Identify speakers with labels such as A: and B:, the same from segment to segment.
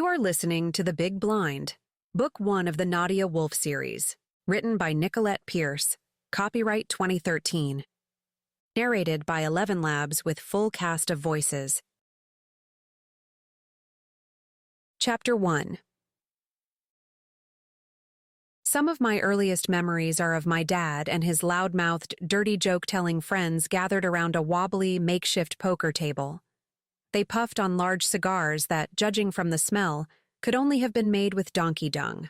A: are listening to The Big Blind, Book 1 of the Nadia Wolf series, written by Nicolette Pierce, copyright 2013. Narrated by 11 Labs with full cast of voices. Chapter 1. Some of my earliest memories are of my dad and his loud-mouthed, dirty joke-telling friends gathered around a wobbly, makeshift poker table. They puffed on large cigars that, judging from the smell, could only have been made with donkey dung.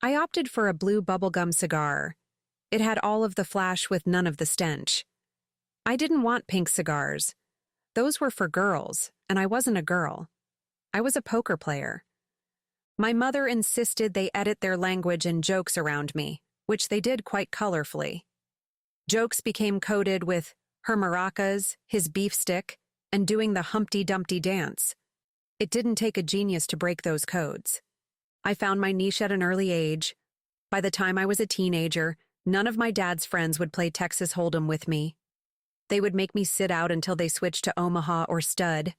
A: I opted for a blue bubblegum cigar. It had all of the flash with none of the stench. I didn't want pink cigars. Those were for girls, and I wasn't a girl. I was a poker player. My mother insisted they edit their language and jokes around me, which they did quite colorfully. Jokes became coded with her maracas, his beef stick, and doing the Humpty Dumpty dance. It didn't take a genius to break those codes. I found my niche at an early age. By the time I was a teenager, none of my dad's friends would play Texas Hold'em with me. They would make me sit out until they switched to Omaha or Stud.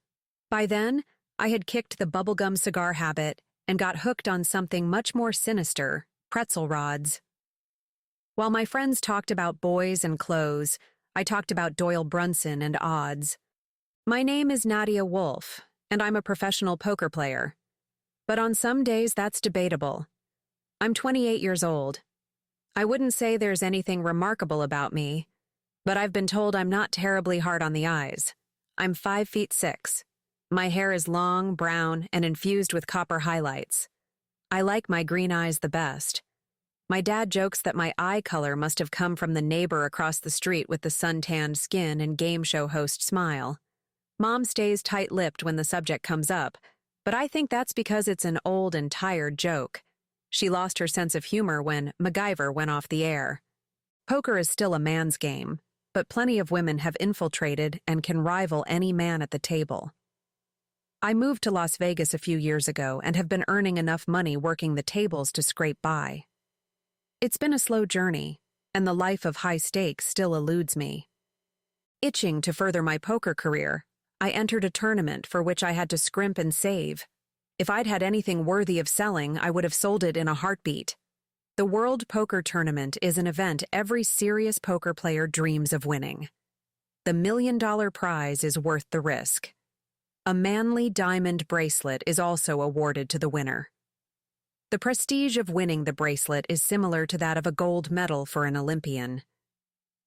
A: By then, I had kicked the bubblegum cigar habit and got hooked on something much more sinister, pretzel rods. While my friends talked about boys and clothes, I talked about Doyle Brunson and odds. My name is Nadia Wolf, and I'm a professional poker player. But on some days, that's debatable. I'm 28 years old. I wouldn't say there's anything remarkable about me, but I've been told I'm not terribly hard on the eyes. I'm 5'6". My hair is long, brown, and infused with copper highlights. I like my green eyes the best. My dad jokes that my eye color must have come from the neighbor across the street with the sun-tanned skin and game show host smile. Mom stays tight-lipped when the subject comes up, but I think that's because it's an old and tired joke. She lost her sense of humor when MacGyver went off the air. Poker is still a man's game, but plenty of women have infiltrated and can rival any man at the table. I moved to Las Vegas a few years ago and have been earning enough money working the tables to scrape by. It's been a slow journey, and the life of high stakes still eludes me. Itching to further my poker career, I entered a tournament for which I had to scrimp and save. If I'd had anything worthy of selling, I would have sold it in a heartbeat. The World Poker Tournament is an event every serious poker player dreams of winning. The $1 million prize is worth the risk. A manly diamond bracelet is also awarded to the winner. The prestige of winning the bracelet is similar to that of a gold medal for an Olympian,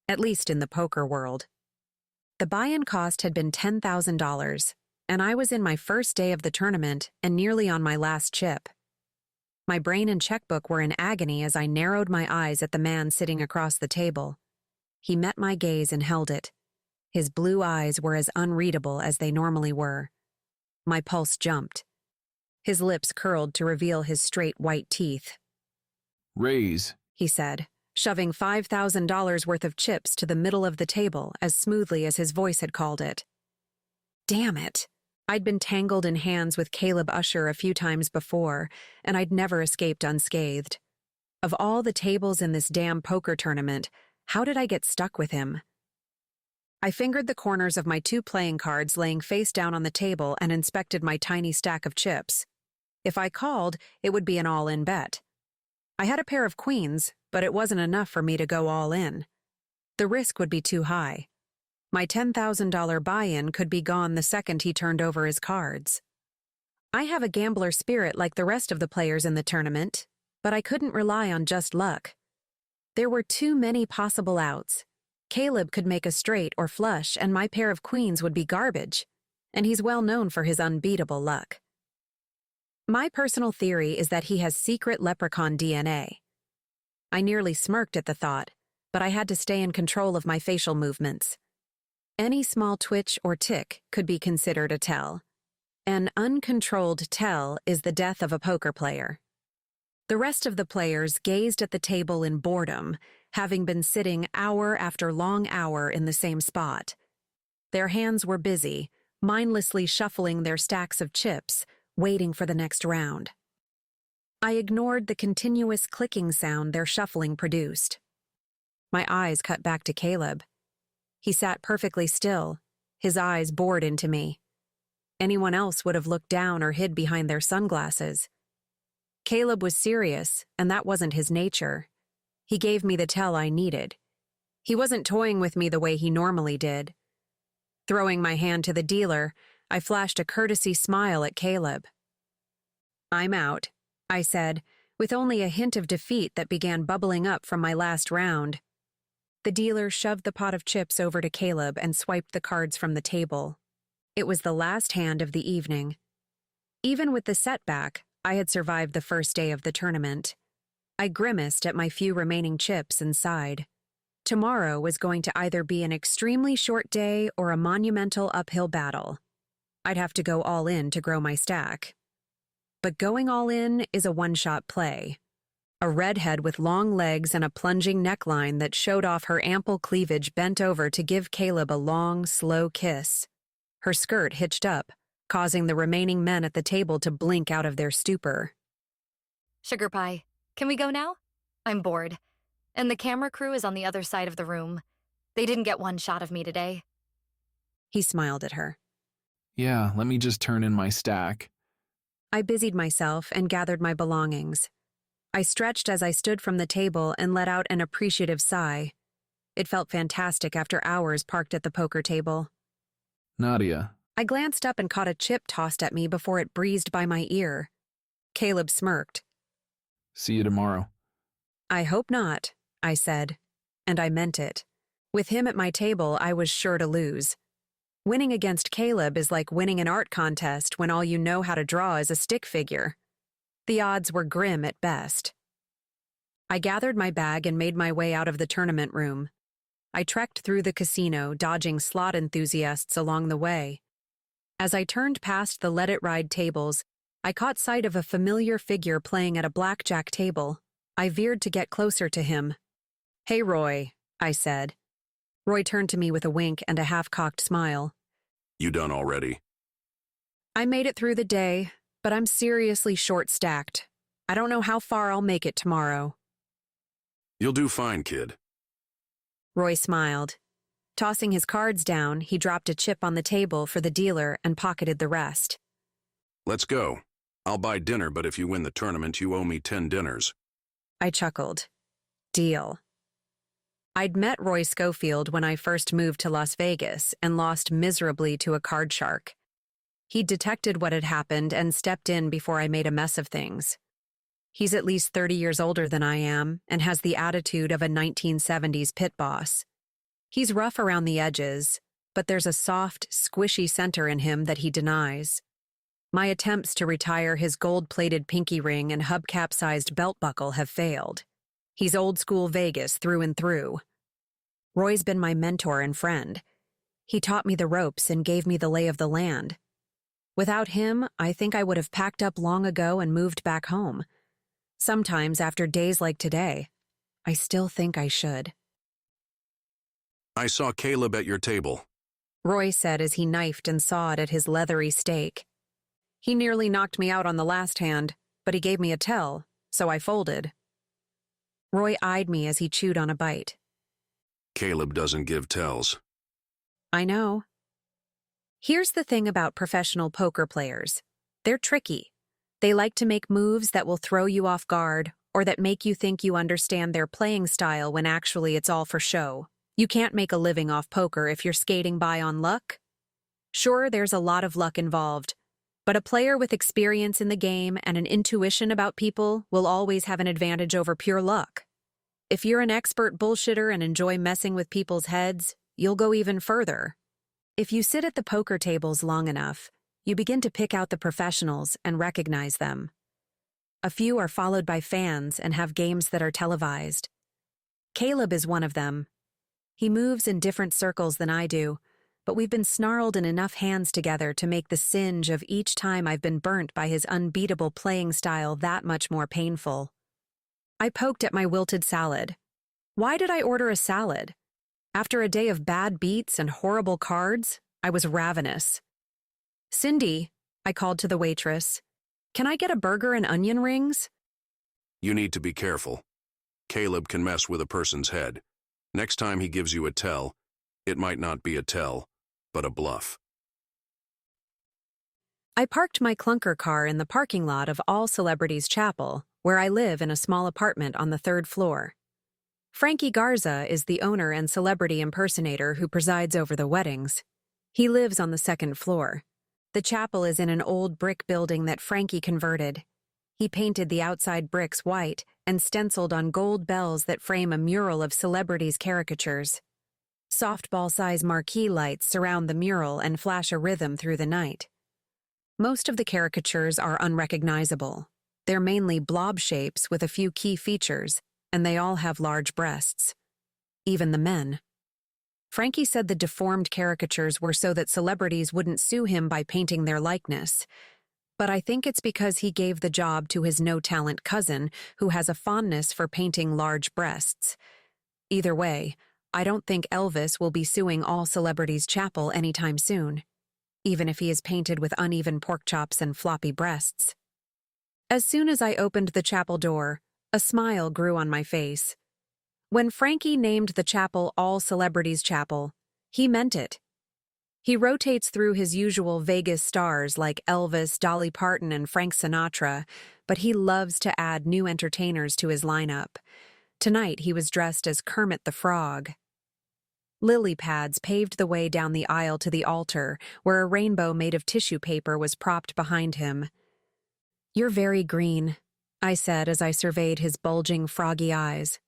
A: at least in the poker world. The buy-in cost had been $10,000, and I was in my first day of the tournament and nearly on my last chip. My brain and checkbook were in agony as I narrowed my eyes at the man sitting across the table. He met my gaze and held it. His blue eyes were as unreadable as they normally were. My pulse jumped. His lips curled to reveal his straight white teeth.
B: "Raise,"
A: he said, shoving $5,000 worth of chips to the middle of the table as smoothly as his voice had called it. Damn it. I'd been tangled in hands with Caleb Usher a few times before, and I'd never escaped unscathed. Of all the tables in this damn poker tournament, how did I get stuck with him? I fingered the corners of my 2 playing cards laying face down on the table and inspected my tiny stack of chips. If I called, it would be an all-in bet. I had a pair of queens, but it wasn't enough for me to go all in. The risk would be too high. My $10,000 buy-in could be gone the second he turned over his cards. I have a gambler spirit like the rest of the players in the tournament, but I couldn't rely on just luck. There were too many possible outs. Caleb could make a straight or flush, and my pair of queens would be garbage, and he's well known for his unbeatable luck. My personal theory is that he has secret leprechaun DNA. I nearly smirked at the thought, but I had to stay in control of my facial movements. Any small twitch or tick could be considered a tell. An uncontrolled tell is the death of a poker player. The rest of the players gazed at the table in boredom, having been sitting hour after long hour in the same spot. Their hands were busy, mindlessly shuffling their stacks of chips, waiting for the next round. I ignored the continuous clicking sound their shuffling produced. My eyes cut back to Caleb. He sat perfectly still, his eyes bored into me. Anyone else would have looked down or hid behind their sunglasses. Caleb was serious, and that wasn't his nature. He gave me the tell I needed. He wasn't toying with me the way he normally did. Throwing my hand to the dealer, I flashed a courtesy smile at Caleb. "I'm out," I said, with only a hint of defeat that began bubbling up from my last round. The dealer shoved the pot of chips over to Caleb and swiped the cards from the table. It was the last hand of the evening. Even with the setback, I had survived the first day of the tournament. I grimaced at my few remaining chips and sighed. Tomorrow was going to either be an extremely short day or a monumental uphill battle. I'd have to go all in to grow my stack. But going all in is a one-shot play. A redhead with long legs and a plunging neckline that showed off her ample cleavage bent over to give Caleb a long, slow kiss. Her skirt hitched up, causing the remaining men at the table to blink out of their stupor.
C: "Sugar pie, can we go now? I'm bored. And the camera crew is on the other side of the room. They didn't get one shot of me today."
A: He smiled at her.
B: Yeah, let me just turn in my stack.
A: I busied myself and gathered my belongings. I stretched as I stood from the table and let out an appreciative sigh. It felt fantastic after hours parked at the poker table.
B: Nadia.
A: I glanced up and caught a chip tossed at me before it breezed by my ear. Caleb smirked.
B: See you tomorrow.
A: "I hope not," I said, and I meant it. With him at my table, I was sure to lose. Winning against Caleb is like winning an art contest when all you know how to draw is a stick figure. The odds were grim at best. I gathered my bag and made my way out of the tournament room. I trekked through the casino, dodging slot enthusiasts along the way. As I turned past the Let It Ride tables, I caught sight of a familiar figure playing at a blackjack table. I veered to get closer to him. "Hey, Roy," I said. Roy turned to me with a wink and a half-cocked smile.
D: "You done already?"
A: "I made it through the day, but I'm seriously short-stacked. I don't know how far I'll make it tomorrow."
D: "You'll do fine, kid."
A: Roy smiled. Tossing his cards down, he dropped a chip on the table for the dealer and pocketed the rest.
D: "Let's go. I'll buy dinner, but if you win the tournament, you owe me 10 dinners.
A: I chuckled. Deal. I'd met Roy Schofield when I first moved to Las Vegas and lost miserably to a card shark. He'd detected what had happened and stepped in before I made a mess of things. He's at least 30 years older than I am and has the attitude of a 1970s pit boss. He's rough around the edges, but there's a soft, squishy center in him that he denies. My attempts to retire his gold-plated pinky ring and hubcap-sized belt buckle have failed. He's old-school Vegas through and through. Roy's been my mentor and friend. He taught me the ropes and gave me the lay of the land. Without him, I think I would have packed up long ago and moved back home. Sometimes, after days like today, I still think I should.
D: I saw Caleb at your table."
A: Roy said as he knifed and sawed at his leathery steak. He nearly knocked me out on the last hand, but he gave me a tell, so I folded. Roy eyed me as he chewed on a bite.
D: "Caleb doesn't give tells."
A: I know. Here's the thing about professional poker players. They're tricky. They like to make moves that will throw you off guard or that make you think you understand their playing style when actually it's all for show. You can't make a living off poker if you're skating by on luck. Sure, there's a lot of luck involved, but a player with experience in the game and an intuition about people will always have an advantage over pure luck. If you're an expert bullshitter and enjoy messing with people's heads, you'll go even further. If you sit at the poker tables long enough, you begin to pick out the professionals and recognize them. A few are followed by fans and have games that are televised. Caleb is one of them. He moves in different circles than I do, but we've been snarled in enough hands together to make the singe of each time I've been burnt by his unbeatable playing style that much more painful. I poked at my wilted salad. Why did I order a salad? After a day of bad beats and horrible cards, I was ravenous. "Cindy," I called to the waitress, "can I get a burger and onion rings?"
D: "You need to be careful. Caleb can mess with a person's head. Next time he gives you a tell, it might not be a tell, but a bluff."
A: I parked my clunker car in the parking lot of All Celebrities Chapel, where I live in a small apartment on the 3rd floor. Frankie Garza is the owner and celebrity impersonator who presides over the weddings. He lives on the 2nd floor. The chapel is in an old brick building that Frankie converted. He painted the outside bricks white and stenciled on gold bells that frame a mural of celebrities' caricatures. Softball-size marquee lights surround the mural and flash a rhythm through the night. Most of the caricatures are unrecognizable. They're mainly blob shapes with a few key features, and they all have large breasts. Even the men. Frankie said the deformed caricatures were so that celebrities wouldn't sue him by painting their likeness. But I think it's because he gave the job to his no-talent cousin, who has a fondness for painting large breasts. Either way, I don't think Elvis will be suing All Celebrities Chapel anytime soon, even if he is painted with uneven pork chops and floppy breasts. As soon as I opened the chapel door, a smile grew on my face. When Frankie named the chapel All Celebrities Chapel, he meant it. He rotates through his usual Vegas stars like Elvis, Dolly Parton, and Frank Sinatra, but he loves to add new entertainers to his lineup. Tonight he was dressed as Kermit the Frog. Lily pads paved the way down the aisle to the altar, where a rainbow made of tissue paper was propped behind him. "You're very green," I said as I surveyed his bulging, froggy eyes.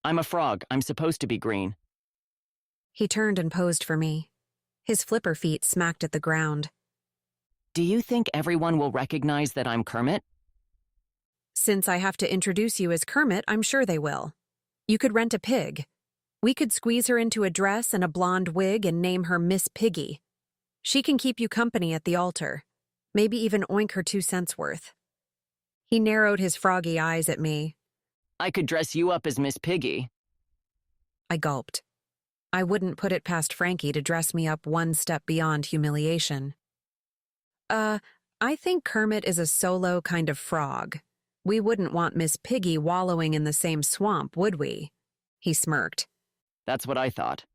E: I'm a frog. I'm supposed to be green.
A: He turned and posed for me. His flipper feet smacked at the ground.
E: Do you think everyone will recognize that I'm Kermit?
A: "Since I have to introduce you as Kermit, I'm sure they will. You could rent a pig. We could squeeze her into a dress and a blonde wig and name her Miss Piggy. She can keep you company at the altar. Maybe even oink her 2 cents worth." He narrowed his froggy eyes at me.
E: I could dress you up as Miss Piggy.
A: I gulped. I wouldn't put it past Frankie to dress me up one step beyond humiliation. I think Kermit is a solo kind of frog. We wouldn't want Miss Piggy wallowing in the same swamp, would we?" He smirked.
E: That's what I thought.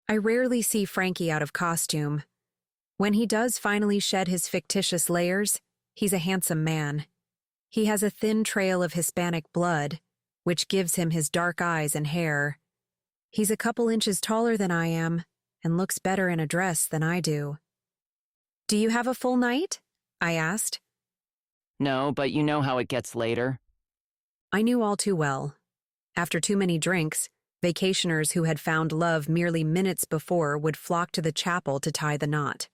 A: I rarely see Frankie out of costume. When he does finally shed his fictitious layers, he's a handsome man. He has a thin trail of Hispanic blood, which gives him his dark eyes and hair. He's a couple inches taller than I am, and looks better in a dress than I do. "Do you have a full night?" I asked.
E: No, but you know how it gets later.
A: I knew all too well. After too many drinks, vacationers who had found love merely minutes before would flock to the chapel to tie the knot.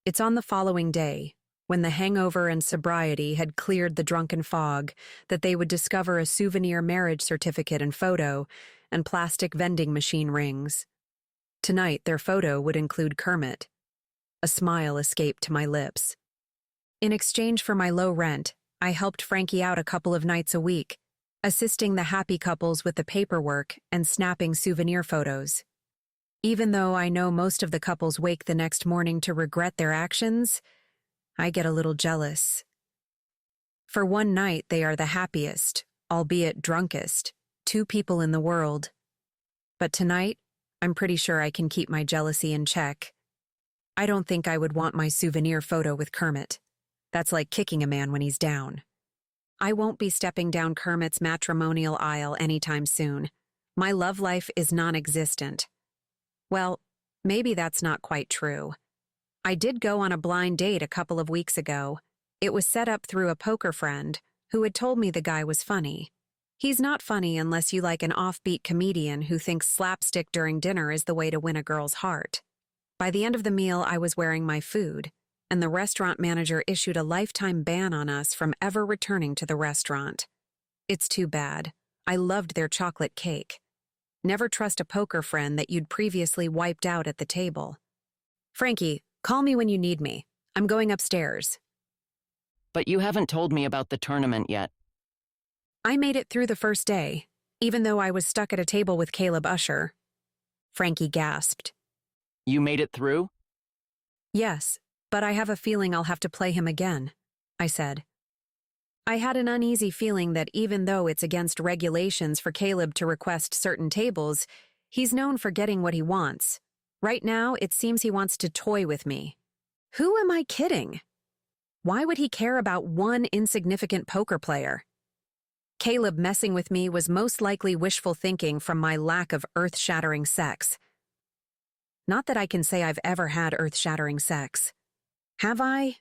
A: It's on the following day, when the hangover and sobriety had cleared the drunken fog, that they would discover a souvenir marriage certificate and photo, and plastic vending machine rings. Tonight, their photo would include Kermit. A smile escaped to my lips. In exchange for my low rent, I helped Frankie out a couple of nights a week, assisting the happy couples with the paperwork and snapping souvenir photos. Even though I know most of the couples wake the next morning to regret their actions, I get a little jealous. For one night, they are the happiest, albeit drunkest, 2 people in the world. But tonight, I'm pretty sure I can keep my jealousy in check. I don't think I would want my souvenir photo with Kermit. That's like kicking a man when he's down. I won't be stepping down Kermit's matrimonial aisle anytime soon. My love life is non-existent. Well, maybe that's not quite true. I did go on a blind date a couple of weeks ago. It was set up through a poker friend who had told me the guy was funny. He's not funny unless you like an offbeat comedian who thinks slapstick during dinner is the way to win a girl's heart. By the end of the meal, I was wearing my food, and the restaurant manager issued a lifetime ban on us from ever returning to the restaurant. It's too bad. I loved their chocolate cake. Never trust a poker friend that you'd previously wiped out at the table. "Frankie, call me when you need me. I'm going upstairs."
E: But you haven't told me about the tournament yet.
A: I made it through the first day, even though I was stuck at a table with Caleb Usher. Frankie gasped.
E: You made it through?
A: "Yes, but I have a feeling I'll have to play him again," I said. I had an uneasy feeling that even though it's against regulations for Caleb to request certain tables, he's known for getting what he wants. Right now, it seems he wants to toy with me. Who am I kidding? Why would he care about one insignificant poker player? Caleb messing with me was most likely wishful thinking from my lack of earth-shattering sex. Not that I can say I've ever had earth-shattering sex. Have I?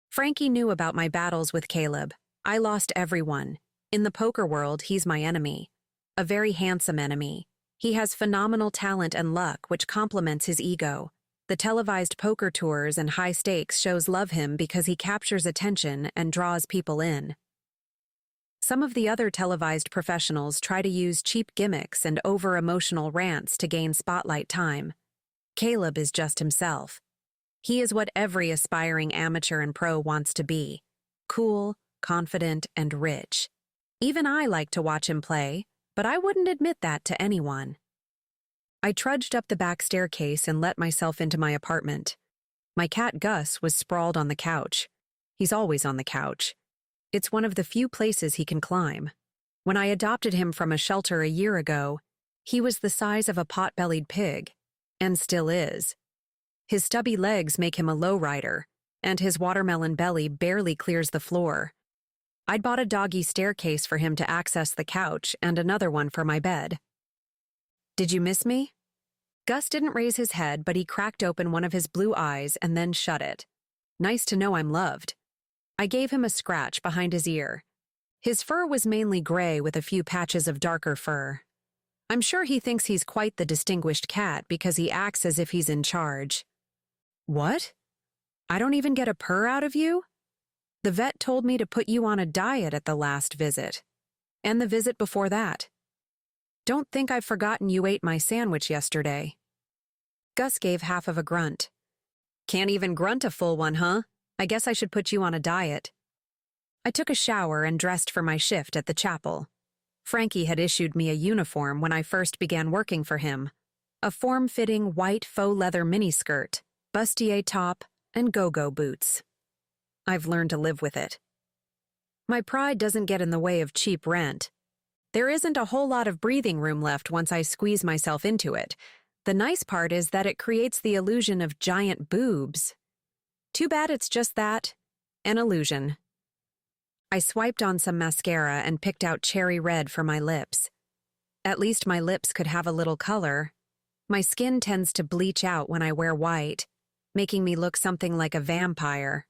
A: Frankie knew about my battles with Caleb. I lost everyone. In the poker world, he's my enemy. A very handsome enemy. He has phenomenal talent and luck, which complements his ego. The televised poker tours and high stakes shows love him because he captures attention and draws people in. Some of the other televised professionals try to use cheap gimmicks and over-emotional rants to gain spotlight time. Caleb is just himself. He is what every aspiring amateur and pro wants to be. Cool, confident, and rich. Even I like to watch him play, but I wouldn't admit that to anyone. I trudged up the back staircase and let myself into my apartment. My cat Gus was sprawled on the couch. He's always on the couch. It's one of the few places he can climb. When I adopted him from a shelter a year ago, he was the size of a pot-bellied pig, and still is. His stubby legs make him a lowrider, and his watermelon belly barely clears the floor. I'd bought a doggy staircase for him to access the couch and another one for my bed. Did you miss me? Gus didn't raise his head, but he cracked open one of his blue eyes and then shut it. Nice to know I'm loved. I gave him a scratch behind his ear. His fur was mainly gray with a few patches of darker fur. I'm sure he thinks he's quite the distinguished cat because he acts as if he's in charge. What? I don't even get a purr out of you? The vet told me to put you on a diet at the last visit. And the visit before that. Don't think I've forgotten you ate my sandwich yesterday. Gus gave half of a grunt. Can't even grunt a full one, huh? I guess I should put you on a diet. I took a shower and dressed for my shift at the chapel. Frankie had issued me a uniform when I first began working for him. A form-fitting white faux leather miniskirt, bustier top, and go-go boots. I've learned to live with it. My pride doesn't get in the way of cheap rent. There isn't a whole lot of breathing room left once I squeeze myself into it. The nice part is that it creates the illusion of giant boobs. Too bad it's just that, an illusion. I swiped on some mascara and picked out cherry red for my lips. At least my lips could have a little color. My skin tends to bleach out when I wear white, making me look something like a vampire.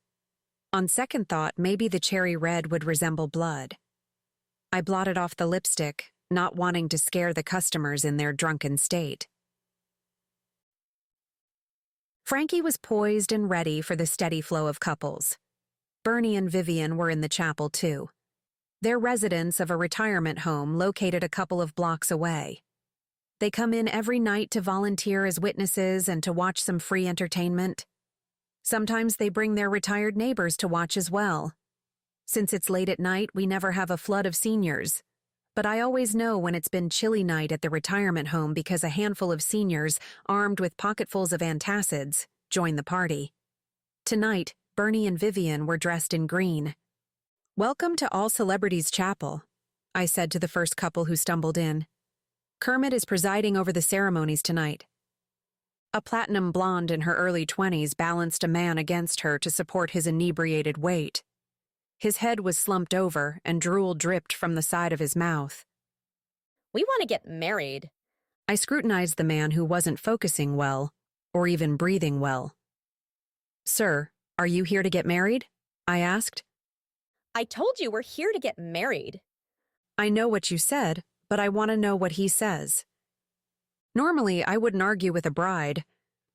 A: On second thought, maybe the cherry red would resemble blood. I blotted off the lipstick, not wanting to scare the customers in their drunken state. Frankie was poised and ready for the steady flow of couples. Bernie and Vivian were in the chapel, too. They're residents of a retirement home located a couple of blocks away. They come in every night to volunteer as witnesses and to watch some free entertainment. Sometimes they bring their retired neighbors to watch as well. Since it's late at night, we never have a flood of seniors. But I always know when it's been chilly night at the retirement home because a handful of seniors, armed with pocketfuls of antacids, join the party. Tonight, Bernie and Vivian were dressed in green. "Welcome to All Celebrities Chapel," I said to the first couple who stumbled in. "Kermit is presiding over the ceremonies tonight." A platinum blonde in her early 20s balanced a man against her to support his inebriated weight. His head was slumped over and drool dripped from the side of his mouth.
F: "We want to get married."
A: I scrutinized the man who wasn't focusing well, or even breathing well. "Sir, are you here to get married?" I asked.
F: "I told you we're here to get married."
A: "I know what you said, but I want to know what he says." Normally, I wouldn't argue with a bride,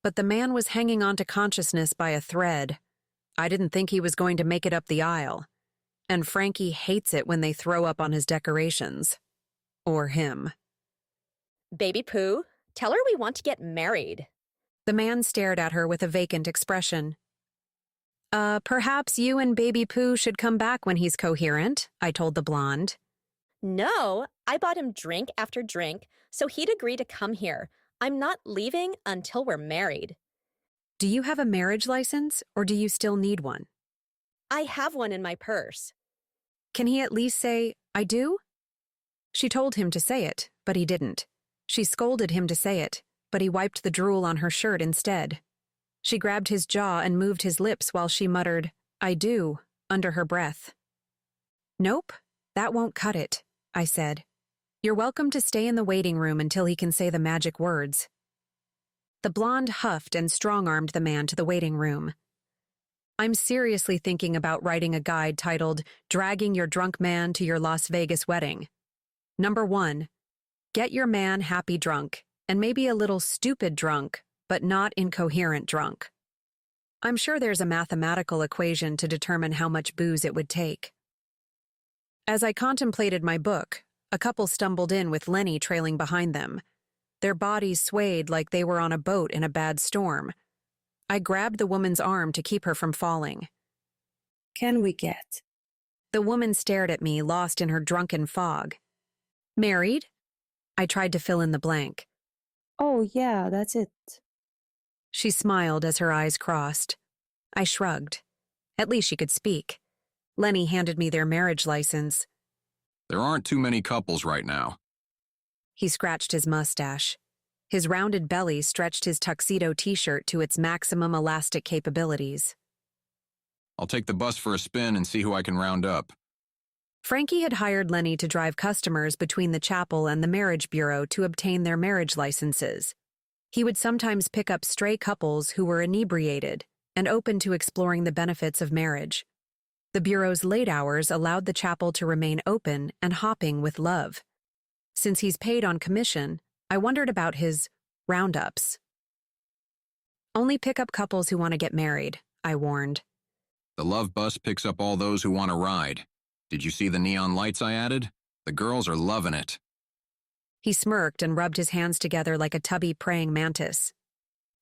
A: but the man was hanging on to consciousness by a thread. I didn't think he was going to make it up the aisle. And Frankie hates it when they throw up on his decorations. Or him.
F: "Baby Pooh, tell her we want to get married."
A: The man stared at her with a vacant expression. Perhaps you and Baby Pooh should come back when he's coherent," I told the blonde.
F: "No, I bought him drink after drink, so he'd agree to come here. I'm not leaving until we're married."
A: "Do you have a marriage license, or do you still need one?"
F: "I have one in my purse."
A: "Can he at least say, 'I do'?" She told him to say it, but he didn't. She scolded him to say it, but he wiped the drool on her shirt instead. She grabbed his jaw and moved his lips while she muttered, "I do," under her breath. "Nope, that won't cut it," I said. "You're welcome to stay in the waiting room until he can say the magic words." The blonde huffed and strong-armed the man to the waiting room. "I'm seriously thinking about writing a guide titled Dragging Your Drunk Man to Your Las Vegas Wedding. Number 1, get your man happy drunk, and maybe a little stupid drunk, but not incoherent drunk. I'm sure there's a mathematical equation to determine how much booze it would take." As I contemplated my book, a couple stumbled in with Lenny trailing behind them. Their bodies swayed like they were on a boat in a bad storm. I grabbed the woman's arm to keep her from falling.
G: Can we get?
A: The woman stared at me, lost in her drunken fog. "Married?" I tried to fill in the blank.
G: Oh, yeah, that's it.
A: She smiled as her eyes crossed. I shrugged. At least she could speak. Lenny handed me their marriage license.
H: There aren't too many couples right now.
A: He scratched his mustache. His rounded belly stretched his tuxedo t-shirt to its maximum elastic capabilities.
H: I'll take the bus for a spin and see who I can round up.
A: Frankie had hired Lenny to drive customers between the chapel and the marriage bureau to obtain their marriage licenses. He would sometimes pick up stray couples who were inebriated and open to exploring the benefits of marriage. The bureau's late hours allowed the chapel to remain open and hopping with love. Since he's paid on commission, I wondered about his roundups. "Only pick up couples who want to get married," I warned.
H: The love bus picks up all those who want to ride. Did you see the neon lights I added? The girls are loving it.
A: He smirked and rubbed his hands together like a tubby praying mantis.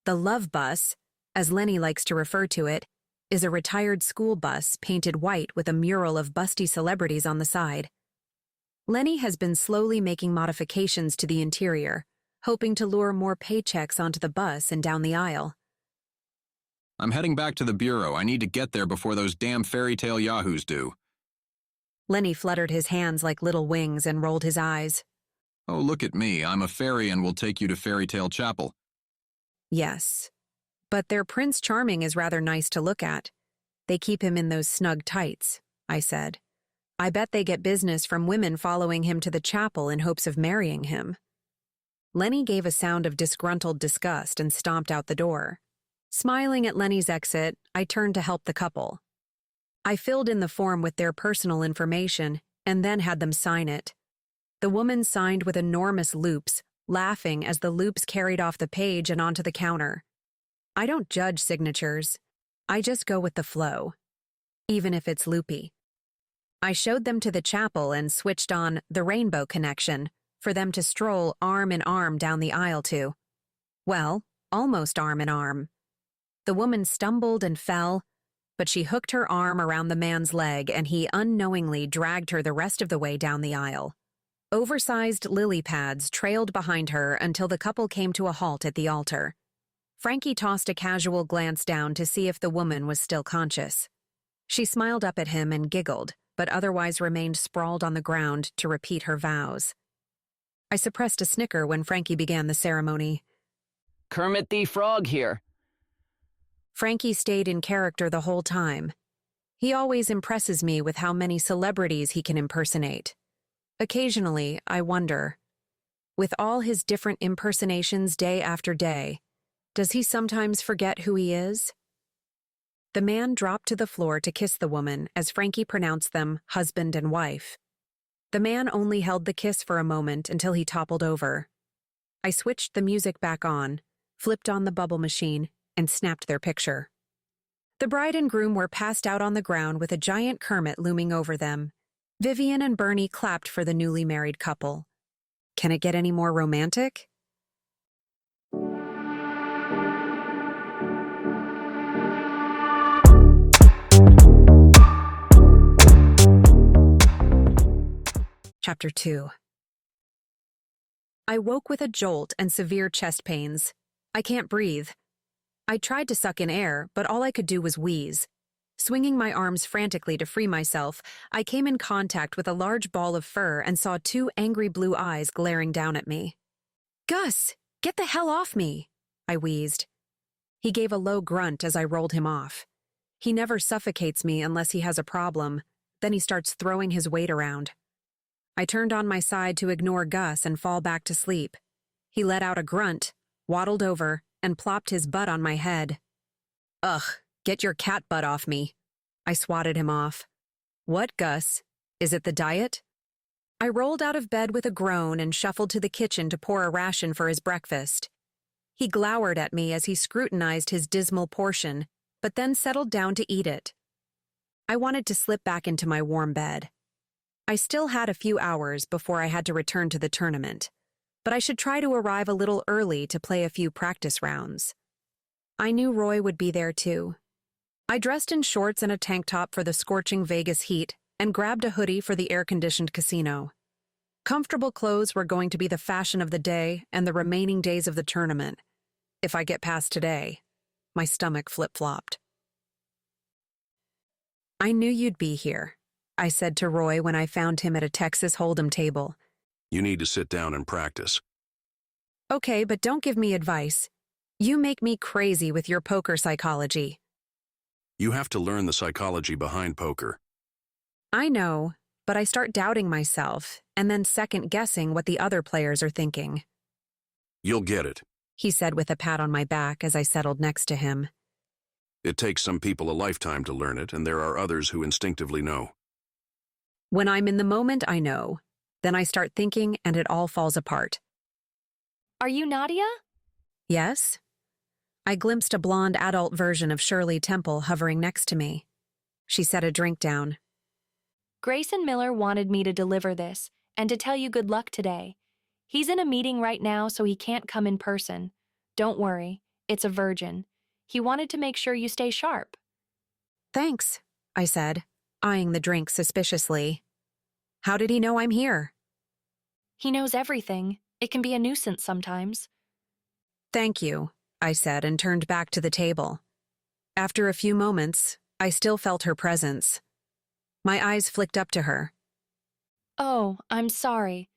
A: The love bus, as Lenny likes to refer to it, is a retired school bus painted white with a mural of busty celebrities on the side. Lenny has been slowly making modifications to the interior, hoping to lure more paychecks onto the bus and down the aisle.
H: I'm heading back to the bureau. I need to get there before those damn fairy tale yahoos do.
A: Lenny fluttered his hands like little wings and rolled his eyes.
H: Oh, look at me. I'm a fairy and will take you to Fairy Tale Chapel.
A: Yes, but their Prince Charming is rather nice to look at. They keep him in those snug tights, I said. I bet they get business from women following him to the chapel in hopes of marrying him. Lenny gave a sound of disgruntled disgust and stomped out the door. Smiling at Lenny's exit, I turned to help the couple. I filled in the form with their personal information and then had them sign it. The woman signed with enormous loops, laughing as the loops carried off the page and onto the counter. I don't judge signatures. I just go with the flow, even if it's loopy. I showed them to the chapel and switched on the Rainbow Connection for them to stroll arm in arm down the aisle to. Well, almost arm in arm. The woman stumbled and fell, but she hooked her arm around the man's leg and he unknowingly dragged her the rest of the way down the aisle. Oversized lily pads trailed behind her until the couple came to a halt at the altar. Frankie tossed a casual glance down to see if the woman was still conscious. She smiled up at him and giggled, but otherwise remained sprawled on the ground to repeat her vows. I suppressed a snicker when Frankie began the ceremony.
E: Kermit the Frog here.
A: Frankie stayed in character the whole time. He always impresses me with how many celebrities he can impersonate. Occasionally, I wonder, with all his different impersonations day after day, does he sometimes forget who he is? The man dropped to the floor to kiss the woman as Frankie pronounced them husband and wife. The man only held the kiss for a moment until he toppled over. I switched the music back on, flipped on the bubble machine, and snapped their picture. The bride and groom were passed out on the ground with a giant Kermit looming over them. Vivian and Bernie clapped for the newly married couple. Can it get any more romantic? Chapter 2. I woke with a jolt and severe chest pains. I can't breathe. I tried to suck in air, but all I could do was wheeze. Swinging my arms frantically to free myself, I came in contact with a large ball of fur and saw two angry blue eyes glaring down at me. "Gus, get the hell off me!" I wheezed. He gave a low grunt as I rolled him off. He never suffocates me unless he has a problem, then he starts throwing his weight around. I turned on my side to ignore Gus and fall back to sleep. He let out a grunt, waddled over, and plopped his butt on my head. Ugh, get your cat butt off me. I swatted him off. What, Gus? Is it the diet? I rolled out of bed with a groan and shuffled to the kitchen to pour a ration for his breakfast. He glowered at me as he scrutinized his dismal portion, but then settled down to eat it. I wanted to slip back into my warm bed. I still had a few hours before I had to return to the tournament, but I should try to arrive a little early to play a few practice rounds. I knew Roy would be there too. I dressed in shorts and a tank top for the scorching Vegas heat and grabbed a hoodie for the air-conditioned casino. Comfortable clothes were going to be the fashion of the day and the remaining days of the tournament. If I get past today, my stomach flip-flopped. I knew you'd be here, I said to Roy when I found him at a Texas Hold'em table.
D: You need to sit down and practice.
A: Okay, but don't give me advice. You make me crazy with your poker psychology.
D: You have to learn the psychology behind poker.
A: I know, but I start doubting myself and then second-guessing what the other players are thinking.
D: You'll get it.
A: He said with a pat on my back as I settled next to him.
D: It takes some people a lifetime to learn it, and there are others who instinctively know.
A: When I'm in the moment, I know. Then I start thinking and it all falls apart.
C: Are you Nadia?
A: Yes? I glimpsed a blonde adult version of Shirley Temple hovering next to me. She set a drink down.
I: Grayson Miller wanted me to deliver this and to tell you good luck today. He's in a meeting right now, so he can't come in person. Don't worry, it's a virgin. He wanted to make sure you stay sharp.
A: Thanks, I said, eyeing the drink suspiciously. How did he know I'm here?
I: He knows everything. It can be a nuisance sometimes.
A: Thank you, I said and turned back to the table. After a few moments, I still felt her presence. My eyes flicked up to her.
I: Oh, I'm sorry.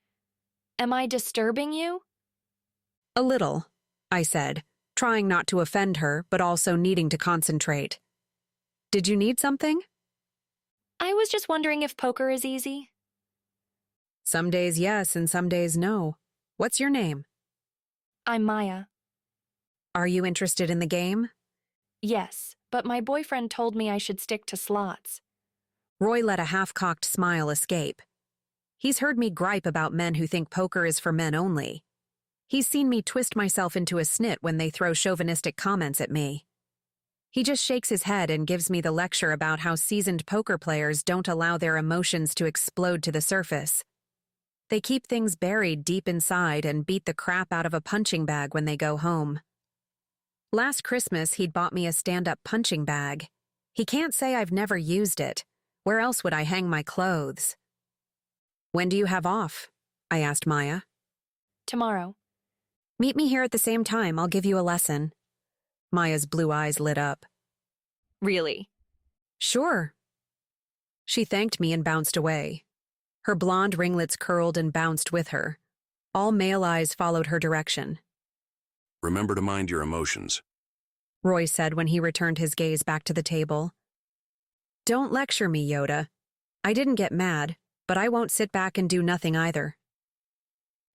I: Am I disturbing you?
A: A little, I said, trying not to offend her, but also needing to concentrate. Did you need something?
I: I was just wondering if poker is easy.
A: Some days yes and some days no. What's your name?
I: I'm Maya.
A: Are you interested in the game?
I: Yes, but my boyfriend told me I should stick to slots.
A: Roy let a half-cocked smile escape. He's heard me gripe about men who think poker is for men only. He's seen me twist myself into a snit when they throw chauvinistic comments at me. He just shakes his head and gives me the lecture about how seasoned poker players don't allow their emotions to explode to the surface. They keep things buried deep inside and beat the crap out of a punching bag when they go home. Last Christmas, he'd bought me a stand-up punching bag. He can't say I've never used it. Where else would I hang my clothes? When do you have off? I asked Maya.
I: Tomorrow.
A: Meet me here at the same time. I'll give you a lesson. Maya's blue eyes lit up.
I: Really?
A: Sure. She thanked me and bounced away. Her blonde ringlets curled and bounced with her. All male eyes followed her direction.
D: Remember to mind your emotions.
A: Roy said when he returned his gaze back to the table. Don't lecture me, Yoda. I didn't get mad, but I won't sit back and do nothing either.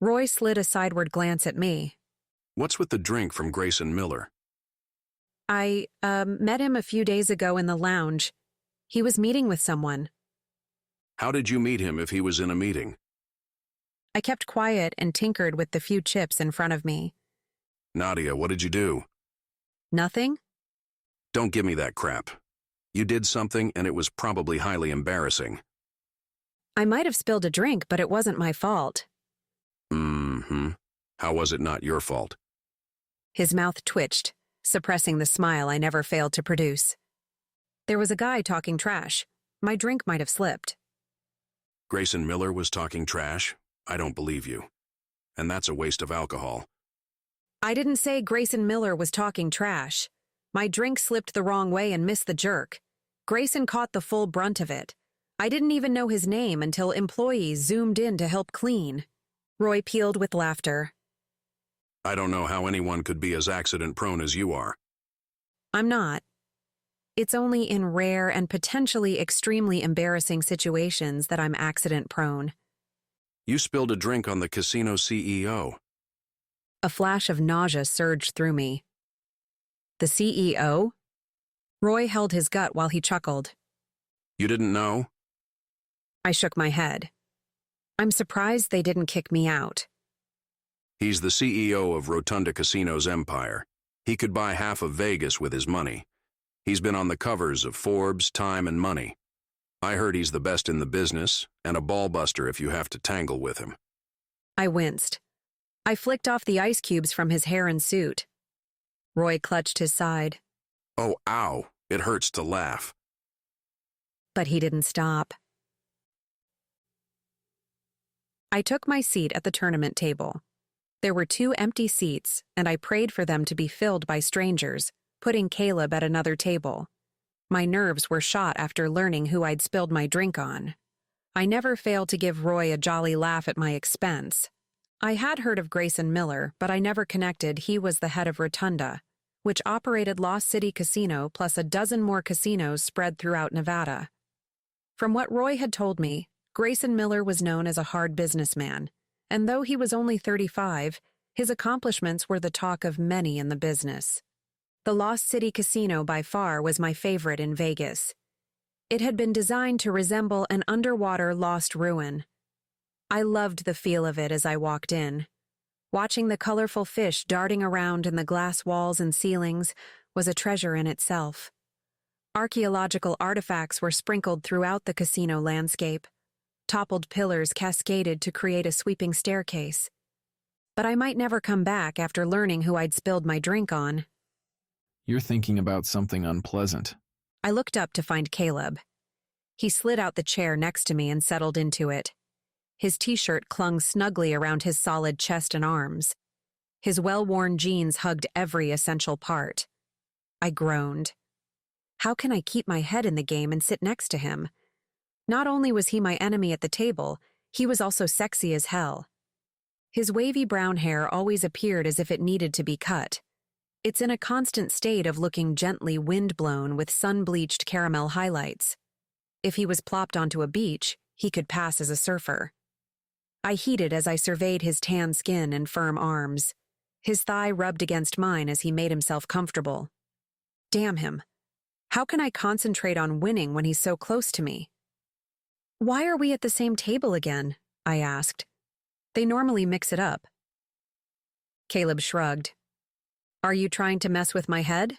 A: Roy slid a sideward glance at me.
D: What's with the drink from Grayson Miller?
A: I, met him a few days ago in the lounge. He was meeting with someone.
D: How did you meet him if he was in a meeting?
A: I kept quiet and tinkered with the few chips in front of me.
D: Nadia, what did you do?
A: Nothing?
D: Don't give me that crap. You did something, and it was probably highly embarrassing.
A: I might have spilled a drink, but it wasn't my fault.
D: Mm-hmm. How was it not your fault?
A: His mouth twitched, suppressing the smile I never failed to produce. There was a guy talking trash. My drink might have slipped.
D: Grayson Miller was talking trash? I don't believe you. And that's a waste of alcohol.
A: I didn't say Grayson Miller was talking trash. My drink slipped the wrong way and missed the jerk. Grayson caught the full brunt of it. I didn't even know his name until employees zoomed in to help clean. Roy peeled with laughter.
D: I don't know how anyone could be as accident-prone as you are.
A: I'm not. It's only in rare and potentially extremely embarrassing situations that I'm accident-prone.
D: You spilled a drink on the casino CEO.
A: A flash of nausea surged through me. The CEO? Roy held his gut while he chuckled.
D: You didn't know?
A: I shook my head. I'm surprised they didn't kick me out.
D: He's the CEO of Rotunda Casino's empire. He could buy half of Vegas with his money. He's been on the covers of Forbes, Time, and Money. I heard he's the best in the business, and a ballbuster if you have to tangle with him.
A: I winced. I flicked off the ice cubes from his hair and suit. Roy clutched his side.
D: Oh, ow. It hurts to laugh.
A: But he didn't stop. I took my seat at the tournament table. There were 2 empty seats, and I prayed for them to be filled by strangers, putting Caleb at another table. My nerves were shot after learning who I'd spilled my drink on. I never failed to give Roy a jolly laugh at my expense. I had heard of Grayson Miller, but I never connected he was the head of Rotunda, which operated Lost City Casino plus a dozen more casinos spread throughout Nevada. From what Roy had told me, Grayson Miller was known as a hard businessman, and though he was only 35, his accomplishments were the talk of many in the business. The Lost City Casino by far was my favorite in Vegas. It had been designed to resemble an underwater lost ruin. I loved the feel of it as I walked in. Watching the colorful fish darting around in the glass walls and ceilings was a treasure in itself. Archaeological artifacts were sprinkled throughout the casino landscape. Toppled pillars cascaded to create a sweeping staircase. But I might never come back after learning who I'd spilled my drink on.
B: You're thinking about something unpleasant.
A: I looked up to find Caleb. He slid out the chair next to me and settled into it. His t-shirt clung snugly around his solid chest and arms. His well-worn jeans hugged every essential part. I groaned. How can I keep my head in the game and sit next to him? Not only was he my enemy at the table, he was also sexy as hell. His wavy brown hair always appeared as if it needed to be cut. It's in a constant state of looking gently wind-blown with sun-bleached caramel highlights. If he was plopped onto a beach, he could pass as a surfer. I heated as I surveyed his tan skin and firm arms. His thigh rubbed against mine as he made himself comfortable. Damn him. How can I concentrate on winning when he's so close to me? Why are we at the same table again? I asked. They normally mix it up. Caleb shrugged. Are you trying to mess with my head?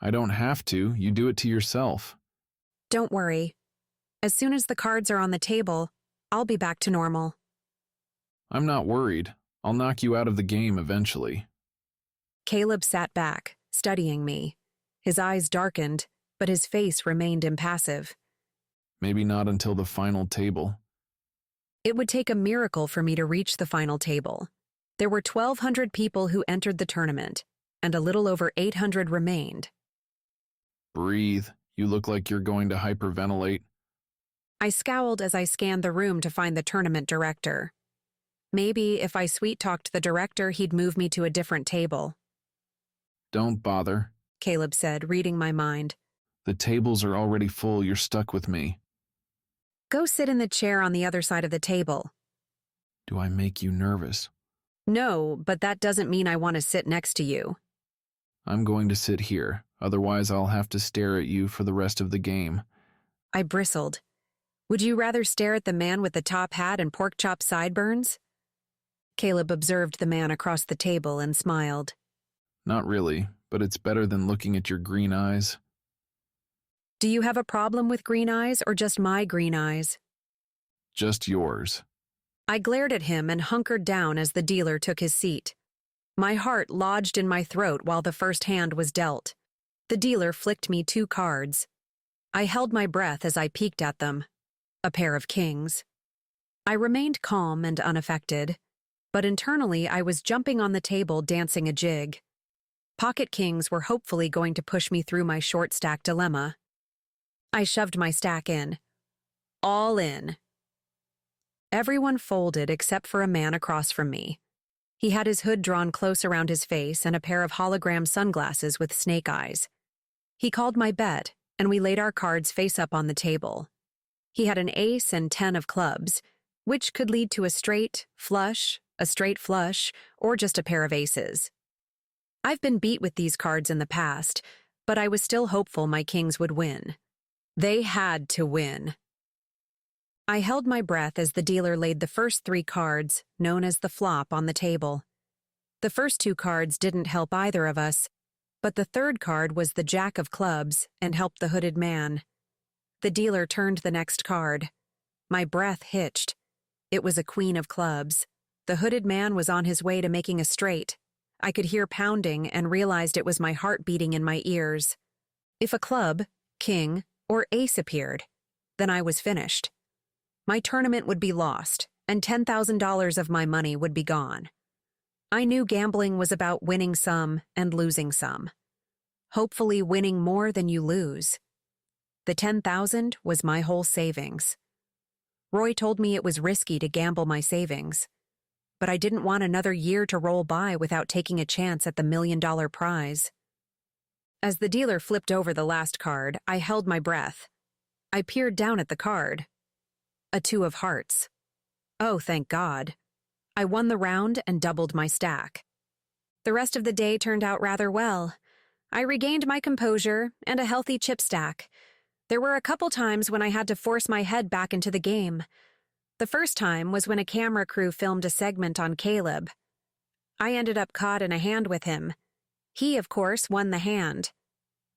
B: I don't have to. You do it to yourself.
A: Don't worry. As soon as the cards are on the table, I'll be back to normal.
B: I'm not worried. I'll knock you out of the game eventually.
A: Caleb sat back, studying me. His eyes darkened, but his face remained impassive.
B: Maybe not until the final table.
A: It would take a miracle for me to reach the final table. There were 1,200 people who entered the tournament, and a little over 800 remained.
B: Breathe. You look like you're going to hyperventilate.
A: I scowled as I scanned the room to find the tournament director. Maybe if I sweet-talked the director, he'd move me to a different table.
B: Don't bother,
A: Caleb said, reading my mind.
B: The tables are already full. You're stuck with me.
A: Go sit in the chair on the other side of the table.
B: Do I make you nervous?
A: No, but that doesn't mean I want to sit next to you.
B: I'm going to sit here. Otherwise, I'll have to stare at you for the rest of the game.
A: I bristled. Would you rather stare at the man with the top hat and pork chop sideburns? Caleb observed the man across the table and smiled.
B: Not really, but it's better than looking at your green eyes.
A: Do you have a problem with green eyes or just my green eyes?
B: Just yours.
A: I glared at him and hunkered down as the dealer took his seat. My heart lodged in my throat while the first hand was dealt. The dealer flicked me 2 cards. I held my breath as I peeked at them. A pair of kings. I remained calm and unaffected, but internally I was jumping on the table dancing a jig. Pocket kings were hopefully going to push me through my short stack dilemma. I shoved my stack in. All in. Everyone folded except for a man across from me. He had his hood drawn close around his face and a pair of hologram sunglasses with snake eyes. He called my bet, and we laid our cards face up on the table. He had an ace and 10 of clubs, which could lead to a straight flush, or just a pair of aces. I've been beat with these cards in the past, but I was still hopeful my kings would win. They had to win. I held my breath as the dealer laid the first 3 cards, known as the flop, on the table. The first 2 cards didn't help either of us, but the third card was the Jack of clubs and helped the hooded man. The dealer turned the next card. My breath hitched. It was a queen of clubs. The hooded man was on his way to making a straight. I could hear pounding and realized it was my heart beating in my ears. If a club, king, or ace appeared, then I was finished. My tournament would be lost, and $10,000 of my money would be gone. I knew gambling was about winning some and losing some. Hopefully winning more than you lose. The $10,000 was my whole savings. Roy told me it was risky to gamble my savings, but I didn't want another year to roll by without taking a chance at the $1 million prize. As the dealer flipped over the last card, I held my breath. I peered down at the card. A 2 of hearts. Oh, thank God. I won the round and doubled my stack. The rest of the day turned out rather well. I regained my composure and a healthy chip stack. There were a couple times when I had to force my head back into the game. The first time was when a camera crew filmed a segment on Caleb. I ended up caught in a hand with him. He, of course, won the hand.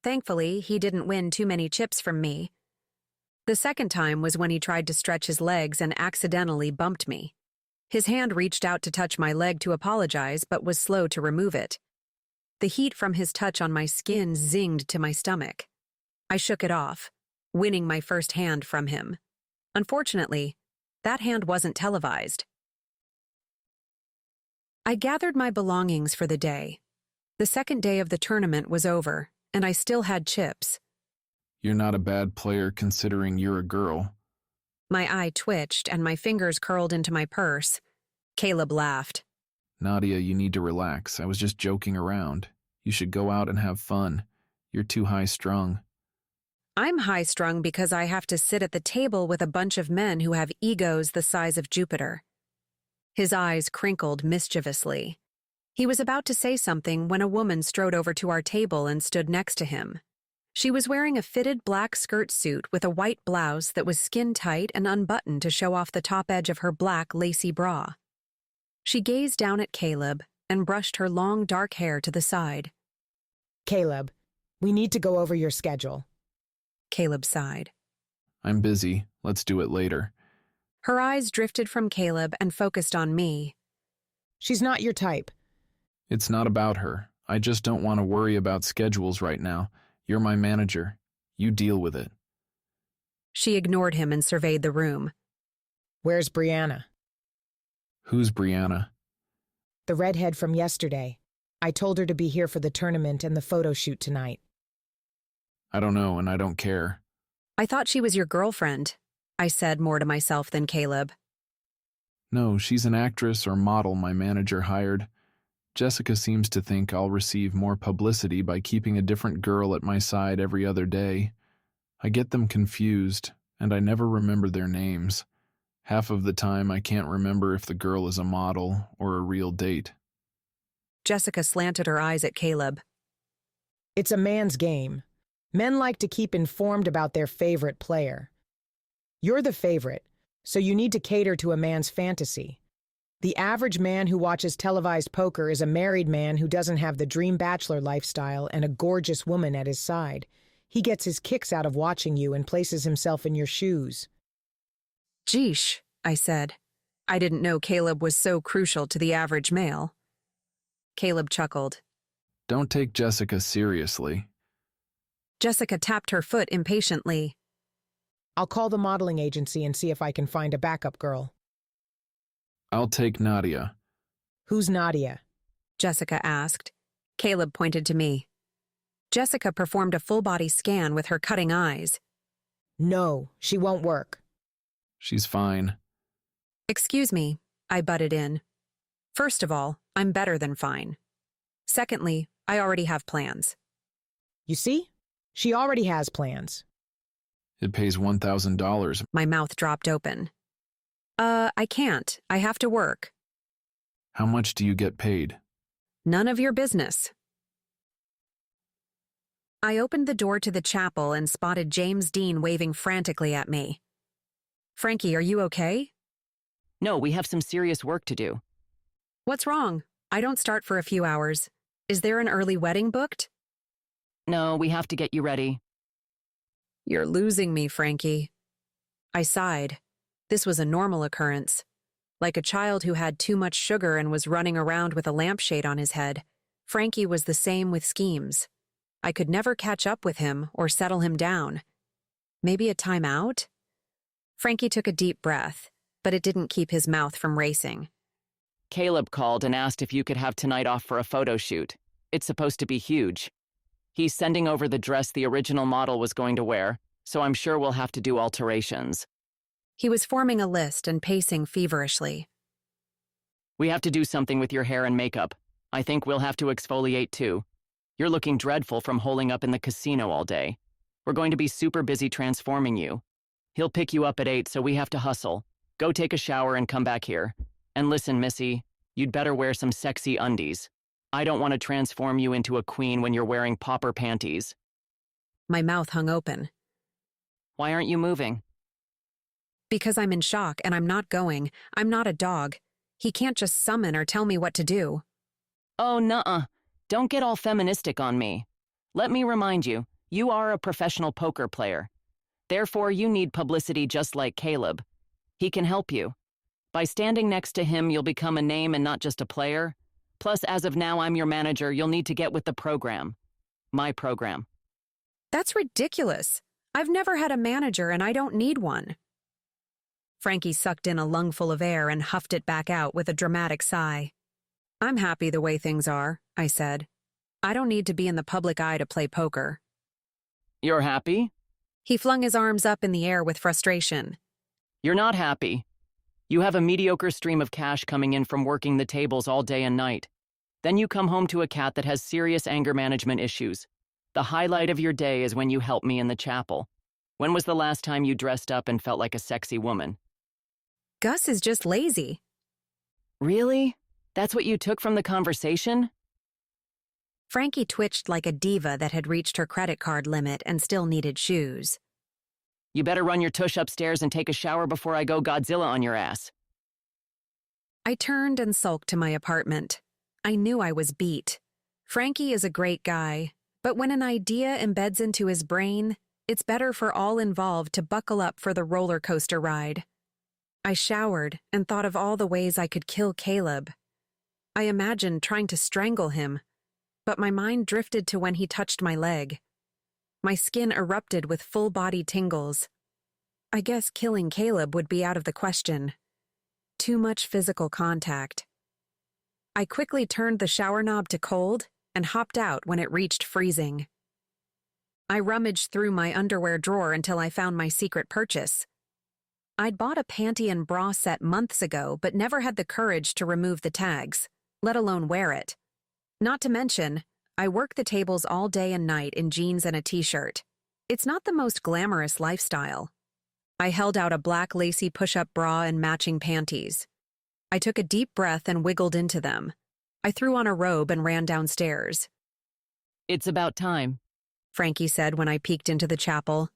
A: Thankfully, he didn't win too many chips from me. The second time was when he tried to stretch his legs and accidentally bumped me. His hand reached out to touch my leg to apologize, but was slow to remove it. The heat from his touch on my skin zinged to my stomach. I shook it off, winning my first hand from him. Unfortunately, that hand wasn't televised. I gathered my belongings for the day. The second day of the tournament was over, and I still had chips.
B: You're not a bad player considering you're a girl.
A: My eye twitched and my fingers curled into my purse. Caleb laughed.
B: Nadia, you need to relax. I was just joking around. You should go out and have fun. You're too high-strung.
A: I'm high-strung because I have to sit at the table with a bunch of men who have egos the size of Jupiter. His eyes crinkled mischievously. He was about to say something when a woman strode over to our table and stood next to him. She was wearing a fitted black skirt suit with a white blouse that was skin-tight and unbuttoned to show off the top edge of her black lacy bra. She gazed down at Caleb and brushed her long dark hair to the side.
J: Caleb, we need to go over your schedule.
A: Caleb sighed.
B: I'm busy. Let's do it later.
A: Her eyes drifted from Caleb and focused on me.
J: She's not your type.
B: It's not about her. I just don't want to worry about schedules right now. You're my manager. You deal with it.
A: She ignored him and surveyed the room.
J: Where's Brianna?
B: Who's Brianna?
J: The redhead from yesterday. I told her to be here for the tournament and the photo shoot tonight.
B: I don't know, and I don't care.
A: I thought she was your girlfriend, I said more to myself than Caleb.
B: No, she's an actress or model my manager hired. Jessica seems to think I'll receive more publicity by keeping a different girl at my side every other day. I get them confused, and I never remember their names. Half of the time I can't remember if the girl is a model or a real date.
A: Jessica slanted her eyes at Caleb.
J: It's a man's game. Men like to keep informed about their favorite player. You're the favorite, so you need to cater to a man's fantasy. The average man who watches televised poker is a married man who doesn't have the dream bachelor lifestyle and a gorgeous woman at his side. He gets his kicks out of watching you and places himself in your shoes.
A: Geesh, I said. I didn't know Caleb was so crucial to the average male. Caleb chuckled.
B: Don't take Jessica seriously.
A: Jessica tapped her foot impatiently.
J: I'll call the modeling agency and see if I can find a backup girl.
B: I'll take Nadia.
J: Who's Nadia?
A: Jessica asked. Caleb pointed to me. Jessica performed a full-body scan with her cutting eyes.
J: No, she won't work.
B: She's fine.
A: Excuse me, I butted in. First of all, I'm better than fine. Secondly, I already have plans.
J: You see? She already has plans.
B: It pays $1,000.
A: My mouth dropped open. I can't. I have to work.
B: How much do you get paid?
A: None of your business. I opened the door to the chapel and spotted James Dean waving frantically at me. Frankie, are you okay?
E: No, we have some serious work to do.
A: What's wrong? I don't start for a few hours. Is there an early wedding booked?
E: No, we have to get you ready.
A: You're losing me, Frankie. I sighed. This was a normal occurrence. Like a child who had too much sugar and was running around with a lampshade on his head, Frankie was the same with schemes. I could never catch up with him or settle him down. Maybe a time out? Frankie took a deep breath, but it didn't keep his mouth from racing.
E: Caleb called and asked if you could have tonight off for a photo shoot. It's supposed to be huge. He's sending over the dress the original model was going to wear, so I'm sure we'll have to do alterations.
A: He was forming a list and pacing feverishly.
E: We have to do something with your hair and makeup. I think we'll have to exfoliate too. You're looking dreadful from holing up in the casino all day. We're going to be super busy transforming you. He'll pick you up at 8, so we have to hustle. Go take a shower and come back here. And listen, Missy, you'd better wear some sexy undies. I don't want to transform you into a queen when you're wearing popper panties.
A: My mouth hung open.
E: Why aren't you moving?
A: Because I'm in shock and I'm not going. I'm not a dog. He can't just summon or tell me what to do.
E: Oh, nuh-uh. Don't get all feministic on me. Let me remind you, you are a professional poker player. Therefore, you need publicity just like Caleb. He can help you. By standing next to him, you'll become a name and not just a player. Plus, as of now, I'm your manager. You'll need to get with the program. My program.
A: That's ridiculous. I've never had a manager and I don't need one. Frankie sucked in a lungful of air and huffed it back out with a dramatic sigh. I'm happy the way things are, I said. I don't need to be in the public eye to play poker.
E: You're happy?
A: He flung his arms up in the air with frustration.
E: You're not happy. You have a mediocre stream of cash coming in from working the tables all day and night. Then you come home to a cat that has serious anger management issues. The highlight of your day is when you help me in the chapel. When was the last time you dressed up and felt like a sexy woman?
A: Gus is just lazy.
E: Really? That's what you took from the conversation?
A: Frankie twitched like a diva that had reached her credit card limit and still needed shoes.
E: You better run your tush upstairs and take a shower before I go Godzilla on your ass.
A: I turned and sulked to my apartment. I knew I was beat. Frankie is a great guy, but when an idea embeds into his brain, it's better for all involved to buckle up for the roller coaster ride. I showered and thought of all the ways I could kill Caleb. I imagined trying to strangle him, but my mind drifted to when he touched my leg. My skin erupted with full-body tingles. I guess killing Caleb would be out of the question. Too much physical contact. I quickly turned the shower knob to cold and hopped out when it reached freezing. I rummaged through my underwear drawer until I found my secret purchase. I'd bought a panty and bra set months ago, but never had the courage to remove the tags, let alone wear it. Not to mention, I work the tables all day and night in jeans and a t-shirt. It's not the most glamorous lifestyle. I held out a black lacy push-up bra and matching panties. I took a deep breath and wiggled into them. I threw on a robe and ran downstairs.
E: It's about time,
A: Frankie said when I peeked into the chapel.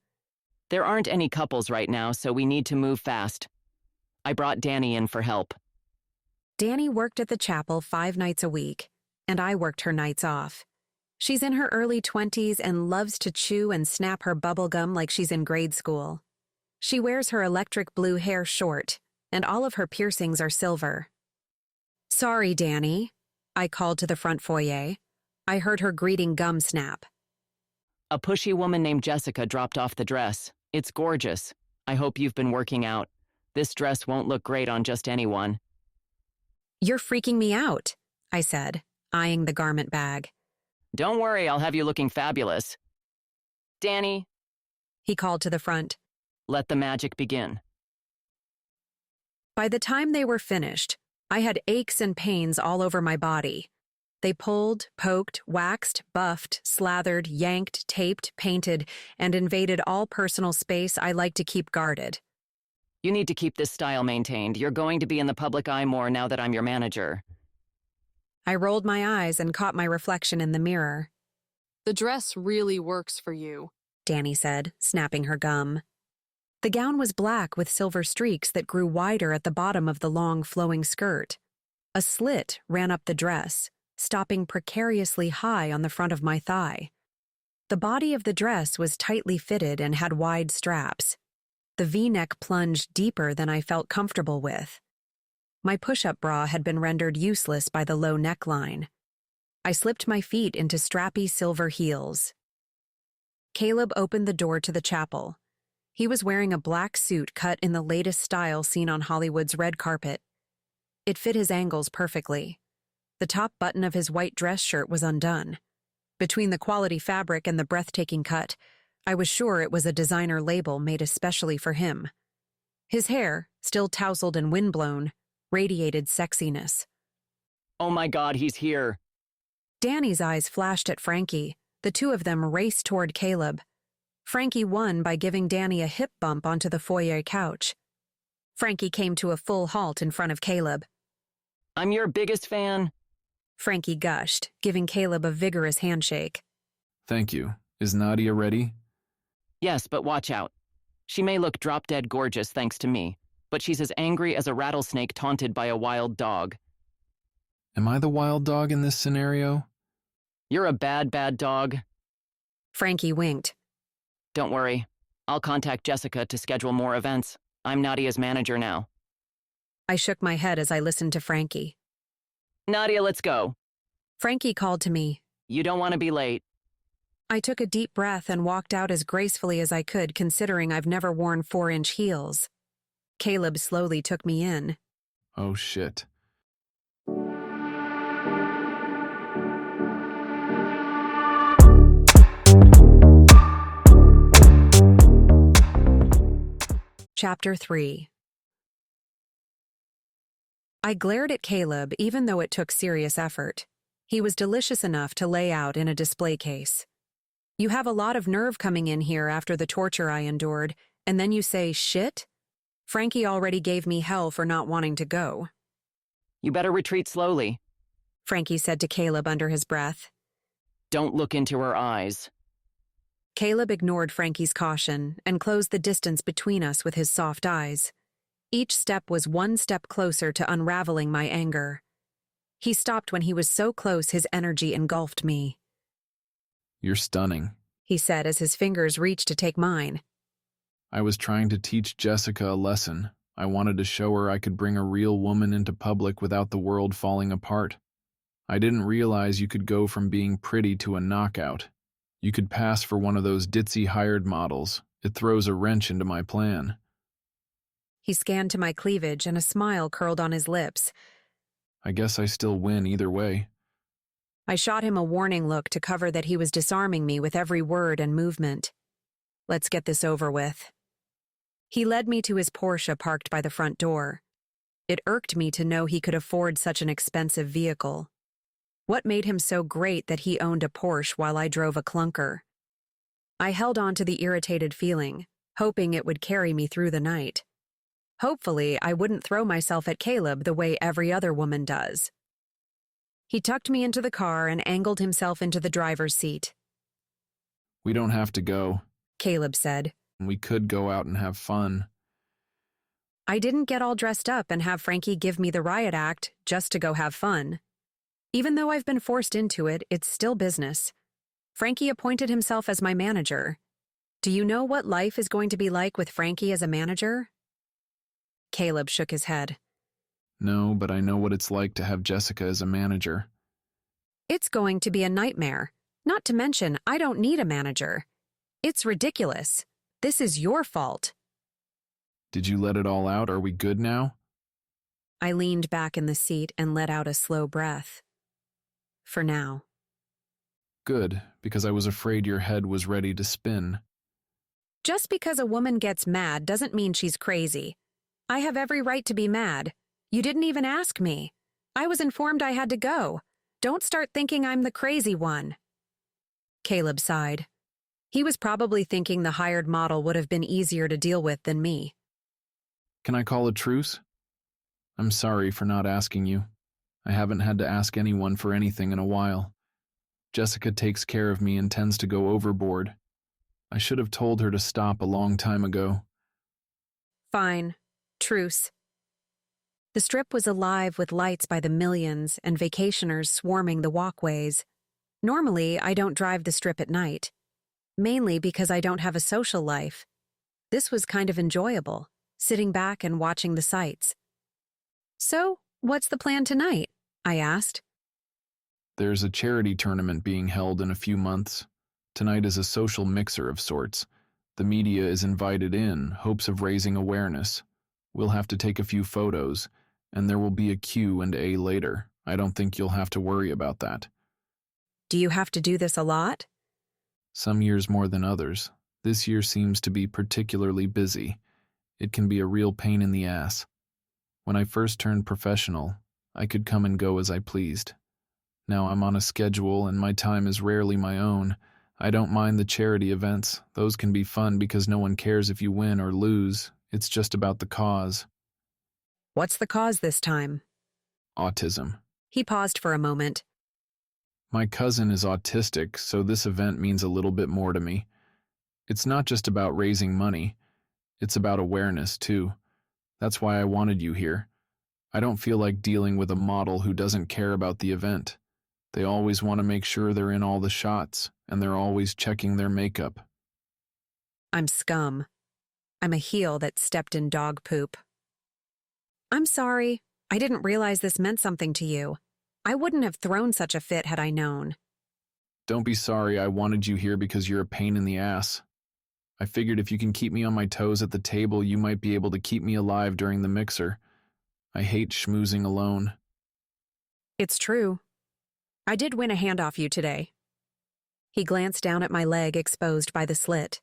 E: There aren't any couples right now, so we need to move fast. I brought Danny in for help.
A: Danny worked at the chapel 5 nights a week, and I worked her nights off. She's in her early 20s and loves to chew and snap her bubble gum like she's in grade school. She wears her electric blue hair short, and all of her piercings are silver. Sorry, Danny, I called to the front foyer. I heard her greeting gum snap.
E: A pushy woman named Jessica dropped off the dress. It's gorgeous. I hope you've been working out. This dress won't look great on just anyone.
A: You're freaking me out, I said, eyeing the garment bag.
E: Don't worry, I'll have you looking fabulous. Danny,
A: he called to the front.
E: Let the magic begin.
A: By the time they were finished, I had aches and pains all over my body. They pulled, poked, waxed, buffed, slathered, yanked, taped, painted, and invaded all personal space I like to keep guarded.
E: You need to keep this style maintained. You're going to be in the public eye more now that I'm your manager.
A: I rolled my eyes and caught my reflection in the mirror.
K: The dress really works for you,
A: Danny said, snapping her gum. The gown was black with silver streaks that grew wider at the bottom of the long, flowing skirt. A slit ran up the dress, stopping precariously high on the front of my thigh. The body of the dress was tightly fitted and had wide straps. The V-neck plunged deeper than I felt comfortable with. My push-up bra had been rendered useless by the low neckline. I slipped my feet into strappy silver heels. Caleb opened the door to the chapel. He was wearing a black suit cut in the latest style seen on Hollywood's red carpet. It fit his angles perfectly. The top button of his white dress shirt was undone. Between the quality fabric and the breathtaking cut, I was sure it was a designer label made especially for him. His hair, still tousled and windblown, radiated sexiness.
E: Oh my God, he's here.
A: Danny's eyes flashed at Frankie. The two of them raced toward Caleb. Frankie won by giving Danny a hip bump onto the foyer couch. Frankie came to a full halt in front of Caleb.
E: I'm your biggest fan.
A: Frankie gushed, giving Caleb a vigorous handshake.
B: Thank you. Is Nadia ready?
E: Yes, but watch out. She may look drop-dead gorgeous thanks to me, but she's as angry as a rattlesnake taunted by a wild dog.
B: Am I the wild dog in this scenario?
E: You're a bad, bad dog.
A: Frankie winked.
E: Don't worry. I'll contact Jessica to schedule more events. I'm Nadia's manager now.
A: I shook my head as I listened to Frankie.
E: Nadia, let's go.
A: Frankie called to me.
E: You don't want to be late.
A: I took a deep breath and walked out as gracefully as I could, considering I've never worn 4-inch heels. Caleb slowly took me in.
B: Oh, shit.
A: Chapter 3. I glared at Caleb even though it took serious effort. He was delicious enough to lay out in a display case. You have a lot of nerve coming in here after the torture I endured, and then you say, shit? Frankie already gave me hell for not wanting to go.
E: You better retreat slowly,
A: Frankie said to Caleb under his breath.
E: Don't look into her eyes.
A: Caleb ignored Frankie's caution and closed the distance between us with his soft eyes. Each step was one step closer to unraveling my anger. He stopped when he was so close his energy engulfed me.
B: You're stunning,
A: he said as his fingers reached to take mine.
B: I was trying to teach Jessica a lesson. I wanted to show her I could bring a real woman into public without the world falling apart. I didn't realize you could go from being pretty to a knockout. You could pass for one of those ditzy hired models. It throws a wrench into my plan.
A: He scanned to my cleavage and a smile curled on his lips.
B: I guess I still win either way.
A: I shot him a warning look to cover that he was disarming me with every word and movement. Let's get this over with. He led me to his Porsche parked by the front door. It irked me to know he could afford such an expensive vehicle. What made him so great that he owned a Porsche while I drove a clunker? I held on to the irritated feeling, hoping it would carry me through the night. Hopefully, I wouldn't throw myself at Caleb the way every other woman does. He tucked me into the car and angled himself into the driver's seat.
B: We don't have to go,
A: Caleb said.
B: We could go out and have fun.
A: I didn't get all dressed up and have Frankie give me the riot act just to go have fun. Even though I've been forced into it, it's still business. Frankie appointed himself as my manager. Do you know what life is going to be like with Frankie as a manager? Caleb shook his head.
B: No, but I know what it's like to have Jessica as a manager.
A: It's going to be a nightmare. Not to mention, I don't need a manager. It's ridiculous. This is your fault.
B: Did you let it all out? Are we good now?
A: I leaned back in the seat and let out a slow breath. For now.
B: Good, because I was afraid your head was ready to spin.
A: Just because a woman gets mad doesn't mean she's crazy. I have every right to be mad. You didn't even ask me. I was informed I had to go. Don't start thinking I'm the crazy one. Caleb sighed. He was probably thinking the hired model would have been easier to deal with than me.
B: Can I call a truce? I'm sorry for not asking you. I haven't had to ask anyone for anything in a while. Jessica takes care of me and tends to go overboard. I should have told her to stop a long time ago.
A: Fine. Truce. The strip was alive with lights by the millions and vacationers swarming the walkways. Normally, I don't drive the strip at night, mainly because I don't have a social life. This was kind of enjoyable, sitting back and watching the sights. So, what's the plan tonight? I asked.
B: There's a charity tournament being held in a few months. Tonight is a social mixer of sorts. The media is invited in, hopes of raising awareness. We'll have to take a few photos, and there will be a Q&A later. I don't think you'll have to worry about that.
A: Do you have to do this a lot?
B: Some years more than others. This year seems to be particularly busy. It can be a real pain in the ass. When I first turned professional, I could come and go as I pleased. Now I'm on a schedule and my time is rarely my own. I don't mind the charity events. Those can be fun because no one cares if you win or lose. It's just about the cause.
A: What's the cause this time?
B: Autism.
A: He paused for a moment.
B: My cousin is autistic, so this event means a little bit more to me. It's not just about raising money. It's about awareness, too. That's why I wanted you here. I don't feel like dealing with a model who doesn't care about the event. They always want to make sure they're in all the shots, and they're always checking their makeup.
A: I'm scum. I'm a heel that stepped in dog poop. I'm sorry. I didn't realize this meant something to you. I wouldn't have thrown such a fit had I known.
B: Don't be sorry I wanted you here because you're a pain in the ass. I figured if you can keep me on my toes at the table, you might be able to keep me alive during the mixer. I hate schmoozing alone.
A: It's true. I did win a hand off you today. He glanced down at my leg exposed by the slit.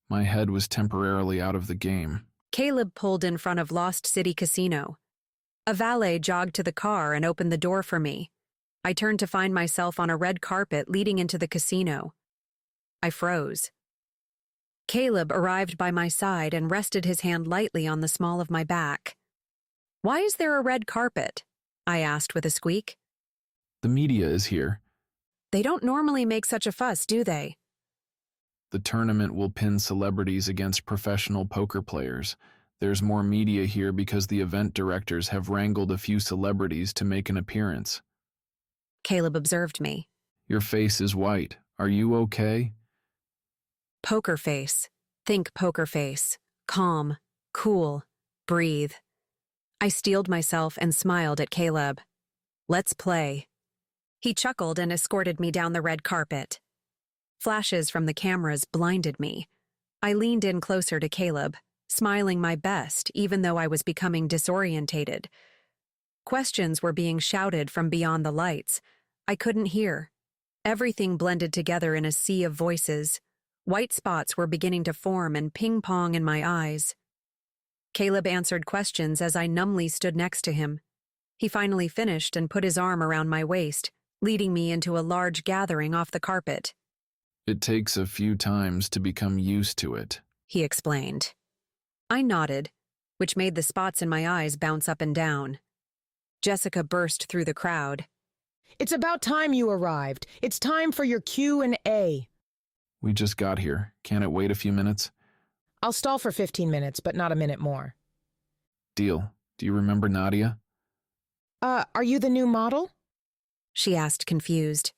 B: My head was temporarily out of the game.
A: Caleb pulled in front of Lost City Casino. A valet jogged to the car and opened the door for me. I turned to find myself on a red carpet leading into the casino. I froze. Caleb arrived by my side and rested his hand lightly on the small of my back. Why is there a red carpet? I asked with a squeak.
B: The media is here.
A: They don't normally make such a fuss, do they?
B: The tournament will pin celebrities against professional poker players. There's more media here because the event directors have wrangled a few celebrities to make an appearance.
A: Caleb observed me.
B: Your face is white. Are you okay?
A: Poker face. Think poker face. Calm. Cool. Breathe. I steeled myself and smiled at Caleb. Let's play. He chuckled and escorted me down the red carpet. Flashes from the cameras blinded me. I leaned in closer to Caleb, smiling my best even though I was becoming disorientated. Questions were being shouted from beyond the lights. I couldn't hear. Everything blended together in a sea of voices. White spots were beginning to form and ping-pong in my eyes. Caleb answered questions as I numbly stood next to him. He finally finished and put his arm around my waist, leading me into a large gathering off the carpet.
B: It takes a few times to become used to it,
A: he explained. I nodded, which made the spots in my eyes bounce up and down. Jessica burst through the crowd.
J: It's about time you arrived. It's time for your Q&A.
B: We just got here. Can't it wait a few minutes?
J: I'll stall for 15 minutes, but not a minute more.
B: Deal. Do you remember Nadia?
J: Are you the new model?
A: She asked, confused.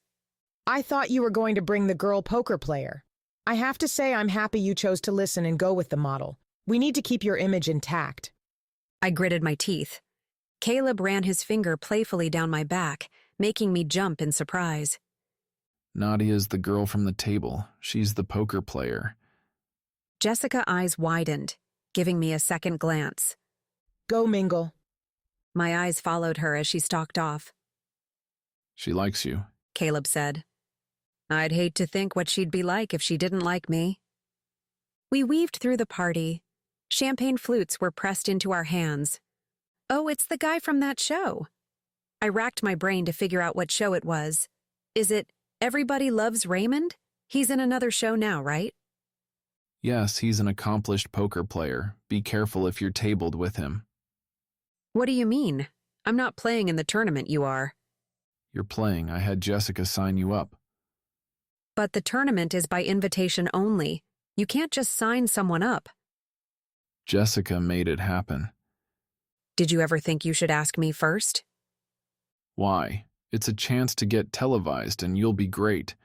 J: I thought you were going to bring the girl poker player. I have to say I'm happy you chose to listen and go with the model. We need to keep your image intact.
A: I gritted my teeth. Caleb ran his finger playfully down my back, making me jump in surprise.
B: Nadia's the girl from the table. She's the poker player.
A: Jessica's eyes widened, giving me a second glance.
J: Go mingle.
A: My eyes followed her as she stalked off.
B: She likes you,
A: Caleb said. I'd hate to think what she'd be like if she didn't like me. We weaved through the party. Champagne flutes were pressed into our hands. Oh, it's the guy from that show. I racked my brain to figure out what show it was. Is it Everybody Loves Raymond? He's in another show now, right?
B: Yes, he's an accomplished poker player. Be careful if you're tabled with him.
A: What do you mean? I'm not playing in the tournament, you are.
B: You're playing. I had Jessica sign you up.
A: But the tournament is by invitation only. You can't just sign someone up.
B: Jessica made it happen.
A: Did you ever think you should ask me first?
B: Why? It's a chance to get televised and you'll be great.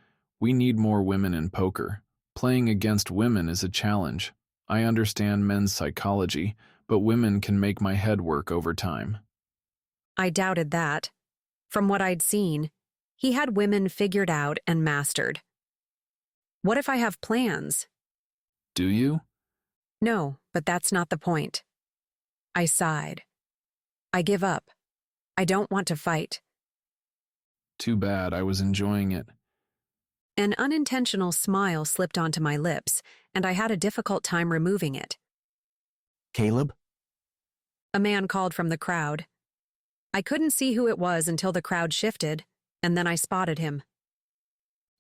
B: We need more women in poker. Playing against women is a challenge. I understand men's psychology, but women can make my head work over time.
A: I doubted that. From what I'd seen, he had women figured out and mastered. What if I have plans?
B: Do you?
A: No, but that's not the point. I sighed. I give up. I don't want to fight.
B: Too bad, I was enjoying it.
A: An unintentional smile slipped onto my lips, and I had a difficult time removing it.
L: Caleb?
A: A man called from the crowd. I couldn't see who it was until the crowd shifted, and then I spotted him.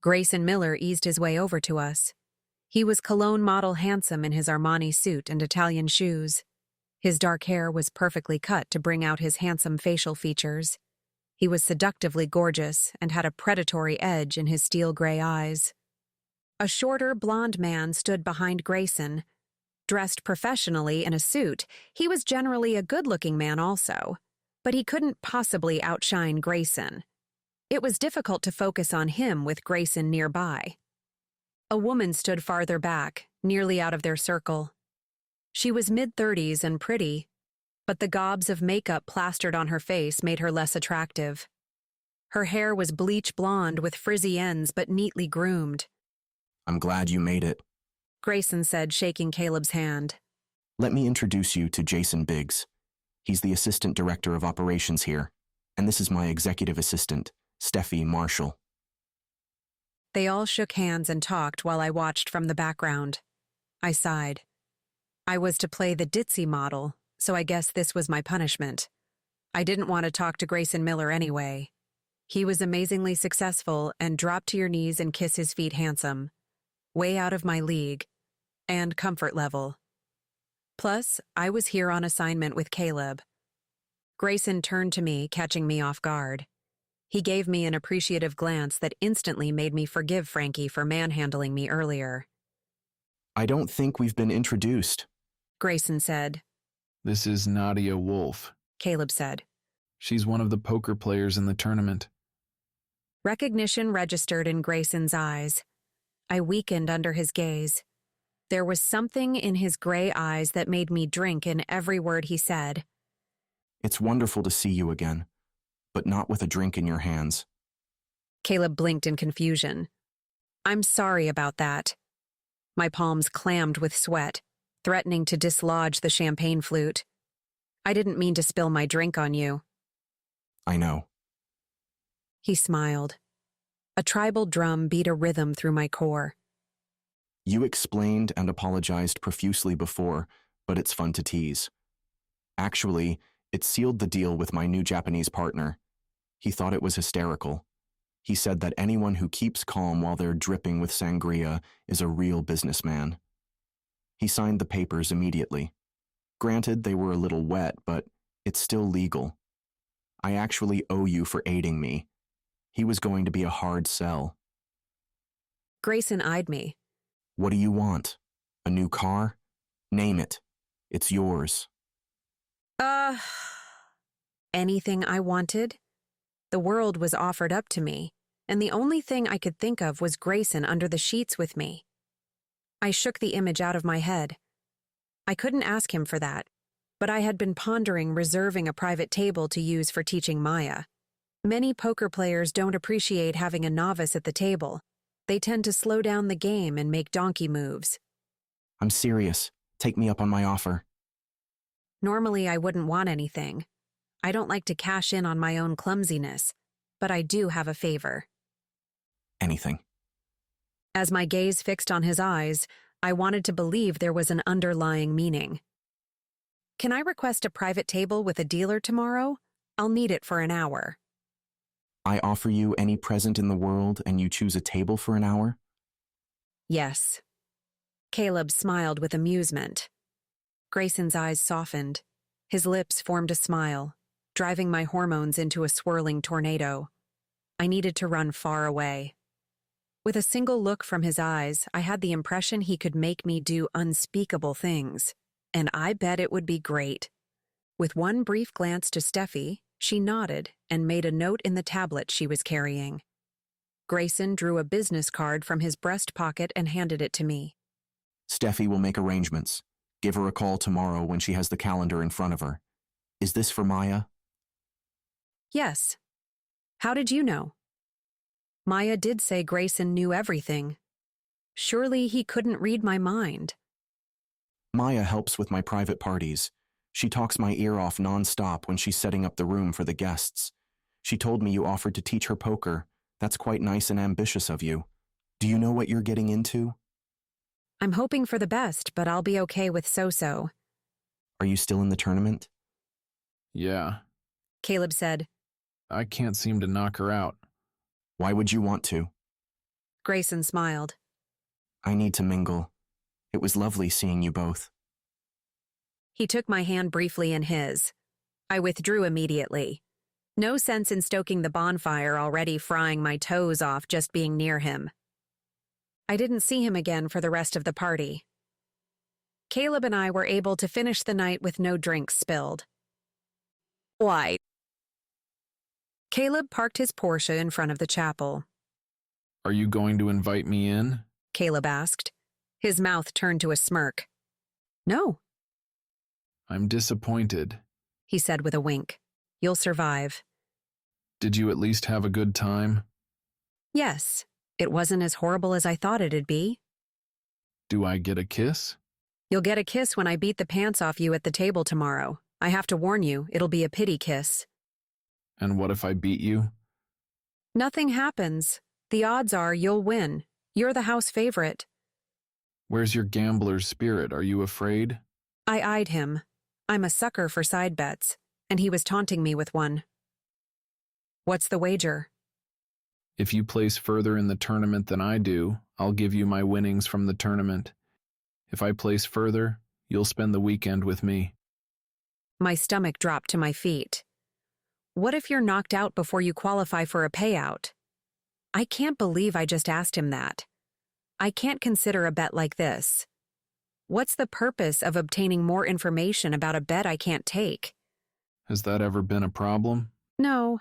A: Grayson Miller eased his way over to us. He was Cologne model handsome in his Armani suit and Italian shoes. His dark hair was perfectly cut to bring out his handsome facial features. He was seductively gorgeous and had a predatory edge in his steel-gray eyes. A shorter, blonde man stood behind Grayson. Dressed professionally in a suit, he was generally a good-looking man also, but he couldn't possibly outshine Grayson. It was difficult to focus on him with Grayson nearby. A woman stood farther back, nearly out of their circle. She was mid-30s and pretty, but the gobs of makeup plastered on her face made her less attractive. Her hair was bleach blonde with frizzy ends but neatly groomed.
L: I'm glad you made it.
A: Grayson said, shaking Caleb's hand.
L: Let me introduce you to Jason Biggs. He's the assistant director of operations here, and this is my executive assistant, Steffi Marshall.
A: They all shook hands and talked while I watched from the background. I sighed. I was to play the ditzy model, so I guess this was my punishment. I didn't want to talk to Grayson Miller anyway. He was amazingly successful and drop to your knees and kiss his feet handsome. Way out of my league. And comfort level. Plus, I was here on assignment with Caleb. Grayson turned to me, catching me off guard. He gave me an appreciative glance that instantly made me forgive Frankie for manhandling me earlier.
L: I don't think we've been introduced,
A: Grayson said.
B: This is Nadia Wolf,
A: Caleb said.
B: She's one of the poker players in the tournament.
A: Recognition registered in Grayson's eyes. I weakened under his gaze. There was something in his gray eyes that made me drink in every word he said.
L: It's wonderful to see you again, but not with a drink in your hands.
A: Caleb blinked in confusion. I'm sorry about that. My palms clammed with sweat, threatening to dislodge the champagne flute. I didn't mean to spill my drink on you.
L: I know.
A: He smiled. A tribal drum beat a rhythm through my core.
L: You explained and apologized profusely before, but it's fun to tease. Actually, it sealed the deal with my new Japanese partner. He thought it was hysterical. He said that anyone who keeps calm while they're dripping with sangria is a real businessman. He signed the papers immediately. Granted, they were a little wet, but it's still legal. I actually owe you for aiding me. He was going to be a hard sell.
A: Grayson eyed me.
L: What do you want? A new car? Name it. It's yours.
A: Anything I wanted? The world was offered up to me, and the only thing I could think of was Grayson under the sheets with me. I shook the image out of my head. I couldn't ask him for that, but I had been pondering reserving a private table to use for teaching Maya. Many poker players don't appreciate having a novice at the table. They tend to slow down the game and make donkey moves.
L: I'm serious. Take me up on my offer.
A: Normally, I wouldn't want anything. I don't like to cash in on my own clumsiness, but I do have a favor.
L: Anything.
A: As my gaze fixed on his eyes, I wanted to believe there was an underlying meaning. Can I request a private table with a dealer tomorrow? I'll need it for an hour.
L: I offer you any present in the world and you choose a table for an hour?
A: Yes. Caleb smiled with amusement. Grayson's eyes softened. His lips formed a smile, driving my hormones into a swirling tornado. I needed to run far away. With a single look from his eyes, I had the impression he could make me do unspeakable things, and I bet it would be great. With one brief glance to Steffi, she nodded and made a note in the tablet she was carrying. Grayson drew a business card from his breast pocket and handed it to me.
L: Steffi will make arrangements. Give her a call tomorrow when she has the calendar in front of her. Is this for Maya?
A: Yes. How did you know? Maya did say Grayson knew everything. Surely he couldn't read my mind.
L: Maya helps with my private parties. She talks my ear off nonstop when she's setting up the room for the guests. She told me you offered to teach her poker. That's quite nice and ambitious of you. Do you know what you're getting into?
A: I'm hoping for the best, but I'll be okay with so-so.
L: Are you still in the tournament?
B: Yeah.
A: Caleb said.
B: I can't seem to knock her out.
L: Why would you want to?
A: Grayson smiled.
L: I need to mingle. It was lovely seeing you both.
A: He took my hand briefly in his. I withdrew immediately. No sense in stoking the bonfire already frying my toes off just being near him. I didn't see him again for the rest of the party. Caleb and I were able to finish the night with no drinks spilled. Why? Caleb parked his Porsche in front of the chapel.
B: Are you going to invite me in?
A: Caleb asked. His mouth turned to a smirk. No.
B: I'm disappointed,
A: he said with a wink. You'll survive.
B: Did you at least have a good time?
A: Yes. It wasn't as horrible as I thought it'd be.
B: Do I get a kiss?
A: You'll get a kiss when I beat the pants off you at the table tomorrow. I have to warn you, it'll be a pity kiss.
B: And what if I beat you?
A: Nothing happens. The odds are you'll win. You're the house favorite.
B: Where's your gambler's spirit? Are you afraid?
A: I eyed him. I'm a sucker for side bets, and he was taunting me with one. What's the wager?
B: If you place further in the tournament than I do, I'll give you my winnings from the tournament. If I place further, you'll spend the weekend with me.
A: My stomach dropped to my feet. What if you're knocked out before you qualify for a payout? I can't believe I just asked him that. I can't consider a bet like this. What's the purpose of obtaining more information about a bet I can't take?
B: Has that ever been a problem?
A: No.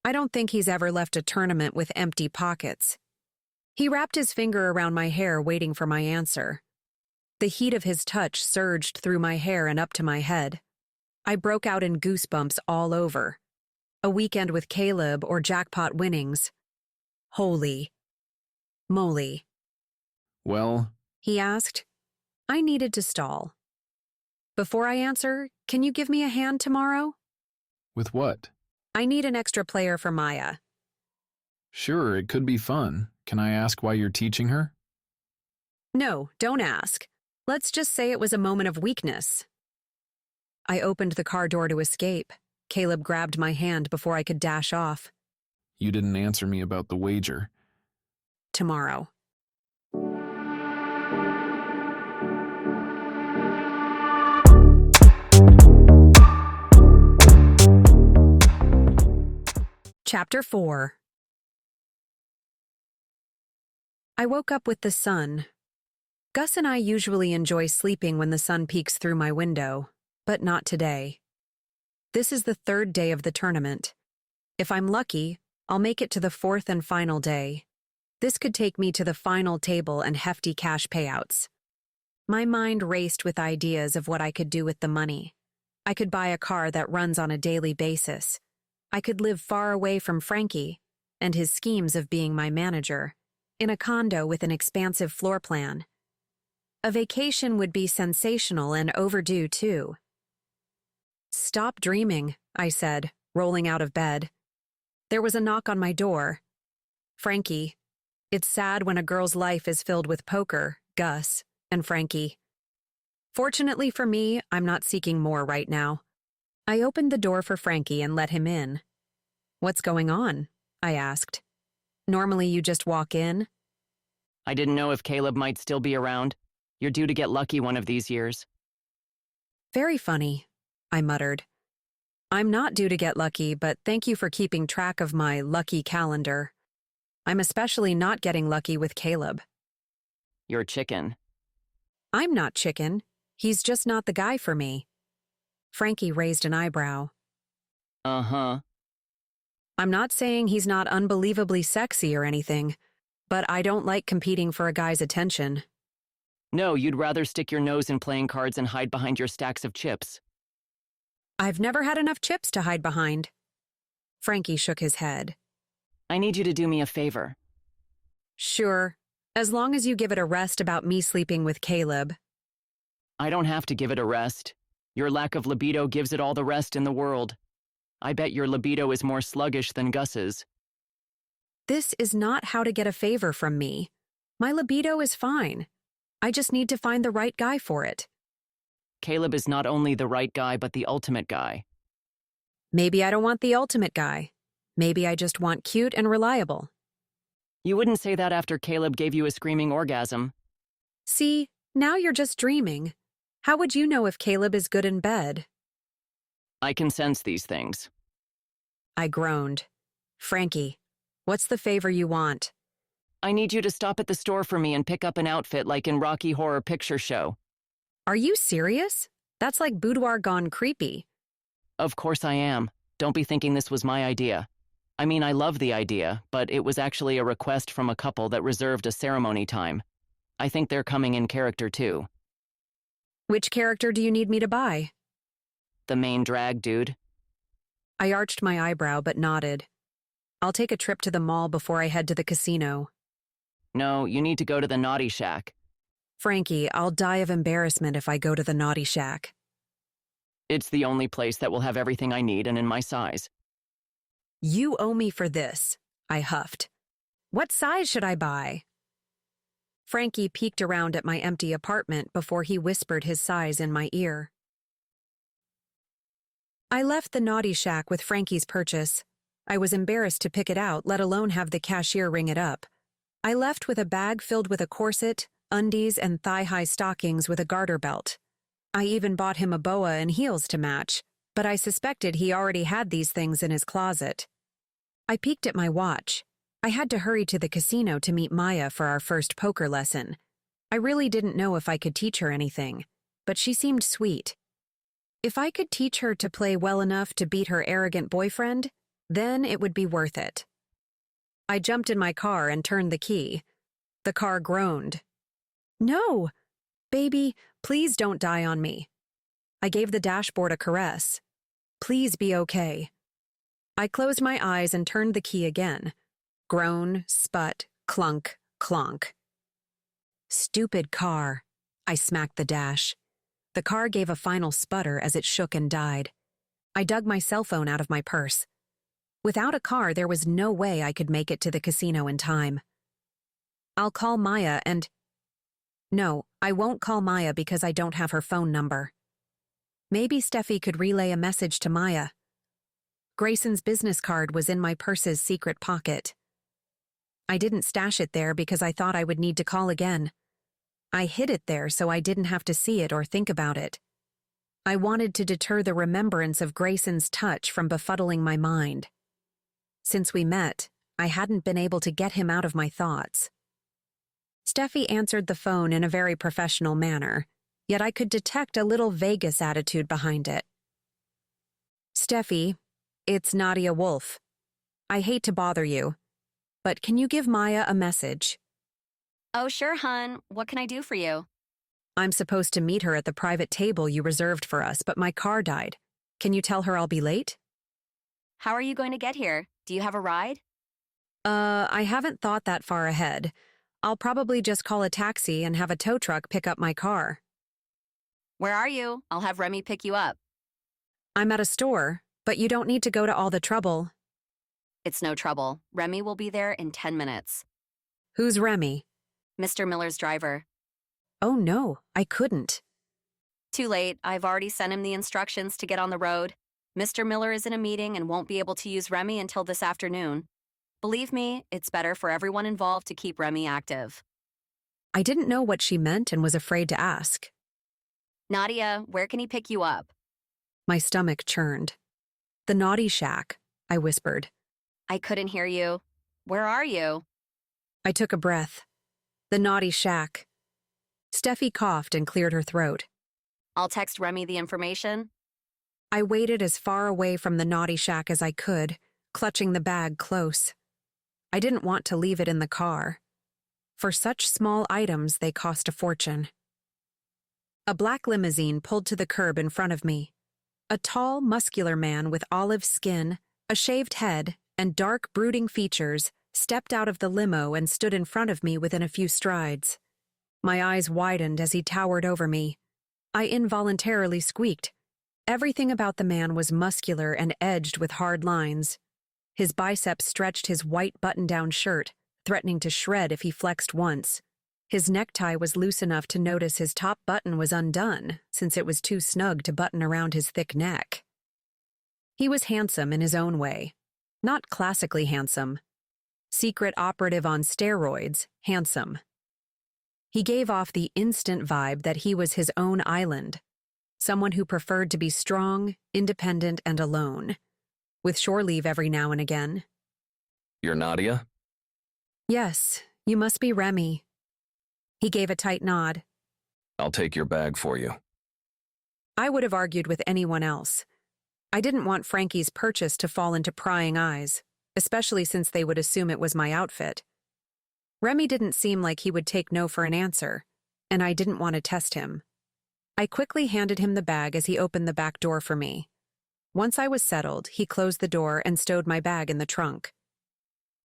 A: I don't think he's ever left a tournament with empty pockets. He wrapped his finger around my hair, waiting for my answer. The heat of his touch surged through my hair and up to my head. I broke out in goosebumps all over. A weekend with Caleb or jackpot winnings. Holy moly.
B: Well,
A: he asked. I needed to stall. Before I answer, can you give me a hand tomorrow?
B: with what?
A: I need an extra player for Maya.
B: Sure, it could be fun. Can I ask why you're teaching her?
A: No, don't ask. Let's just say it was a moment of weakness. I opened the car door to escape. Caleb grabbed my hand before I could dash off.
B: You didn't answer me about the wager.
A: Tomorrow. Chapter 4. I woke up with the sun. Gus and I usually enjoy sleeping when the sun peeks through my window, but not today. This is the third day of the tournament. If I'm lucky, I'll make it to the fourth and final day. This could take me to the final table and hefty cash payouts. My mind raced with ideas of what I could do with the money. I could buy a car that runs on a daily basis. I could live far away from Frankie and his schemes of being my manager, in a condo with an expansive floor plan. A vacation would be sensational and overdue, too. Stop dreaming, I said, rolling out of bed. There was a knock on my door. Frankie. It's sad when a girl's life is filled with poker, Gus, and Frankie. Fortunately for me, I'm not seeking more right now. I opened the door for Frankie and let him in. What's going on? I asked. Normally you just walk in?
E: I didn't know if Caleb might still be around. You're due to get lucky one of these years.
A: Very funny, I muttered. I'm not due to get lucky, but thank you for keeping track of my lucky calendar. I'm especially not getting lucky with Caleb.
E: You're chicken.
A: I'm not chicken. He's just not the guy for me. Frankie raised an eyebrow.
E: Uh-huh.
A: I'm not saying he's not unbelievably sexy or anything, but I don't like competing for a guy's attention.
E: No, you'd rather stick your nose in playing cards and hide behind your stacks of chips.
A: I've never had enough chips to hide behind. Frankie shook his head.
E: I need you to do me a favor.
A: Sure, as long as you give it a rest about me sleeping with Caleb.
E: I don't have to give it a rest. Your lack of libido gives it all the rest in the world. I bet your libido is more sluggish than Gus's.
A: This is not how to get a favor from me. My libido is fine. I just need to find the right guy for it.
E: Caleb is not only the right guy, but the ultimate guy.
A: Maybe I don't want the ultimate guy. Maybe I just want cute and reliable.
E: You wouldn't say that after Caleb gave you a screaming orgasm.
A: See, now you're just dreaming. How would you know if Caleb is good in bed?
E: I can sense these things.
A: I groaned. Frankie, what's the favor you want?
E: I need you to stop at the store for me and pick up an outfit like in Rocky Horror Picture Show.
A: Are you serious? That's like boudoir gone creepy.
E: Of course I am. Don't be thinking this was my idea. I mean, I love the idea, but it was actually a request from a couple that reserved a ceremony time. I think they're coming in character too.
A: Which character do you need me to buy?
E: The main drag dude.
A: I arched my eyebrow but nodded. I'll take a trip to the mall before I head to the casino.
E: No, you need to go to the Naughty Shack.
A: Frankie, I'll die of embarrassment if I go to the Naughty Shack.
E: It's the only place that will have everything I need and in my size.
A: You owe me for this, I huffed. What size should I buy? Frankie peeked around at my empty apartment before he whispered his size in my ear. I left the Naughty Shack with Frankie's purchase. I was embarrassed to pick it out, let alone have the cashier ring it up. I left with a bag filled with a corset, undies, and thigh-high stockings with a garter belt. I even bought him a boa and heels to match, but I suspected he already had these things in his closet. I peeked at my watch. I had to hurry to the casino to meet Maya for our first poker lesson. I really didn't know if I could teach her anything, but she seemed sweet. If I could teach her to play well enough to beat her arrogant boyfriend, then it would be worth it. I jumped in my car and turned the key. The car groaned. No! Baby, please don't die on me. I gave the dashboard a caress. Please be okay. I closed my eyes and turned the key again. Groan, sput, clunk, clonk. Stupid car. I smacked the dash. The car gave a final sputter as it shook and died. I dug my cell phone out of my purse. Without a car, there was no way I could make it to the casino in time. I'll call Maya and... No, I won't call Maya because I don't have her phone number. Maybe Steffi could relay a message to Maya. Grayson's business card was in my purse's secret pocket. I didn't stash it there because I thought I would need to call again. I hid it there so I didn't have to see it or think about it. I wanted to deter the remembrance of Grayson's touch from befuddling my mind. Since we met, I hadn't been able to get him out of my thoughts. Steffi answered the phone in a very professional manner, yet I could detect a little Vegas attitude behind it. Steffi, it's Nadia Wolf. I hate to bother you, but can you give Maya a message?
M: Oh, sure, hon. What can I do for you?
A: I'm supposed to meet her at the private table you reserved for us, but my car died. Can you tell her I'll be late?
M: How are you going to get here? Do you have a ride?
A: I haven't thought that far ahead. I'll probably just call a taxi and have a tow truck pick up my car.
M: Where are you? I'll have Remy pick you up.
A: I'm at a store, but you don't need to go to all the trouble.
M: It's no trouble. Remy will be there in 10 minutes.
A: Who's Remy?
M: Mr. Miller's driver.
A: Oh no, I couldn't.
M: Too late. I've already sent him the instructions to get on the road. Mr. Miller is in a meeting and won't be able to use Remy until this afternoon. Believe me, it's better for everyone involved to keep Remy active.
A: I didn't know what she meant and was afraid to ask.
M: Nadia, where can he pick you up?
A: My stomach churned. The naughty shack, I whispered.
M: I couldn't hear you. Where are you?
A: I took a breath. The naughty shack. Steffi coughed and cleared her throat.
M: I'll text Remy the information.
A: I waited as far away from the naughty shack as I could, clutching the bag close. I didn't want to leave it in the car. For such small items, they cost a fortune. A black limousine pulled to the curb in front of me. A tall, muscular man with olive skin, a shaved head, and dark, brooding features stepped out of the limo and stood in front of me within a few strides. My eyes widened as he towered over me. I involuntarily squeaked. Everything about the man was muscular and edged with hard lines. His biceps stretched his white button-down shirt, threatening to shred if he flexed once. His necktie was loose enough to notice his top button was undone, since it was too snug to button around his thick neck. He was handsome in his own way. Not classically handsome. Secret operative on steroids, handsome. He gave off the instant vibe that he was his own island, someone who preferred to be strong, independent, and alone, with shore leave every now and again.
N: You're Nadia?
A: Yes, you must be Remy. He gave a tight nod.
N: I'll take your bag for you.
A: I would have argued with anyone else. I didn't want Frankie's purchase to fall into prying eyes, especially since they would assume it was my outfit. Remy didn't seem like he would take no for an answer, and I didn't want to test him. I quickly handed him the bag as he opened the back door for me. Once I was settled, he closed the door and stowed my bag in the trunk.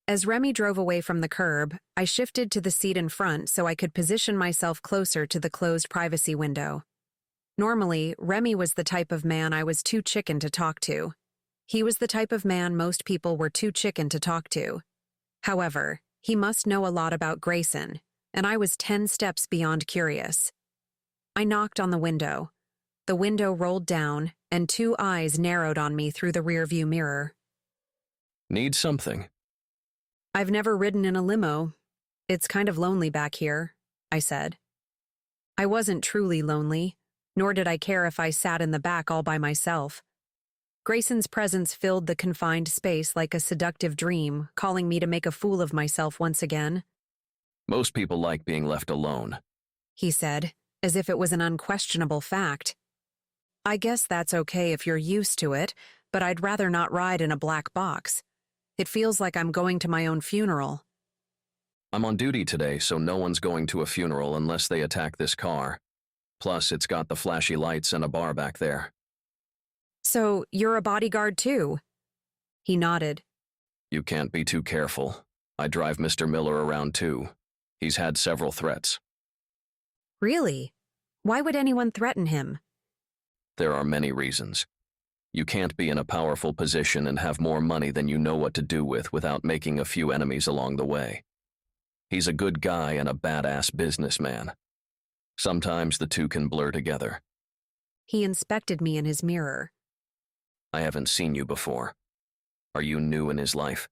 A: As Remy drove away from the curb, I shifted to the seat in front so I could position myself closer to the closed privacy window. Normally, Remy was the type of man I was too chicken to talk to. He was the type of man most people were too chicken to talk to. However, he must know a lot about Grayson, and I was 10 steps beyond curious. I knocked on the window. The window rolled down, and 2 eyes narrowed on me through the rearview mirror.
N: Need something?
A: I've never ridden in a limo. It's kind of lonely back here, I said. I wasn't truly lonely, nor did I care if I sat in the back all by myself. Grayson's presence filled the confined space like a seductive dream, calling me to make a fool of myself once again.
N: Most people like being left alone,
A: he said, as if it was an unquestionable fact. I guess that's okay if you're used to it, but I'd rather not ride in a black box. It feels like I'm going to my own funeral.
N: I'm on duty today, so no one's going to a funeral unless they attack this car. Plus, it's got the flashy lights and a bar back there.
A: So, you're a bodyguard too? He nodded.
N: You can't be too careful. I drive Mr. Miller around too. He's had several threats.
A: Really? Why would anyone threaten him?
N: There are many reasons. You can't be in a powerful position and have more money than you know what to do with without making a few enemies along the way. He's a good guy and a badass businessman. Sometimes the two can blur together.
A: He inspected me in his mirror.
N: I haven't seen you before. Are you new in his life?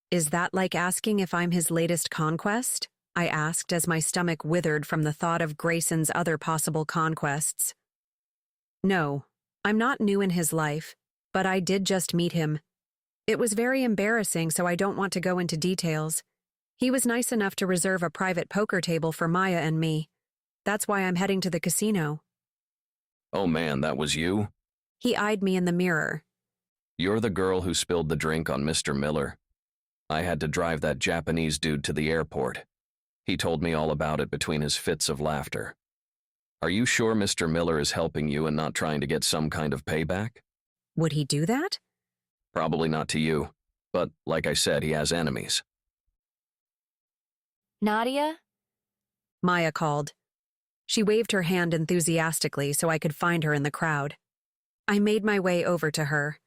A: Is that like asking if I'm his latest conquest? I asked as my stomach withered from the thought of Grayson's other possible conquests. No, I'm not new in his life, but I did just meet him. It was very embarrassing, so I don't want to go into details. He was nice enough to reserve a private poker table for Maya and me. That's why I'm heading to the casino.
N: Oh man, that was you?
A: He eyed me in the mirror.
N: You're the girl who spilled the drink on Mr. Miller. I had to drive that Japanese dude to the airport. He told me all about it between his fits of laughter. Are you sure Mr. Miller is helping you and not trying to get some kind of payback?
A: Would he do that?
N: Probably not to you, but like I said, he has enemies.
I: Nadia?
A: Maya called. She waved her hand enthusiastically so I could find her in the crowd. I made my way over to her.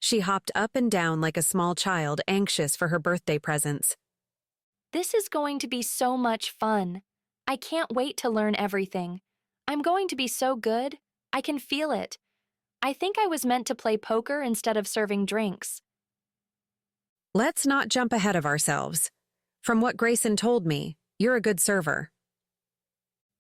A: She hopped up and down like a small child, anxious for her birthday presents.
I: This is going to be so much fun. I can't wait to learn everything. I'm going to be so good. I can feel it. I think I was meant to play poker instead of serving drinks.
A: Let's not jump ahead of ourselves. From what Grayson told me, you're a good server.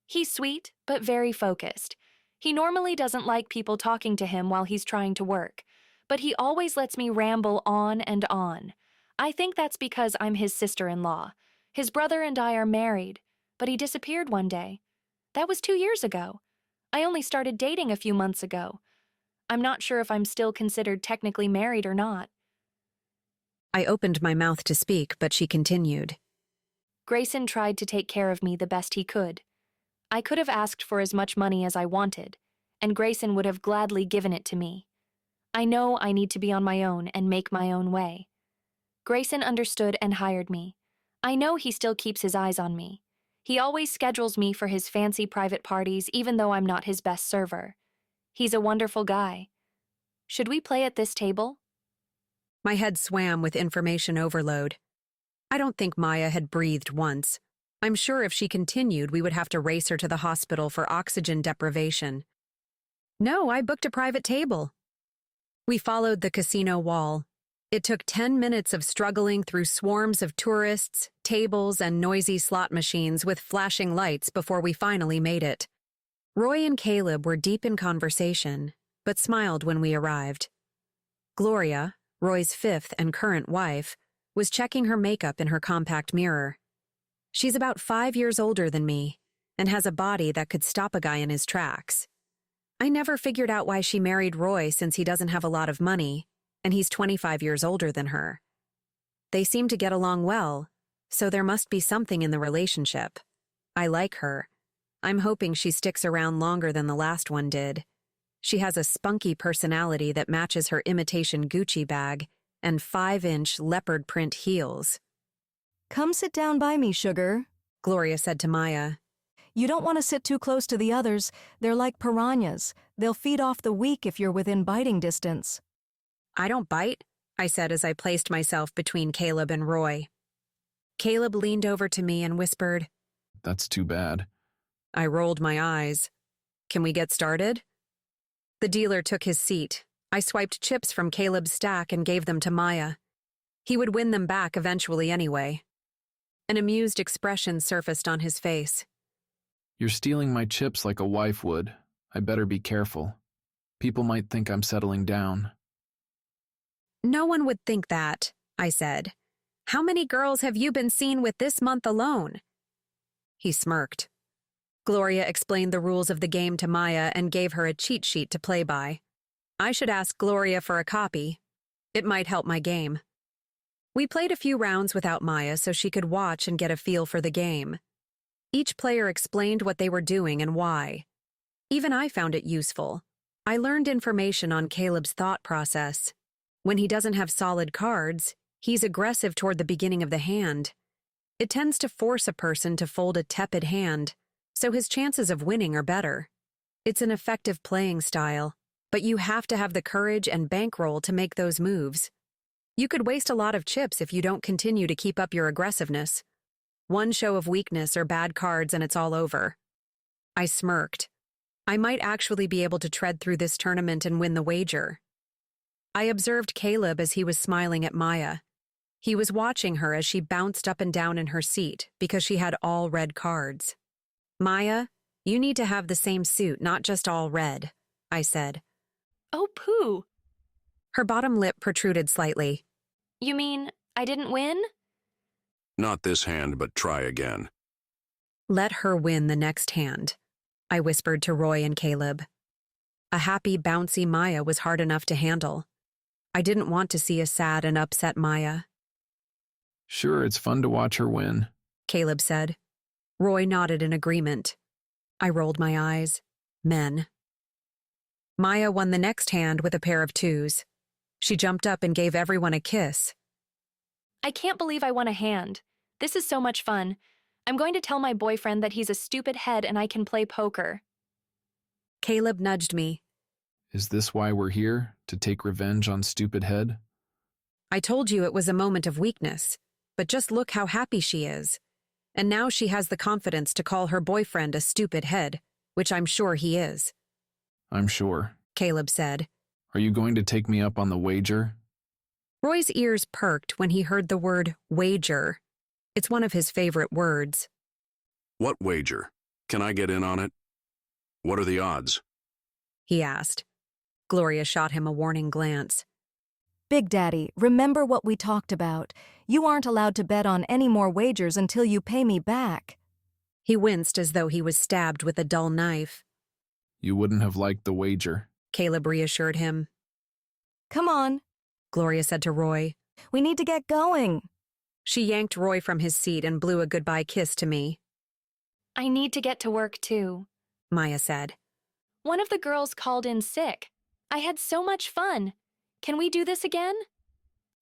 I: He's sweet, but very focused. He normally doesn't like people talking to him while he's trying to work, but he always lets me ramble on and on. I think that's because I'm his sister-in-law. His brother and I are married, but he disappeared one day. That was 2 years ago. I only started dating a few months ago. I'm not sure if I'm still considered technically married or not.
A: I opened my mouth to speak, but she continued.
I: Grayson tried to take care of me the best he could. I could have asked for as much money as I wanted, and Grayson would have gladly given it to me. I know I need to be on my own and make my own way. Grayson understood and hired me. I know he still keeps his eyes on me. He always schedules me for his fancy private parties even though I'm not his best server. He's a wonderful guy. Should we play at this table?
A: My head swam with information overload. I don't think Maya had breathed once. I'm sure if she continued, we would have to race her to the hospital for oxygen deprivation. No, I booked a private table. We followed the casino wall. It took 10 minutes of struggling through swarms of tourists, tables, and noisy slot machines with flashing lights before we finally made it. Roy and Caleb were deep in conversation, but smiled when we arrived. Gloria, Roy's fifth and current wife, was checking her makeup in her compact mirror. She's about 5 years older than me and has a body that could stop a guy in his tracks. I never figured out why she married Roy since he doesn't have a lot of money, and he's 25 years older than her. They seem to get along well, so there must be something in the relationship. I like her. I'm hoping she sticks around longer than the last one did. She has a spunky personality that matches her imitation Gucci bag and 5-inch leopard print heels.
O: Come sit down by me, sugar,
A: Gloria said to Maya.
O: You don't want to sit too close to the others. They're like piranhas. They'll feed off the weak if you're within biting distance.
A: I don't bite, I said as I placed myself between Caleb and Roy. Caleb leaned over to me and whispered,
B: That's too bad.
A: I rolled my eyes. Can we get started? The dealer took his seat. I swiped chips from Caleb's stack and gave them to Maya. He would win them back eventually anyway. An amused expression surfaced on his face.
B: You're stealing my chips like a wife would. I better be careful. People might think I'm settling down.
A: No one would think that, I said. How many girls have you been seen with this month alone? He smirked. Gloria explained the rules of the game to Maya and gave her a cheat sheet to play by. I should ask Gloria for a copy. It might help my game. We played a few rounds without Maya so she could watch and get a feel for the game. Each player explained what they were doing and why. Even I found it useful. I learned information on Caleb's thought process. When he doesn't have solid cards, he's aggressive toward the beginning of the hand. It tends to force a person to fold a tepid hand, so his chances of winning are better. It's an effective playing style, but you have to have the courage and bankroll to make those moves. You could waste a lot of chips if you don't continue to keep up your aggressiveness. One show of weakness or bad cards and it's all over. I smirked. I might actually be able to tread through this tournament and win the wager. I observed Caleb as he was smiling at Maya. He was watching her as she bounced up and down in her seat because she had all red cards. Maya, you need to have the same suit, not just all red, I said.
I: Oh, pooh.
A: Her bottom lip protruded slightly.
I: You mean I didn't win?
D: Not this hand, but try again.
A: Let her win the next hand, I whispered to Roy and Caleb. A happy, bouncy Maya was hard enough to handle. I didn't want to see a sad and upset Maya.
B: Sure, it's fun to watch her win,
A: Caleb said. Roy nodded in agreement. I rolled my eyes. Men. Maya won the next hand with a pair of twos. She jumped up and gave everyone a kiss.
I: I can't believe I won a hand. This is so much fun. I'm going to tell my boyfriend that he's a stupid head and I can play poker.
A: Caleb nudged me.
B: Is this why we're here? To take revenge on Stupid Head?
A: I told you it was a moment of weakness, but just look how happy she is. And now she has the confidence to call her boyfriend a stupid head, which I'm sure he is.
B: I'm sure,
A: Caleb said.
B: Are you going to take me up on the wager?
A: Roy's ears perked when he heard the word wager. It's one of his favorite words.
D: What wager? Can I get in on it? What are the odds?
A: He asked. Gloria shot him a warning glance.
O: Big Daddy, remember what we talked about. You aren't allowed to bet on any more wagers until you pay me back.
A: He winced as though he was stabbed with a dull knife.
B: You wouldn't have liked the wager,
A: Caleb reassured him.
O: Come on,
A: Gloria said to Roy.
O: We need to get going.
A: She yanked Roy from his seat and blew a goodbye kiss to me.
I: I need to get to work too,
A: Maya said.
I: One of the girls called in sick. I had so much fun. Can we do this again?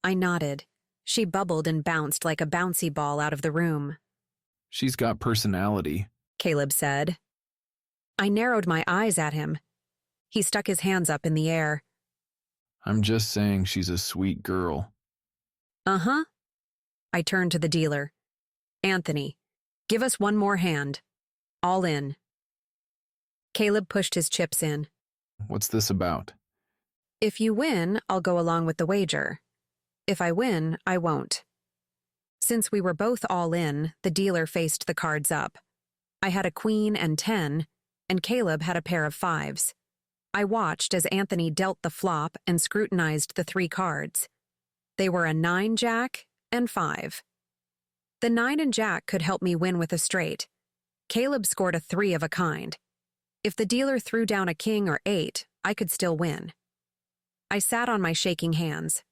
A: I nodded. She bubbled and bounced like a bouncy ball out of the room.
B: She's got personality,
A: Caleb said. I narrowed my eyes at him. He stuck his hands up in the air.
B: I'm just saying she's a sweet girl.
A: Uh-huh. I turned to the dealer. Anthony, give us one more hand. All in. Caleb pushed his chips in.
B: What's this about?
A: If you win, I'll go along with the wager. If I win, I won't. Since we were both all in, the dealer faced the cards up. I had a queen and 10, and Caleb had a pair of 5s. I watched as Anthony dealt the flop and scrutinized the 3 cards. They were a 9 jack and 5. The 9 and jack could help me win with a straight. Caleb scored a 3 of a kind. If the dealer threw down a king or 8, I could still win. I sat on my shaking hands.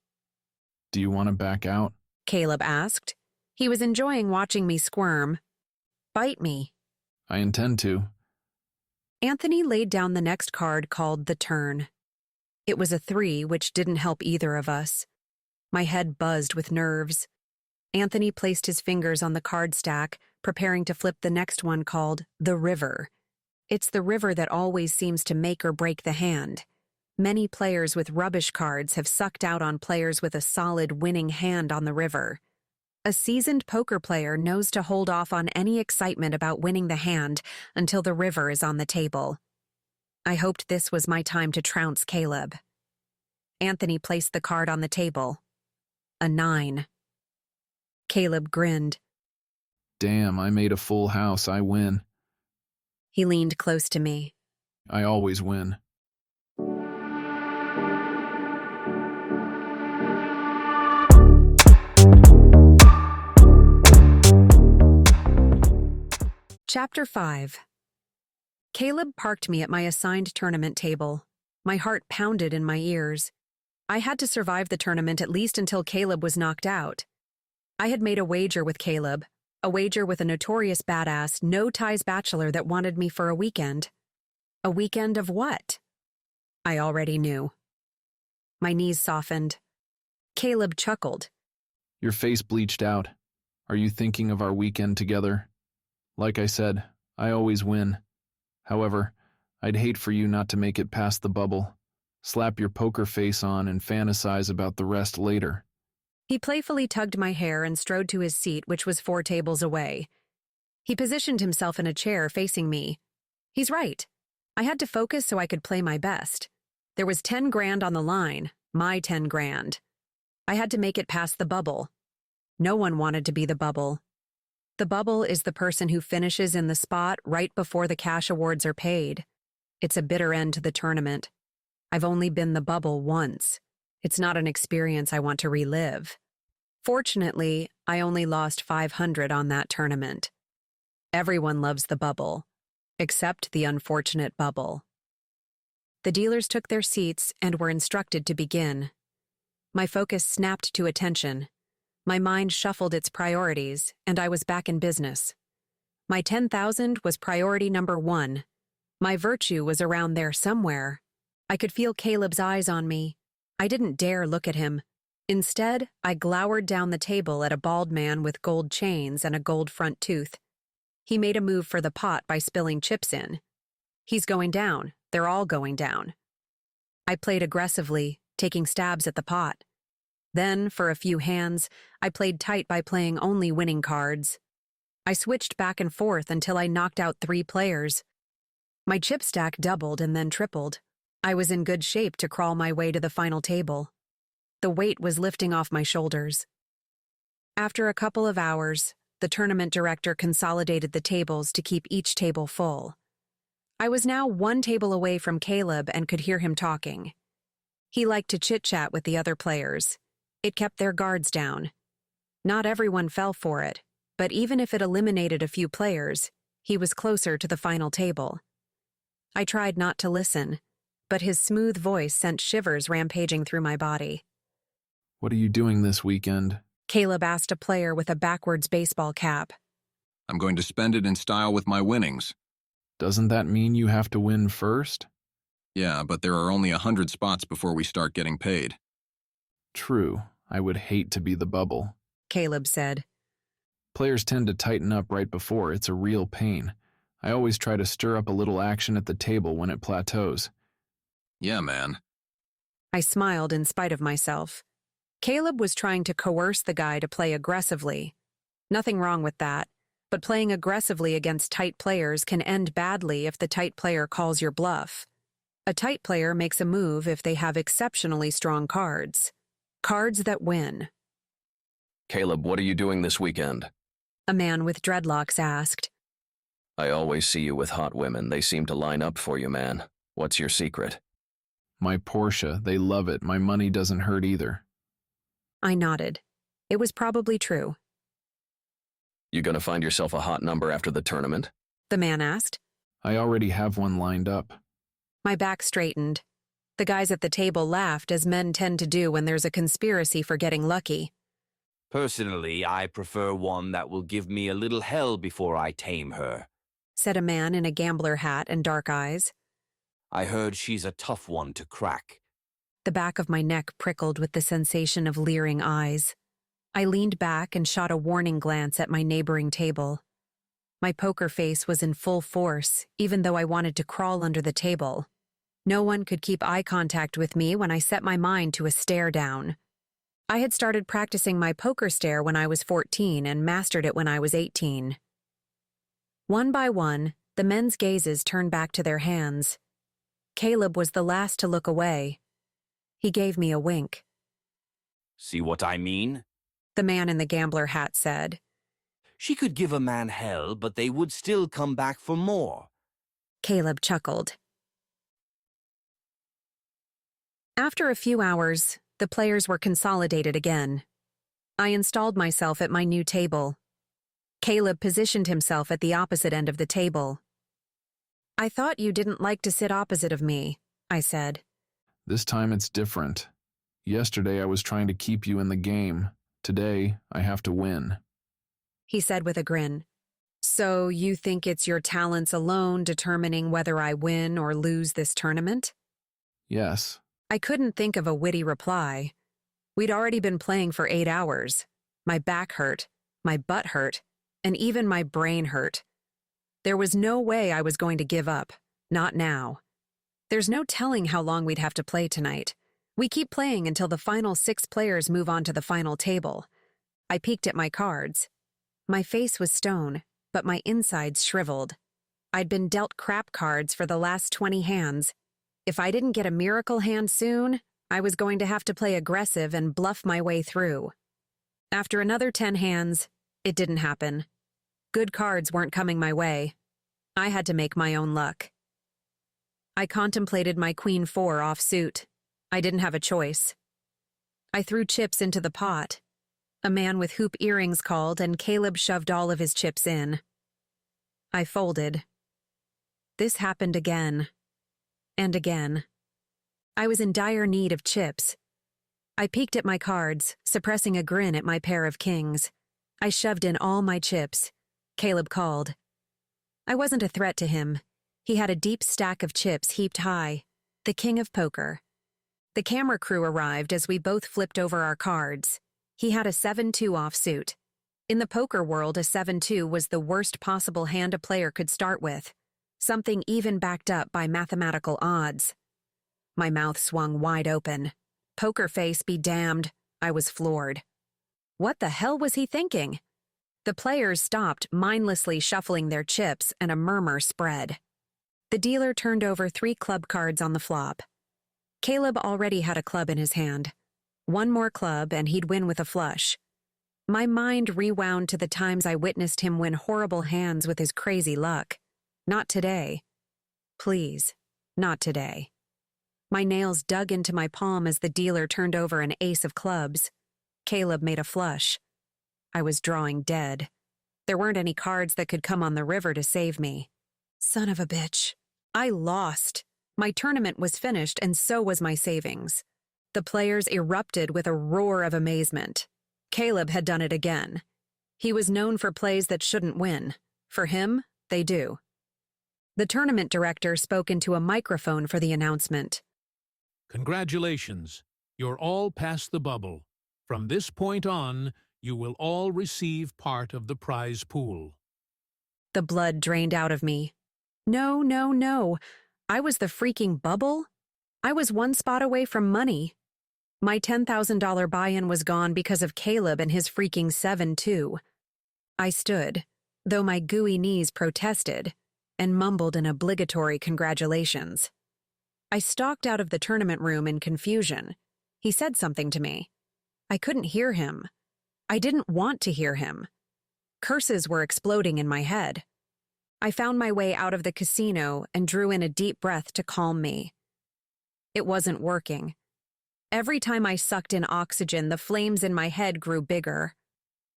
B: Do you want to back out?
A: Caleb asked. He was enjoying watching me squirm. Bite me.
B: I intend to.
A: Anthony laid down the next card called the turn. It was a 3, which didn't help either of us. My head buzzed with nerves. Anthony placed his fingers on the card stack, preparing to flip the next one called the river. It's the river that always seems to make or break the hand. Many players with rubbish cards have sucked out on players with a solid winning hand on the river. A seasoned poker player knows to hold off on any excitement about winning the hand until the river is on the table. I hoped this was my time to trounce Caleb. Anthony placed the card on the table. A 9. Caleb grinned.
B: Damn, I made a full house. I win.
A: He leaned close to me.
B: I always win.
A: Chapter 5. Caleb parked me at my assigned tournament table. My heart pounded in my ears. I had to survive the tournament at least until Caleb was knocked out. I had made a wager with Caleb, a wager with a notorious badass, no-ties bachelor that wanted me for a weekend. A weekend of what? I already knew. My knees softened. Caleb chuckled.
B: Your face bleached out. Are you thinking of our weekend together? Like I said, I always win. However, I'd hate for you not to make it past the bubble. Slap your poker face on and fantasize about the rest later.
A: He playfully tugged my hair and strode to his seat, which was 4 tables away. He positioned himself in a chair facing me. He's right. I had to focus so I could play my best. There was 10 grand on the line, my 10 grand. I had to make it past the bubble. No one wanted to be the bubble. The bubble is the person who finishes in the spot right before the cash awards are paid. It's a bitter end to the tournament. I've only been the bubble once. It's not an experience I want to relive. Fortunately, I only lost 500 on that tournament. Everyone loves the bubble, except the unfortunate bubble. The dealers took their seats and were instructed to begin. My focus snapped to attention. My mind shuffled its priorities, and I was back in business. My 10,000 was priority number 1. My virtue was around there somewhere. I could feel Caleb's eyes on me. I didn't dare look at him. Instead, I glowered down the table at a bald man with gold chains and a gold front tooth. He made a move for the pot by spilling chips in. He's going down. They're all going down. I played aggressively, taking stabs at the pot. Then, for a few hands, I played tight by playing only winning cards. I switched back and forth until I knocked out 3 players. My chip stack doubled and then tripled. I was in good shape to crawl my way to the final table. The weight was lifting off my shoulders. After a couple of hours, the tournament director consolidated the tables to keep each table full. I was now one table away from Caleb and could hear him talking. He liked to chit-chat with the other players. It kept their guards down. Not everyone fell for it, but even if it eliminated a few players, he was closer to the final table. I tried not to listen, but his smooth voice sent shivers rampaging through my body.
B: What are you doing this weekend?
A: Caleb asked a player with a backwards baseball cap.
H: I'm going to spend it in style with my winnings.
B: Doesn't that mean you have to win first?
H: Yeah, but there are only 100 spots before we start getting paid.
B: True. I would hate to be the bubble,
A: Caleb said.
B: Players tend to tighten up right before. It's a real pain. I always try to stir up a little action at the table when it plateaus.
H: Yeah, man.
A: I smiled in spite of myself. Caleb was trying to coerce the guy to play aggressively. Nothing wrong with that, but playing aggressively against tight players can end badly if the tight player calls your bluff. A tight player makes a move if they have exceptionally strong cards. Cards that win.
N: Caleb, what are you doing this weekend?
A: A man with dreadlocks asked.
N: I always see you with hot women. They seem to line up for you, man. What's your secret?
B: My Porsche, they love it. My money doesn't hurt either.
A: I nodded. It was probably true.
N: You gonna find yourself a hot number after the tournament?
A: The man asked.
B: I already have one lined up.
A: My back straightened. The guys at the table laughed, as men tend to do when there's a conspiracy for getting lucky.
P: Personally, I prefer one that will give me a little hell before I tame her,
A: said a man in a gambler hat and dark eyes.
P: I heard she's a tough one to crack.
A: The back of my neck prickled with the sensation of leering eyes. I leaned back and shot a warning glance at my neighboring table. My poker face was in full force, even though I wanted to crawl under the table. No one could keep eye contact with me when I set my mind to a stare down. I had started practicing my poker stare when I was 14 and mastered it when I was 18. One by one, the men's gazes turned back to their hands. Caleb was the last to look away. He gave me a wink.
P: See what I mean?
A: The man in the gambler hat said.
P: She could give a man hell, but they would still come back for more.
A: Caleb chuckled. After a few hours, the players were consolidated again. I installed myself at my new table. Caleb positioned himself at the opposite end of the table. I thought you didn't like to sit opposite of me, I said.
B: This time it's different. Yesterday I was trying to keep you in the game. Today I have to win.
A: He said with a grin. So you think it's your talents alone determining whether I win or lose this tournament?
B: Yes.
A: I couldn't think of a witty reply. We'd already been playing for 8 hours. My back hurt, my butt hurt, and even my brain hurt. There was no way I was going to give up. Not now. There's no telling how long we'd have to play tonight. We keep playing until the final 6 players move on to the final table. I peeked at my cards. My face was stone, but my insides shriveled. I'd been dealt crap cards for the last 20 hands. If I didn't get a miracle hand soon, I was going to have to play aggressive and bluff my way through. After another 10 hands, it didn't happen. Good cards weren't coming my way. I had to make my own luck. I contemplated my Queen 4 offsuit. I didn't have a choice. I threw chips into the pot. A man with hoop earrings called, and Caleb shoved all of his chips in. I folded. This happened again. And again. I was in dire need of chips. I peeked at my cards, suppressing a grin at my pair of kings. I shoved in all my chips. Caleb called. I wasn't a threat to him. He had a deep stack of chips heaped high. The king of poker. The camera crew arrived as we both flipped over our cards. He had a 7-2 offsuit. In the poker world, a 7-2 was the worst possible hand a player could start with. Something even backed up by mathematical odds. My mouth swung wide open. Poker face be damned. I was floored. What the hell was he thinking? The players stopped, mindlessly shuffling their chips, and a murmur spread. The dealer turned over 3 club cards on the flop. Caleb already had a club in his hand. One more club and he'd win with a flush. My mind rewound to the times I witnessed him win horrible hands with his crazy luck. Not today. Please, not today. My nails dug into my palm as the dealer turned over an ace of clubs. Caleb made a flush. I was drawing dead. There weren't any cards that could come on the river to save me. Son of a bitch. I lost. My tournament was finished and so was my savings. The players erupted with a roar of amazement. Caleb had done it again. He was known for plays that shouldn't win. For him, they do. The tournament director spoke into a microphone for the announcement.
Q: Congratulations. You're all past the bubble. From this point on, you will all receive part of the prize pool.
A: The blood drained out of me. No, no, no. I was the freaking bubble? I was one spot away from money. My $10,000 buy-in was gone because of Caleb and his freaking 7-2. I stood, though my gooey knees protested, and mumbled an obligatory congratulations. I stalked out of the tournament room in confusion. He said something to me. I couldn't hear him. I didn't want to hear him. Curses were exploding in my head. I found my way out of the casino and drew in a deep breath to calm me. It wasn't working. Every time I sucked in oxygen, the flames in my head grew bigger.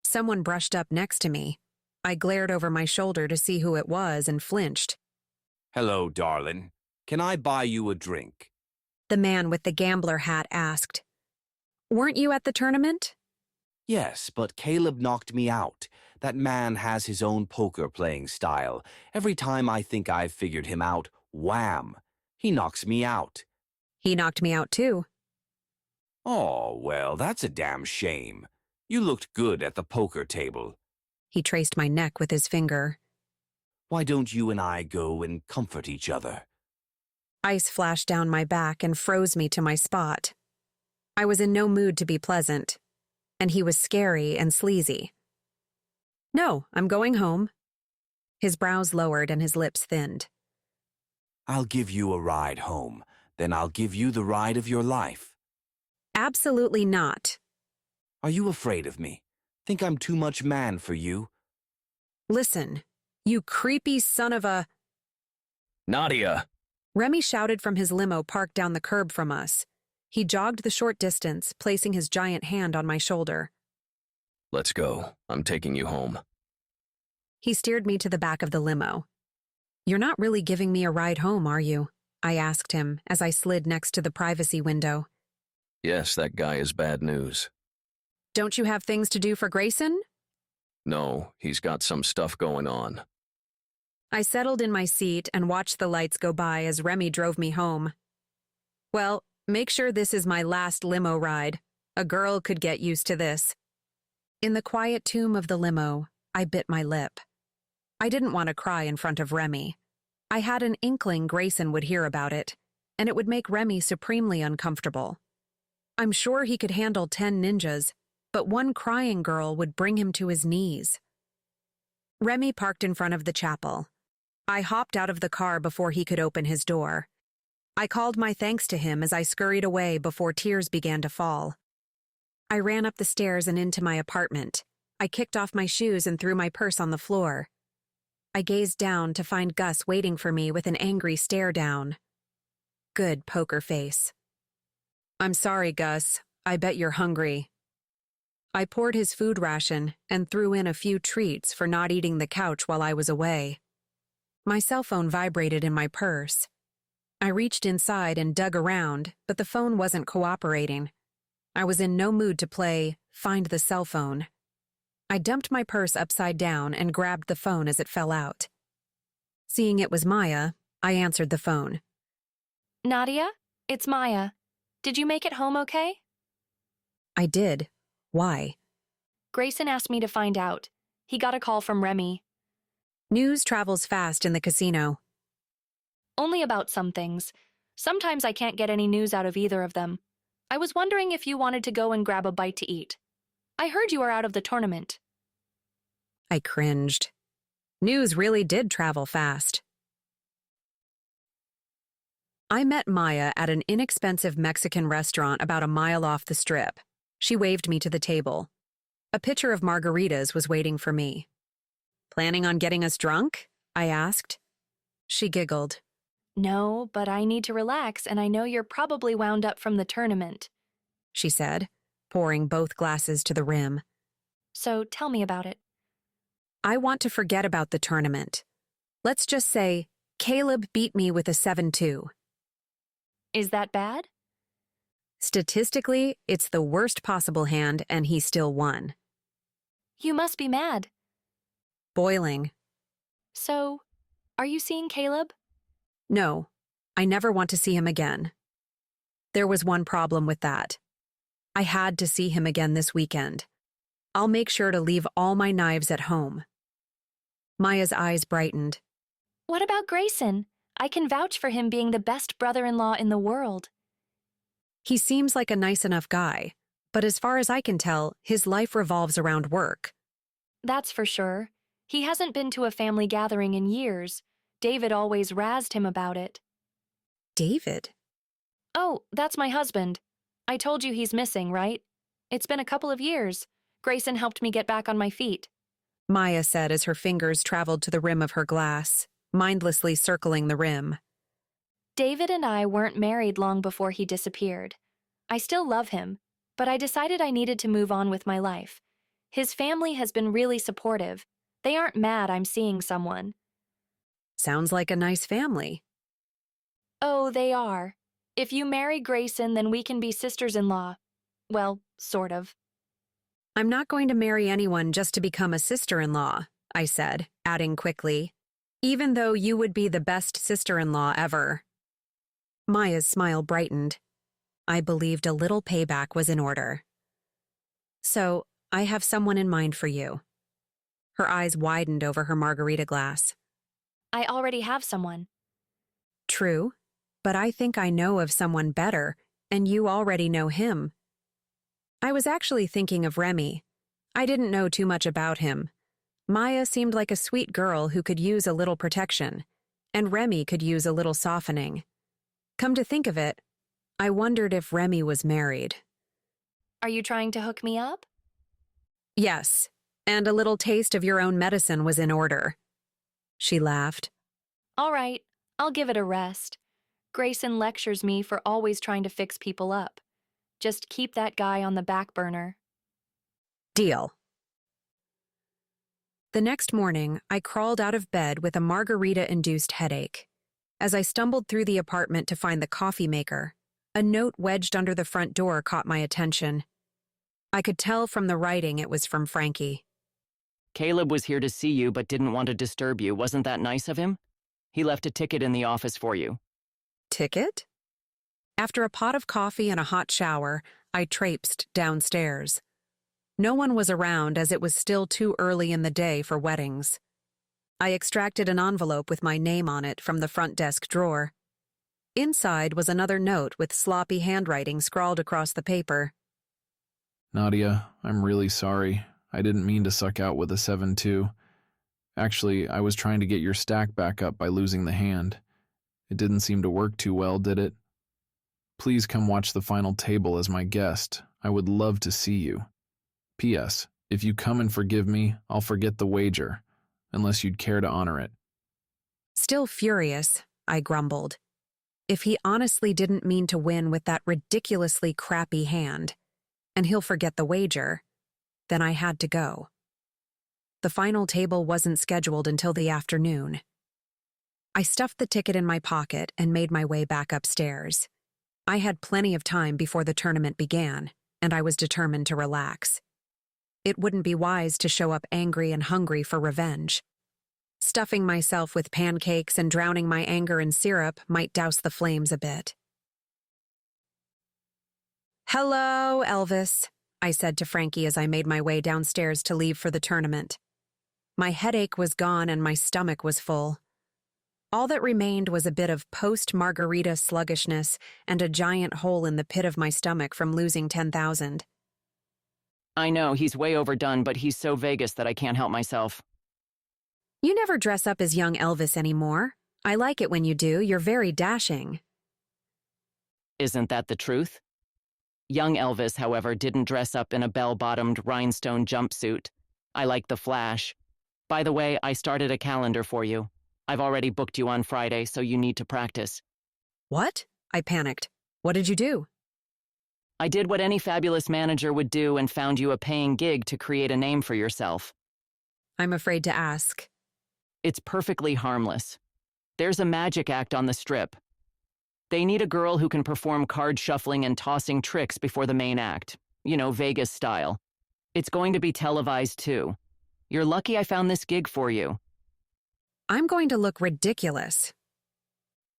A: Someone brushed up next to me. I glared over my shoulder to see who it was and flinched.
P: Hello, darling. Can I buy you a drink?
A: The man with the gambler hat asked. Weren't you at the tournament?
P: Yes, but Caleb knocked me out. That man has his own poker playing style. Every time I think I've figured him out, wham! He knocks me out.
A: He knocked me out too.
P: Oh, well, that's a damn shame. You looked good at the poker table.
A: He traced my neck with his finger.
P: Why don't you and I go and comfort each other?
A: Ice flashed down my back and froze me to my spot. I was in no mood to be pleasant, and he was scary and sleazy. No, I'm going home. His brows lowered and his lips thinned.
P: I'll give you a ride home. Then I'll give you the ride of your life.
A: Absolutely not.
P: Are you afraid of me? Think I'm too much man for you?
A: Listen, you creepy son of a...
N: Nadia!
A: Remy shouted from his limo parked down the curb from us. He jogged the short distance, placing his giant hand on my shoulder.
N: Let's go. I'm taking you home.
A: He steered me to the back of the limo. You're not really giving me a ride home, are you? I asked him as I slid next to the privacy window.
N: Yes, that guy is bad news.
A: Don't you have things to do for Grayson?
N: No, he's got some stuff going on.
A: I settled in my seat and watched the lights go by as Remy drove me home. Well, make sure this is my last limo ride. A girl could get used to this. In the quiet tomb of the limo, I bit my lip. I didn't want to cry in front of Remy. I had an inkling Grayson would hear about it, and it would make Remy supremely uncomfortable. I'm sure he could handle 10 ninjas, but one crying girl would bring him to his knees. Remy parked in front of the chapel. I hopped out of the car before he could open his door. I called my thanks to him as I scurried away before tears began to fall. I ran up the stairs and into my apartment. I kicked off my shoes and threw my purse on the floor. I gazed down to find Gus waiting for me with an angry stare down. Good poker face. I'm sorry, Gus. I bet you're hungry. I poured his food ration and threw in a few treats for not eating the couch while I was away. My cell phone vibrated in my purse. I reached inside and dug around, but the phone wasn't cooperating. I was in no mood to play Find the Cell Phone. I dumped my purse upside down and grabbed the phone as it fell out. Seeing it was Maya, I answered the phone.
I: Nadia, it's Maya. Did you make it home okay?
A: I did. Why?
I: Grayson asked me to find out. He got a call from Remy.
A: News travels fast in the casino.
I: Only about some things. Sometimes I can't get any news out of either of them. I was wondering if you wanted to go and grab a bite to eat. I heard you are out of the tournament.
A: I cringed. News really did travel fast. I met Maya at an inexpensive Mexican restaurant about a mile off the strip. She waved me to the table. A pitcher of margaritas was waiting for me. "Planning on getting us drunk?" I asked. She giggled.
I: "No, but I need to relax, and I know you're probably wound up from the tournament,"
A: she said, pouring both glasses to the rim.
I: "So tell me about it."
A: "I want to forget about the tournament. Let's just say Caleb beat me with a 7-2.
I: Is that bad?
A: Statistically, it's the worst possible hand, and he still won.
I: You must be mad.
A: Boiling.
I: So, are you seeing Caleb?
A: No, I never want to see him again. There was one problem with that. I had to see him again this weekend. I'll make sure to leave all my knives at home." Maya's eyes brightened.
I: What about Grayson? I can vouch for him being the best brother-in-law in the world.
A: He seems like a nice enough guy, but as far as I can tell, his life revolves around work.
I: That's for sure. He hasn't been to a family gathering in years. David always razzed him about it.
A: David?
I: Oh, that's my husband. I told you he's missing, right? It's been a couple of years. Grayson helped me get back on my feet.
A: Maya said as her fingers traveled to the rim of her glass, mindlessly circling the rim.
I: David and I weren't married long before he disappeared. I still love him, but I decided I needed to move on with my life. His family has been really supportive. They aren't mad I'm seeing someone.
A: Sounds like a nice family.
I: Oh, they are. If you marry Grayson, then we can be sisters-in-law. Well, sort of.
A: I'm not going to marry anyone just to become a sister-in-law, I said, adding quickly, even though you would be the best sister-in-law ever. Maya's smile brightened. I believed a little payback was in order. So, I have someone in mind for you. Her eyes widened over her margarita glass.
I: I already have someone.
A: True, but I think I know of someone better, and you already know him. I was actually thinking of Remy. I didn't know too much about him. Maya seemed like a sweet girl who could use a little protection, and Remy could use a little softening. Come to think of it, I wondered if Remy was married.
I: Are you trying to hook me up?
A: Yes, and a little taste of your own medicine was in order. She laughed.
I: All right, I'll give it a rest. Grayson lectures me for always trying to fix people up. Just keep that guy on the back burner.
A: Deal. The next morning, I crawled out of bed with a margarita-induced headache. As I stumbled through the apartment to find the coffee maker, a note wedged under the front door caught my attention. I could tell from the writing it was from Frankie.
E: Caleb was here to see you but didn't want to disturb you. Wasn't that nice of him? He left a ticket in the office for you.
A: Ticket? After a pot of coffee and a hot shower, I traipsed downstairs. No one was around as it was still too early in the day for weddings. I extracted an envelope with my name on it from the front desk drawer. Inside was another note with sloppy handwriting scrawled across the paper.
B: Nadia, I'm really sorry. I didn't mean to suck out with a 7-2. Actually, I was trying to get your stack back up by losing the hand. It didn't seem to work too well, did it? Please come watch the final table as my guest. I would love to see you. P.S. If you come and forgive me, I'll forget the wager, unless you'd care to honor it.
A: Still furious, I grumbled. If he honestly didn't mean to win with that ridiculously crappy hand, and he'll forget the wager, then I had to go. The final table wasn't scheduled until the afternoon. I stuffed the ticket in my pocket and made my way back upstairs. I had plenty of time before the tournament began, and I was determined to relax. It wouldn't be wise to show up angry and hungry for revenge. Stuffing myself with pancakes and drowning my anger in syrup might douse the flames a bit. "Hello, Elvis," I said to Frankie as I made my way downstairs to leave for the tournament. My headache was gone and my stomach was full. All that remained was a bit of post-margarita sluggishness and a giant hole in the pit of my stomach from losing 10,000.
E: I know, he's way overdone, but he's so Vegas that I can't help myself.
A: You never dress up as young Elvis anymore. I like it when you do. You're very dashing.
E: Isn't that the truth? Young Elvis, however, didn't dress up in a bell-bottomed rhinestone jumpsuit. I like the flash. By the way, I started a calendar for you. I've already booked you on Friday, so you need to practice.
A: What? I panicked. What did you do?
E: I did what any fabulous manager would do and found you a paying gig to create a name for yourself.
A: I'm afraid to ask.
E: It's perfectly harmless. There's a magic act on the strip. They need a girl who can perform card shuffling and tossing tricks before the main act. You know, Vegas style. It's going to be televised too. You're lucky I found this gig for you.
A: I'm going to look ridiculous.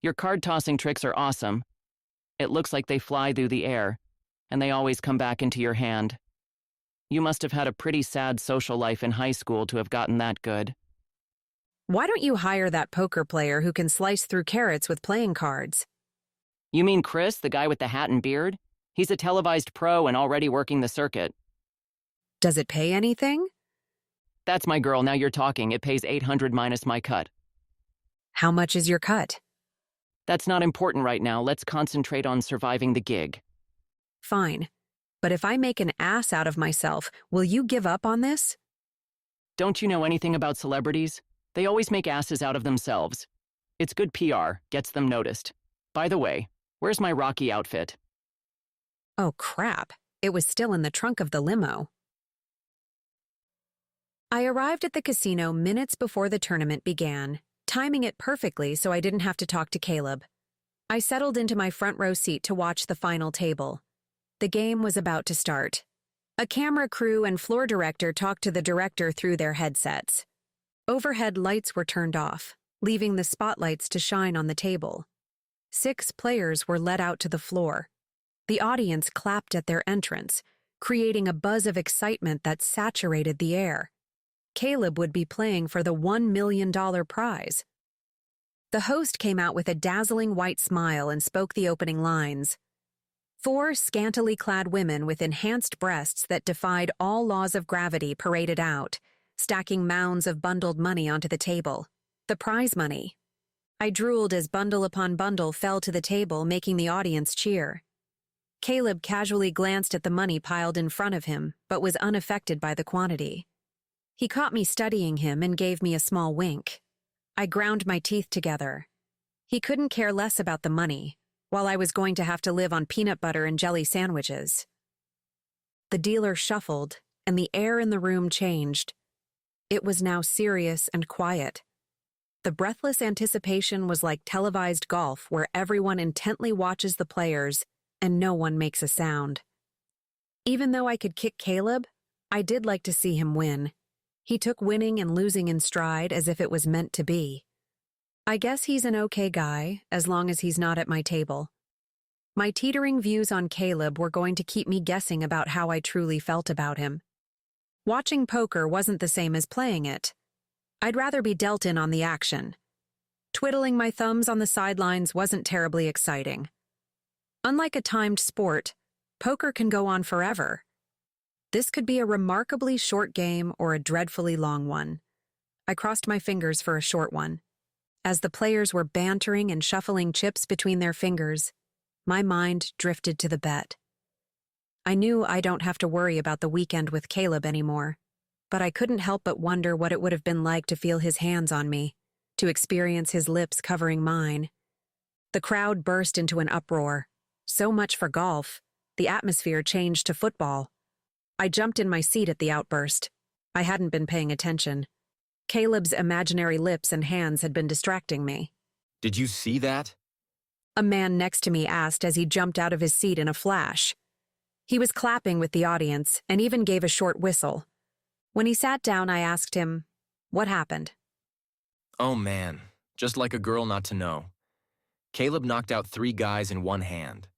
E: Your card tossing tricks are awesome. It looks like they fly through the air, and they always come back into your hand. You must have had a pretty sad social life in high school to have gotten that good.
A: Why don't you hire that poker player who can slice through carrots with playing cards?
E: You mean Chris, the guy with the hat and beard? He's a televised pro and already working the circuit.
A: Does it pay anything?
E: That's my girl, now you're talking. It pays $800 minus my cut.
A: How much is your cut?
E: That's not important right now. Let's concentrate on surviving the gig.
A: Fine. But if I make an ass out of myself, will you give up on this?
E: Don't you know anything about celebrities? They always make asses out of themselves. It's good PR, gets them noticed. By the way, where's my Rocky outfit?
A: Oh, crap. It was still in the trunk of the limo. I arrived at the casino minutes before the tournament began, timing it perfectly so I didn't have to talk to Caleb. I settled into my front row seat to watch the final table. The game was about to start. A camera crew and floor director talked to the director through their headsets. Overhead lights were turned off, leaving the spotlights to shine on the table. 6 players were led out to the floor. The audience clapped at their entrance, creating a buzz of excitement that saturated the air. Caleb would be playing for the $1 million prize. The host came out with a dazzling white smile and spoke the opening lines. 4 scantily clad women with enhanced breasts that defied all laws of gravity paraded out, stacking mounds of bundled money onto the table. The prize money. I drooled as bundle upon bundle fell to the table, making the audience cheer. Caleb casually glanced at the money piled in front of him, but was unaffected by the quantity. He caught me studying him and gave me a small wink. I ground my teeth together. He couldn't care less about the money, while I was going to have to live on peanut butter and jelly sandwiches. The dealer shuffled, and the air in the room changed. It was now serious and quiet. The breathless anticipation was like televised golf where everyone intently watches the players and no one makes a sound. Even though I could kick Caleb, I did like to see him win. He took winning and losing in stride as if it was meant to be. I guess he's an okay guy, as long as he's not at my table. My teetering views on Caleb were going to keep me guessing about how I truly felt about him. Watching poker wasn't the same as playing it. I'd rather be dealt in on the action. Twiddling my thumbs on the sidelines wasn't terribly exciting. Unlike a timed sport, poker can go on forever. This could be a remarkably short game or a dreadfully long one. I crossed my fingers for a short one. As the players were bantering and shuffling chips between their fingers, my mind drifted to the bet. I knew I don't have to worry about the weekend with Caleb anymore, but I couldn't help but wonder what it would have been like to feel his hands on me, to experience his lips covering mine. The crowd burst into an uproar. So much for golf. The atmosphere changed to football. I jumped in my seat at the outburst. I hadn't been paying attention. Caleb's imaginary lips and hands had been distracting me.
R: Did you see that?
A: A man next to me asked as he jumped out of his seat in a flash. He was clapping with the audience and even gave a short whistle. When he sat down, I asked him, "What happened?"
R: Oh man, just like a girl not to know. Caleb knocked out 3 guys in one hand.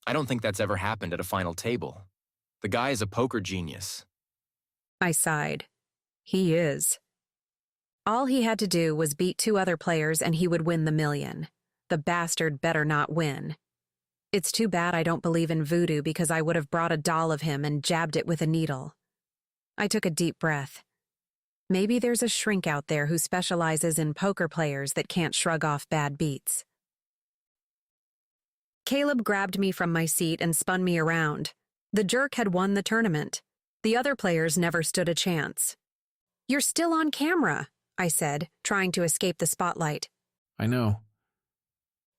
R: I don't think that's ever happened at a final table. The guy is a poker genius.
A: I sighed. He is. All he had to do was beat 2 other players and he would win the $1 million. The bastard better not win. It's too bad I don't believe in voodoo because I would have brought a doll of him and jabbed it with a needle. I took a deep breath. Maybe there's a shrink out there who specializes in poker players that can't shrug off bad beats. Caleb grabbed me from my seat and spun me around. The jerk had won the tournament. The other players never stood a chance. "You're still on camera," I said, trying to escape the spotlight.
B: I know.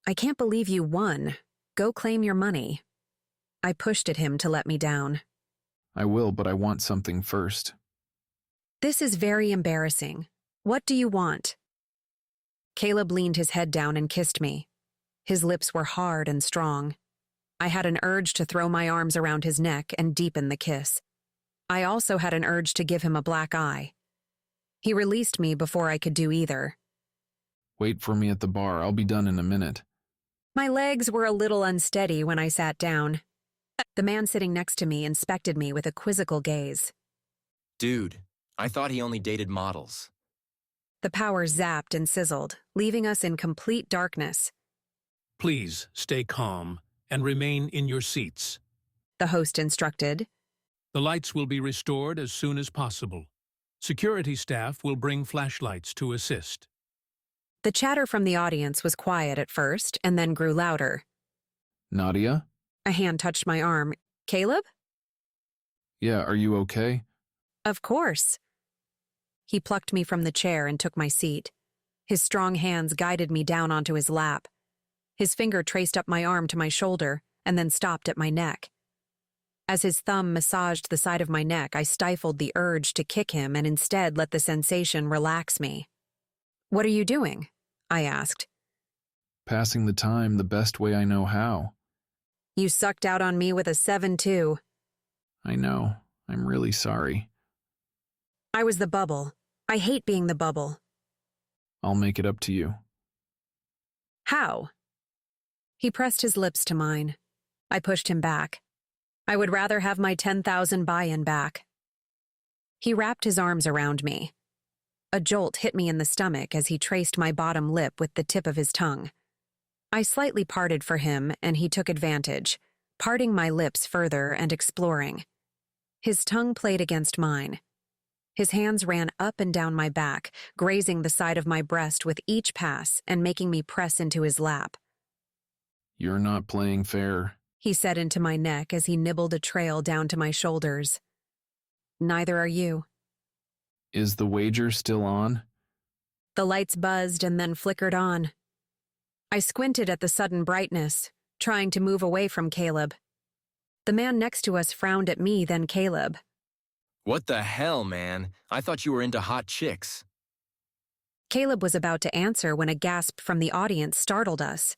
A: "I can't believe you won. Go claim your money." I pushed at him to let me down.
B: I will, but I want something first.
A: "This is very embarrassing. What do you want?" Caleb leaned his head down and kissed me. His lips were hard and strong. I had an urge to throw my arms around his neck and deepen the kiss. I also had an urge to give him a black eye. He released me before I could do either.
B: Wait for me at the bar. I'll be done in a minute.
A: My legs were a little unsteady when I sat down. The man sitting next to me inspected me with a quizzical gaze.
R: Dude, I thought he only dated models.
A: The power zapped and sizzled, leaving us in complete darkness.
Q: Please stay calm and remain in your seats.
A: The host instructed.
Q: The lights will be restored as soon as possible. Security staff will bring flashlights to assist.
A: The chatter from the audience was quiet at first and then grew louder.
B: Nadia?
A: A hand touched my arm. "Caleb?"
B: Yeah, are you okay?
A: "Of course." He plucked me from the chair and took my seat. His strong hands guided me down onto his lap. His finger traced up my arm to my shoulder and then stopped at my neck. As his thumb massaged the side of my neck, I stifled the urge to kick him and instead let the sensation relax me. "What are you doing?" I asked.
B: Passing the time the best way I know how.
A: "You sucked out on me with a 7-2.
B: I know. I'm really sorry.
A: I was the bubble. I hate being the bubble.
B: I'll make it up to you.
A: How? He pressed his lips to mine. I pushed him back. I would rather have my 10,000 buy-in back. He wrapped his arms around me. A jolt hit me in the stomach as he traced my bottom lip with the tip of his tongue. I slightly parted for him, and he took advantage, parting my lips further and exploring. His tongue played against mine. His hands ran up and down my back, grazing the side of my breast with each pass and making me press into his lap.
B: You're not playing fair,
A: he said into my neck as he nibbled a trail down to my shoulders. Neither are you.
B: Is the wager still on?
A: The lights buzzed and then flickered on. I squinted at the sudden brightness, trying to move away from Caleb. The man next to us frowned at me, then Caleb.
R: What the hell, man? I thought you were into hot chicks.
A: Caleb was about to answer when a gasp from the audience startled us.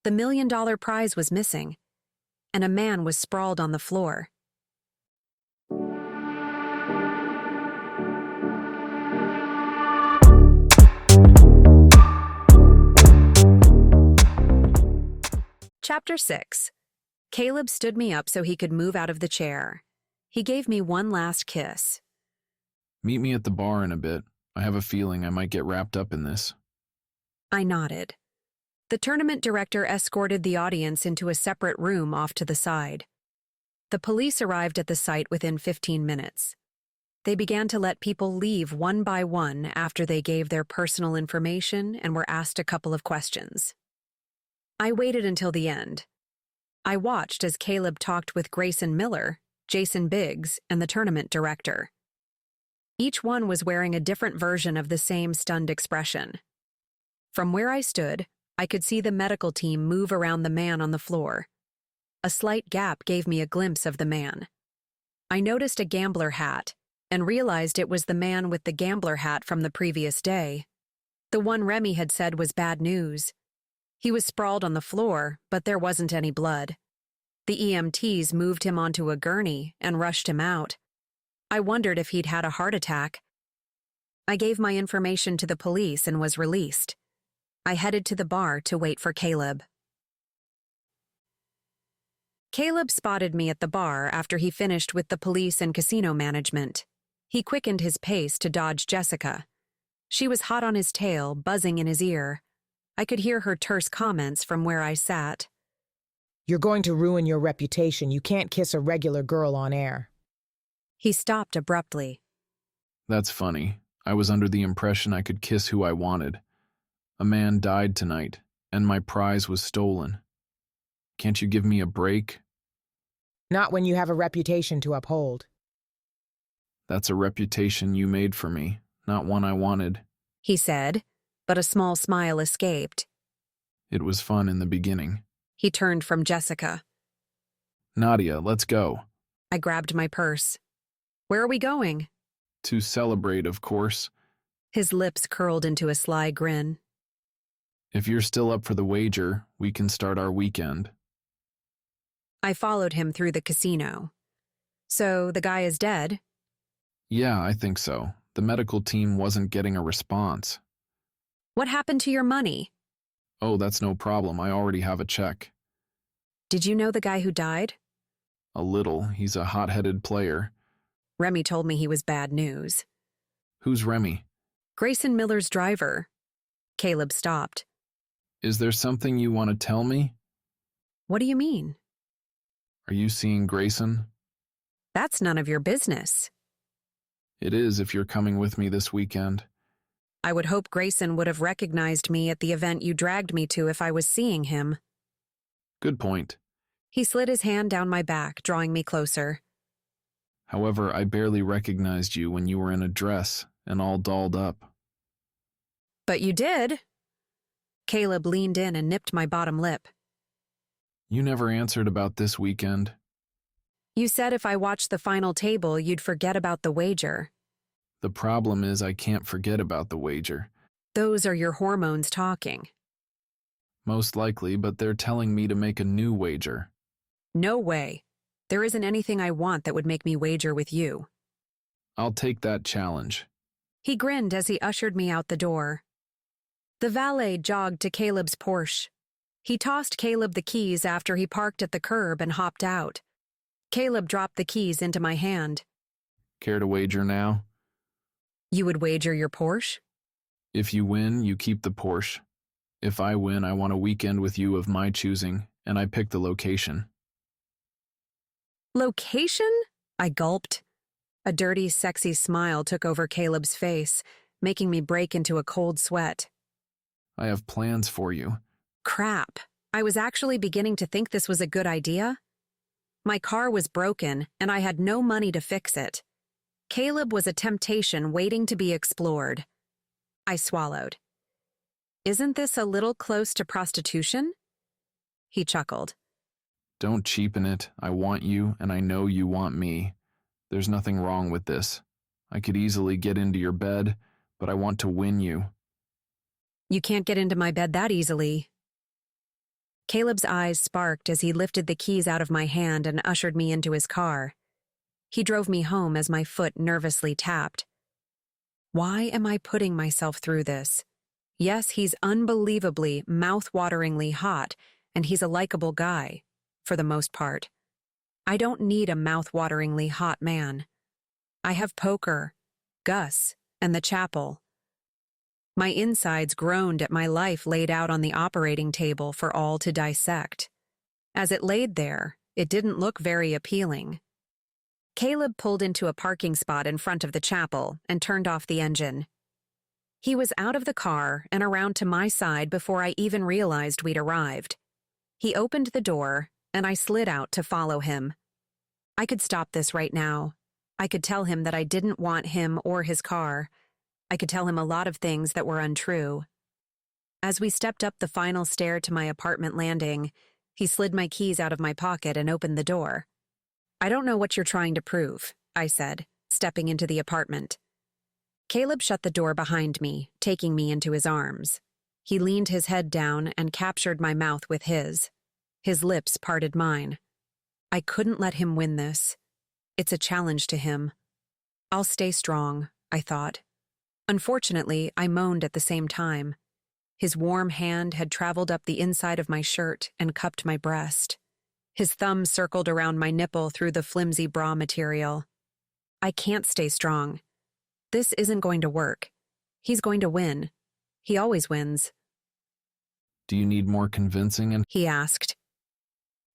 A: The $1 million prize was missing, and a man was sprawled on the floor. Chapter 6. Caleb stood me up so he could move out of the chair. He gave me one last kiss.
B: Meet me at the bar in a bit. I have a feeling I might get wrapped up in this.
A: I nodded. The tournament director escorted the audience into a separate room off to the side. The police arrived at the site within 15 minutes. They began to let people leave one by one after they gave their personal information and were asked a couple of questions. I waited until the end. I watched as Caleb talked with Grayson Miller, Jason Biggs, and the tournament director. Each one was wearing a different version of the same stunned expression. From where I stood, I could see the medical team move around the man on the floor. A slight gap gave me a glimpse of the man. I noticed a gambler hat and realized it was the man with the gambler hat from the previous day. The one Remy had said was bad news. He was sprawled on the floor, but there wasn't any blood. The EMTs moved him onto a gurney and rushed him out. I wondered if he'd had a heart attack. I gave my information to the police and was released. I headed to the bar to wait for Caleb. Caleb spotted me at the bar after he finished with the police and casino management. He quickened his pace to dodge Jessica. She was hot on his tail, buzzing in his ear. I could hear her terse comments from where I sat.
J: You're going to ruin your reputation. You can't kiss a regular girl on air.
A: He stopped abruptly.
B: That's funny. I was under the impression I could kiss who I wanted. A man died tonight, and my prize was stolen. Can't you give me a break?
J: Not when you have a reputation to uphold.
B: That's a reputation you made for me, not one I wanted.
A: He said, but a small smile escaped.
B: It was fun in the beginning.
A: He turned from Jessica.
B: Nadia, let's go.
A: I grabbed my purse. Where are we going?
B: To celebrate, of course.
A: His lips curled into a sly grin.
B: If you're still up for the wager, we can start our weekend.
A: I followed him through the casino. So the guy is dead?
B: Yeah, I think so. The medical team wasn't getting a response.
A: What happened to your money?
B: Oh, that's no problem. I already have a check.
A: Did you know the guy who died?
B: A little. He's a hot-headed player.
A: Remy told me he was bad news.
B: Who's Remy?
A: Grayson Miller's driver. Caleb stopped.
B: Is there something you want to tell me?
A: What do you mean?
B: Are you seeing Grayson?
A: That's none of your business.
B: It is if you're coming with me this weekend.
A: I would hope Grayson would have recognized me at the event you dragged me to if I was seeing him.
B: Good point.
A: He slid his hand down my back, drawing me closer.
B: However, I barely recognized you when you were in a dress and all dolled up.
A: But you did. Caleb leaned in and nipped my bottom lip.
B: You never answered about this weekend.
A: You said if I watched the final table, you'd forget about the wager.
B: The problem is I can't forget about the wager.
A: Those are your hormones talking.
B: Most likely, but they're telling me to make a new wager.
A: No way. There isn't anything I want that would make me wager with you.
B: I'll take that challenge.
A: He grinned as he ushered me out the door. The valet jogged to Caleb's Porsche. He tossed Caleb the keys after he parked at the curb and hopped out. Caleb dropped the keys into my hand.
B: Care to wager now?
A: You would wager your Porsche?
B: If you win, you keep the Porsche. If I win, I want a weekend with you of my choosing, and I pick the location.
A: Location? I gulped. A dirty, sexy smile took over Caleb's face, making me break into a cold sweat.
B: I have plans for you.
A: Crap. I was actually beginning to think this was a good idea. My car was broken, and I had no money to fix it. Caleb was a temptation waiting to be explored. I swallowed. Isn't this a little close to prostitution? He chuckled.
B: Don't cheapen it. I want you, and I know you want me. There's nothing wrong with this. I could easily get into your bed, but I want to win you.
A: You can't get into my bed that easily. Caleb's eyes sparked as he lifted the keys out of my hand and ushered me into his car. He drove me home as my foot nervously tapped. Why am I putting myself through this? Yes, he's unbelievably, mouth-wateringly hot, and he's a likable guy, for the most part. I don't need a mouth-wateringly hot man. I have poker, Gus, and the chapel. My insides groaned at my life laid out on the operating table for all to dissect. As it laid there, it didn't look very appealing. Caleb pulled into a parking spot in front of the chapel and turned off the engine. He was out of the car and around to my side before I even realized we'd arrived. He opened the door, and I slid out to follow him. I could stop this right now. I could tell him that I didn't want him or his car. I could tell him a lot of things that were untrue. As we stepped up the final stair to my apartment landing, he slid my keys out of my pocket and opened the door. I don't know what you're trying to prove, I said, stepping into the apartment. Caleb shut the door behind me, taking me into his arms. He leaned his head down and captured my mouth with his. His lips parted mine. I couldn't let him win this. It's a challenge to him. I'll stay strong, I thought. Unfortunately, I moaned at the same time. His warm hand had traveled up the inside of my shirt and cupped my breast. His thumb circled around my nipple through the flimsy bra material. I can't stay strong. This isn't going to work. He's going to win. He always wins.
B: Do you need more convincing?
A: He asked.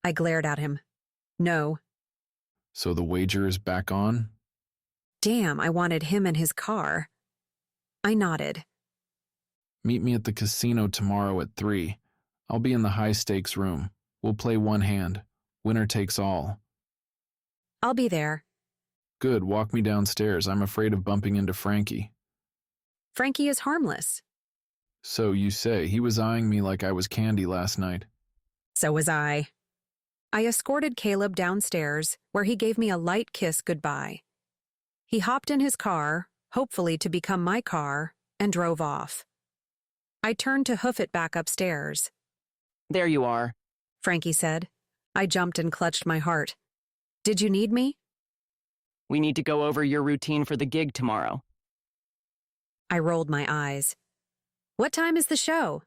A: I glared at him. No.
B: So the wager is back on?
A: Damn, I wanted him and his car. I nodded.
B: Meet me at the casino tomorrow at 3. I'll be in the high-stakes room. We'll play one hand. Winner takes all.
A: I'll be there.
B: Good, walk me downstairs. I'm afraid of bumping into Frankie.
A: Frankie is harmless.
B: So you say. He was eyeing me like I was candy last night.
A: So was I. I escorted Caleb downstairs, where he gave me a light kiss goodbye. He hopped in his car, hopefully to become my car, and drove off. I turned to hoof it back upstairs.
E: There you are,
A: Frankie said. I jumped and clutched my heart. Did you need me?
E: We need to go over your routine for the gig tomorrow.
A: I rolled my eyes. What time is the show?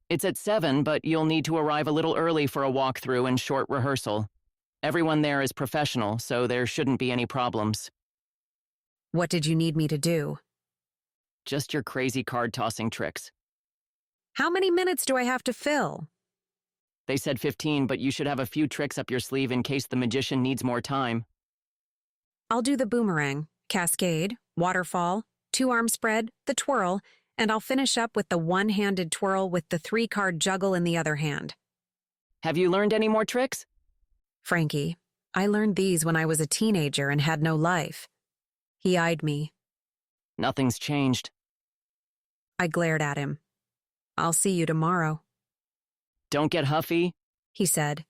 E: It's at 7, but you'll need to arrive a little early for a walkthrough and short rehearsal. Everyone there is professional, so there shouldn't be any problems.
A: What did you need me to do?
E: Just your crazy card-tossing tricks.
A: How many minutes do I have to fill?
E: They said 15, but you should have a few tricks up your sleeve in case the magician needs more time.
A: I'll do the boomerang, cascade, waterfall, two-arm spread, the twirl, and I'll finish up with the one-handed twirl with the 3-card juggle in the other hand.
E: Have you learned any more tricks?
A: Frankie, I learned these when I was a teenager and had no life. He eyed me.
E: Nothing's changed.
A: I glared at him. I'll see you tomorrow.
E: Don't get huffy,
A: he said.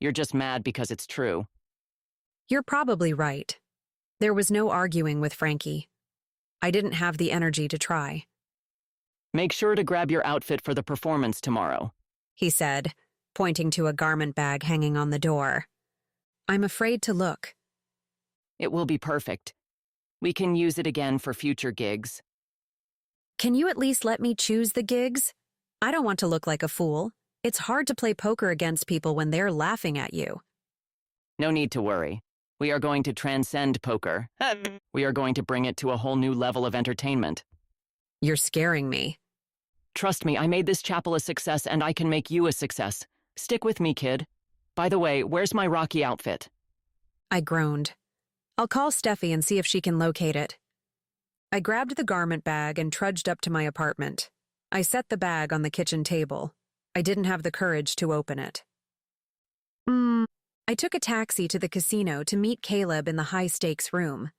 E: You're just mad because it's true.
A: You're probably right. There was no arguing with Frankie. I didn't have the energy to try.
E: Make sure to grab your outfit for the performance tomorrow,
A: he said, pointing to a garment bag hanging on the door. I'm afraid to look.
E: It will be perfect. We can use it again for future gigs.
A: Can you at least let me choose the gigs? I don't want to look like a fool. It's hard to play poker against people when they're laughing at you.
E: No need to worry. We are going to transcend poker. We are going to bring it to a whole new level of entertainment.
A: You're scaring me.
E: Trust me, I made this chapel a success and I can make you a success. Stick with me, kid. By the way, where's my Rocky outfit?
A: I groaned. I'll call Steffi and see if she can locate it. I grabbed the garment bag and trudged up to my apartment. I set the bag on the kitchen table. I didn't have the courage to open it. I took a taxi to the casino to meet Caleb in the high-stakes room.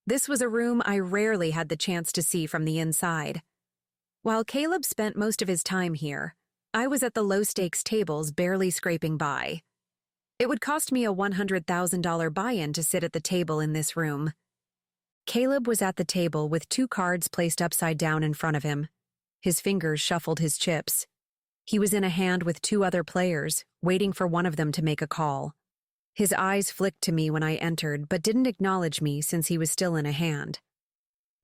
A: This was a room I rarely had the chance to see from the inside. While Caleb spent most of his time here, I was at the low-stakes tables barely scraping by. It would cost me a $100,000 buy-in to sit at the table in this room. Caleb was at the table with 2 cards placed upside down in front of him. His fingers shuffled his chips. He was in a hand with 2 other players, waiting for one of them to make a call. His eyes flicked to me when I entered, but didn't acknowledge me since he was still in a hand.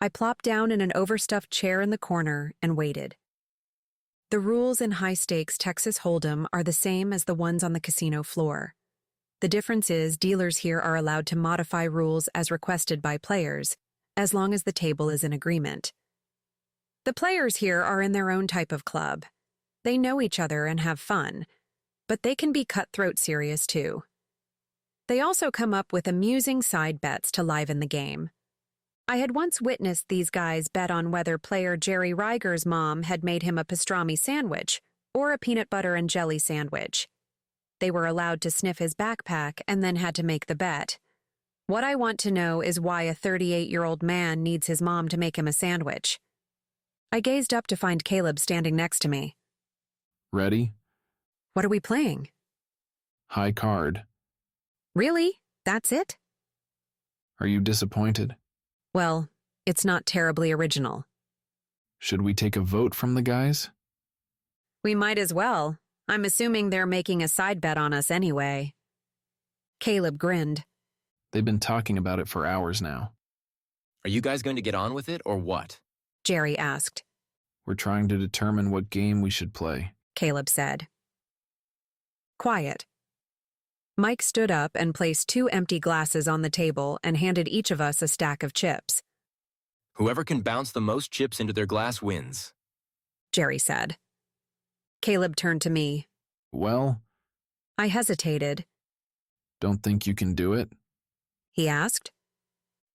A: I plopped down in an overstuffed chair in the corner and waited. The rules in high-stakes Texas Hold'em are the same as the ones on the casino floor. The difference is dealers here are allowed to modify rules as requested by players, as long as the table is in agreement. The players here are in their own type of club. They know each other and have fun, but they can be cutthroat serious too. They also come up with amusing side bets to liven the game. I had once witnessed these guys bet on whether player Jerry Reiger's mom had made him a pastrami sandwich or a peanut butter and jelly sandwich. They were allowed to sniff his backpack and then had to make the bet. What I want to know is why a 38-year-old man needs his mom to make him a sandwich. I gazed up to find Caleb standing next to me.
B: Ready?
A: What are we playing?
B: High card.
A: Really? That's it?
B: Are you disappointed?
A: Well, it's not terribly original.
B: Should we take a vote from the guys?
A: We might as well. I'm assuming they're making a side bet on us anyway. Caleb grinned.
B: They've been talking about it for hours now.
R: Are you guys going to get on with it or what?
A: Jerry asked.
B: We're trying to determine what game we should play,
A: Caleb said. Quiet. Mike stood up and placed 2 empty glasses on the table and handed each of us a stack of chips.
R: Whoever can bounce the most chips into their glass wins,
A: Jerry said. Caleb turned to me.
B: Well?
A: I hesitated.
B: Don't think you can do it?
A: He asked.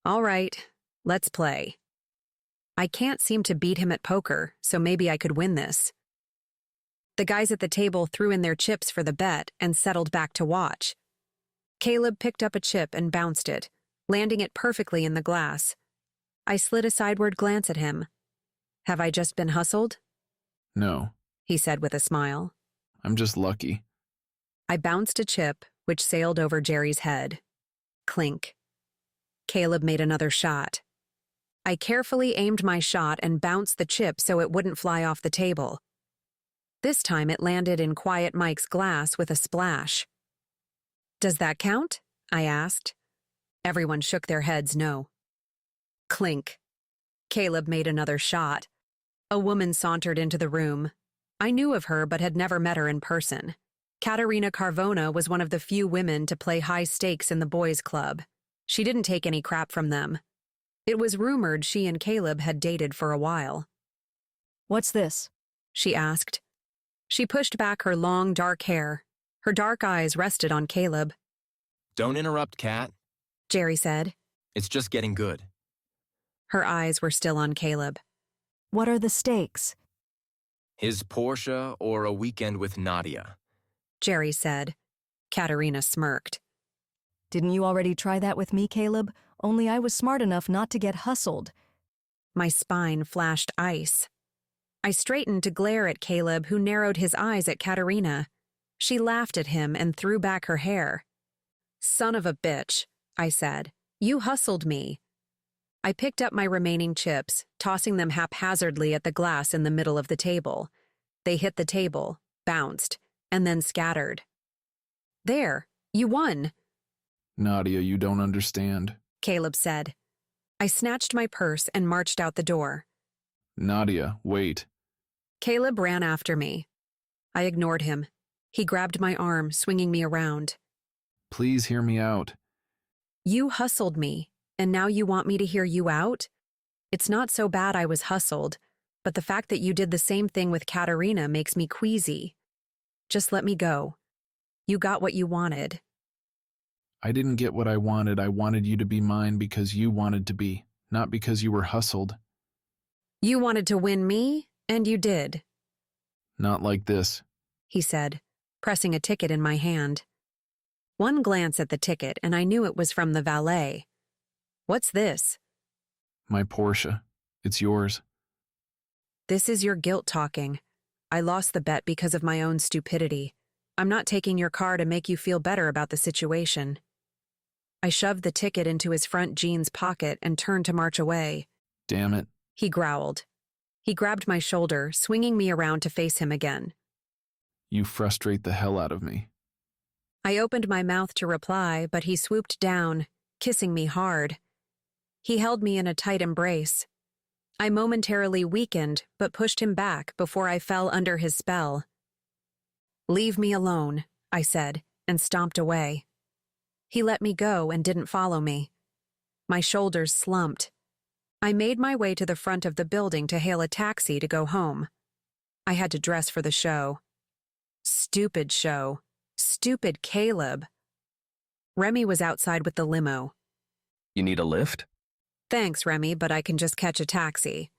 A: All right, let's play. I can't seem to beat him at poker, so maybe I could win this. The guys at the table threw in their chips for the bet and settled back to watch. Caleb picked up a chip and bounced it, landing it perfectly in the glass. I slid a sideward glance at him. Have I just been hustled?
B: No,
A: He said with a smile.
B: I'm just lucky.
A: I bounced a chip, which sailed over Jerry's head. Clink. Caleb made another shot. I carefully aimed my shot and bounced the chip so it wouldn't fly off the table. This time it landed in Quiet Mike's glass with a splash. Does that count? I asked. Everyone shook their heads no. Clink. Caleb made another shot. A woman sauntered into the room. I knew of her but had never met her in person. Katerina Carvona was one of the few women to play high stakes in the boys' club. She didn't take any crap from them. It was rumored she and Caleb had dated for a while.
O: What's this?
A: She asked. She pushed back her long, dark hair. Her dark eyes rested on Caleb.
R: Don't interrupt, Kat.
A: Jerry said.
R: It's just getting good.
A: Her eyes were still on Caleb.
O: What are the stakes?
R: His Porsche or a weekend with Nadia?
A: Jerry said. Katerina smirked.
O: Didn't you already try that with me, Caleb? Only I was smart enough not to get hustled.
A: My spine flashed ice. I straightened to glare at Caleb, who narrowed his eyes at Katerina. She laughed at him and threw back her hair. Son of a bitch, I said. You hustled me. I picked up my remaining chips, tossing them haphazardly at the glass in the middle of the table. They hit the table, bounced, and then scattered. There, you won.
B: Nadia, you don't understand.
A: Caleb said. I snatched my purse and marched out the door.
B: Nadia, wait.
A: Caleb ran after me. I ignored him. He grabbed my arm, swinging me around.
B: Please hear me out.
A: You hustled me, and now you want me to hear you out? It's not so bad I was hustled, but the fact that you did the same thing with Katerina makes me queasy. Just let me go. You got what you wanted.
B: I didn't get what I wanted. I wanted you to be mine because you wanted to be, not because you were hustled.
A: You wanted to win me, and you did.
B: Not like this,
A: he said, pressing a ticket in my hand. One glance at the ticket, and I knew it was from the valet. What's this?
B: My Porsche. It's yours.
A: This is your guilt talking. I lost the bet because of my own stupidity. I'm not taking your car to make you feel better about the situation. I shoved the ticket into his front jeans pocket and turned to march away.
B: Damn it.
A: He growled. He grabbed my shoulder, swinging me around to face him again.
B: You frustrate the hell out of me.
A: I opened my mouth to reply, but he swooped down, kissing me hard. He held me in a tight embrace. I momentarily weakened, but pushed him back before I fell under his spell. Leave me alone, I said, and stomped away. He let me go and didn't follow me. My shoulders slumped. I made my way to the front of the building to hail a taxi to go home. I had to dress for the show. Stupid show. Stupid Caleb. Remy was outside with the limo.
N: You need a lift?
A: Thanks, Remy, but I can just catch a taxi.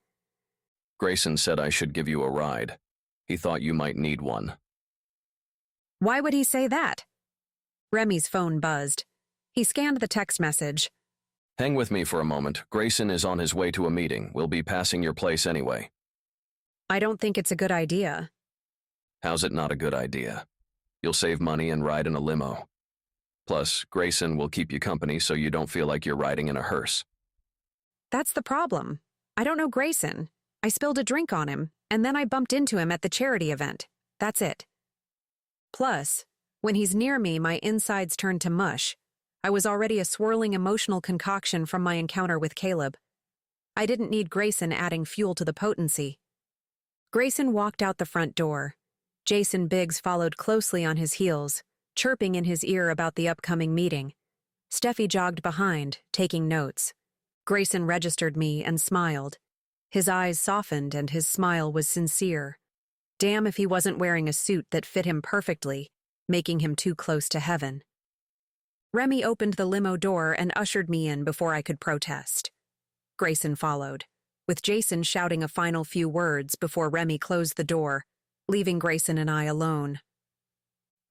N: Grayson said I should give you a ride. He thought you might need one.
A: Why would he say that? Remy's phone buzzed. He scanned the text message.
N: Hang with me for a moment. Grayson is on his way to a meeting. We'll be passing your place anyway.
A: I don't think it's a good idea.
N: How's it not a good idea? You'll save money and ride in a limo. Plus, Grayson will keep you company so you don't feel like you're riding in a hearse.
A: That's the problem. I don't know Grayson. I spilled a drink on him, and then I bumped into him at the charity event. That's it. Plus, when he's near me, my insides turn to mush. I was already a swirling emotional concoction from my encounter with Caleb. I didn't need Grayson adding fuel to the potency. Grayson walked out the front door. Jason Biggs followed closely on his heels, chirping in his ear about the upcoming meeting. Steffi jogged behind, taking notes. Grayson registered me and smiled. His eyes softened and his smile was sincere. Damn if he wasn't wearing a suit that fit him perfectly, making him too close to heaven. Remy opened the limo door and ushered me in before I could protest. Grayson followed, with Jason shouting a final few words before Remy closed the door. leaving Grayson and I alone.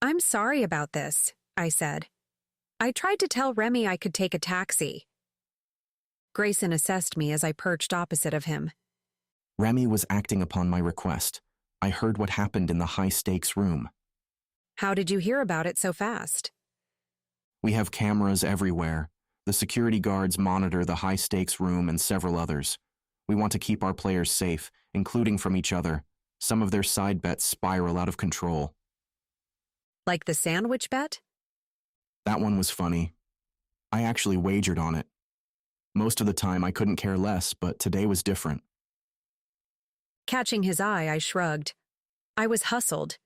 A: "I'm sorry about this," I said. "I tried to tell Remy I could take a taxi." Grayson assessed me as I perched opposite of him.
L: Remy was acting upon my request. I heard what happened in the high-stakes room.
A: "How did you hear about it so fast?"
L: We have cameras everywhere. The security guards monitor the high-stakes room and several others. We want to keep our players safe, including from each other. Some of their side bets spiral out of control.
A: "Like the sandwich bet?"
L: That one was funny. I actually wagered on it. Most of the time I couldn't care less, but today was different.
A: Catching his eye, I shrugged. I was hustled.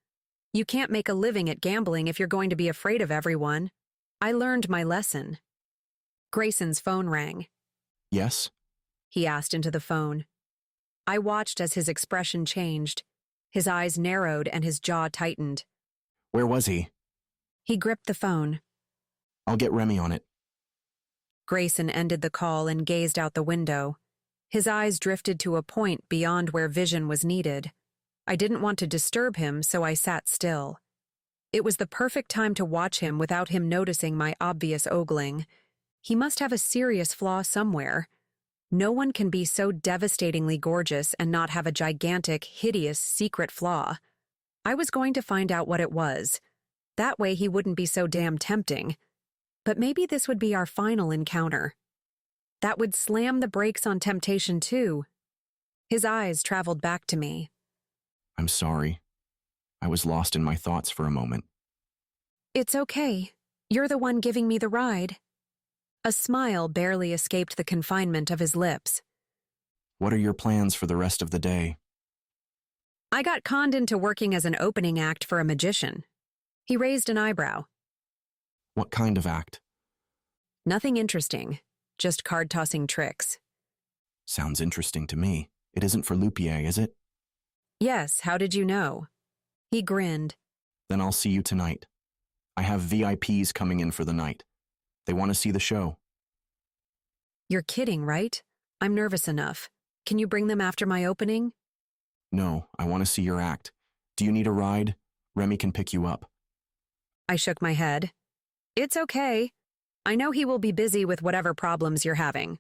A: You can't make a living at gambling if you're going to be afraid of everyone. I learned my lesson. Grayson's phone rang.
L: Yes?
A: He asked into the phone. I watched as his expression changed. His eyes narrowed and his jaw tightened.
L: Where was he?
A: He gripped the phone.
L: I'll get Remy on it.
A: Grayson ended the call and gazed out the window. His eyes drifted to a point beyond where vision was needed. I didn't want to disturb him, so I sat still. It was the perfect time to watch him without him noticing my obvious ogling. He must have a serious flaw somewhere. No one can be so devastatingly gorgeous and not have a gigantic, hideous, secret flaw. I was going to find out what it was. That way he wouldn't be so damn tempting. But maybe this would be our final encounter. That would slam the brakes on temptation too. His eyes traveled back to me.
L: I'm sorry. I was lost in my thoughts for a moment.
A: "It's okay. You're the one giving me the ride." A smile barely escaped the confinement of his lips.
L: What are your plans for the rest of the day?
A: I got conned into working as an opening act for a magician. He raised an eyebrow.
L: What kind of act?
A: Nothing interesting. Just card-tossing tricks.
L: Sounds interesting to me. It isn't for Lupier, is it?
A: Yes, how did you know? He grinned.
L: Then I'll see you tonight. I have VIPs coming in for the night. They want to see the show.
A: You're kidding, right? I'm nervous enough. Can you bring them after my opening?
L: No, I want to see your act. Do you need a ride? Remy can pick you up.
A: I shook my head. It's okay. I know he will be busy with whatever problems you're having.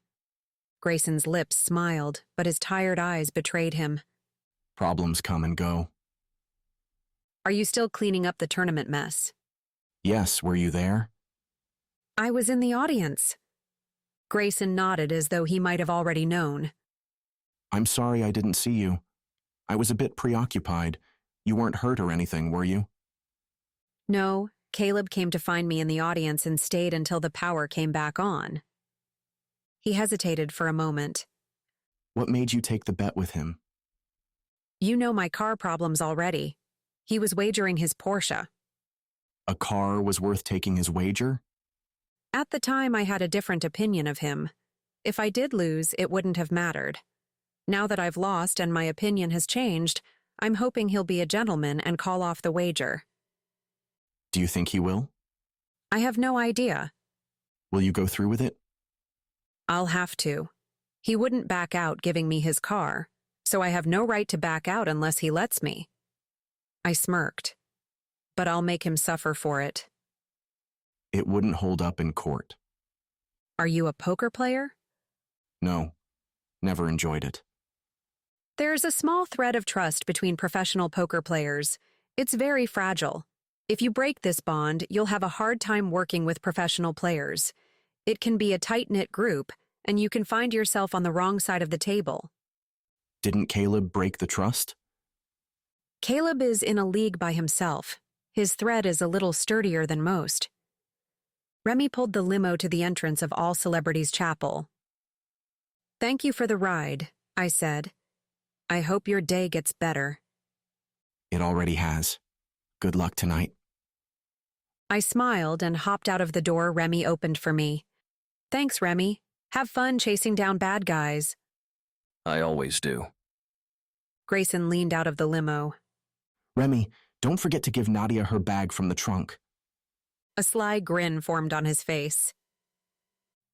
A: Grayson's lips smiled, but his tired eyes betrayed him.
L: Problems come and go.
A: Are you still cleaning up the tournament mess?
L: Yes, were you there?
A: I was in the audience. Grayson nodded as though he might have already known.
L: I'm sorry I didn't see you. I was a bit preoccupied. You weren't hurt or anything, were you?
A: No, Caleb came to find me in the audience and stayed until the power came back on. He hesitated for a moment.
L: What made you take the bet with him?
A: You know my car problems already. He was wagering his Porsche.
L: A car was worth taking his wager?
A: At the time, I had a different opinion of him. If I did lose, it wouldn't have mattered. Now that I've lost and my opinion has changed, I'm hoping he'll be a gentleman and call off the wager.
L: Do you think he will?
A: I have no idea.
L: Will you go through with it?
A: I'll have to. He wouldn't back out giving me his car, so I have no right to back out unless he lets me. I smirked. But I'll make him suffer for it.
L: It wouldn't hold up in court.
A: Are you a poker player?
L: No, never enjoyed it.
A: There's a small thread of trust between professional poker players. It's very fragile. If you break this bond, you'll have a hard time working with professional players. It can be a tight-knit group, and you can find yourself on the wrong side of the table.
L: Didn't Caleb break the trust?
A: Caleb is in a league by himself. His thread is a little sturdier than most. Remy pulled the limo to the entrance of All Celebrities Chapel. "Thank you for the ride," I said. "I hope your day gets better."
L: It already has. Good luck tonight.
A: I smiled and hopped out of the door Remy opened for me. "Thanks, Remy. Have fun chasing down bad guys."
N: I always do.
A: Grayson leaned out of the limo.
L: Remy, don't forget to give Nadia her bag from the trunk.
A: A sly grin formed on his face.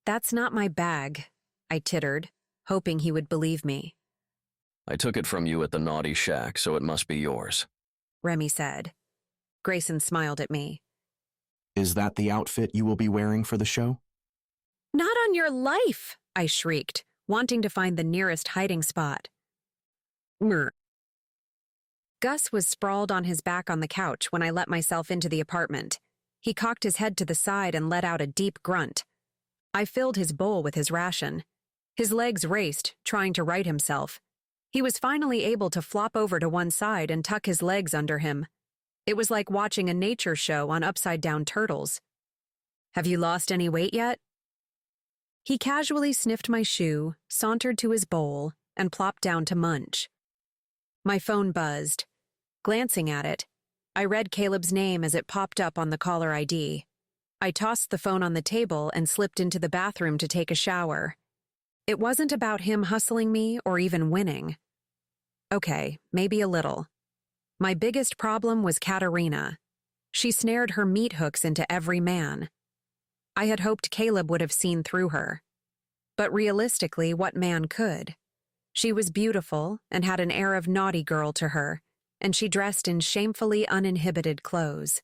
A: "That's not my bag," I tittered, hoping he would believe me.
N: I took it from you at the Naughty Shack, so it must be yours.
A: Remy said. Grayson smiled at me.
L: Is that the outfit you will be wearing for the show?
A: Not on your life, I shrieked, wanting to find the nearest hiding spot. Mer. Gus was sprawled on his back on the couch when I let myself into the apartment. He cocked his head to the side and let out a deep grunt. I filled his bowl with his ration. His legs raced, trying to right himself. He was finally able to flop over to one side and tuck his legs under him. It was like watching a nature show on upside-down turtles. Have you lost any weight yet? He casually sniffed my shoe, sauntered to his bowl, and plopped down to munch. My phone buzzed. Glancing at it, I read Caleb's name as it popped up on the caller ID. I tossed the phone on the table and slipped into the bathroom to take a shower. It wasn't about him hustling me or even winning. Okay, maybe a little. My biggest problem was Katerina. She snared her meat hooks into every man. I had hoped Caleb would have seen through her. But realistically, what man could? She was beautiful and had an air of naughty girl to her, and she dressed in shamefully uninhibited clothes.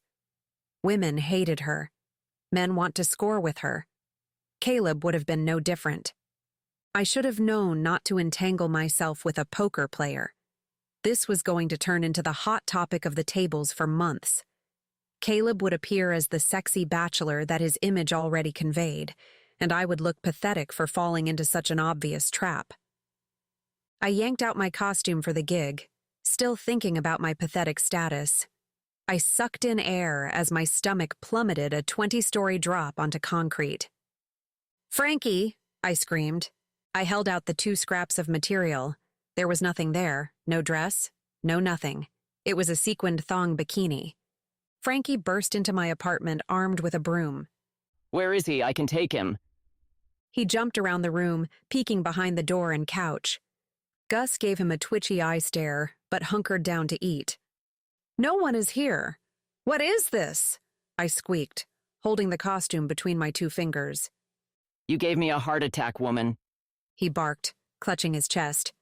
A: Women hated her. Men want to score with her. Caleb would have been no different. I should have known not to entangle myself with a poker player. This was going to turn into the hot topic of the tables for months. Caleb would appear as the sexy bachelor that his image already conveyed, and I would look pathetic for falling into such an obvious trap. I yanked out my costume for the gig, still thinking about my pathetic status. I sucked in air as my stomach plummeted a 20-story drop onto concrete. "Frankie!" I screamed. I held out the 2 scraps of material. There was nothing there, no dress, no nothing. It was a sequined thong bikini. Frankie burst into my apartment armed with a broom.
E: Where is he? I can take him.
A: He jumped around the room, peeking behind the door and couch. Gus gave him a twitchy eye stare, but hunkered down to eat. "No one is here. What is this?" I squeaked, holding the costume between my 2 fingers.
E: You gave me a heart attack, woman.
A: He barked, clutching his chest.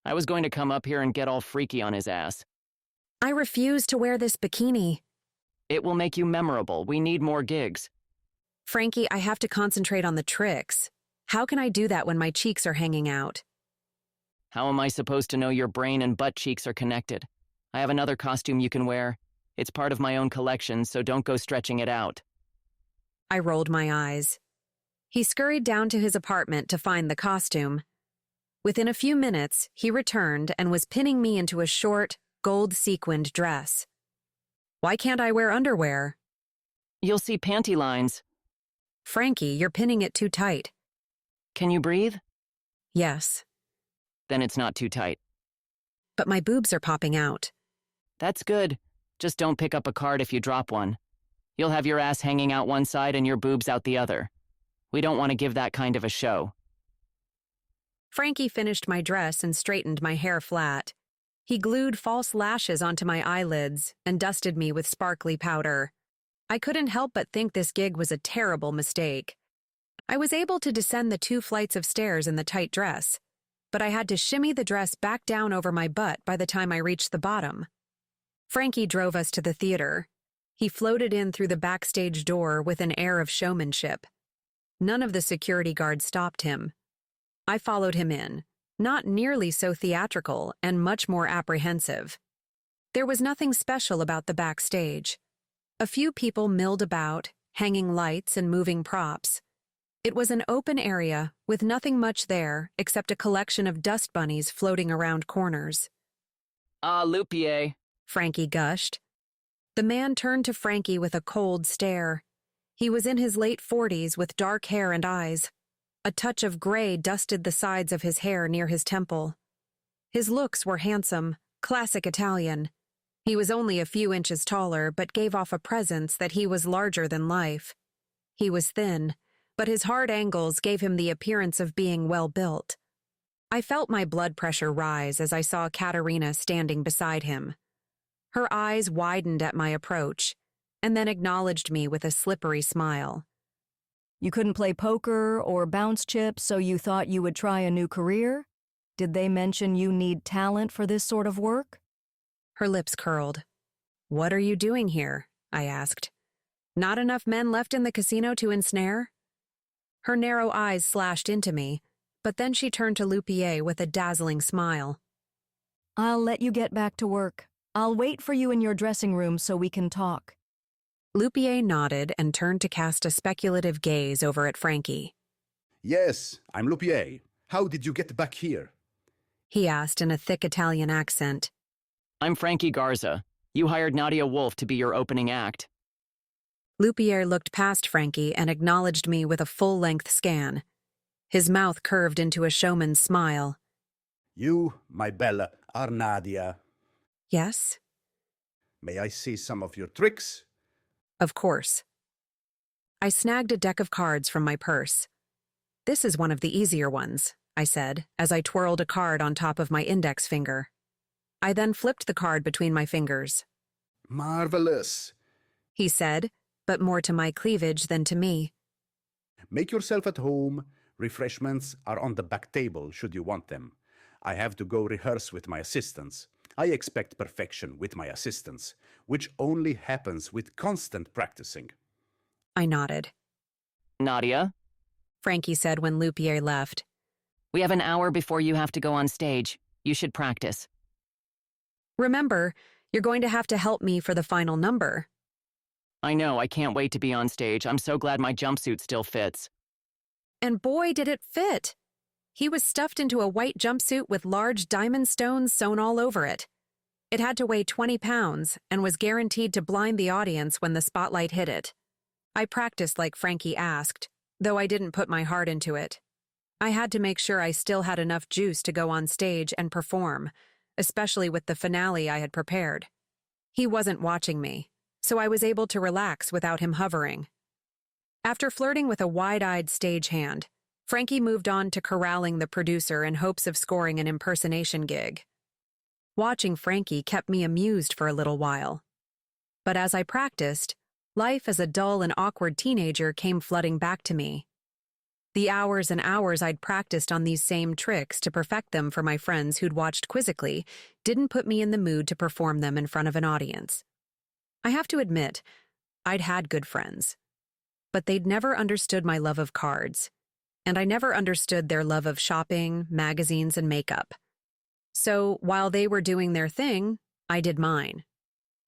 E: I was going to come up here and get all freaky on his ass.
A: I refuse to wear this bikini.
E: It will make you memorable. We need more gigs.
A: Frankie, I have to concentrate on the tricks. How can I do that when my cheeks are hanging out?
E: How am I supposed to know your brain and butt cheeks are connected? I have another costume you can wear. It's part of my own collection, so don't go stretching it out.
A: I rolled my eyes. He scurried down to his apartment to find the costume. Within a few minutes, he returned and was pinning me into a short, gold-sequined dress. Why can't I wear underwear?
E: You'll see panty lines.
A: Frankie, you're pinning it too tight.
E: Can you breathe?
A: Yes.
E: Then it's not too tight.
A: But my boobs are popping out.
E: That's good. Just don't pick up a card if you drop one. You'll have your ass hanging out one side and your boobs out the other. We don't want to give that kind of a show.
A: Frankie finished my dress and straightened my hair flat. He glued false lashes onto my eyelids and dusted me with sparkly powder. I couldn't help but think this gig was a terrible mistake. I was able to descend the 2 flights of stairs in the tight dress, but I had to shimmy the dress back down over my butt by the time I reached the bottom. Frankie drove us to the theater. He floated in through the backstage door with an air of showmanship. None of the security guards stopped him. I followed him in, not nearly so theatrical and much more apprehensive. There was nothing special about the backstage. A few people milled about, hanging lights and moving props. It was an open area with nothing much there except a collection of dust bunnies floating around corners.
E: Ah, Lupier,
A: Frankie gushed. The man turned to Frankie with a cold stare. He was in his late 40s with dark hair and eyes. A touch of gray dusted the sides of his hair near his temple. His looks were handsome, classic Italian. He was only a few inches taller, but gave off a presence that he was larger than life. He was thin, but his hard angles gave him the appearance of being well-built. I felt my blood pressure rise as I saw Katerina standing beside him. Her eyes widened at my approach, and then acknowledged me with a slippery smile.
O: You couldn't play poker or bounce chips, so you thought you would try a new career? Did they mention you need talent for this sort of work?
A: Her lips curled. "What are you doing here?" I asked. "Not enough men left in the casino to ensnare?" Her narrow eyes slashed into me, but then she turned to Lupier with a dazzling smile.
O: "I'll let you get back to work. I'll wait for you in your dressing room so we can talk."
A: Lupier nodded and turned to cast a speculative gaze over at Frankie.
S: "Yes, I'm Lupier. How did you get back here?"
A: He asked in a thick Italian accent.
E: I'm Frankie Garza. You hired Nadia Wolf to be your opening act.
A: Lupier looked past Frankie and acknowledged me with a full-length scan. His mouth curved into a showman's smile.
S: "You, my bella, are Nadia.
A: Yes?
S: May I see some of your tricks?"
A: Of course. I snagged a deck of cards from my purse. "This is one of the easier ones," I said, as I twirled a card on top of my index finger. I then flipped the card between my fingers.
S: "Marvelous,"
A: he said, but more to my cleavage than to me.
S: "Make yourself at home. Refreshments are on the back table should you want them. I have to go rehearse with my assistants. I expect perfection with my assistants, which only happens with constant practicing."
A: I nodded.
E: Nadia,
A: Frankie said when Lupier left.
E: We have an hour before you have to go on stage. You should practice.
A: Remember, you're going to have to help me for the final number.
E: I know, I can't wait to be on stage. I'm so glad my jumpsuit still fits.
A: And boy, did it fit! He was stuffed into a white jumpsuit with large diamond stones sewn all over it. It had to weigh 20 pounds and was guaranteed to blind the audience when the spotlight hit it. I practiced like Frankie asked, though I didn't put my heart into it. I had to make sure I still had enough juice to go on stage and perform, especially with the finale I had prepared. He wasn't watching me, so I was able to relax without him hovering. After flirting with a wide-eyed stagehand, Frankie moved on to corralling the producer in hopes of scoring an impersonation gig. Watching Frankie kept me amused for a little while. But as I practiced, life as a dull and awkward teenager came flooding back to me. The hours and hours I'd practiced on these same tricks to perfect them for my friends who'd watched quizzically didn't put me in the mood to perform them in front of an audience. I have to admit, I'd had good friends, but they'd never understood my love of cards, and I never understood their love of shopping, magazines, and makeup. So while they were doing their thing, I did mine.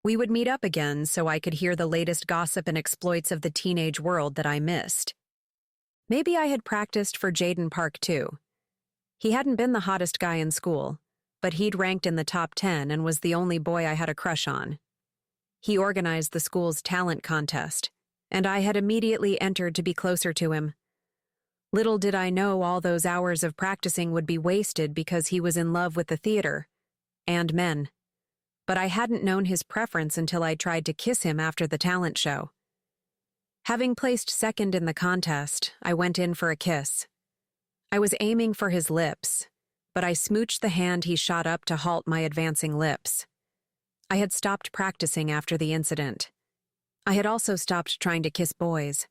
A: We would meet up again so I could hear the latest gossip and exploits of the teenage world that I missed. Maybe I had practiced for Jaden Park too. He hadn't been the hottest guy in school, but he'd ranked in the top 10 and was the only boy I had a crush on. He organized the school's talent contest, and I had immediately entered to be closer to him. Little did I know all those hours of practicing would be wasted because he was in love with the theater and men. But I hadn't known his preference until I tried to kiss him after the talent show. Having placed second in the contest, I went in for a kiss. I was aiming for his lips, but I smooched the hand he shot up to halt my advancing lips. I had stopped practicing after the incident. I had also stopped trying to kiss boys.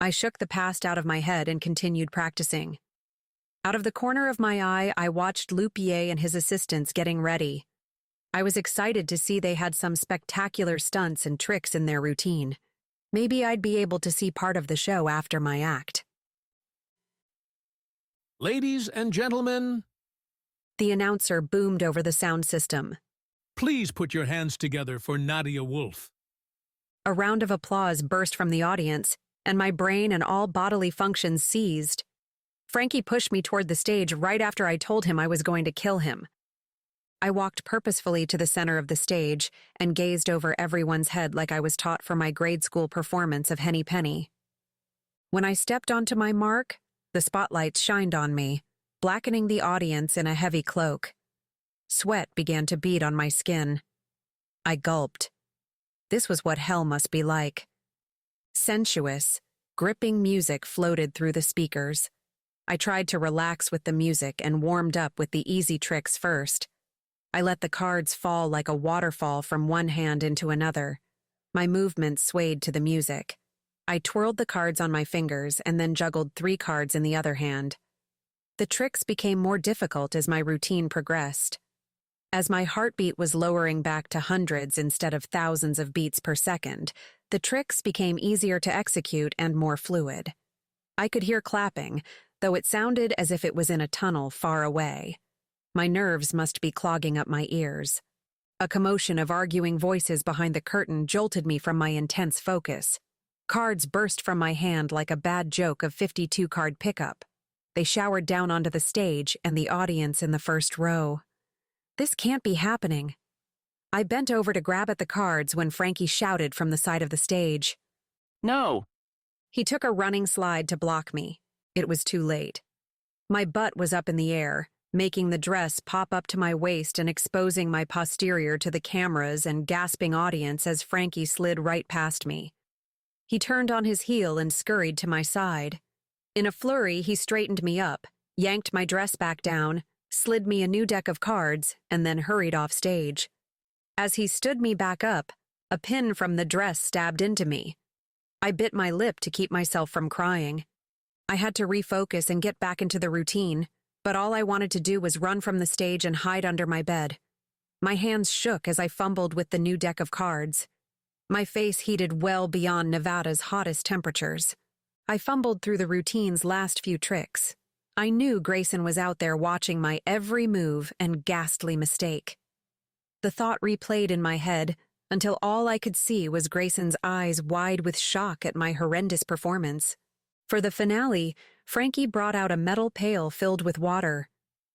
A: I shook the past out of my head and continued practicing. Out of the corner of my eye, I watched Lupier and his assistants getting ready. I was excited to see they had some spectacular stunts and tricks in their routine. Maybe I'd be able to see part of the show after my act.
Q: Ladies and gentlemen,
A: the announcer boomed over the sound system.
Q: Please put your hands together for Nadia Wolf.
A: A round of applause burst from the audience, and my brain and all bodily functions seized. Frankie pushed me toward the stage right after I told him I was going to kill him. I walked purposefully to the center of the stage and gazed over everyone's head like I was taught for my grade school performance of Henny Penny. When I stepped onto my mark, the spotlights shined on me, blackening the audience in a heavy cloak. Sweat began to bead on my skin. I gulped. This was what hell must be like. Sensuous, gripping music floated through the speakers. I tried to relax with the music and warmed up with the easy tricks first. I let the cards fall like a waterfall from one hand into another. My movements swayed to the music. I twirled the cards on my fingers and then juggled 3 cards in the other hand. The tricks became more difficult as my routine progressed. As my heartbeat was lowering back to hundreds instead of thousands of beats per second, the tricks became easier to execute and more fluid. I could hear clapping, though it sounded as if it was in a tunnel far away. My nerves must be clogging up my ears. A commotion of arguing voices behind the curtain jolted me from my intense focus. Cards burst from my hand like a bad joke of 52-card pickup. They showered down onto the stage and the audience in the first row. This can't be happening. I bent over to grab at the cards when Frankie shouted from the side of the stage.
E: No!
A: He took a running slide to block me. It was too late. My butt was up in the air, making the dress pop up to my waist and exposing my posterior to the cameras and gasping audience as Frankie slid right past me. He turned on his heel and scurried to my side. In a flurry, he straightened me up, yanked my dress back down, slid me a new deck of cards, and then hurried off stage. As he stood me back up, a pin from the dress stabbed into me. I bit my lip to keep myself from crying. I had to refocus and get back into the routine, but all I wanted to do was run from the stage and hide under my bed. My hands shook as I fumbled with the new deck of cards. My face heated well beyond Nevada's hottest temperatures. I fumbled through the routine's last few tricks. I knew Grayson was out there watching my every move and ghastly mistake. The thought replayed in my head until all I could see was Grayson's eyes wide with shock at my horrendous performance. For the finale, Frankie brought out a metal pail filled with water.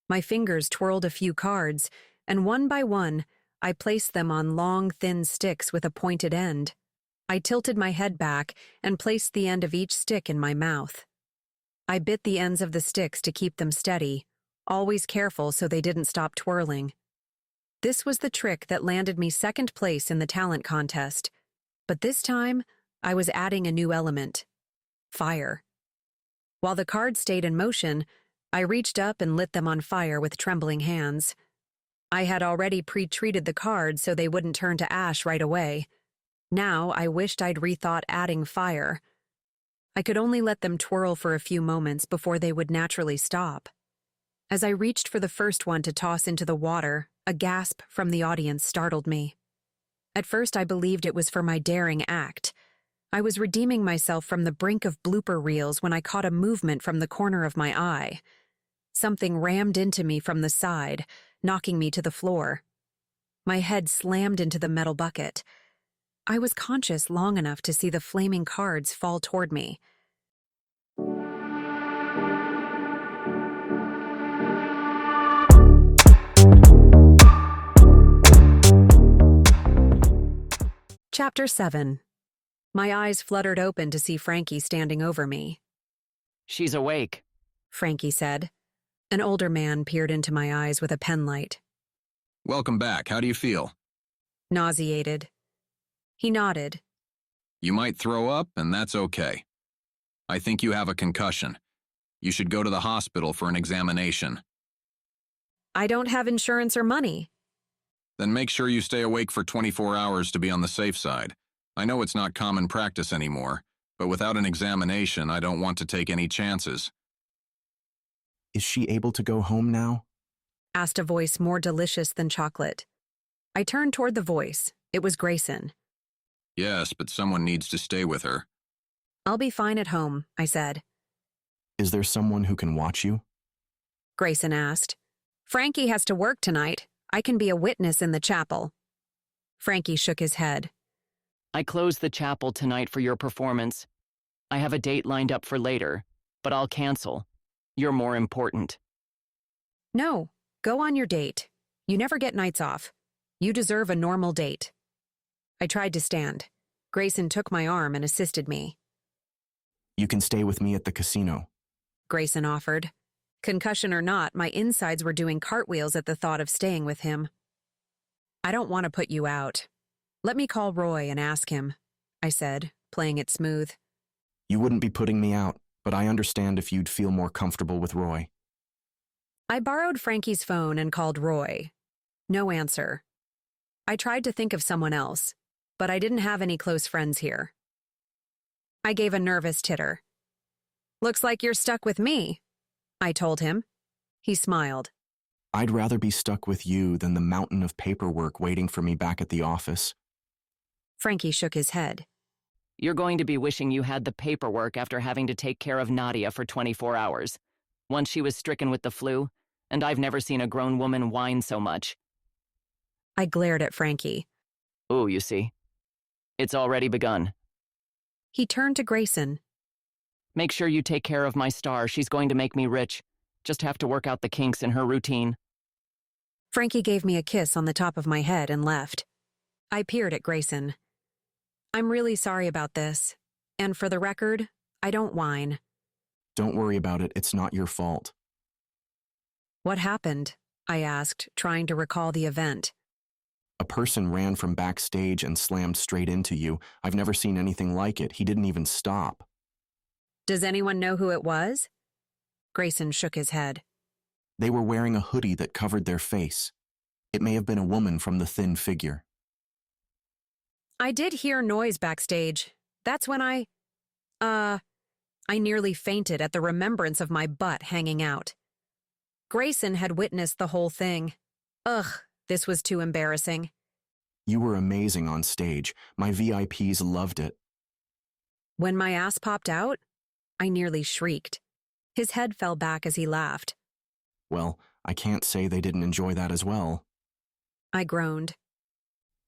A: My fingers twirled a few cards, and one by one, I placed them on long, thin sticks with a pointed end. I tilted my head back and placed the end of each stick in my mouth. I bit the ends of the sticks to keep them steady, always careful so they didn't stop twirling. This was the trick that landed me second place in the talent contest, but this time, I was adding a new element: fire. While the cards stayed in motion, I reached up and lit them on fire with trembling hands. I had already pre-treated the cards so they wouldn't turn to ash right away. Now I wished I'd rethought adding fire. I could only let them twirl for a few moments before they would naturally stop. As I reached for the first one to toss into the water, a gasp from the audience startled me. At first I believed it was for my daring act. I was redeeming myself from the brink of blooper reels when I caught a movement from the corner of my eye. Something rammed into me from the side, knocking me to the floor. My head slammed into the metal bucket. I was conscious long enough to see the flaming cards fall toward me. Chapter 7. My eyes fluttered open to see Frankie standing over me.
E: She's awake,
A: Frankie said. An older man peered into my eyes with a penlight.
H: Welcome back. How do you feel?
A: Nauseated. He nodded.
H: You might throw up, and that's okay. I think you have a concussion. You should go to the hospital for an examination.
A: I don't have insurance or money.
H: Then make sure you stay awake for 24 hours to be on the safe side. I know it's not common practice anymore, but without an examination, I don't want to take any chances.
L: Is she able to go home now?
A: Asked a voice more delicious than chocolate. I turned toward the voice. It was Grayson.
H: Yes, but someone needs to stay with her.
A: I'll be fine at home, I said.
L: Is there someone who can watch you?
A: Grayson asked. Frankie has to work tonight. I can be a witness in the chapel. Frankie shook his head.
E: I closed the chapel tonight for your performance. I have a date lined up for later, but I'll cancel. You're more important.
A: No, go on your date. You never get nights off. You deserve a normal date. I tried to stand. Grayson took my arm and assisted me.
L: You can stay with me at the casino,
A: Grayson offered. Concussion or not, my insides were doing cartwheels at the thought of staying with him. I don't want to put you out. Let me call Roy and ask him, I said, playing it smooth.
L: You wouldn't be putting me out, but I understand if you'd feel more comfortable with Roy.
A: I borrowed Frankie's phone and called Roy. No answer. I tried to think of someone else, but I didn't have any close friends here. I gave a nervous titter. Looks like you're stuck with me, I told him. He smiled.
L: I'd rather be stuck with you than the mountain of paperwork waiting for me back at the office.
A: Frankie shook his head.
E: You're going to be wishing you had the paperwork after having to take care of Nadia for 24 hours. Once she was stricken with the flu, and I've never seen a grown woman whine so much.
A: I glared at Frankie.
E: Ooh, you see. It's already begun.
A: He turned to Grayson.
E: Make sure you take care of my star. She's going to make me rich. Just have to work out the kinks in her routine.
A: Frankie gave me a kiss on the top of my head and left. I peered at Grayson. I'm really sorry about this. And for the record, I don't whine.
L: Don't worry about it. It's not your fault.
A: What happened? I asked, trying to recall the event.
L: A person ran from backstage and slammed straight into you. I've never seen anything like it. He didn't even stop.
A: Does anyone know who it was? Grayson shook his head.
L: They were wearing a hoodie that covered their face. It may have been a woman from the thin figure.
A: I did hear noise backstage. That's when I nearly fainted at the remembrance of my butt hanging out. Grayson had witnessed the whole thing. Ugh, this was too embarrassing.
L: You were amazing on stage. My VIPs loved it.
A: When my ass popped out, I nearly shrieked. His head fell back as he laughed.
L: Well, I can't say they didn't enjoy that as well.
A: I groaned.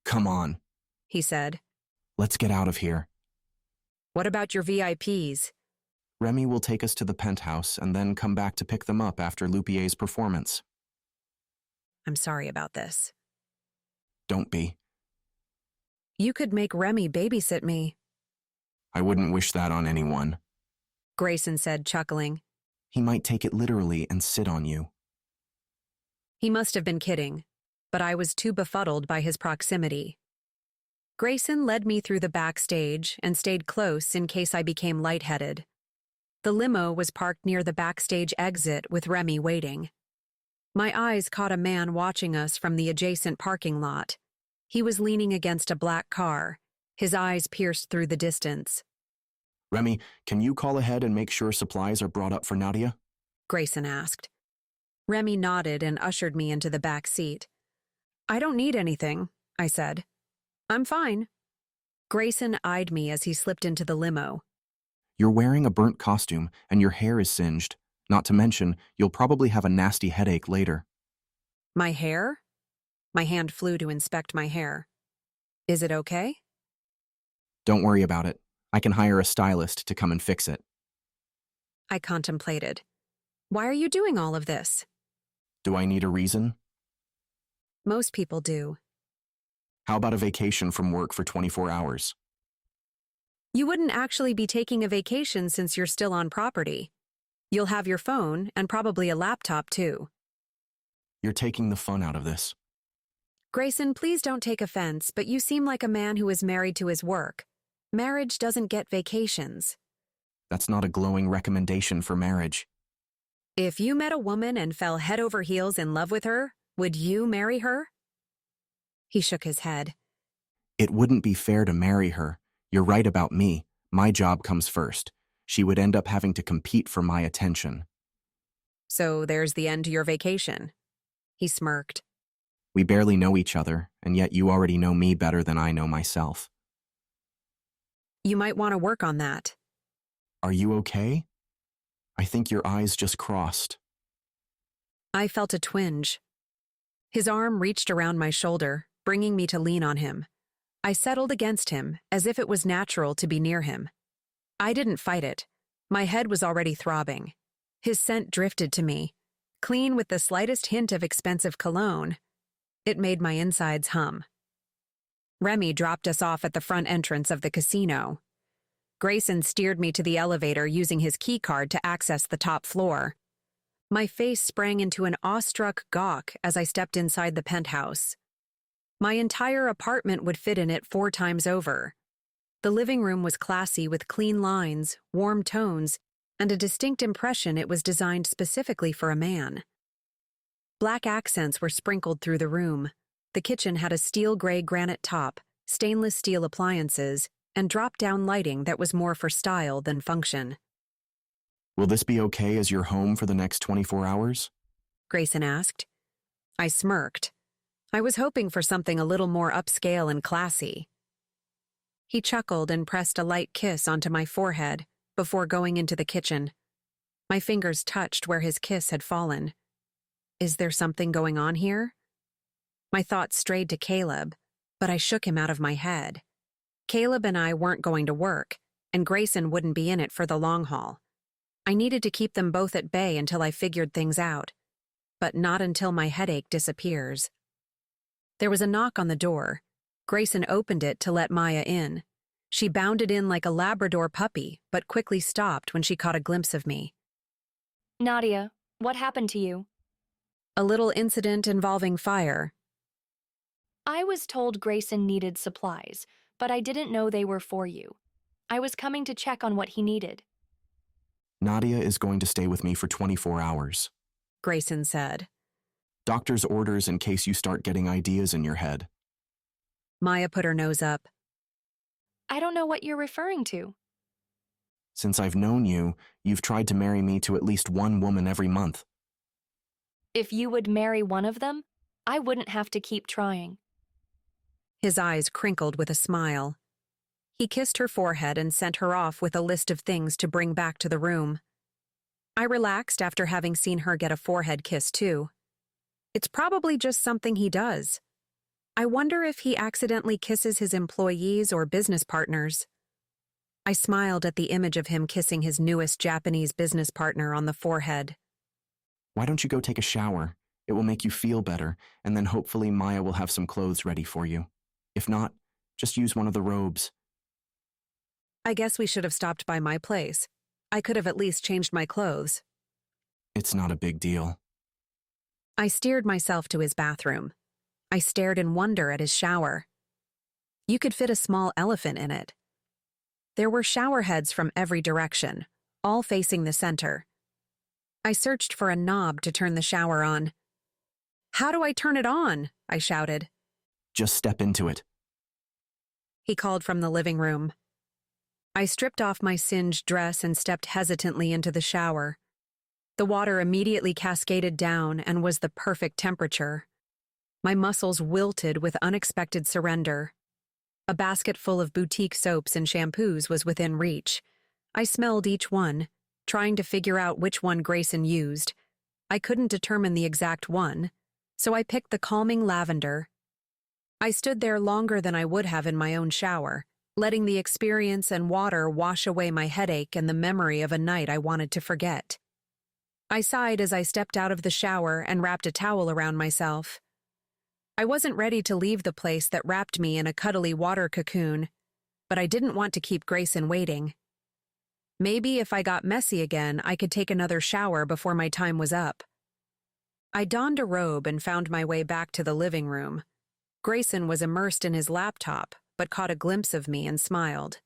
L: Come on,
A: he said.
L: Let's get out of here.
A: What about your VIPs?
L: Remy will take us to the penthouse and then come back to pick them up after Lupier's performance.
A: I'm sorry about this.
L: Don't be.
A: You could make Remy babysit me.
L: I wouldn't wish that on anyone.
A: Grayson said, chuckling.
L: He might take it literally and sit on you.
A: He must have been kidding, but I was too befuddled by his proximity. Grayson led me through the backstage and stayed close in case I became lightheaded. The limo was parked near the backstage exit with Remy waiting. My eyes caught a man watching us from the adjacent parking lot. He was leaning against a black car, his eyes pierced through the distance.
L: Remy, can you call ahead and make sure supplies are brought up for Nadia?
A: Grayson asked. Remy nodded and ushered me into the back seat. I don't need anything, I said. I'm fine. Grayson eyed me as he slipped into the limo.
L: You're wearing a burnt costume and your hair is singed. Not to mention, you'll probably have a nasty headache later.
A: My hair? My hand flew to inspect my hair. Is it okay?
L: Don't worry about it. I can hire a stylist to come and fix it.
A: I contemplated. Why are you doing all of this?
L: Do I need a reason?
A: Most people do.
L: How about a vacation from work for 24 hours?
A: You wouldn't actually be taking a vacation since you're still on property. You'll have your phone and probably a laptop too.
L: You're taking the fun out of this.
A: Grayson, please don't take offense, but you seem like a man who is married to his work. Marriage doesn't get vacations.
L: That's not a glowing recommendation for marriage.
A: If you met a woman and fell head over heels in love with her, would you marry her? He shook his head.
L: It wouldn't be fair to marry her. You're right about me. My job comes first. She would end up having to compete for my attention.
A: So there's the end to your vacation. He smirked.
L: We barely know each other, and yet you already know me better than I know myself.
A: You might want to work on that.
L: Are you okay? I think your eyes just crossed.
A: I felt a twinge. His arm reached around my shoulder, bringing me to lean on him. I settled against him, as if it was natural to be near him. I didn't fight it. My head was already throbbing. His scent drifted to me, clean with the slightest hint of expensive cologne. It made my insides hum. Remy dropped us off at the front entrance of the casino. Grayson steered me to the elevator using his key card to access the top floor. My face sprang into an awestruck gawk as I stepped inside the penthouse. My entire apartment would fit in it 4 times over. The living room was classy with clean lines, warm tones, and a distinct impression it was designed specifically for a man. Black accents were sprinkled through the room. The kitchen had a steel gray granite top, stainless steel appliances, and drop-down lighting that was more for style than function.
L: Will this be okay as your home for the next 24 hours?
A: Grayson asked. I smirked. I was hoping for something a little more upscale and classy. He chuckled and pressed a light kiss onto my forehead before going into the kitchen. My fingers touched where his kiss had fallen. Is there something going on here? My thoughts strayed to Caleb, but I shook him out of my head. Caleb and I weren't going to work, and Grayson wouldn't be in it for the long haul. I needed to keep them both at bay until I figured things out, but not until my headache disappears. There was a knock on the door. Grayson opened it to let Maya in. She bounded in like a Labrador puppy, but quickly stopped when she caught a glimpse of me.
I: Nadia, what happened to you?
A: A little incident involving fire.
I: I was told Grayson needed supplies, but I didn't know they were for you. I was coming to check on what he needed.
L: Nadia is going to stay with me for 24 hours.
A: Grayson said.
L: Doctor's orders in case you start getting ideas in your head.
A: Maya put her nose up.
I: I don't know what you're referring to.
L: Since I've known you, you've tried to marry me to at least one woman every month.
I: If you would marry one of them, I wouldn't have to keep trying.
A: His eyes crinkled with a smile. He kissed her forehead and sent her off with a list of things to bring back to the room. I relaxed after having seen her get a forehead kiss too. It's probably just something he does. I wonder if he accidentally kisses his employees or business partners. I smiled at the image of him kissing his newest Japanese business partner on the forehead.
L: Why don't you go take a shower? It will make you feel better, and then hopefully Maya will have some clothes ready for you. If not, just use one of the robes.
A: I guess we should have stopped by my place. I could have at least changed my clothes.
L: It's not a big deal.
A: I steered myself to his bathroom. I stared in wonder at his shower. You could fit a small elephant in it. There were shower heads from every direction, all facing the center. I searched for a knob to turn the shower on. How do I turn it on? I shouted.
L: Just step into it.
A: He called from the living room. I stripped off my singed dress and stepped hesitantly into the shower. The water immediately cascaded down and was the perfect temperature. My muscles wilted with unexpected surrender. A basket full of boutique soaps and shampoos was within reach. I smelled each one, trying to figure out which one Grayson used. I couldn't determine the exact one, so I picked the calming lavender. I stood there longer than I would have in my own shower, letting the experience and water wash away my headache and the memory of a night I wanted to forget. I sighed as I stepped out of the shower and wrapped a towel around myself. I wasn't ready to leave the place that wrapped me in a cuddly water cocoon, but I didn't want to keep Grayson waiting. Maybe if I got messy again, I could take another shower before my time was up. I donned a robe and found my way back to the living room. Grayson was immersed in his laptop, but caught a glimpse of me and smiled.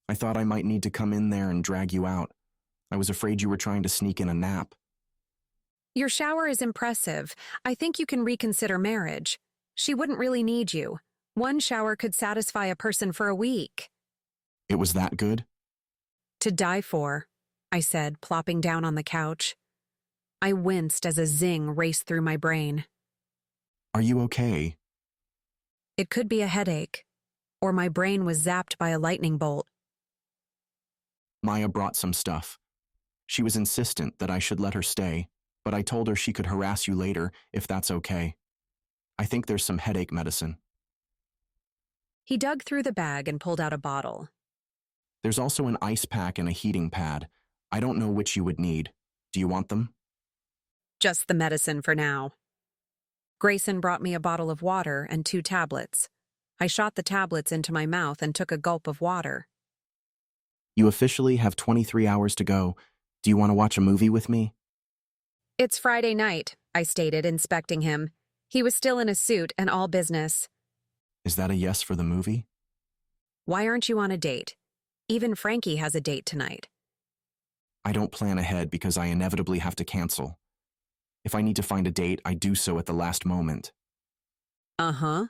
L: I thought I might need to come in there and drag you out. I was afraid you were trying to sneak in a nap.
A: Your shower is impressive. I think you can reconsider marriage. She wouldn't really need you. One shower could satisfy a person for a week.
L: It was that good?
A: To die for, I said, plopping down on the couch. I winced as a zing raced through my brain.
L: Are you okay?
A: It could be a headache, or my brain was zapped by a lightning bolt.
L: Maya brought some stuff. She was insistent that I should let her stay, but I told her she could harass you later if that's okay. I think there's some headache medicine.
A: He dug through the bag and pulled out a bottle.
L: There's also an ice pack and a heating pad. I don't know which you would need. Do you want them?
A: Just the medicine for now. Grayson brought me a bottle of water and 2 tablets. I shot the tablets into my mouth and took a gulp of water.
L: You officially have 23 hours to go. Do you want to watch a movie with me?
A: It's Friday night, I stated, inspecting him. He was still in a suit and all business.
L: Is that a yes for the movie?
A: Why aren't you on a date? Even Frankie has a date tonight.
L: I don't plan ahead because I inevitably have to cancel. If I need to find a date, I do so at the last moment.
A: Uh-huh.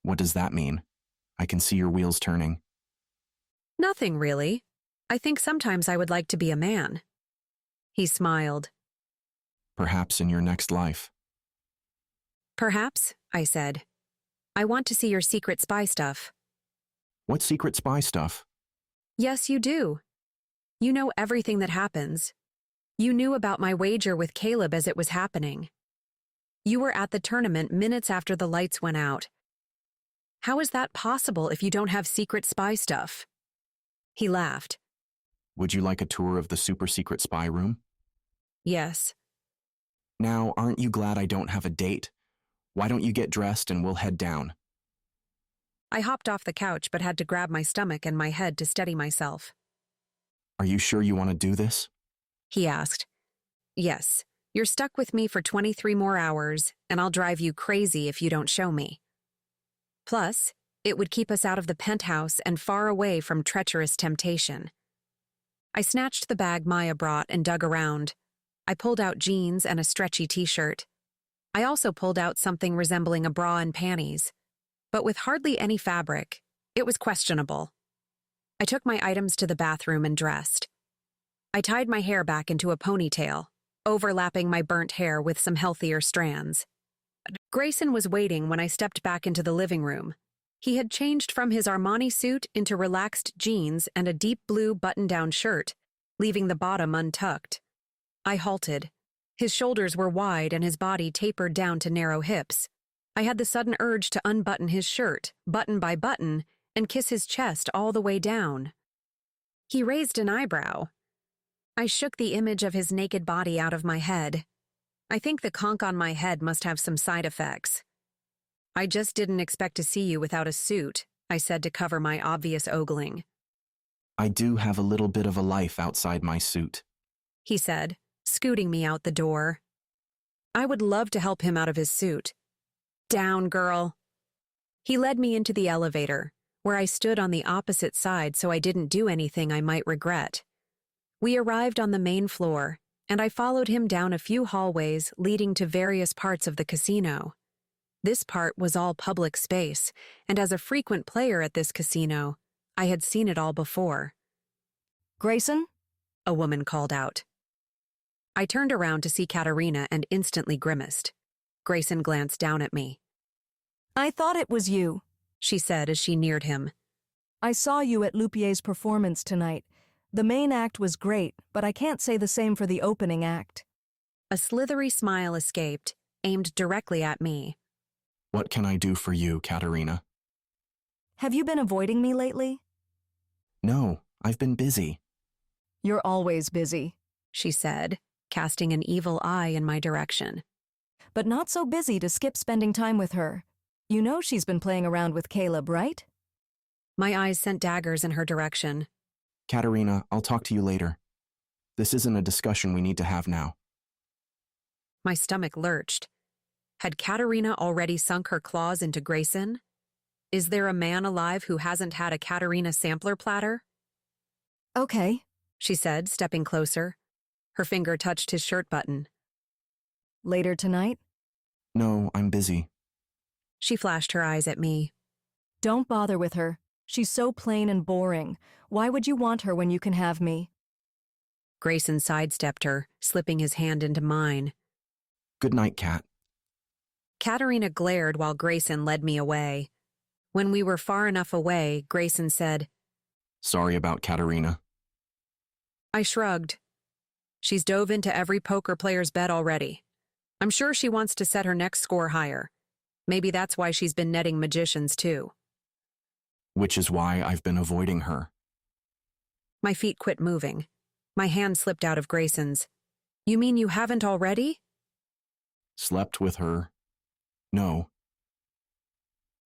L: What does that mean? I can see your wheels turning.
A: Nothing, really. I think sometimes I would like to be a man. He smiled.
L: Perhaps in your next life.
A: Perhaps, I said. I want to see your secret spy stuff.
L: What secret spy stuff?
A: Yes, you do. You know everything that happens. You knew about my wager with Caleb as it was happening. You were at the tournament minutes after the lights went out. How is that possible if you don't have secret spy stuff? He laughed.
L: Would you like a tour of the super secret spy room?
A: Yes.
L: Now, aren't you glad I don't have a date? Why don't you get dressed and we'll head down?
A: I hopped off the couch but had to grab my stomach and my head to steady myself.
L: Are you sure you want to do this?
A: He asked. Yes. You're stuck with me for 23 more hours, and I'll drive you crazy if you don't show me. Plus, it would keep us out of the penthouse and far away from treacherous temptation. I snatched the bag Maya brought and dug around. I pulled out jeans and a stretchy t-shirt. I also pulled out something resembling a bra and panties. But with hardly any fabric, it was questionable. I took my items to the bathroom and dressed. I tied my hair back into a ponytail, overlapping my burnt hair with some healthier strands. Grayson was waiting when I stepped back into the living room. He had changed from his Armani suit into relaxed jeans and a deep blue button-down shirt, leaving the bottom untucked. I halted. His shoulders were wide and his body tapered down to narrow hips. I had the sudden urge to unbutton his shirt, button by button, and kiss his chest all the way down. He raised an eyebrow. I shook the image of his naked body out of my head. I think the conch on my head must have some side effects. I just didn't expect to see you without a suit, I said to cover my obvious ogling.
L: I do have a little bit of a life outside my suit,
A: he said, scooting me out the door. I would love to help him out of his suit. Down, girl. He led me into the elevator, where I stood on the opposite side so I didn't do anything I might regret. We arrived on the main floor, and I followed him down a few hallways leading to various parts of the casino. This part was all public space, and as a frequent player at this casino, I had seen it all before.
O: Grayson?
A: A woman called out. I turned around to see Katerina and instantly grimaced. Grayson glanced down at me.
O: I thought it was you,
A: she said as she neared him.
O: I saw you at Lupier's performance tonight. The main act was great, but I can't say the same for the opening act.
A: A slithery smile escaped, aimed directly at me.
L: What can I do for you, Katerina?
O: Have you been avoiding me lately?
L: No, I've been busy.
O: You're always busy,
A: she said, casting an evil eye in my direction.
O: But not so busy to skip spending time with her. You know she's been playing around with Caleb, right?
A: My eyes sent daggers in her direction.
L: Katerina, I'll talk to you later. This isn't a discussion we need to have now.
A: My stomach lurched. Had Katerina already sunk her claws into Grayson? Is there a man alive who hasn't had a Katerina sampler platter?
O: Okay,
A: she said, stepping closer. Her finger touched his shirt button.
O: Later tonight?
L: No, I'm busy.
A: She flashed her eyes at me.
O: Don't bother with her. She's so plain and boring. Why would you want her when you can have me?
A: Grayson sidestepped her, slipping his hand into mine.
L: Good night, Kat.
A: Katerina glared while Grayson led me away. When we were far enough away, Grayson said,
L: Sorry about Katerina.
A: I shrugged. She's dove into every poker player's bet already. I'm sure she wants to set her next score higher. Maybe that's why she's been netting magicians, too.
L: Which is why I've been avoiding her.
A: My feet quit moving. My hand slipped out of Grayson's. You mean you haven't already?
L: Slept with her. No.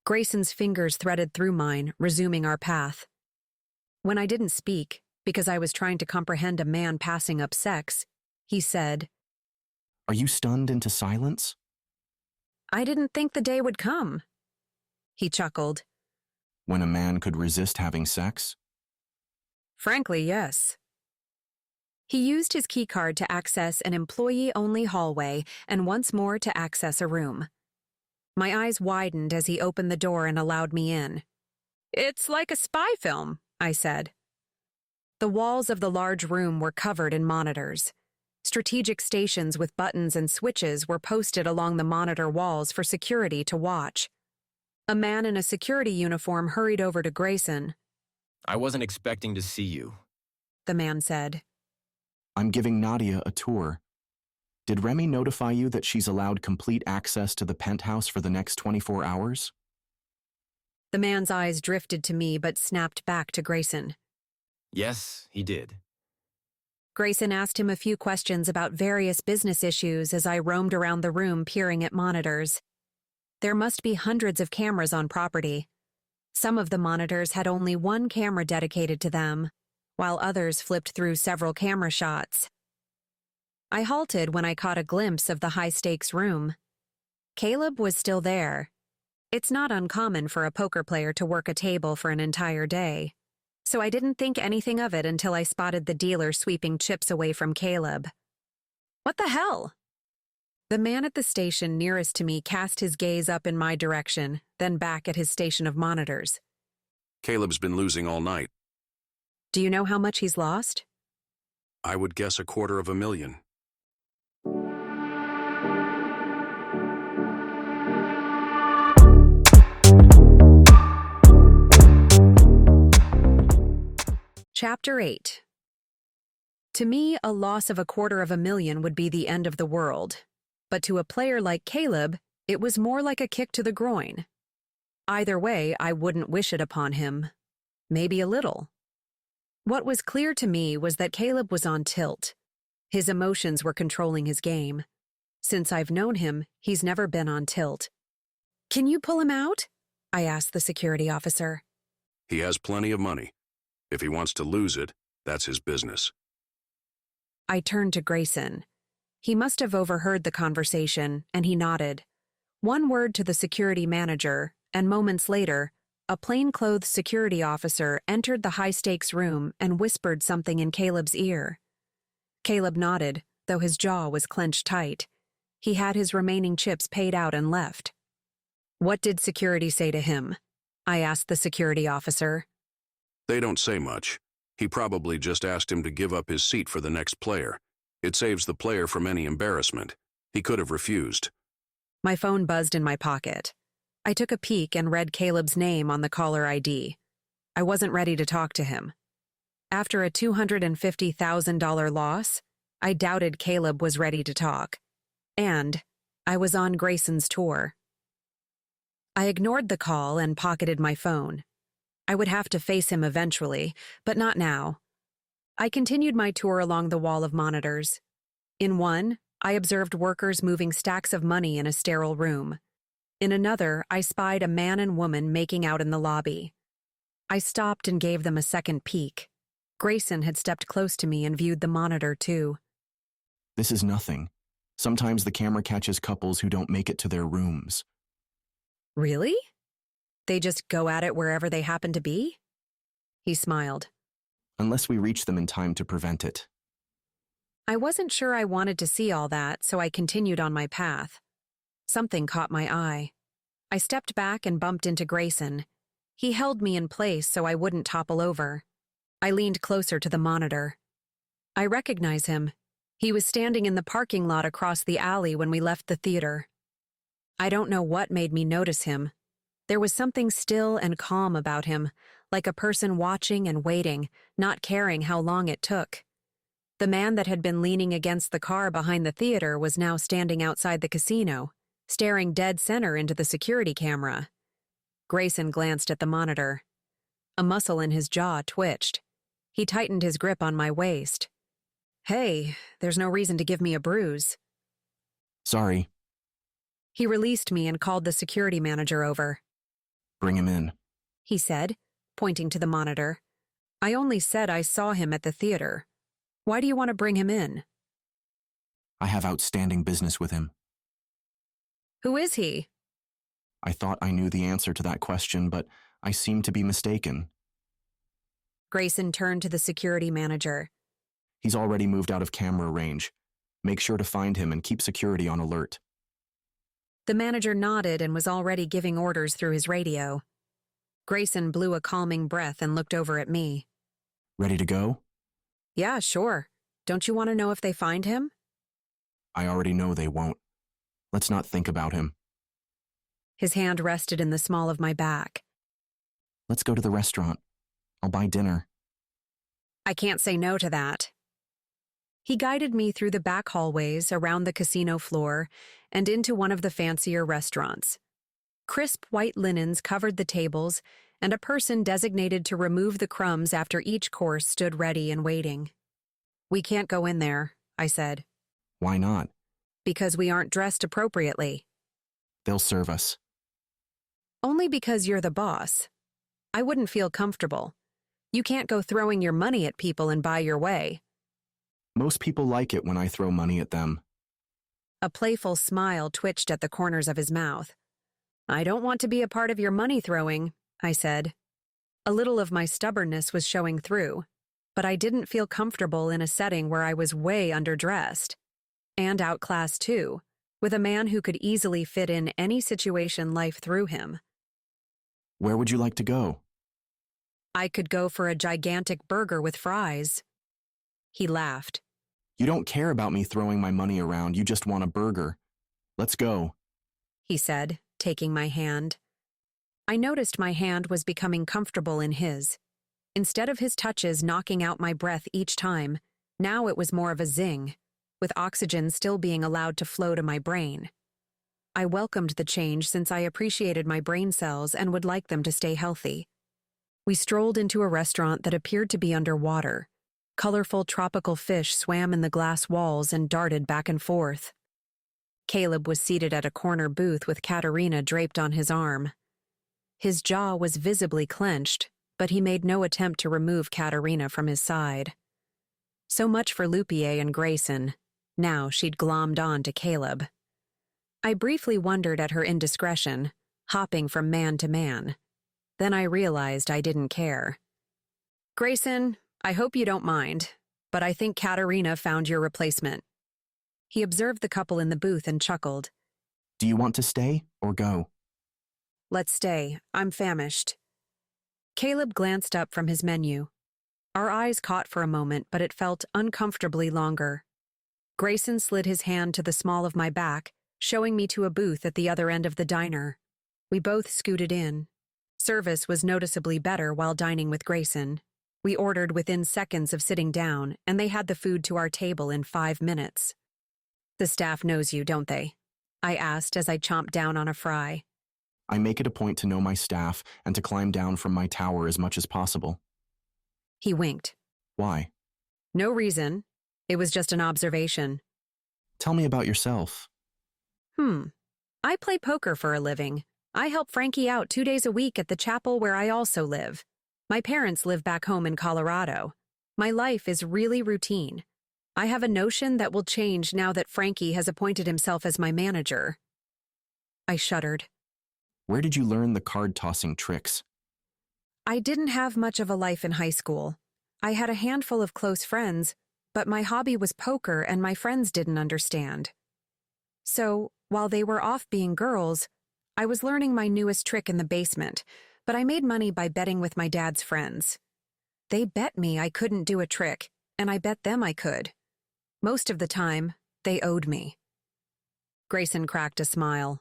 A: Grayson's fingers threaded through mine, resuming our path. When I didn't speak, because I was trying to comprehend a man passing up sex, he said,
L: Are you stunned into silence?
A: I didn't think the day would come. He chuckled.
L: When a man could resist having sex?
A: Frankly, yes. He used his keycard to access an employee-only hallway and once more to access a room. My eyes widened as he opened the door and allowed me in. It's like a spy film, I said. The walls of the large room were covered in monitors. Strategic stations with buttons and switches were posted along the monitor walls for security to watch. A man in a security uniform hurried over to Grayson.
R: I wasn't expecting to see you,
A: the man said.
L: I'm giving Nadia a tour. Did Remy notify you that she's allowed complete access to the penthouse for the next 24 hours?
A: The man's eyes drifted to me but snapped back to Grayson.
R: Yes, he did.
A: Grayson asked him a few questions about various business issues as I roamed around the room peering at monitors. There must be hundreds of cameras on property. Some of the monitors had only one camera dedicated to them, while others flipped through several camera shots. I halted when I caught a glimpse of the high-stakes room. Caleb was still there. It's not uncommon for a poker player to work a table for an entire day, so I didn't think anything of it until I spotted the dealer sweeping chips away from Caleb. What the hell? The man at the station nearest to me cast his gaze up in my direction, then back at his station of monitors.
D: Caleb's been losing all night.
A: Do you know how much he's lost?
D: I would guess $250,000.
A: Chapter 8. To me, a loss of $250,000 would be the end of the world. But to a player like Caleb, it was more like a kick to the groin. Either way, I wouldn't wish it upon him. Maybe a little. What was clear to me was that Caleb was on tilt. His emotions were controlling his game. Since I've known him, he's never been on tilt. Can you pull him out? I asked the security officer.
D: He has plenty of money. If he wants to lose it, that's his business.
A: I turned to Grayson. He must have overheard the conversation, and he nodded. One word to the security manager, and moments later, a plainclothes security officer entered the high-stakes room and whispered something in Caleb's ear. Caleb nodded, though his jaw was clenched tight. He had his remaining chips paid out and left. What did security say to him? I asked the security officer.
D: They don't say much. He probably just asked him to give up his seat for the next player. It saves the player from any embarrassment. He could have refused.
A: My phone buzzed in my pocket. I took a peek and read Caleb's name on the caller ID. I wasn't ready to talk to him. After a $250,000 loss, I doubted Caleb was ready to talk. And I was on Grayson's tour. I ignored the call and pocketed my phone. I would have to face him eventually, but not now. I continued my tour along the wall of monitors. In one, I observed workers moving stacks of money in a sterile room. In another, I spied a man and woman making out in the lobby. I stopped and gave them a second peek. Grayson had stepped close to me and viewed the monitor, too.
L: This is nothing. Sometimes the camera catches couples who don't make it to their rooms.
A: Really? They just go at it wherever they happen to be? He smiled.
L: Unless we reach them in time to prevent it.
A: I wasn't sure I wanted to see all that, so I continued on my path. Something caught my eye. I stepped back and bumped into Grayson. He held me in place so I wouldn't topple over. I leaned closer to the monitor. I recognize him. He was standing in the parking lot across the alley when we left the theater. I don't know what made me notice him. There was something still and calm about him, like a person watching and waiting, not caring how long it took. The man that had been leaning against the car behind the theater was now standing outside the casino, staring dead center into the security camera. Grayson glanced at the monitor. A muscle in his jaw twitched. He tightened his grip on my waist. Hey, there's no reason to give me a bruise.
L: Sorry.
A: He released me and called the security manager over.
L: Bring him in,
A: he said, pointing to the monitor. I only said I saw him at the theater. Why do you want to bring him in?
L: I have outstanding business with him.
A: Who is he?
L: I thought I knew the answer to that question, but I seem to be mistaken.
A: Grayson turned to the security manager.
L: He's already moved out of camera range. Make sure to find him and keep security on alert.
A: The manager nodded and was already giving orders through his radio. Grayson blew a calming breath and looked over at me.
L: Ready to go?
A: Yeah, sure. Don't you want to know if they find him?
L: I already know they won't. Let's not think about him.
A: His hand rested in the small of my back.
L: Let's go to the restaurant. I'll buy dinner.
A: I can't say no to that. He guided me through the back hallways, around the casino floor, and into one of the fancier restaurants. Crisp white linens covered the tables, and a person designated to remove the crumbs after each course stood ready and waiting. We can't go in there, I said.
L: Why not?
A: Because we aren't dressed appropriately.
L: They'll serve us.
A: Only because you're the boss. I wouldn't feel comfortable. You can't go throwing your money at people and buy your way.
L: Most people like it when I throw money at them.
A: A playful smile twitched at the corners of his mouth. I don't want to be a part of your money throwing, I said. A little of my stubbornness was showing through, but I didn't feel comfortable in a setting where I was way underdressed. And outclassed too, with a man who could easily fit in any situation life threw him.
L: Where would you like to go?
A: I could go for a gigantic burger with fries. He laughed.
L: You don't care about me throwing my money around, you just want a burger. Let's go,
A: he said, taking my hand. I noticed my hand was becoming comfortable in his. Instead of his touches knocking out my breath each time, now it was more of a zing, with oxygen still being allowed to flow to my brain. I welcomed the change since I appreciated my brain cells and would like them to stay healthy. We strolled into a restaurant that appeared to be underwater. Colorful tropical fish swam in the glass walls and darted back and forth. Caleb was seated at a corner booth with Katerina draped on his arm. His jaw was visibly clenched, but he made no attempt to remove Katerina from his side. So much for Lupier and Grayson. Now she'd glommed on to Caleb. I briefly wondered at her indiscretion, hopping from man to man. Then I realized I didn't care. Grayson, I hope you don't mind, but I think Katerina found your replacement. He observed the couple in the booth and chuckled.
L: Do you want to stay or go?
A: Let's stay. I'm famished. Caleb glanced up from his menu. Our eyes caught for a moment, but it felt uncomfortably longer. Grayson slid his hand to the small of my back, showing me to a booth at the other end of the diner. We both scooted in. Service was noticeably better while dining with Grayson. We ordered within seconds of sitting down, and they had the food to our table in 5 minutes. The staff knows you, don't they? I asked as I chomped down on a fry.
L: I make it a point to know my staff and to climb down from my tower as much as possible.
A: He winked.
L: Why?
A: No reason. It was just an observation.
L: Tell me about yourself.
A: I play poker for a living. I help Frankie out 2 days a week at the chapel where I also live. My parents live back home in Colorado. My life is really routine. I have a notion that will change now that Frankie has appointed himself as my manager. I shuddered.
L: Where did you learn the card-tossing tricks?
A: I didn't have much of a life in high school. I had a handful of close friends, but my hobby was poker and my friends didn't understand. So, while they were off being girls, I was learning my newest trick in the basement, but I made money by betting with my dad's friends. They bet me I couldn't do a trick, and I bet them I could. Most of the time, they owed me. Grayson cracked a smile.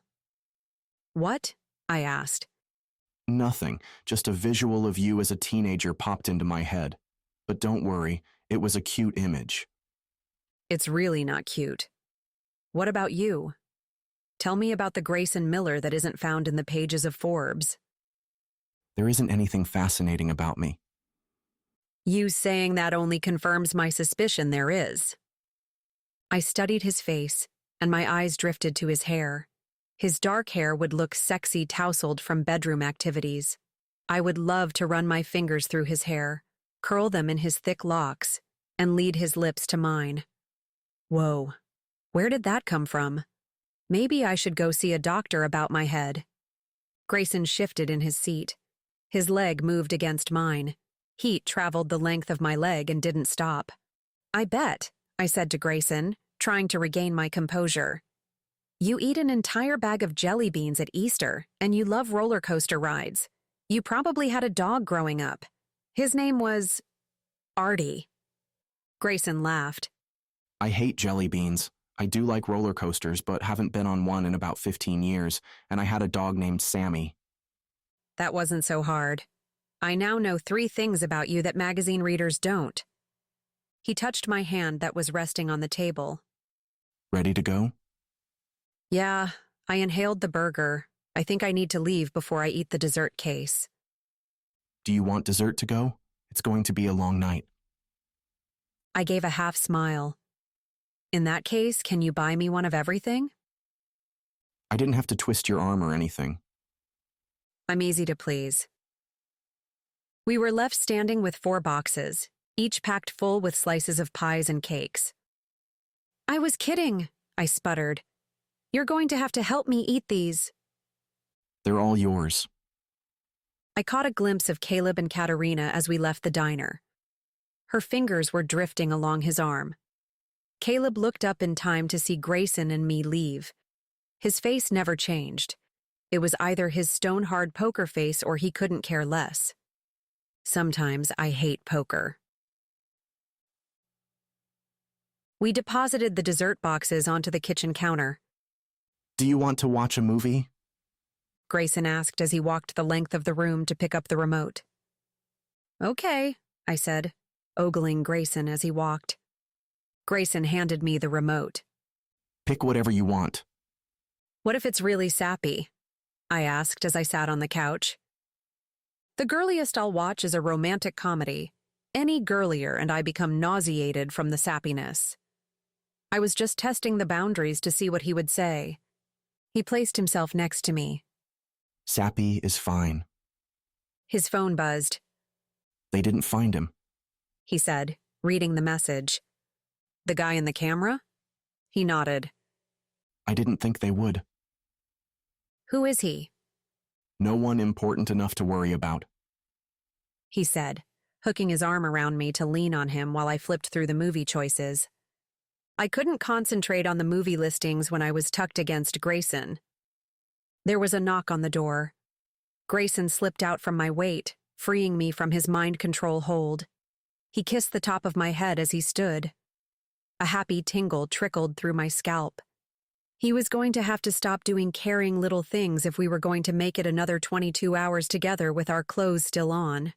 A: What? I asked.
L: Nothing, just a visual of you as a teenager popped into my head. But don't worry, it was a cute image.
A: It's really not cute. What about you? Tell me about the Grayson Miller that isn't found in the pages of Forbes.
L: There isn't anything fascinating about me.
A: You saying that only confirms my suspicion there is. I studied his face, and my eyes drifted to his hair. His dark hair would look sexy tousled from bedroom activities. I would love to run my fingers through his hair, curl them in his thick locks, and lead his lips to mine. Whoa, where did that come from? Maybe I should go see a doctor about my head. Grayson shifted in his seat. His leg moved against mine. Heat traveled the length of my leg and didn't stop. I bet, I said to Grayson, trying to regain my composure. You eat an entire bag of jelly beans at Easter, and you love roller coaster rides. You probably had a dog growing up. His name was Artie. Grayson laughed.
L: I hate jelly beans. I do like roller coasters, but haven't been on one in about 15 years, and I had a dog named Sammy.
A: That wasn't so hard. I now know 3 things about you that magazine readers don't. He touched my hand that was resting on the table.
L: Ready to go?
A: Yeah, I inhaled the burger. I think I need to leave before I eat the dessert case.
L: Do you want dessert to go? It's going to be a long night.
A: I gave a half smile. In that case, can you buy me one of everything?
L: I didn't have to twist your arm or anything.
A: I'm easy to please. We were left standing with 4 boxes, each packed full with slices of pies and cakes. I was kidding, I sputtered. You're going to have to help me eat these.
L: They're all yours.
A: I caught a glimpse of Caleb and Katerina as we left the diner. Her fingers were drifting along his arm. Caleb looked up in time to see Grayson and me leave. His face never changed. It was either his stone-hard poker face or he couldn't care less. Sometimes I hate poker. We deposited the dessert boxes onto the kitchen counter.
L: Do you want to watch a movie?
A: Grayson asked as he walked the length of the room to pick up the remote. Okay, I said, ogling Grayson as he walked. Grayson handed me the remote.
L: Pick whatever you want.
A: What if it's really sappy? I asked as I sat on the couch. The girliest I'll watch is a romantic comedy. Any girlier and I become nauseated from the sappiness. I was just testing the boundaries to see what he would say. He placed himself next to me.
L: Sappy is fine.
A: His phone buzzed.
L: They didn't find him,
A: he said, reading the message. The guy in the camera? He nodded.
L: I didn't think they would.
A: Who is he?
L: No one important enough to worry about,
A: he said, hooking his arm around me to lean on him while I flipped through the movie choices. I couldn't concentrate on the movie listings when I was tucked against Grayson. There was a knock on the door. Grayson slipped out from my weight, freeing me from his mind control hold. He kissed the top of my head as he stood. A happy tingle trickled through my scalp. He was going to have to stop doing caring little things if we were going to make it another 22 hours together with our clothes still on.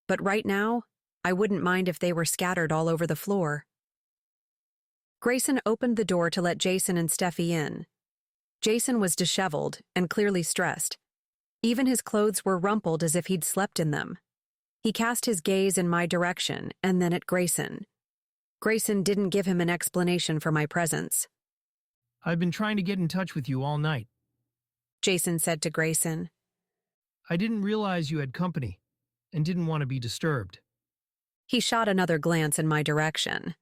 A: But right now, I wouldn't mind if they were scattered all over the floor. Grayson opened the door to let Jason and Steffi in. Jason was disheveled and clearly stressed. Even his clothes were rumpled as if he'd slept in them. He cast his gaze in my direction and then at Grayson. Grayson didn't give him an explanation for my presence.
T: I've been trying to get in touch with you all night,
A: Jason said to Grayson.
T: I didn't realize you had company and didn't want to be disturbed.
A: He shot another glance in my direction.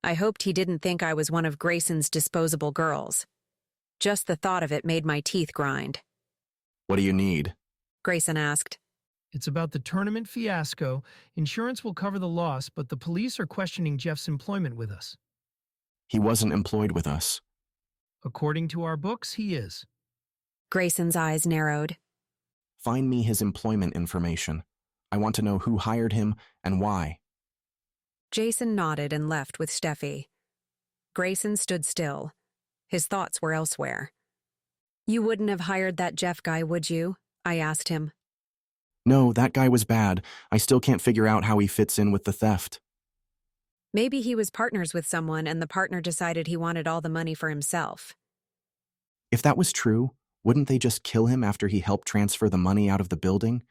A: I hoped he didn't think I was one of Grayson's disposable girls. Just the thought of it made my teeth grind.
L: What do you need?
A: Grayson asked.
T: It's about the tournament fiasco. Insurance will cover the loss, but the police are questioning Jeff's employment with us.
L: He wasn't employed with us.
T: According to our books, he is.
A: Grayson's eyes narrowed.
L: Find me his employment information. I want to know who hired him and why.
A: Jason nodded and left with Steffi. Grayson stood still. His thoughts were elsewhere. You wouldn't have hired that Jeff guy, would you? I asked him.
L: No, that guy was bad. I still can't figure out how he fits in with the theft.
A: Maybe he was partners with someone and the partner decided he wanted all the money for himself.
L: If that was true, wouldn't they just kill him after he helped transfer the money out of the building?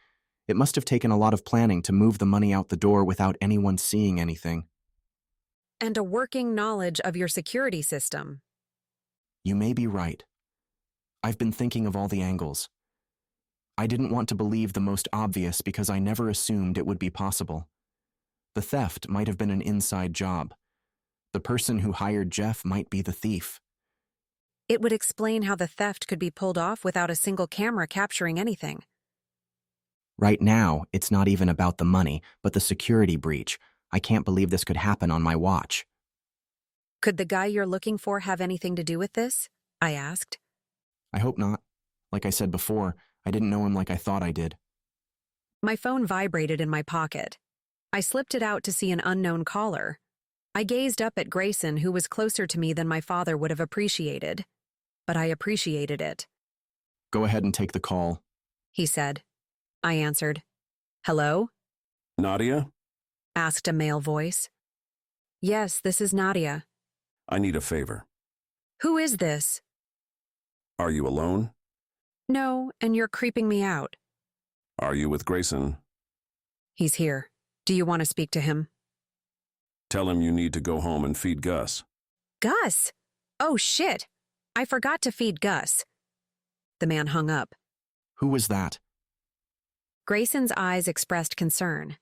L: It must have taken a lot of planning to move the money out the door without anyone seeing anything.
A: And a working knowledge of your security system.
L: You may be right. I've been thinking of all the angles. I didn't want to believe the most obvious because I never assumed it would be possible. The theft might have been an inside job. The person who hired Jeff might be the thief.
A: It would explain how the theft could be pulled off without a single camera capturing anything.
L: Right now, it's not even about the money, but the security breach. I can't believe this could happen on my watch.
A: Could the guy you're looking for have anything to do with this? I asked.
L: I hope not. Like I said before, I didn't know him like I thought I did.
A: My phone vibrated in my pocket. I slipped it out to see an unknown caller. I gazed up at Grayson, who was closer to me than my father would have appreciated. But I appreciated it.
L: Go ahead and take the call,
A: he said. I answered. Hello?
D: Nadia?
A: Asked a male voice. Yes, this is Nadia.
D: I need a favor.
A: Who is this?
D: Are you alone?
A: No, and you're creeping me out.
D: Are you with Grayson?
A: He's here. Do you want to speak to him?
D: Tell him you need to go home and feed Gus.
A: Gus? Oh, shit. I forgot to feed Gus. The man hung up.
L: Who was that?
A: Grayson's eyes expressed concern.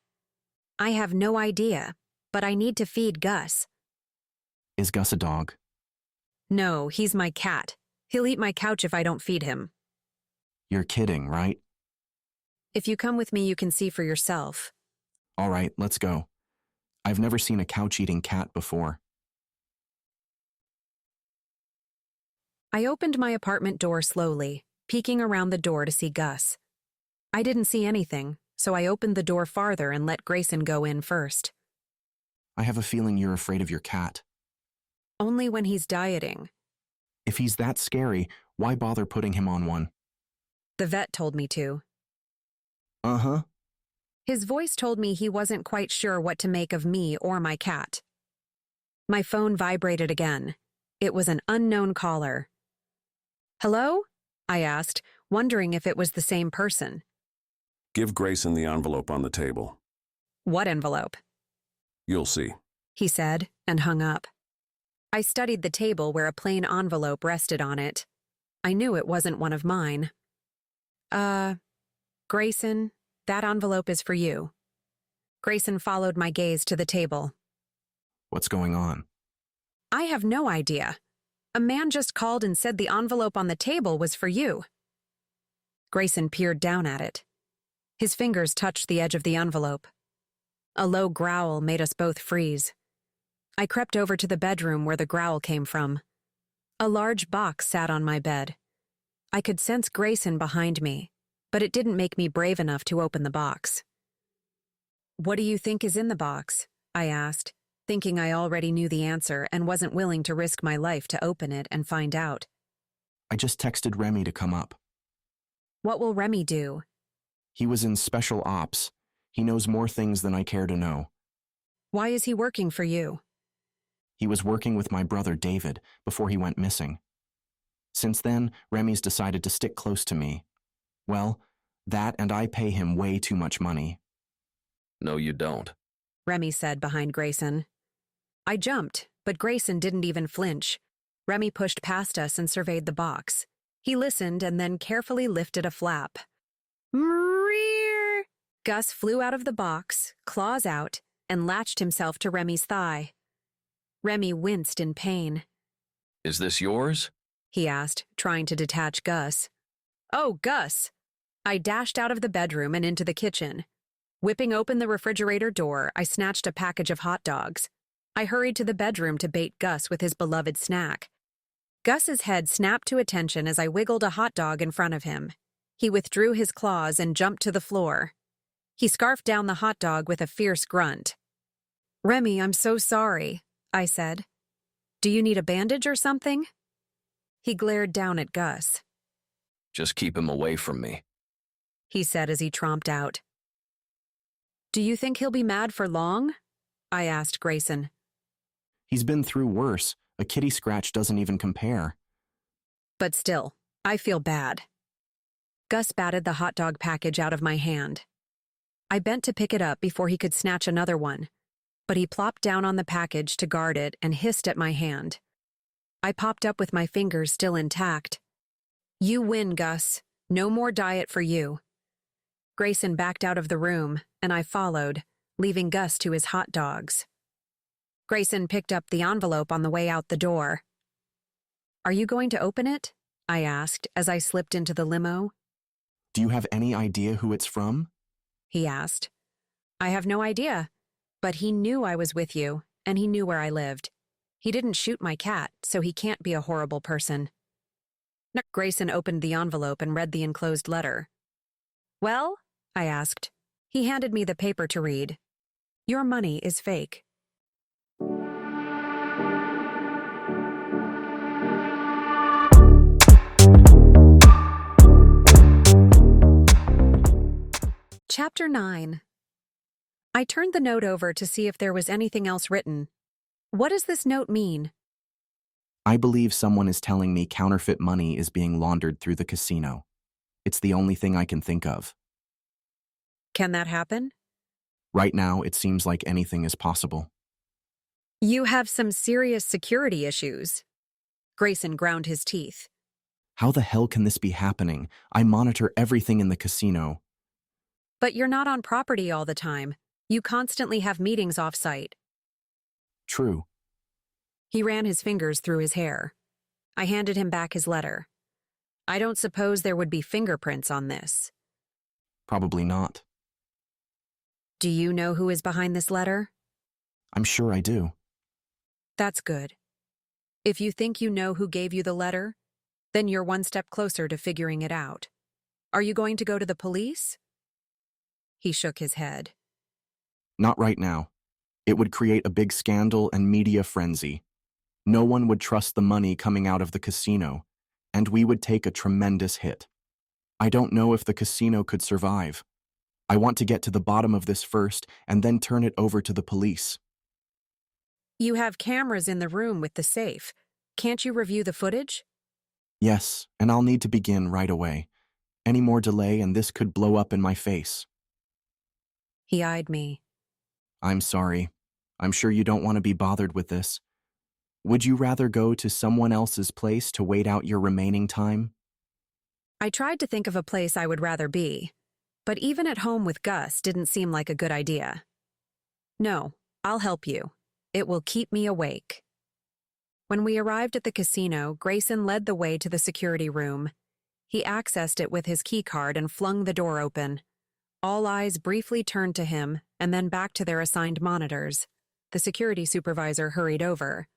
A: I have no idea, but I need to feed Gus.
L: Is Gus a dog?
A: No, he's my cat. He'll eat my couch if I don't feed him.
L: You're kidding, right?
A: If you come with me, you can see for yourself.
L: All right, let's go. I've never seen a couch-eating cat before.
A: I opened my apartment door slowly, peeking around the door to see Gus. I didn't see anything, so I opened the door farther and let Grayson go in first.
L: I have a feeling you're afraid of your cat.
A: Only when he's dieting.
L: If he's that scary, why bother putting him on one?
A: The vet told me to.
L: Uh-huh.
A: His voice told me he wasn't quite sure what to make of me or my cat. My phone vibrated again. It was an unknown caller. Hello? I asked, wondering if it was the same person.
D: Give Grayson the envelope on the table.
A: What envelope?
D: You'll see,
A: he said, and hung up. I studied the table where a plain envelope rested on it. I knew it wasn't one of mine. Grayson, that envelope is for you. Grayson followed my gaze to the table.
L: What's going on?
A: I have no idea. A man just called and said the envelope on the table was for you. Grayson peered down at it. His fingers touched the edge of the envelope. A low growl made us both freeze. I crept over to the bedroom where the growl came from. A large box sat on my bed. I could sense Grayson behind me, but it didn't make me brave enough to open the box. What do you think is in the box? I asked, thinking I already knew the answer and wasn't willing to risk my life to open it and find out.
L: I just texted Remy to come up.
A: What will Remy do?
L: He was in special ops. He knows more things than I care to know.
A: Why is he working for you?
L: He was working with my brother David before he went missing. Since then, Remy's decided to stick close to me. Well, that and I pay him way too much money.
N: No, you don't,
A: Remy said behind Grayson. I jumped, but Grayson didn't even flinch. Remy pushed past us and surveyed the box. He listened and then carefully lifted a flap. Rear! Gus flew out of the box, claws out, and latched himself to Remy's thigh. Remy winced in pain.
N: Is this yours?
A: He asked, trying to detach Gus. Oh, Gus! I dashed out of the bedroom and into the kitchen. Whipping open the refrigerator door, I snatched a package of hot dogs. I hurried to the bedroom to bait Gus with his beloved snack. Gus's head snapped to attention as I wiggled a hot dog in front of him. He withdrew his claws and jumped to the floor. He scarfed down the hot dog with a fierce grunt. Remy, I'm so sorry, I said. Do you need a bandage or something? He glared down at Gus.
N: Just keep him away from me,
A: he said as he tromped out. Do you think he'll be mad for long? I asked Grayson.
L: He's been through worse. A kitty scratch doesn't even compare.
A: But still, I feel bad. Gus batted the hot dog package out of my hand. I bent to pick it up before he could snatch another one, but he plopped down on the package to guard it and hissed at my hand. I popped up with my fingers still intact. You win, Gus. No more diet for you. Grayson backed out of the room, and I followed, leaving Gus to his hot dogs. Grayson picked up the envelope on the way out the door. Are you going to open it? I asked as I slipped into the limo.
L: Do you have any idea who it's from?
A: He asked. I have no idea, but he knew I was with you, and he knew where I lived. He didn't shoot my cat, so he can't be a horrible person. Grayson opened the envelope and read the enclosed letter. Well? I asked. He handed me the paper to read. Your money is fake. Chapter 9. I turned the note over to see if there was anything else written. What does this note mean?
L: I believe someone is telling me counterfeit money is being laundered through the casino. It's the only thing I can think of.
A: Can that happen?
L: Right now, it seems like anything is possible.
A: You have some serious security issues. Grayson ground his teeth.
L: How the hell can this be happening? I monitor everything in the casino.
A: But you're not on property all the time. You constantly have meetings off-site.
L: True.
A: He ran his fingers through his hair. I handed him back his letter. I don't suppose there would be fingerprints on this.
L: Probably not.
A: Do you know who is behind this letter?
L: I'm sure I do.
A: That's good. If you think you know who gave you the letter, then you're one step closer to figuring it out. Are you going to go to the police? He shook his head.
L: Not right now. It would create a big scandal and media frenzy. No one would trust the money coming out of the casino, and we would take a tremendous hit. I don't know if the casino could survive. I want to get to the bottom of this first and then turn it over to the police.
A: You have cameras in the room with the safe. Can't you review the footage?
L: Yes, and I'll need to begin right away. Any more delay and this could blow up in my face.
A: He eyed me.
L: I'm sorry. I'm sure you don't want to be bothered with this. Would you rather go to someone else's place to wait out your remaining time?
A: I tried to think of a place I would rather be, but even at home with Gus didn't seem like a good idea. No, I'll help you. It will keep me awake. When we arrived at the casino, Grayson led the way to the security room. He accessed it with his keycard and flung the door open. All eyes briefly turned to him and then back to their assigned monitors. The security supervisor hurried over.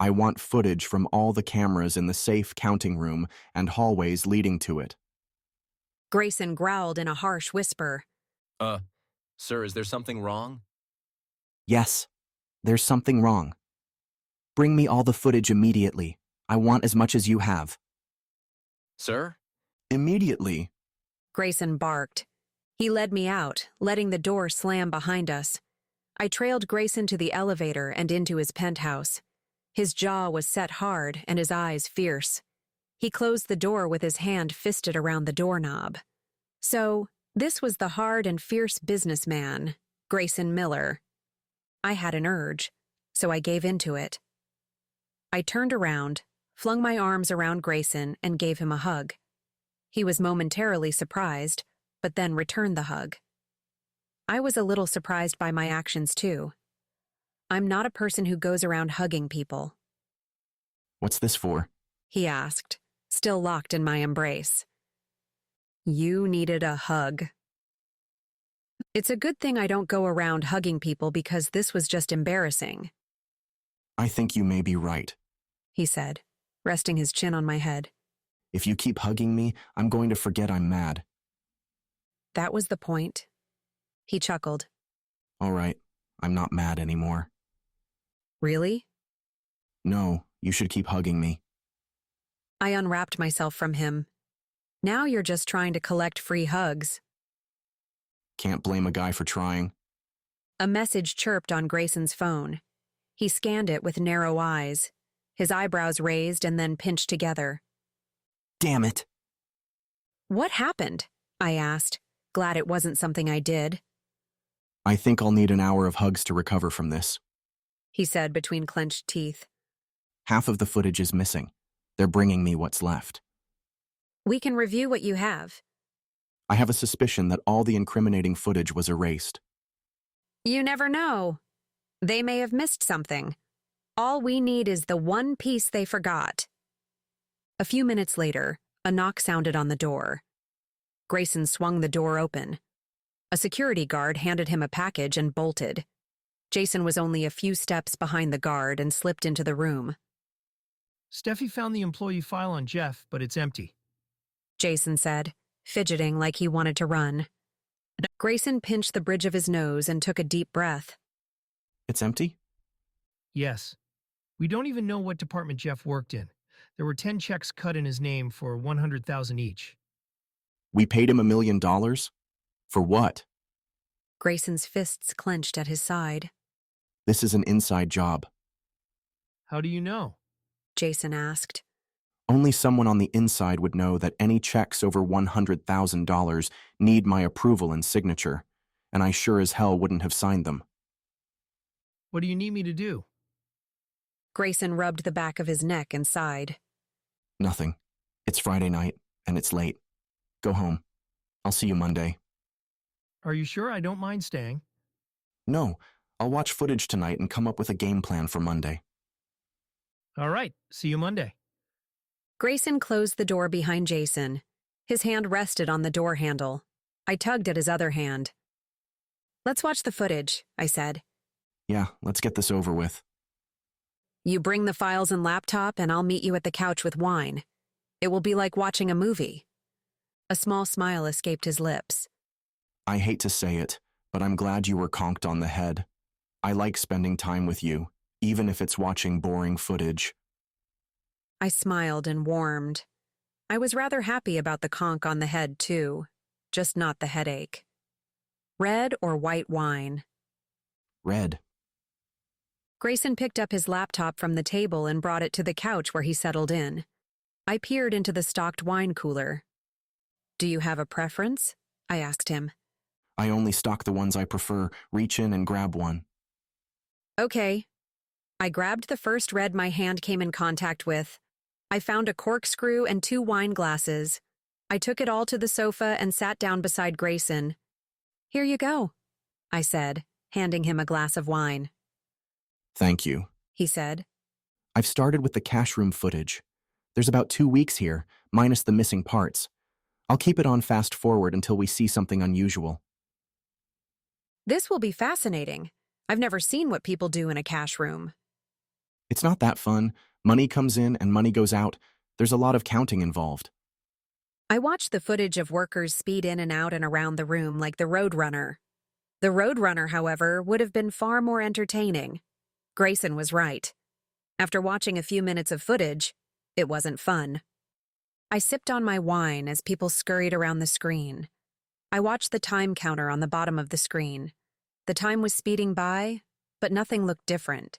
L: I want footage from all the cameras in the safe counting room and hallways leading to it.
A: Grayson growled in a harsh whisper.
R: Sir, is there something wrong?
L: Yes, there's something wrong. Bring me all the footage immediately. I want as much as you have.
R: Sir?
L: Immediately.
A: Grayson barked. He led me out, letting the door slam behind us. I trailed Grayson to the elevator and into his penthouse. His jaw was set hard and his eyes fierce. He closed the door with his hand fisted around the doorknob. So, this was the hard and fierce businessman, Grayson Miller. I had an urge, so I gave in to it. I turned around, flung my arms around Grayson, and gave him a hug. He was momentarily surprised, but then returned the hug. I was a little surprised by my actions, too. I'm not a person who goes around hugging people.
L: What's this for?
A: He asked, still locked in my embrace. You needed a hug. It's a good thing I don't go around hugging people because this was just embarrassing.
L: I think you may be right,
A: he said, resting his chin on my head.
L: If you keep hugging me, I'm going to forget I'm mad.
A: That was the point. He chuckled.
L: All right, I'm not mad anymore.
A: Really?
L: No, you should keep hugging me.
A: I unwrapped myself from him. Now you're just trying to collect free hugs.
L: Can't blame a guy for trying.
A: A message chirped on Grayson's phone. He scanned it with narrow eyes, his eyebrows raised and then pinched together.
L: Damn it.
A: What happened? I asked, glad it wasn't something I did.
L: I think I'll need an hour of hugs to recover from this,
A: he said between clenched teeth.
L: Half of the footage is missing. They're bringing me what's left.
A: We can review what you have.
L: I have a suspicion that all the incriminating footage was erased.
A: You never know. They may have missed something. All we need is the one piece they forgot. A few minutes later, a knock sounded on the door. Grayson swung the door open. A security guard handed him a package and bolted. Jason was only a few steps behind the guard and slipped into the room.
T: Steffi found the employee file on Jeff, but it's empty,
A: Jason said, fidgeting like he wanted to run. Grayson pinched the bridge of his nose and took a deep breath.
L: It's empty?
T: Yes. We don't even know what department Jeff worked in. There were 10 checks cut in his name for $100,000 each.
L: We paid him $1 million? For what?
A: Grayson's fists clenched at his side.
L: This is an inside job.
T: How do you know?
A: Jason asked.
L: Only someone on the inside would know that any checks over $100,000 need my approval and signature, and I sure as hell wouldn't have signed them.
T: What do you need me to do?
A: Grayson rubbed the back of his neck and sighed.
L: Nothing. It's Friday night, and it's late. Go home. I'll see you Monday.
T: Are you sure I don't mind staying?
L: No, I'll watch footage tonight and come up with a game plan for Monday.
T: All right, see you Monday.
A: Grayson closed the door behind Jason. His hand rested on the door handle. I tugged at his other hand. Let's watch the footage, I said.
L: Yeah, let's get this over with.
A: You bring the files and laptop, and I'll meet you at the couch with wine. It will be like watching a movie. A small smile escaped his lips.
L: I hate to say it, but I'm glad you were conked on the head. I like spending time with you, even if it's watching boring footage.
A: I smiled and warmed. I was rather happy about the conk on the head, too, just not the headache. Red or white wine?
L: Red.
A: Grayson picked up his laptop from the table and brought it to the couch where he settled in. I peered into the stocked wine cooler. Do you have a preference? I asked him.
L: I only stock the ones I prefer. Reach in and grab one.
A: Okay. I grabbed the first red my hand came in contact with. I found a corkscrew and 2 wine glasses. I took it all to the sofa and sat down beside Grayson. Here you go, I said, handing him a glass of wine.
L: Thank you,
A: he said.
L: I've started with the cash room footage. There's about 2 weeks here, minus the missing parts. I'll keep it on fast forward until we see something unusual.
A: This will be fascinating. I've never seen what people do in a cash room.
L: It's not that fun. Money comes in and money goes out. There's a lot of counting involved.
A: I watched the footage of workers speed in and out and around the room like the Roadrunner. The Roadrunner, however, would have been far more entertaining. Grayson was right. After watching a few minutes of footage, it wasn't fun. I sipped on my wine as people scurried around the screen. I watched the time counter on the bottom of the screen. The time was speeding by, but nothing looked different.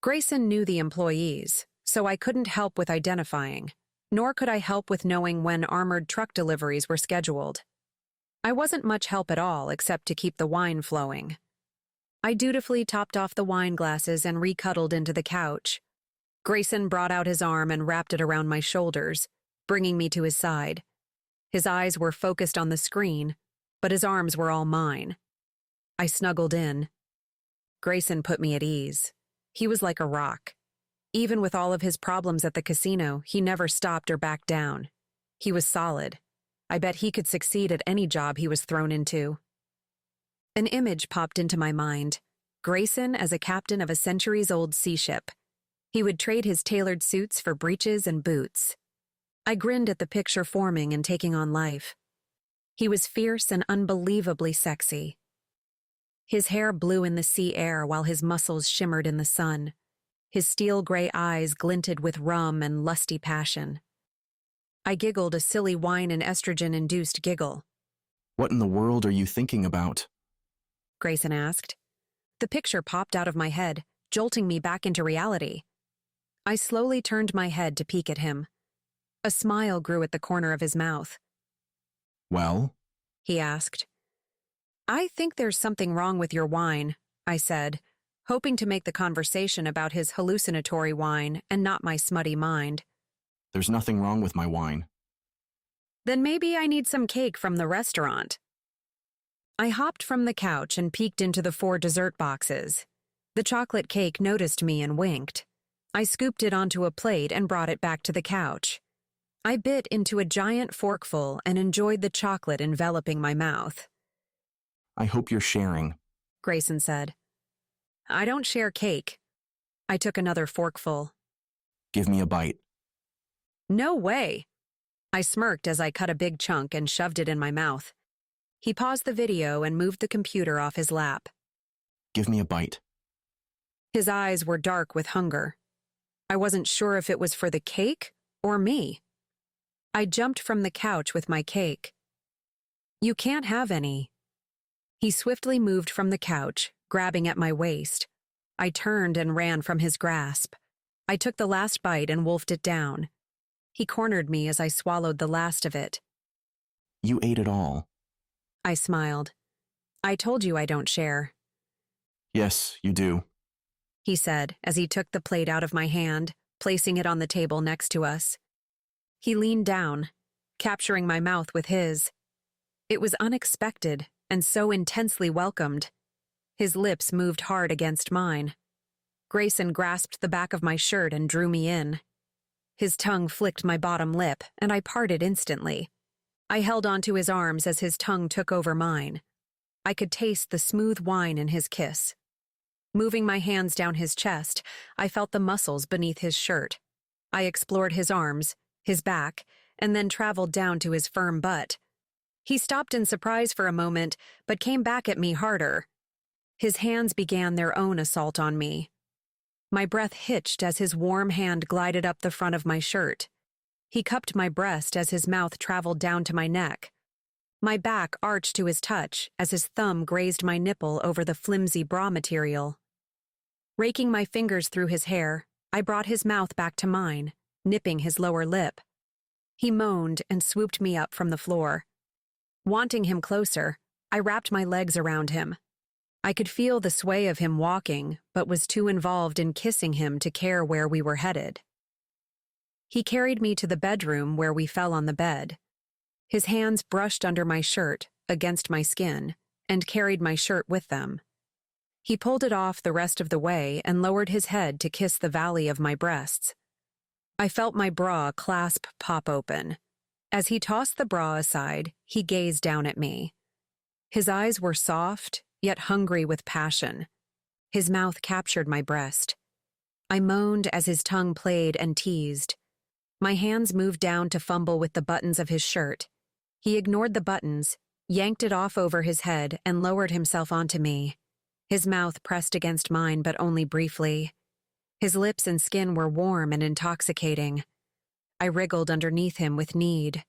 A: Grayson knew the employees, so I couldn't help with identifying, nor could I help with knowing when armored truck deliveries were scheduled. I wasn't much help at all except to keep the wine flowing. I dutifully topped off the wine glasses and recuddled into the couch. Grayson brought out his arm and wrapped it around my shoulders, bringing me to his side. His eyes were focused on the screen, but his arms were all mine. I snuggled in. Grayson put me at ease. He was like a rock. Even with all of his problems at the casino, he never stopped or backed down. He was solid. I bet he could succeed at any job he was thrown into. An image popped into my mind. Grayson as a captain of a centuries-old sea ship. He would trade his tailored suits for breeches and boots. I grinned at the picture forming and taking on life. He was fierce and unbelievably sexy. His hair blew in the sea air while his muscles shimmered in the sun. His steel-gray eyes glinted with rum and lusty passion. I giggled a silly wine and estrogen-induced giggle.
L: What in the world are you thinking about?
A: Grayson asked. The picture popped out of my head, jolting me back into reality. I slowly turned my head to peek at him. A smile grew at the corner of his mouth.
L: Well?
A: He asked. I think there's something wrong with your wine, I said, hoping to make the conversation about his hallucinatory wine and not my smutty mind.
L: There's nothing wrong with my wine.
A: Then maybe I need some cake from the restaurant. I hopped from the couch and peeked into the 4 dessert boxes. The chocolate cake noticed me and winked. I scooped it onto a plate and brought it back to the couch. I bit into a giant forkful and enjoyed the chocolate enveloping my mouth.
L: I hope you're sharing,
A: Grayson said. I don't share cake. I took another forkful.
L: Give me a bite.
A: No way. I smirked as I cut a big chunk and shoved it in my mouth. He paused the video and moved the computer off his lap.
L: Give me a bite.
A: His eyes were dark with hunger. I wasn't sure if it was for the cake or me. I jumped from the couch with my cake. You can't have any. He swiftly moved from the couch, grabbing at my waist. I turned and ran from his grasp. I took the last bite and wolfed it down. He cornered me as I swallowed the last of it.
L: You ate it all.
A: I smiled. I told you I don't share.
L: Yes, you do.
A: He said as he took the plate out of my hand, placing it on the table next to us. He leaned down, capturing my mouth with his. It was unexpected and so intensely welcomed. His lips moved hard against mine. Grayson grasped the back of my shirt and drew me in. His tongue flicked my bottom lip, and I parted instantly. I held onto his arms as his tongue took over mine. I could taste the smooth wine in his kiss. Moving my hands down his chest, I felt the muscles beneath his shirt. I explored his arms, his back, and then traveled down to his firm butt. He stopped in surprise for a moment, but came back at me harder. His hands began their own assault on me. My breath hitched as his warm hand glided up the front of my shirt. He cupped my breast as his mouth traveled down to my neck. My back arched to his touch as his thumb grazed my nipple over the flimsy bra material. Raking my fingers through his hair, I brought his mouth back to mine, nipping his lower lip. He moaned and swooped me up from the floor. Wanting him closer, I wrapped my legs around him. I could feel the sway of him walking, but was too involved in kissing him to care where we were headed. He carried me to the bedroom where we fell on the bed. His hands brushed under my shirt, against my skin, and carried my shirt with them. He pulled it off the rest of the way and lowered his head to kiss the valley of my breasts. I felt my bra clasp pop open. As he tossed the bra aside, he gazed down at me. His eyes were soft, yet hungry with passion. His mouth captured my breast. I moaned as his tongue played and teased. My hands moved down to fumble with the buttons of his shirt. He ignored the buttons, yanked it off over his head, and lowered himself onto me. His mouth pressed against mine, but only briefly. His lips and skin were warm and intoxicating. I wriggled underneath him with need.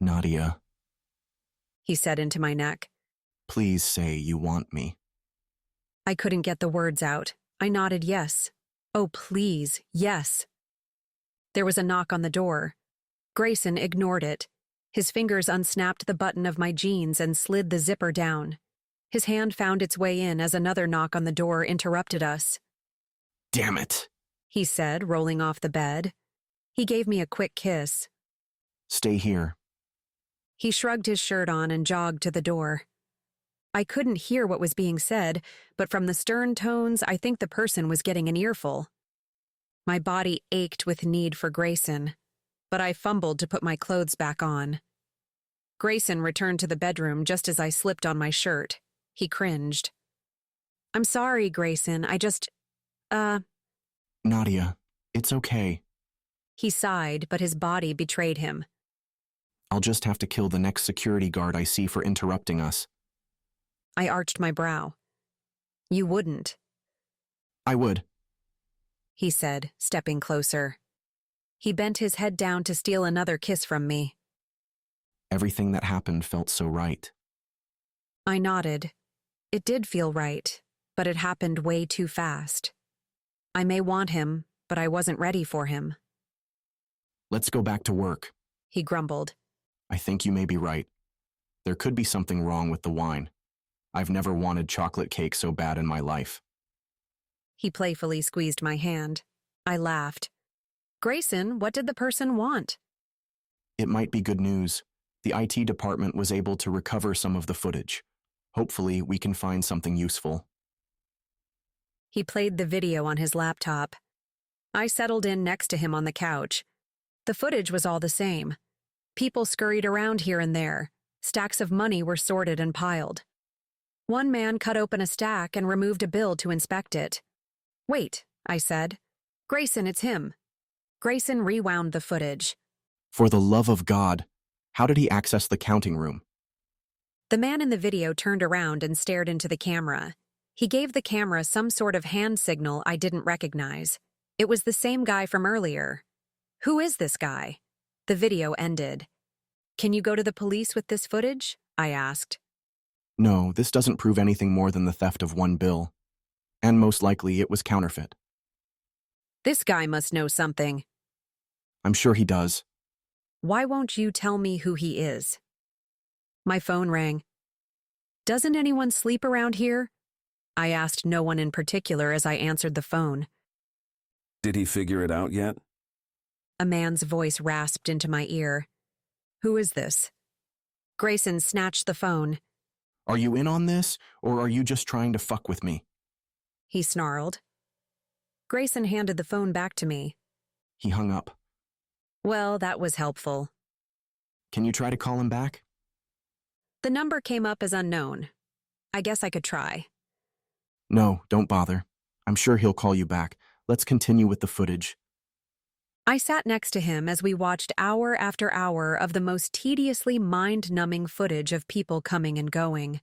L: Nadia,
A: he said into my neck.
L: Please say you want me.
A: I couldn't get the words out. I nodded yes. Oh, please, yes. There was a knock on the door. Grayson ignored it. His fingers unsnapped the button of my jeans and slid the zipper down. His hand found its way in as another knock on the door interrupted us.
L: Damn it,
A: he said, rolling off the bed. He gave me a quick kiss.
L: Stay here.
A: He shrugged his shirt on and jogged to the door. I couldn't hear what was being said, but from the stern tones, I think the person was getting an earful. My body ached with need for Grayson, but I fumbled to put my clothes back on. Grayson returned to the bedroom just as I slipped on my shirt. He cringed. I'm sorry, Grayson,
L: Nadia, it's okay.
A: He sighed, but his body betrayed him.
L: I'll just have to kill the next security guard I see for interrupting us.
A: I arched my brow. You wouldn't.
L: I would,
A: he said, stepping closer. He bent his head down to steal another kiss from me.
L: Everything that happened felt so right.
A: I nodded. It did feel right, but it happened way too fast. I may want him, but I wasn't ready for him.
L: Let's go back to work,
A: he grumbled.
L: I think you may be right. There could be something wrong with the wine. I've never wanted chocolate cake so bad in my life.
A: He playfully squeezed my hand. I laughed. Grayson, what did the person want?
L: It might be good news. The IT department was able to recover some of the footage. Hopefully, we can find something useful.
A: He played the video on his laptop. I settled in next to him on the couch. The footage was all the same. People scurried around here and there. Stacks of money were sorted and piled. One man cut open a stack and removed a bill to inspect it. Wait, I said. Grayson, it's him. Grayson rewound the footage.
L: For the love of God, how did he access the counting room?
A: The man in the video turned around and stared into the camera. He gave the camera some sort of hand signal I didn't recognize. It was the same guy from earlier. Who is this guy? The video ended. Can you go to the police with this footage? I asked.
L: No, this doesn't prove anything more than the theft of one bill. And most likely it was counterfeit.
A: This guy must know something.
L: I'm sure he does.
A: Why won't you tell me who he is? My phone rang. Doesn't anyone sleep around here? I asked no one in particular as I answered the phone.
D: Did he figure it out yet?
A: A man's voice rasped into my ear. Who is this? Grayson snatched the phone.
L: Are you in on this, or are you just trying to fuck with me?
A: He snarled. Grayson handed the phone back to me.
L: He hung up.
A: Well, that was helpful.
L: Can you try to call him back?
A: The number came up as unknown. I guess I could try.
L: No, don't bother. I'm sure he'll call you back. Let's continue with the footage.
A: I sat next to him as we watched hour after hour of the most tediously mind-numbing footage of people coming and going.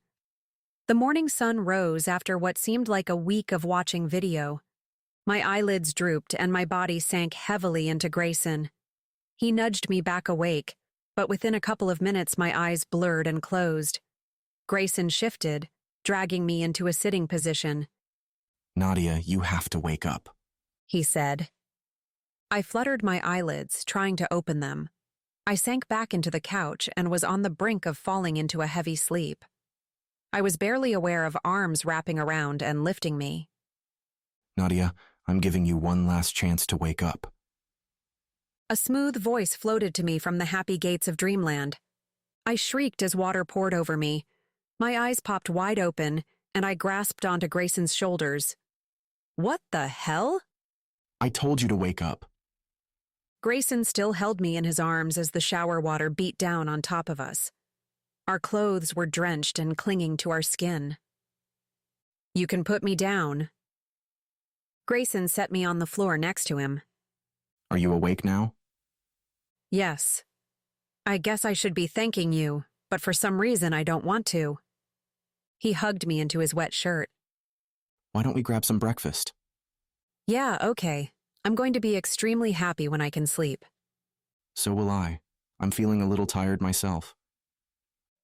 A: The morning sun rose after what seemed like a week of watching video. My eyelids drooped and my body sank heavily into Grayson. He nudged me back awake, but within a couple of minutes my eyes blurred and closed. Grayson shifted, dragging me into a sitting position.
L: Nadia, you have to wake up,
A: he said. I fluttered my eyelids, trying to open them. I sank back into the couch and was on the brink of falling into a heavy sleep. I was barely aware of arms wrapping around and lifting me.
L: Nadia, I'm giving you one last chance to wake up.
A: A smooth voice floated to me from the happy gates of dreamland. I shrieked as water poured over me. My eyes popped wide open, and I grasped onto Grayson's shoulders. What the hell?
L: I told you to wake up.
A: Grayson still held me in his arms as the shower water beat down on top of us. Our clothes were drenched and clinging to our skin. You can put me down. Grayson set me on the floor next to him.
L: Are you awake now?
A: Yes. I guess I should be thanking you, but for some reason I don't want to. He hugged me into his wet shirt.
L: Why don't we grab some breakfast?
A: Yeah, okay. I'm going to be extremely happy when I can sleep.
L: So will I. I'm feeling a little tired myself.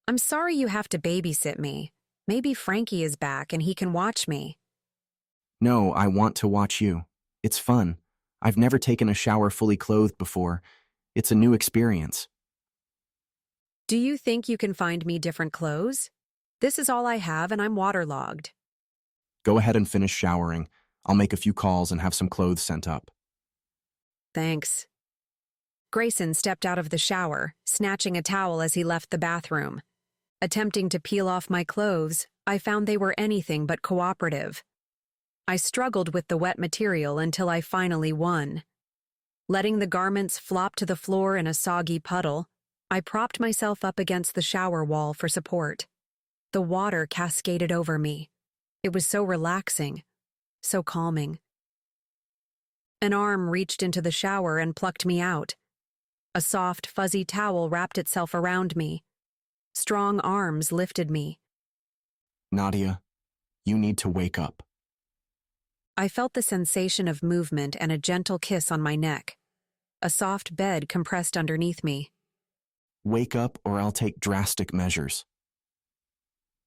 A: I'm sorry you have to babysit me. Maybe Frankie is back and he can watch me.
L: No, I want to watch you. It's fun. I've never taken a shower fully clothed before. It's a new experience.
A: Do you think you can find me different clothes? This is all I have and I'm waterlogged.
L: Go ahead and finish showering. I'll make a few calls and have some clothes sent up.
A: Thanks. Grayson stepped out of the shower, snatching a towel as he left the bathroom. Attempting to peel off my clothes, I found they were anything but cooperative. I struggled with the wet material until I finally won. Letting the garments flop to the floor in a soggy puddle, I propped myself up against the shower wall for support. The water cascaded over me. It was so relaxing, so calming. An arm reached into the shower and plucked me out. A soft, fuzzy towel wrapped itself around me. Strong arms lifted me.
L: Nadia, you need to wake up.
A: I felt the sensation of movement and a gentle kiss on my neck. A soft bed compressed underneath me.
L: Wake up or I'll take drastic measures.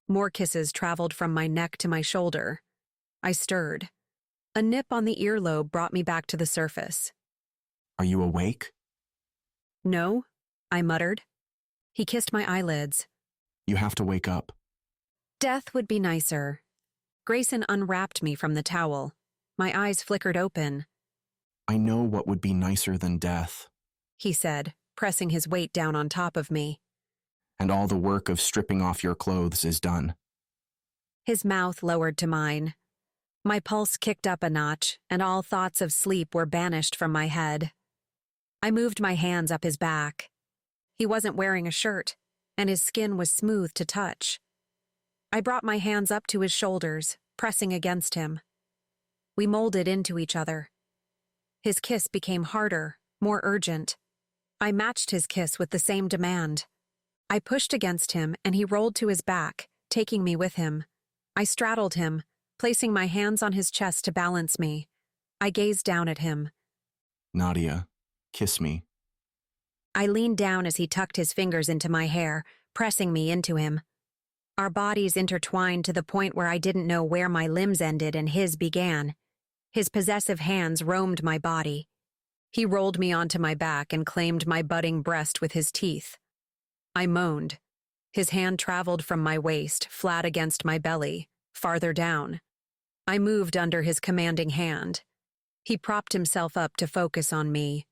A: More kisses traveled from my neck to my shoulder. I stirred. A nip on the earlobe brought me back to the surface.
L: Are you awake?
A: No, I muttered. He kissed my eyelids.
L: You have to wake up.
A: Death would be nicer. Grayson unwrapped me from the towel. My eyes flickered open.
L: I know what would be nicer than death,
A: he said, pressing his weight down on top of me.
L: And all the work of stripping off your clothes is done.
A: His mouth lowered to mine. My pulse kicked up a notch, and all thoughts of sleep were banished from my head. I moved my hands up his back. He wasn't wearing a shirt, and his skin was smooth to touch. I brought my hands up to his shoulders, pressing against him. We molded into each other. His kiss became harder, more urgent. I matched his kiss with the same demand. I pushed against him, and he rolled to his back, taking me with him. I straddled him, placing my hands on his chest to balance me. I gazed down at him.
L: Nadia, kiss me.
A: I leaned down as he tucked his fingers into my hair, pressing me into him. Our bodies intertwined to the point where I didn't know where my limbs ended and his began. His possessive hands roamed my body. He rolled me onto my back and claimed my budding breast with his teeth. I moaned. His hand traveled from my waist, flat against my belly, farther down. I moved under his commanding hand. He propped himself up to focus on me.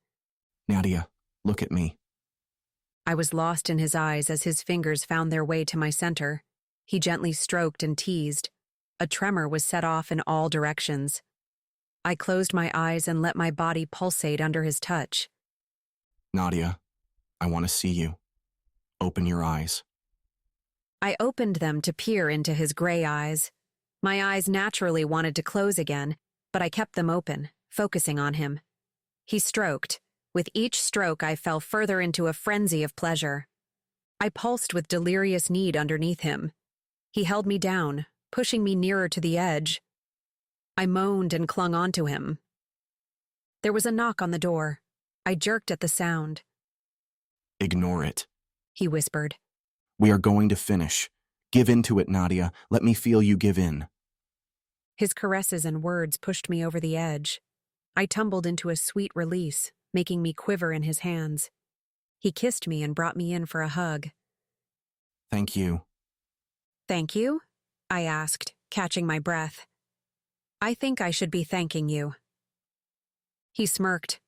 L: Nadia, look at me.
A: I was lost in his eyes as his fingers found their way to my center. He gently stroked and teased. A tremor was set off in all directions. I closed my eyes and let my body pulsate under his touch.
L: Nadia, I want to see you. Open your eyes.
A: I opened them to peer into his gray eyes. My eyes naturally wanted to close again, but I kept them open, focusing on him. He stroked. With each stroke, I fell further into a frenzy of pleasure. I pulsed with delirious need underneath him. He held me down, pushing me nearer to the edge. I moaned and clung onto him. There was a knock on the door. I jerked at the sound.
L: Ignore it,
A: he whispered.
L: We are going to finish. Give in to it, Nadia. Let me feel you give in.
A: His caresses and words pushed me over the edge. I tumbled into a sweet release, making me quiver in his hands. He kissed me and brought me in for a hug.
L: Thank you.
A: Thank you? I asked, catching my breath. I think I should be thanking you. He smirked.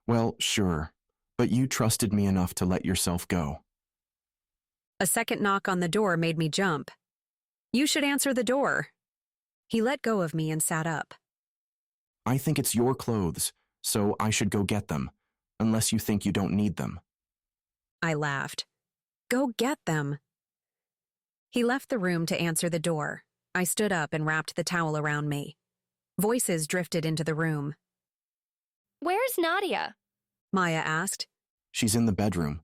L: Well, sure, but you trusted me enough to let yourself go.
A: A second knock on the door made me jump. You should answer the door. He let go of me and sat up.
L: I think it's your clothes, so I should go get them, unless you think you don't need them.
A: I laughed. Go get them. He left the room to answer the door. I stood up and wrapped the towel around me. Voices drifted into the room.
I: Where's Nadia?
A: Maya asked.
L: She's in the bedroom.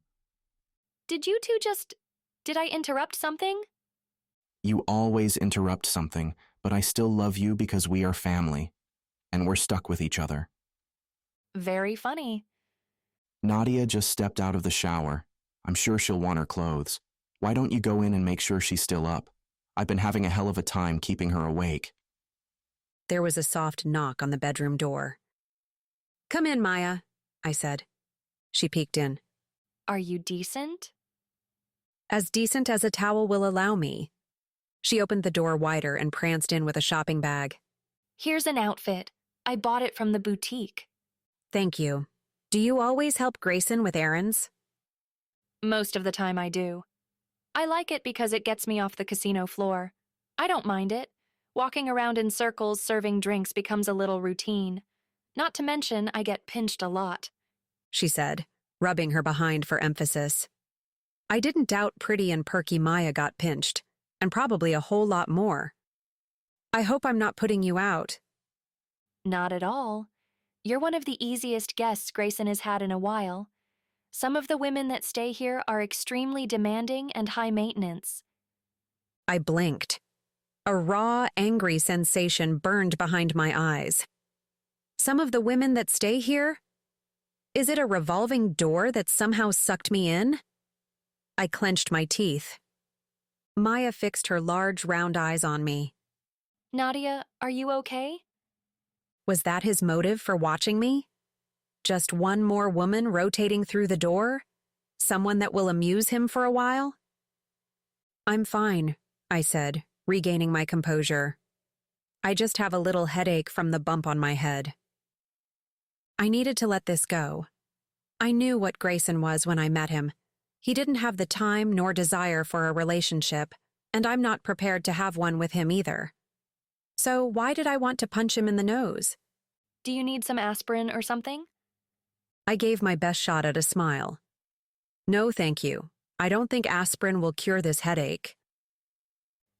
I: Did you two Did I interrupt something?
L: You always interrupt something, but I still love you because we are family, and we're stuck with each other.
I: Very funny.
L: Nadia just stepped out of the shower. I'm sure she'll want her clothes. Why don't you go in and make sure she's still up? I've been having a hell of a time keeping her awake.
A: There was a soft knock on the bedroom door. Come in, Maya, I said. She peeked in.
I: Are you decent?
A: As decent as a towel will allow me. She opened the door wider and pranced in with a shopping bag.
I: Here's an outfit. I bought it from the boutique.
A: Thank you. Do you always help Grayson with errands?
I: Most of the time I do. I like it because it gets me off the casino floor. I don't mind it. Walking around in circles serving drinks becomes a little routine. Not to mention, I get pinched a lot,
A: she said, rubbing her behind for emphasis. I didn't doubt pretty and perky Maya got pinched, and probably a whole lot more. I hope I'm not putting you out.
I: Not at all. You're one of the easiest guests Grayson has had in a while. Some of the women that stay here are extremely demanding and high maintenance.
A: I blinked. A raw, angry sensation burned behind my eyes. Some of the women that stay here? Is it a revolving door that somehow sucked me in? I clenched my teeth. Maya fixed her large, round eyes on me.
I: Nadia, are you okay?
A: Was that his motive for watching me? Just one more woman rotating through the door? Someone that will amuse him for a while? I'm fine, I said, regaining my composure. I just have a little headache from the bump on my head. I needed to let this go. I knew what Grayson was when I met him. He didn't have the time nor desire for a relationship, and I'm not prepared to have one with him either. So why did I want to punch him in the nose?
I: Do you need some aspirin or something?
A: I gave my best shot at a smile. No, thank you. I don't think aspirin will cure this headache.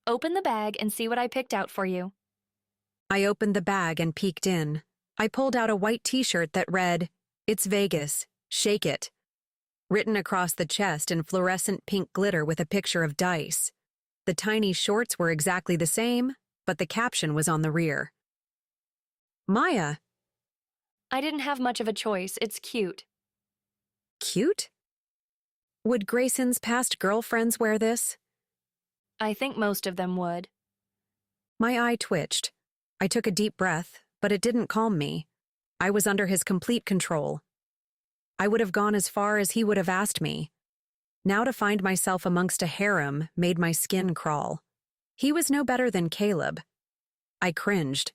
I: Open the bag and see what I picked out for you.
A: I opened the bag and peeked in. I pulled out a white t-shirt that read, "It's Vegas, shake it," written across the chest in fluorescent pink glitter with a picture of dice. The tiny shorts were exactly the same, but the caption was on the rear. Maya.
I: I didn't have much of a choice. It's cute.
A: cute? Would Grayson's past girlfriends wear this?
I: I think most of them would.
A: My eye twitched. I took a deep breath, but it didn't calm me. I was under his complete control. I would have gone as far as he would have asked me. Now to find myself amongst a harem made my skin crawl. He was no better than Caleb. I cringed.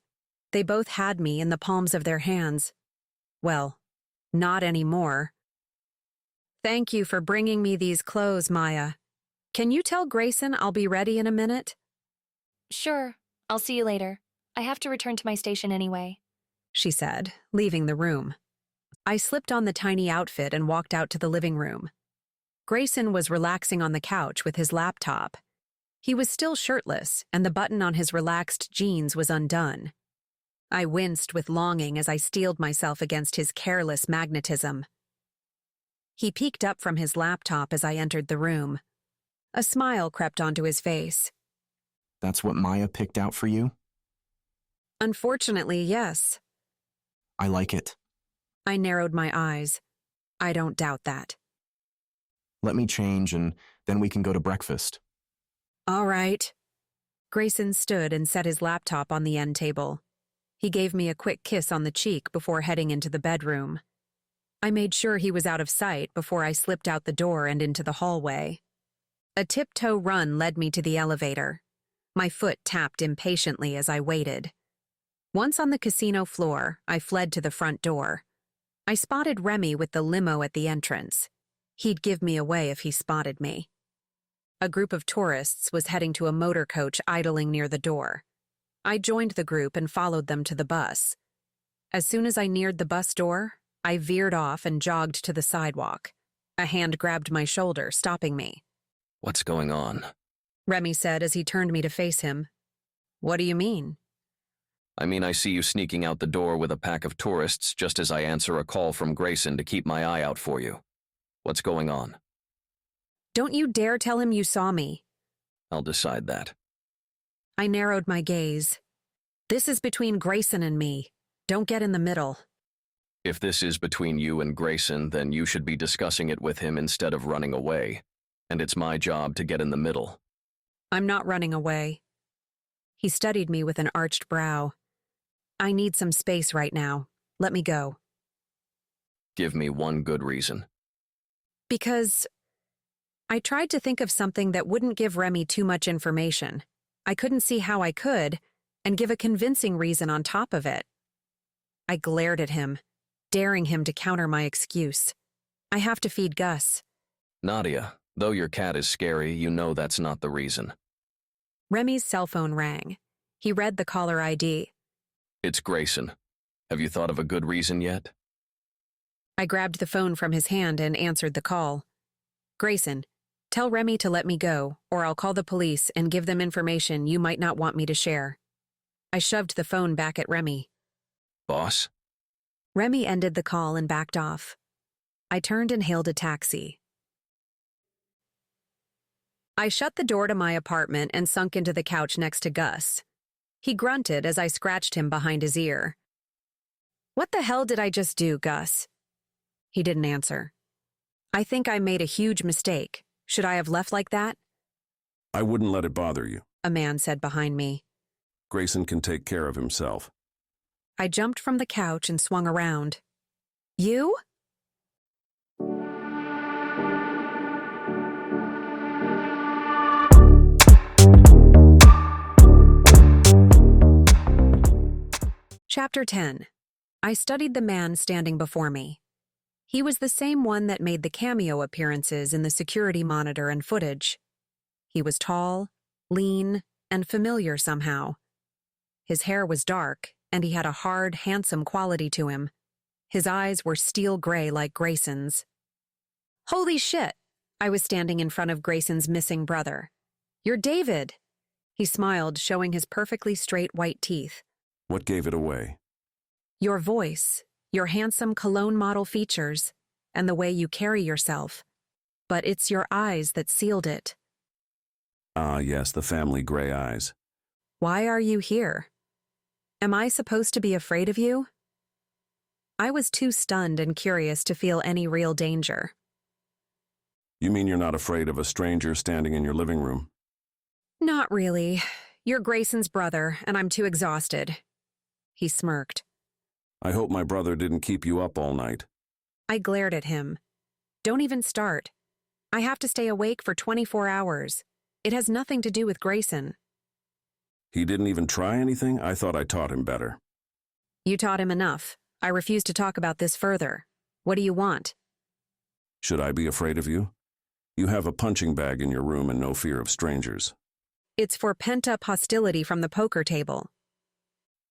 A: They both had me in the palms of their hands. Well, not anymore. Thank you for bringing me these clothes, Maya. Can you tell Grayson I'll be ready in a minute?
I: Sure, I'll see you later. I have to return to my station anyway,
A: she said, leaving the room. I slipped on the tiny outfit and walked out to the living room. Grayson was relaxing on the couch with his laptop. He was still shirtless, and the button on his relaxed jeans was undone. I winced with longing as I steeled myself against his careless magnetism. He peeked up from his laptop as I entered the room. A smile crept onto his face.
L: That's what Maya picked out for you?
A: Unfortunately, yes.
L: I like it.
A: I narrowed my eyes. I don't doubt that.
L: Let me change and then we can go to breakfast.
A: All right. Grayson stood and set his laptop on the end table. He gave me a quick kiss on the cheek before heading into the bedroom. I made sure he was out of sight before I slipped out the door and into the hallway. A tiptoe run led me to the elevator. My foot tapped impatiently as I waited. Once on the casino floor, I fled to the front door. I spotted Remy with the limo at the entrance. He'd give me away if he spotted me. A group of tourists was heading to a motor coach idling near the door. I joined the group and followed them to the bus. As soon as I neared the bus door, I veered off and jogged to the sidewalk. A hand grabbed my shoulder, stopping me.
N: What's going on?
A: Remy said as he turned me to face him. What do you mean?
N: I mean, I see you sneaking out the door with a pack of tourists just as I answer a call from Grayson to keep my eye out for you. What's going on?
A: Don't you dare tell him you saw me.
N: I'll decide that.
A: I narrowed my gaze. This is between Grayson and me. Don't get in the middle.
N: If this is between you and Grayson, then you should be discussing it with him instead of running away. And it's my job to get in the middle.
A: I'm not running away. He studied me with an arched brow. I need some space right now. Let me go.
N: Give me one good reason.
A: Because I tried to think of something that wouldn't give Remy too much information. I couldn't see how I could, and give a convincing reason on top of it. I glared at him, daring him to counter my excuse. I have to feed Gus.
N: Nadia, though your cat is scary, you know that's not the reason.
A: Remy's cell phone rang. He read the caller ID.
N: It's Grayson. Have you thought of a good reason yet?
A: I grabbed the phone from his hand and answered the call. Grayson, tell Remy to let me go, or I'll call the police and give them information you might not want me to share. I shoved the phone back at Remy.
N: Boss?
A: Remy ended the call and backed off. I turned and hailed a taxi. I shut the door to my apartment and sunk into the couch next to Gus. He grunted as I scratched him behind his ear. What the hell did I just do, Gus? He didn't answer. I think I made a huge mistake. Should I have left like that?
U: I wouldn't let it bother you.
A: A man said behind me.
U: Grayson can take care of himself.
A: I jumped from the couch and swung around. You? Chapter 10. I studied the man standing before me. He was the same one that made the cameo appearances in the security monitor and footage. He was tall, lean, and familiar somehow. His hair was dark, and he had a hard, handsome quality to him. His eyes were steel gray like Grayson's. Holy shit! I was standing in front of Grayson's missing brother. You're David! He smiled, showing his perfectly straight white teeth.
U: What gave it away?
A: Your voice, your handsome cologne model features, and the way you carry yourself. But it's your eyes that sealed it.
U: Ah, yes, the family gray eyes.
A: Why are you here? Am I supposed to be afraid of you? I was too stunned and curious to feel any real danger.
U: You mean you're not afraid of a stranger standing in your living room?
A: Not really. You're Grayson's brother, and I'm too exhausted. He smirked.
U: I hope my brother didn't keep you up all night.
A: I glared at him. Don't even start. I have to stay awake for 24 hours. It has nothing to do with Grayson.
U: He didn't even try anything? I thought I taught him better.
A: You taught him enough. I refuse to talk about this further. What do you want?
U: Should I be afraid of you? You have a punching bag in your room and no fear of strangers.
A: It's for pent-up hostility from the poker table.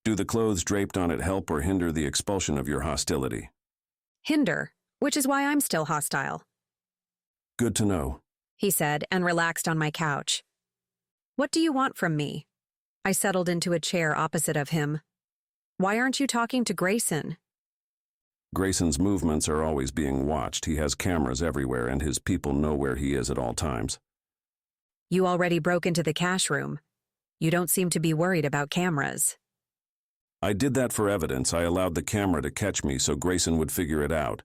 U: Do the clothes draped on it help or hinder the expulsion of your hostility?
A: Hinder, which is why I'm still hostile.
U: Good to know,
A: he said and relaxed on my couch. What do you want from me? I settled into a chair opposite of him. Why aren't you talking to Grayson?
U: Grayson's movements are always being watched. He has cameras everywhere and his people know where he is at all times.
A: You already broke into the cash room. You don't seem to be worried about cameras.
U: I did that for evidence. I allowed the camera to catch me so Grayson would figure it out.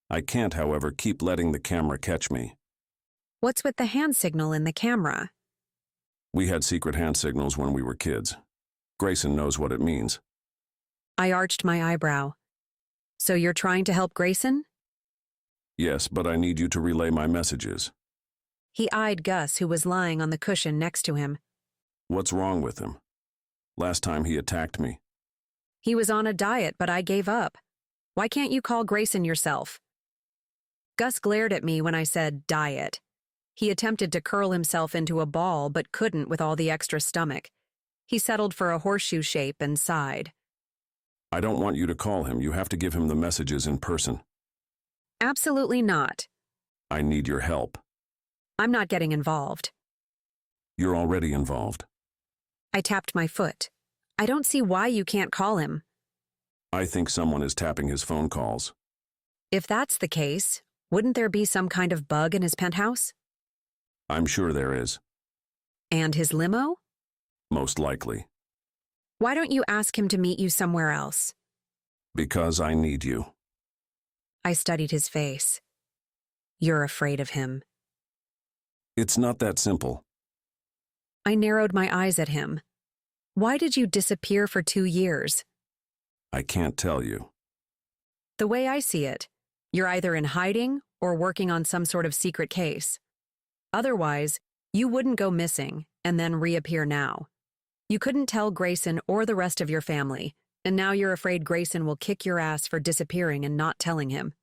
U: I can't, however, keep letting the camera catch me.
A: What's with the hand signal in the camera?
U: We had secret hand signals when we were kids. Grayson knows what it means.
A: I arched my eyebrow. So you're trying to help Grayson?
U: Yes, but I need you to relay my messages.
A: He eyed Gus, who was lying on the cushion next to him.
U: What's wrong with him? Last time he attacked me.
A: He was on a diet, but I gave up. Why can't you call Grayson yourself? Gus glared at me when I said diet. He attempted to curl himself into a ball, but couldn't with all the extra stomach. He settled for a horseshoe shape and sighed.
U: I don't want you to call him. You have to give him the messages in person.
A: Absolutely not.
U: I need your help.
A: I'm not getting involved.
U: You're already involved.
A: I tapped my foot. I don't see why you can't call him.
U: I think someone is tapping his phone calls.
A: If that's the case, wouldn't there be some kind of bug in his penthouse?
U: I'm sure there is.
A: And his limo?
U: Most likely.
A: Why don't you ask him to meet you somewhere else?
U: Because I need you.
A: I studied his face. You're afraid of him.
U: It's not that simple.
A: I narrowed my eyes at him. Why did you disappear for 2 years?
U: I can't tell you.
A: The way I see it, you're either in hiding or working on some sort of secret case. Otherwise, you wouldn't go missing and then reappear now. You couldn't tell Grayson or the rest of your family, and now you're afraid Grayson will kick your ass for disappearing and not telling him.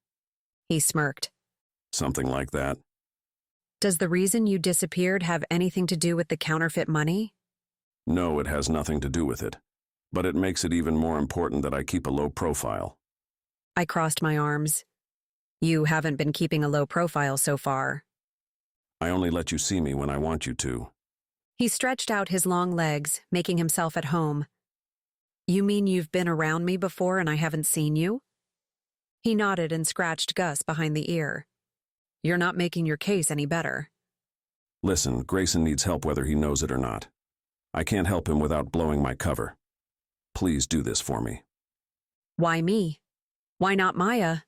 A: He smirked.
U: Something like that.
A: Does the reason you disappeared have anything to do with the counterfeit money?
U: No, it has nothing to do with it. But it makes it even more important that I keep a low profile.
A: I crossed my arms. You haven't been keeping a low profile so far.
U: I only let you see me when I want you to.
A: He stretched out his long legs, making himself at home. You mean you've been around me before and I haven't seen you? He nodded and scratched Gus behind the ear. You're not making your case any better.
U: Listen, Grayson needs help whether he knows it or not. I can't help him without blowing my cover. Please do this for me.
A: Why me? Why not Maya?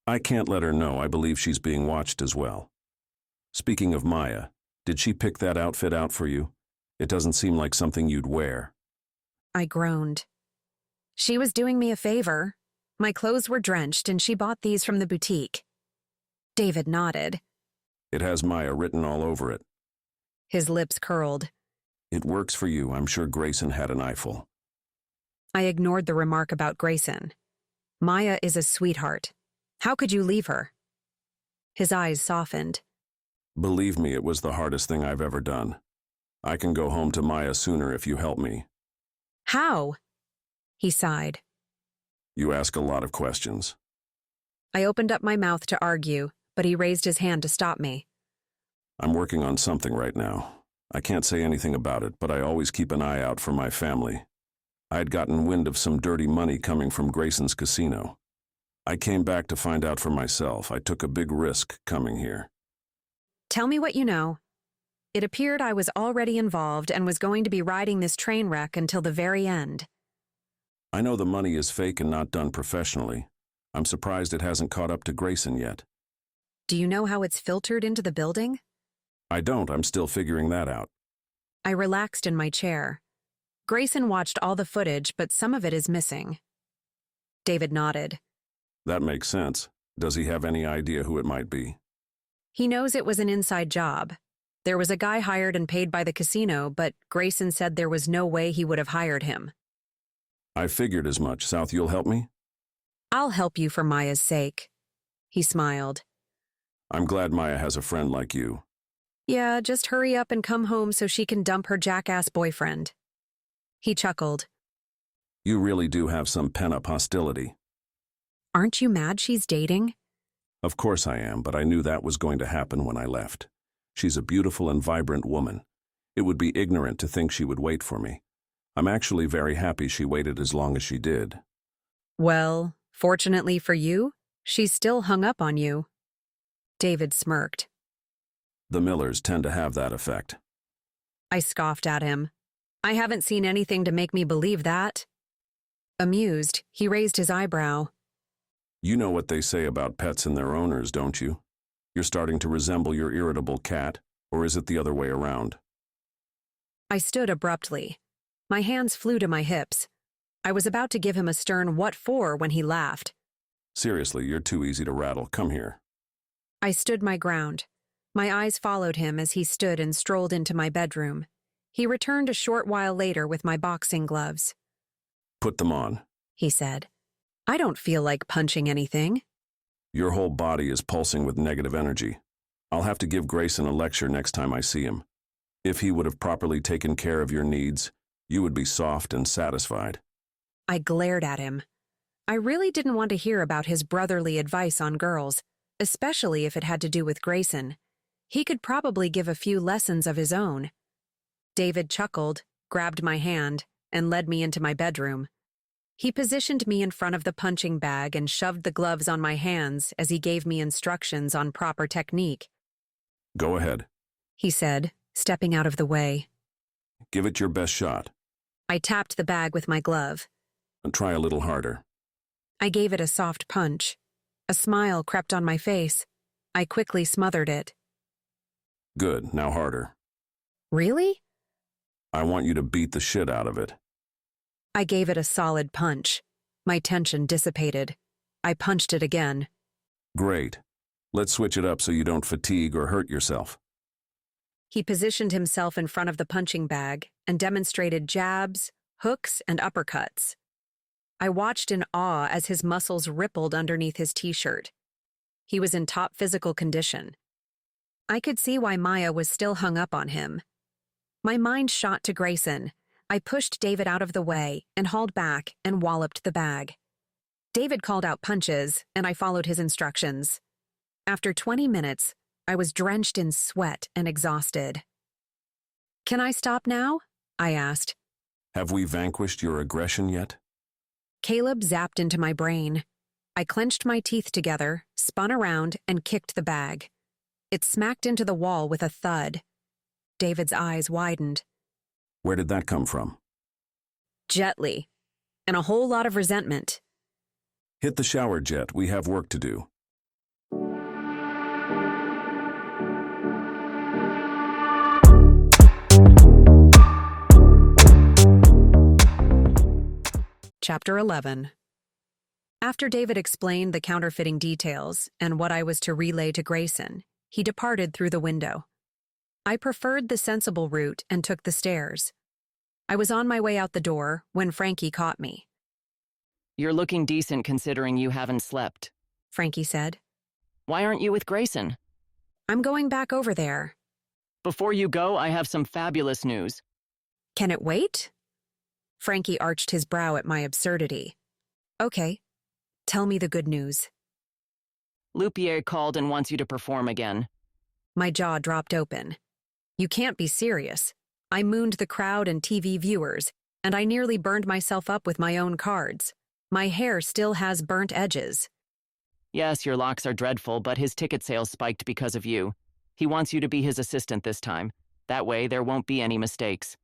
U: I can't let her know. I believe she's being watched as well. Speaking of Maya, did she pick that outfit out for you? It doesn't seem like something you'd wear.
A: I groaned. She was doing me a favor. My clothes were drenched and she bought these from the boutique. David nodded.
U: It has Maya written all over it.
A: His lips curled.
U: It works for you. I'm sure Grayson had an eyeful.
A: I ignored the remark about Grayson. Maya is a sweetheart. How could you leave her? His eyes softened.
U: Believe me, it was the hardest thing I've ever done. I can go home to Maya sooner if you help me.
A: How? He sighed.
U: You ask a lot of questions.
A: I opened up my mouth to argue, but he raised his hand to stop me.
U: I'm working on something right now. I can't say anything about it, but I always keep an eye out for my family. I had gotten wind of some dirty money coming from Grayson's casino. I came back to find out for myself. I took a big risk coming here.
A: Tell me what you know. It appeared I was already involved and was going to be riding this train wreck until the very end.
U: I know the money is fake and not done professionally. I'm surprised it hasn't caught up to Grayson yet.
A: Do you know how it's filtered into the building?
U: I don't. I'm still figuring that out.
A: I relaxed in my chair. Grayson watched all the footage, but some of it is missing. David nodded.
U: That makes sense. Does he have any idea who it might be?
A: He knows it was an inside job. There was a guy hired and paid by the casino, but Grayson said there was no way he would have hired him.
U: I figured as much. South, you'll help me?
A: I'll help you for Maya's sake. He smiled.
U: I'm glad Maya has a friend like you.
A: Yeah, just hurry up and come home so she can dump her jackass boyfriend. He chuckled.
U: You really do have some pent-up hostility.
A: Aren't you mad she's dating?
U: Of course I am, but I knew that was going to happen when I left. She's a beautiful and vibrant woman. It would be ignorant to think she would wait for me. I'm actually very happy she waited as long as she did.
A: Well, fortunately for you, she's still hung up on you. David smirked.
U: The Millers tend to have that effect.
A: I scoffed at him. I haven't seen anything to make me believe that. Amused, he raised his eyebrow.
U: You know what they say about pets and their owners, don't you? You're starting to resemble your irritable cat, or is it the other way around?
A: I stood abruptly. My hands flew to my hips. I was about to give him a stern what for when he laughed.
U: Seriously, you're too easy to rattle. Come here.
A: I stood my ground. My eyes followed him as he stood and strolled into my bedroom. He returned a short while later with my boxing gloves.
U: Put them on,
A: he said. I don't feel like punching anything.
U: Your whole body is pulsing with negative energy. I'll have to give Grayson a lecture next time I see him. If he would have properly taken care of your needs, you would be soft and satisfied.
A: I glared at him. I really didn't want to hear about his brotherly advice on girls, especially if it had to do with Grayson. He could probably give a few lessons of his own. David chuckled, grabbed my hand, and led me into my bedroom. He positioned me in front of the punching bag and shoved the gloves on my hands as he gave me instructions on proper technique.
U: Go ahead,
A: he said, stepping out of the way.
U: Give it your best shot.
A: I tapped the bag with my glove.
U: And try a little harder.
A: I gave it a soft punch. A smile crept on my face. I quickly smothered it.
U: Good, now harder.
A: Really?
U: I want you to beat the shit out of it.
A: I gave it a solid punch. My tension dissipated. I punched it again.
U: Great. Let's switch it up so you don't fatigue or hurt yourself.
A: He positioned himself in front of the punching bag and demonstrated jabs, hooks, and uppercuts. I watched in awe as his muscles rippled underneath his t-shirt. He was in top physical condition. I could see why Maya was still hung up on him. My mind shot to Grayson. I pushed David out of the way and hauled back and walloped the bag. David called out punches, and I followed his instructions. After 20 minutes, I was drenched in sweat and exhausted. Can I stop now? I asked.
U: Have we vanquished your aggression yet?
A: Caleb zapped into my brain. I clenched my teeth together, spun around, and kicked the bag. It smacked into the wall with a thud. David's eyes widened.
U: Where did that come from?
A: Gently, and a whole lot of resentment.
U: Hit the shower, Jet. We have work to do.
A: Chapter 11. After David explained the counterfeiting details and what I was to relay to Grayson, he departed through the window. I preferred the sensible route and took the stairs. I was on my way out the door when Frankie caught me.
E: You're looking decent considering you haven't slept,
A: Frankie said.
E: Why aren't you with Grayson?
A: I'm going back over there.
E: Before you go, I have some fabulous news.
A: Can it wait? Frankie arched his brow at my absurdity. Okay, tell me the good news.
E: Lupier called and wants you to perform again.
A: My jaw dropped open. You can't be serious. I mooned the crowd and TV viewers, and I nearly burned myself up with my own cards. My hair still has burnt edges.
E: Yes, your locks are dreadful, but his ticket sales spiked because of you. He wants you to be his assistant this time. That way, there won't be any mistakes.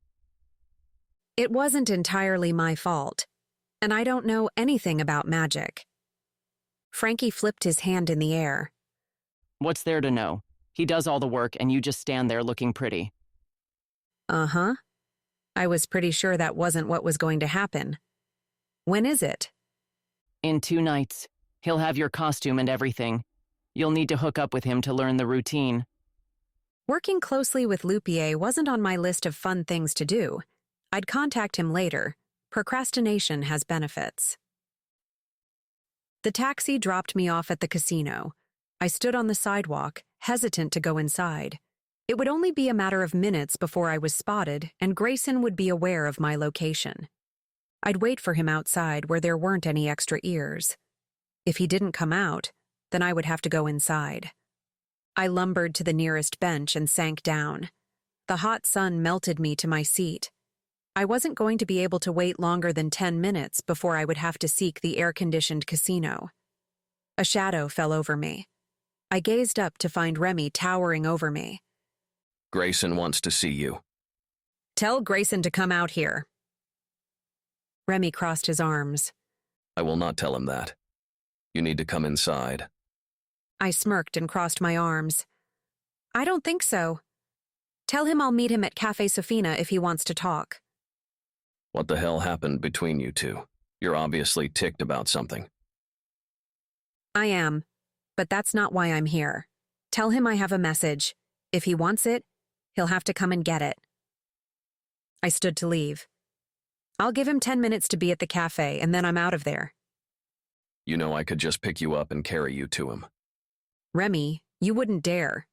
A: It wasn't entirely my fault, and I don't know anything about magic. Frankie flipped his hand in the air.
E: What's there to know? He does all the work and you just stand there looking pretty.
A: Uh-huh. I was pretty sure that wasn't what was going to happen. When is it?
E: In 2 nights. He'll have your costume and everything. You'll need to hook up with him to learn the routine.
A: Working closely with Lupier wasn't on my list of fun things to do. I'd contact him later. Procrastination has benefits. The taxi dropped me off at the casino. I stood on the sidewalk, hesitant to go inside. It would only be a matter of minutes before I was spotted, and Grayson would be aware of my location. I'd wait for him outside where there weren't any extra ears. If he didn't come out, then I would have to go inside. I lumbered to the nearest bench and sank down. The hot sun melted me to my seat. I wasn't going to be able to wait longer than 10 minutes before I would have to seek the air-conditioned casino. A shadow fell over me. I gazed up to find Remy towering over me.
N: Grayson wants to see you.
A: Tell Grayson to come out here. Remy crossed his arms.
N: I will not tell him that. You need to come inside.
A: I smirked and crossed my arms. I don't think so. Tell him I'll meet him at Cafe Sofina if he wants to talk.
N: What the hell happened between you two? You're obviously ticked about something.
A: I am, but that's not why I'm here. Tell him I have a message. If he wants it, he'll have to come and get it. I stood to leave. I'll give him 10 minutes to be at the cafe, and then I'm out of there.
N: You know I could just pick you up and carry you to him.
A: Remy, you wouldn't dare.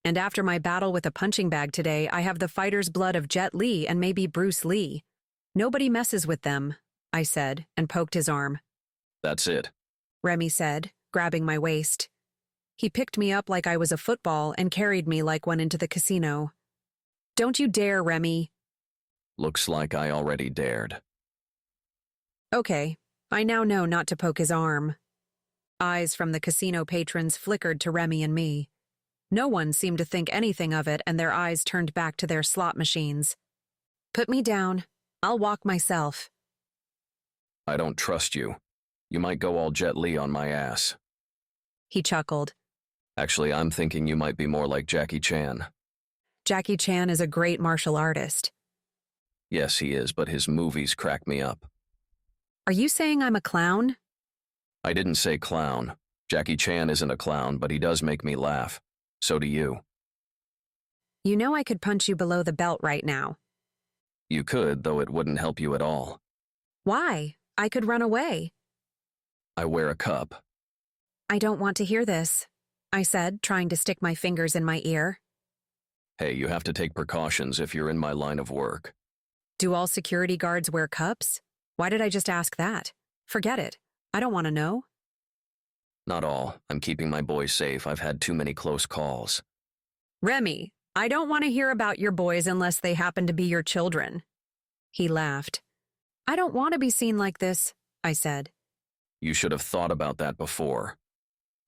A: And after my battle with a punching bag today, I have the fighter's blood of Jet Li and maybe Bruce Lee. Nobody messes with them, I said, and poked his arm.
N: That's it,
A: Remy said, grabbing my waist. He picked me up like I was a football and carried me like one into the casino. Don't you dare, Remy.
N: Looks like I already dared.
A: Okay, I now know not to poke his arm. Eyes from the casino patrons flickered to Remy and me. No one seemed to think anything of it, and their eyes turned back to their slot machines. Put me down. I'll walk myself.
N: I don't trust you. You might go all Jet Li on my ass.
A: He chuckled.
N: Actually, I'm thinking you might be more like Jackie Chan.
A: Jackie Chan is a great martial artist.
N: Yes, he is, but his movies crack me up.
A: Are you saying I'm a clown?
N: I didn't say clown. Jackie Chan isn't a clown, but he does make me laugh. So do you.
A: You know I could punch you below the belt right now.
N: You could, though it wouldn't help you at all.
A: Why? I could run away.
N: I wear a cup.
A: I don't want to hear this, I said, trying to stick my fingers in my ear.
N: Hey, you have to take precautions if you're in my line of work.
A: Do all security guards wear cups? Why did I just ask that? Forget it. I don't want to know.
N: Not all. I'm keeping my boys safe. I've had too many close calls.
A: Remy, I don't want to hear about your boys unless they happen to be your children. He laughed. I don't want to be seen like this, I said.
N: You should have thought about that before.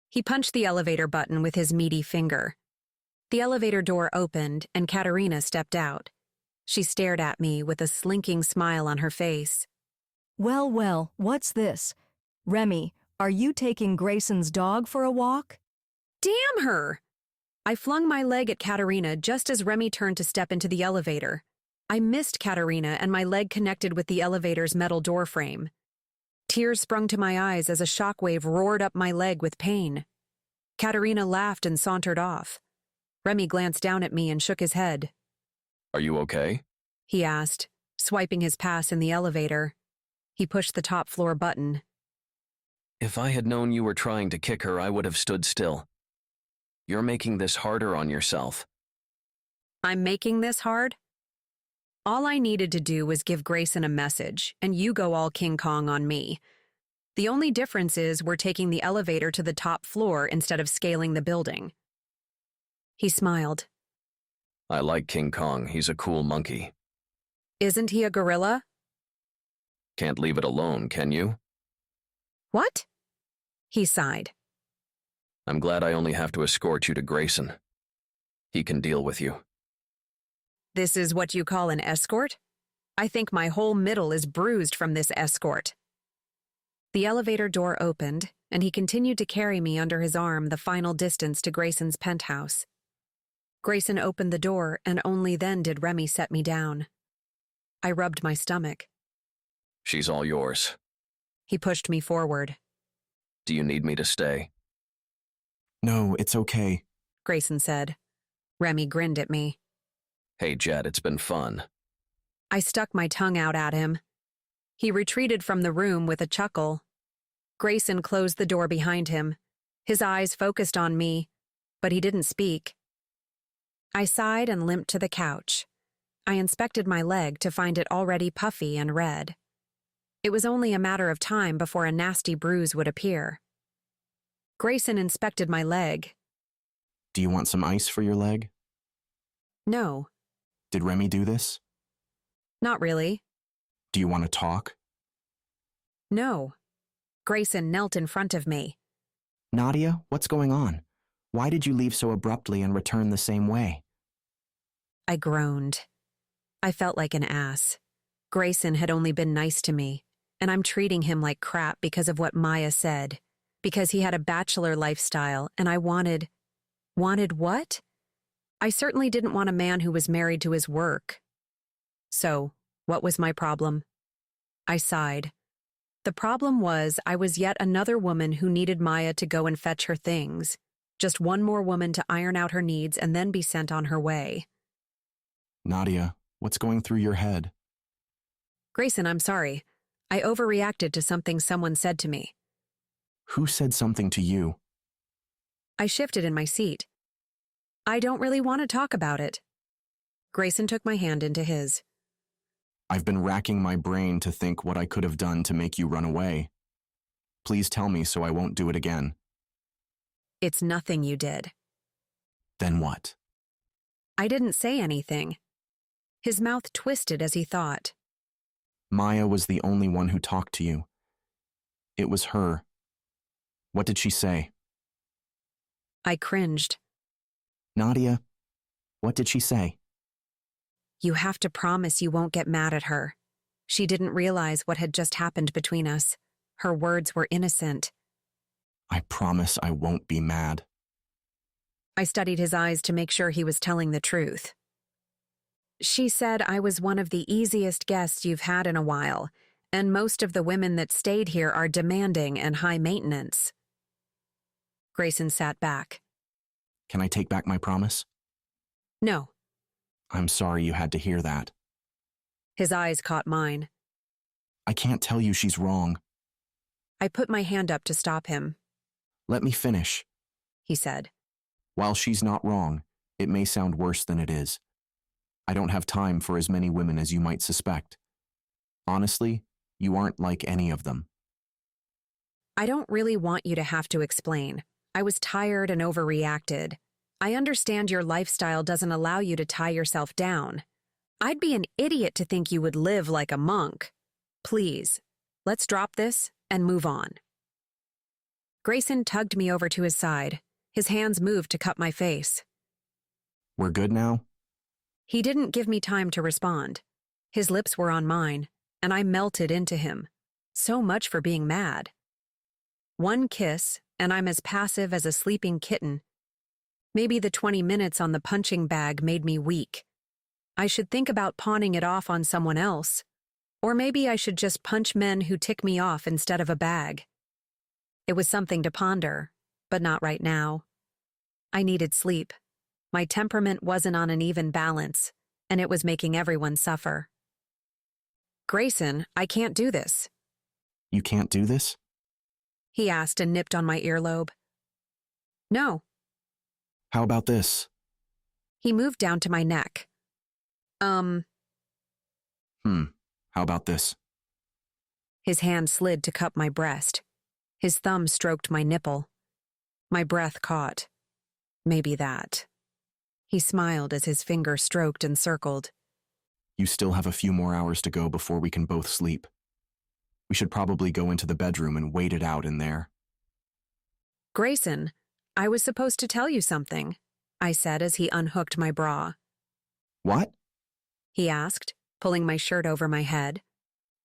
A: He punched the elevator button with his meaty finger. The elevator door opened and Katerina stepped out. She stared at me with a slinking smile on her face.
O: Well, well, what's this? Remy, are you taking Grayson's dog for a walk?
A: Damn her! I flung my leg at Katerina just as Remy turned to step into the elevator. I missed Katerina and my leg connected with the elevator's metal door frame. Tears sprung to my eyes as a shockwave roared up my leg with pain. Katerina laughed and sauntered off. Remy glanced down at me and shook his head.
N: Are you okay?
A: He asked, swiping his pass in the elevator. He pushed the top floor button.
N: If I had known you were trying to kick her, I would have stood still. You're making this harder on yourself.
A: I'm making this hard? All I needed to do was give Grayson a message, and you go all King Kong on me. The only difference is we're taking the elevator to the top floor instead of scaling the building. He smiled.
N: I like King Kong. He's a cool monkey.
A: Isn't he a gorilla?
N: Can't leave it alone, can you?
A: What? He sighed.
N: I'm glad I only have to escort you to Grayson. He can deal with you.
A: This is what you call an escort? I think my whole middle is bruised from this escort. The elevator door opened, and he continued to carry me under his arm the final distance to Grayson's penthouse. Grayson opened the door, and only then did Remy set me down. I rubbed my stomach.
N: She's all yours.
A: He pushed me forward.
N: Do you need me to stay?
L: No, it's okay,
A: Grayson said. Remy grinned at me.
N: Hey, Jed, it's been fun.
A: I stuck my tongue out at him. He retreated from the room with a chuckle. Grayson closed the door behind him, his eyes focused on me, but he didn't speak. I sighed and limped to the couch. I inspected my leg to find it already puffy and red. It was only a matter of time before a nasty bruise would appear. Grayson inspected my leg.
L: Do you want some ice for your leg?
A: No.
L: Did Remy do this?
A: Not really.
L: Do you want to talk?
A: No. Grayson knelt in front of me.
F: Nadia, what's going on? Why did you leave so abruptly and return the same way?
A: I groaned. I felt like an ass. Grayson had only been nice to me, and I'm treating him like crap because of what Maya said, because he had a bachelor lifestyle, and I wanted what? I certainly didn't want a man who was married to his work. So, what was my problem? I sighed. The problem was I was yet another woman who needed Maya to go and fetch her things. Just one more woman to iron out her needs and then be sent on her way.
L: Nadia, what's going through your head?
A: Grayson, I'm sorry. I overreacted to something someone said to me.
L: Who said something to you?
A: I shifted in my seat. I don't really want to talk about it. Grayson took my hand into his.
L: I've been racking my brain to think what I could have done to make you run away. Please tell me so I won't do it again.
A: It's nothing you did.
L: Then what?
A: I didn't say anything. His mouth twisted as he thought.
L: Maya was the only one who talked to you. It was her. What did she say?
A: I cringed.
F: Nadia, what did she say?
A: You have to promise you won't get mad at her. She didn't realize what had just happened between us. Her words were innocent.
L: I promise I won't be mad.
A: I studied his eyes to make sure he was telling the truth. She said I was one of the easiest guests you've had in a while, and most of the women that stayed here are demanding and high maintenance. Grayson sat back.
L: Can I take back my promise?
A: No.
L: I'm sorry you had to hear that.
A: His eyes caught mine.
L: I can't tell you she's wrong.
A: I put my hand up to stop him.
L: Let me finish,
A: he said.
L: While she's not wrong, it may sound worse than it is. I don't have time for as many women as you might suspect. Honestly, you aren't like any of them.
A: I don't really want you to have to explain. I was tired and overreacted. I understand your lifestyle doesn't allow you to tie yourself down. I'd be an idiot to think you would live like a monk. Please, let's drop this and move on. Grayson tugged me over to his side. His hands moved to cup my face.
L: We're good now?
A: He didn't give me time to respond. His lips were on mine, and I melted into him. So much for being mad. One kiss, and I'm as passive as a sleeping kitten. Maybe the 20 minutes on the punching bag made me weak. I should think about pawning it off on someone else. Or maybe I should just punch men who tick me off instead of a bag. It was something to ponder, but not right now. I needed sleep. My temperament wasn't on an even balance, and it was making everyone suffer. Grayson, I can't do this.
L: You can't do this?
A: He asked and nipped on my earlobe. No.
L: How about this?
A: He moved down to my neck.
L: How about this?
A: His hand slid to cup my breast. His thumb stroked my nipple. My breath caught. Maybe that. He smiled as his finger stroked and circled.
L: You still have a few more hours to go before we can both sleep. We should probably go into the bedroom and wait it out in there.
A: Grayson, I was supposed to tell you something, I said as he unhooked my bra.
L: What?
A: He asked, pulling my shirt over my head.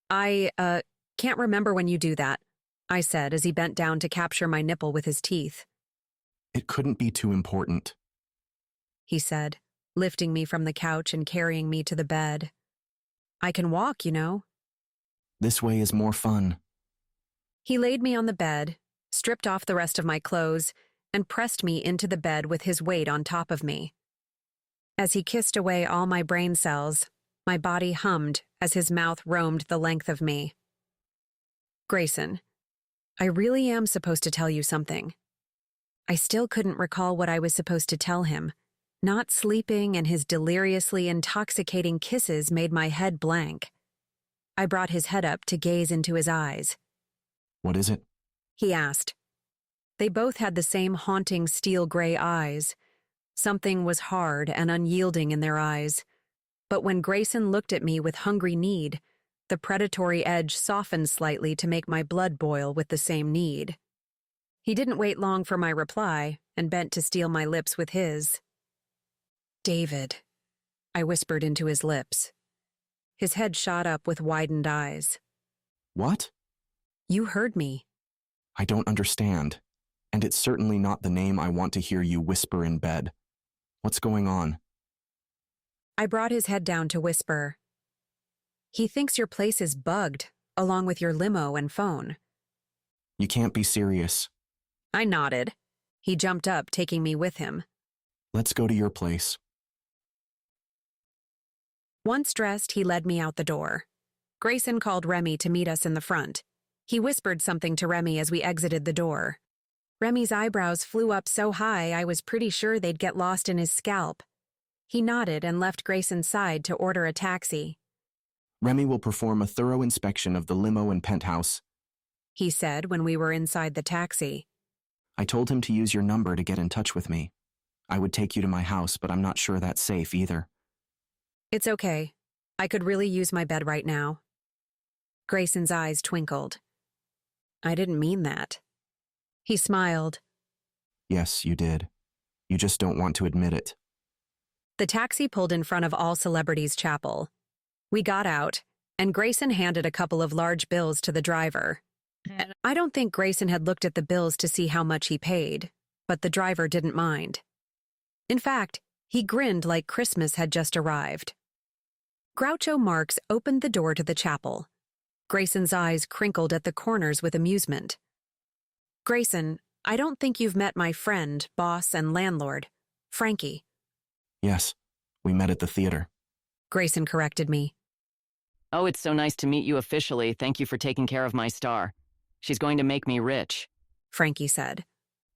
A: I can't remember when you do that. I said as he bent down to capture my nipple with his teeth.
L: It couldn't be too important,
A: he said, lifting me from the couch and carrying me to the bed. I can walk, you know.
L: This way is more fun.
A: He laid me on the bed, stripped off the rest of my clothes, and pressed me into the bed with his weight on top of me. As he kissed away all my brain cells, my body hummed as his mouth roamed the length of me. Grayson, I really am supposed to tell you something. I still couldn't recall what I was supposed to tell him. Not sleeping and his deliriously intoxicating kisses made my head blank. I brought his head up to gaze into his eyes.
L: What is it?
A: He asked. They both had the same haunting steel gray eyes. Something was hard and unyielding in their eyes. But when Grayson looked at me with hungry need, the predatory edge softened slightly to make my blood boil with the same need. He didn't wait long for my reply and bent to steal my lips with his. David, I whispered into his lips. His head shot up with widened eyes.
L: What?
A: You heard me.
L: I don't understand, and it's certainly not the name I want to hear you whisper in bed. What's going on?
A: I brought his head down to whisper. He thinks your place is bugged, along with your limo and phone.
L: You can't be serious.
A: I nodded. He jumped up, taking me with him.
L: Let's go to your place.
A: Once dressed, he led me out the door. Grayson called Remy to meet us in the front. He whispered something to Remy as we exited the door. Remy's eyebrows flew up so high I was pretty sure they'd get lost in his scalp. He nodded and left Grayson's side to order a taxi.
L: Remy will perform a thorough inspection of the limo and penthouse,
A: he said when we were inside the taxi.
L: I told him to use your number to get in touch with me. I would take you to my house, but I'm not sure that's safe either.
A: It's okay. I could really use my bed right now. Grayson's eyes twinkled. I didn't mean that. He smiled.
L: Yes, you did. You just don't want to admit it.
A: The taxi pulled in front of All Celebrities Chapel. We got out, and Grayson handed a couple of large bills to the driver. I don't think Grayson had looked at the bills to see how much he paid, but the driver didn't mind. In fact, he grinned like Christmas had just arrived. Groucho Marx opened the door to the chapel. Grayson's eyes crinkled at the corners with amusement. Grayson, I don't think you've met my friend, boss, and landlord, Frankie.
L: Yes, we met at the theater.
A: Grayson corrected me.
E: Oh, it's so nice to meet you officially. Thank you for taking care of my star. She's going to make me rich.
A: Frankie said.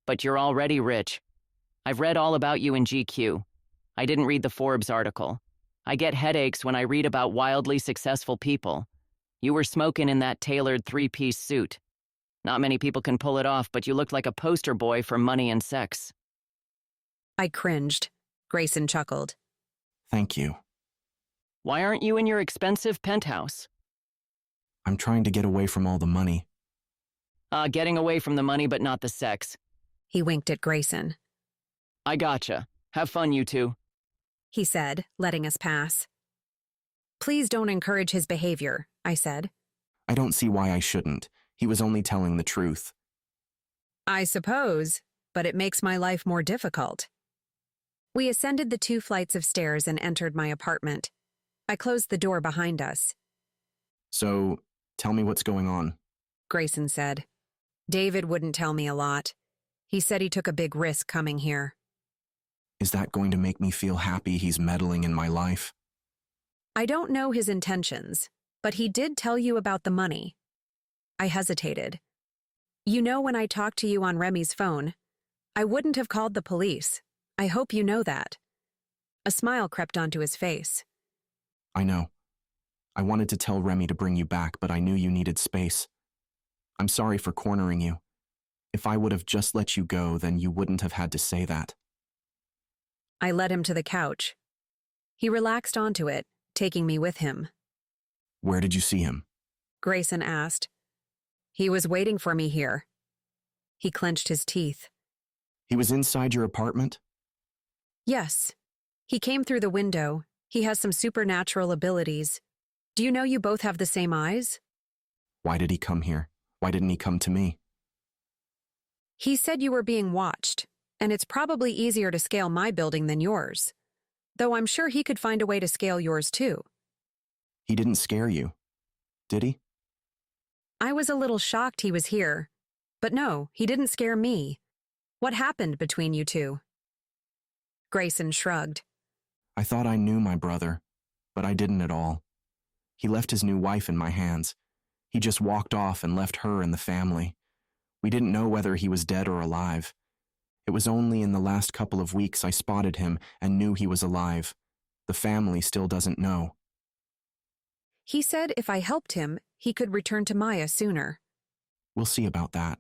E: But you're already rich. I've read all about you in GQ. I didn't read the Forbes article. I get headaches when I read about wildly successful people. You were smoking in that tailored three-piece suit. Not many people can pull it off, but you looked like a poster boy for money and sex.
A: I cringed. Grayson chuckled.
L: Thank you.
E: Why aren't you in your expensive penthouse?
L: I'm trying to get away from all the money.
E: Getting away from the money but not the sex.
A: He winked at Grayson.
E: I gotcha. Have fun, you two.
A: He said, letting us pass. Please don't encourage his behavior, I said.
L: I don't see why I shouldn't. He was only telling the truth.
A: I suppose, but it makes my life more difficult. We ascended the 2 flights of stairs and entered my apartment. I closed the door behind us.
L: So, tell me what's going on,
A: Grayson said. David wouldn't tell me a lot. He said he took a big risk coming here.
L: Is that going to make me feel happy he's meddling in my life?
A: I don't know his intentions, but he did tell you about the money. I hesitated. You know, when I talked to you on Remy's phone, I wouldn't have called the police. I hope you know that. A smile crept onto his face.
L: I know. I wanted to tell Remy to bring you back, but I knew you needed space. I'm sorry for cornering you. If I would have just let you go, then you wouldn't have had to say that.
A: I led him to the couch. He relaxed onto it, taking me with him.
L: Where did you see him?
A: Grayson asked. He was waiting for me here. He clenched his teeth.
L: He was inside your apartment?
A: Yes. He came through the window. He has some supernatural abilities. Do you know you both have the same eyes?
L: Why did he come here?
F: Why didn't he come to me?
A: He said you were being watched, and it's probably easier to scale my building than yours. Though I'm sure he could find a way to scale yours too.
F: He didn't scare you, did he?
A: I was a little shocked he was here. But no, he didn't scare me. What happened between you two? Grayson shrugged.
F: I thought I knew my brother, but I didn't at all. He left his new wife in my hands. He just walked off and left her and the family. We didn't know whether he was dead or alive. It was only in the last couple of weeks I spotted him and knew he was alive. The family still doesn't know.
A: He said if I helped him, he could return to Maya sooner.
F: We'll see about that.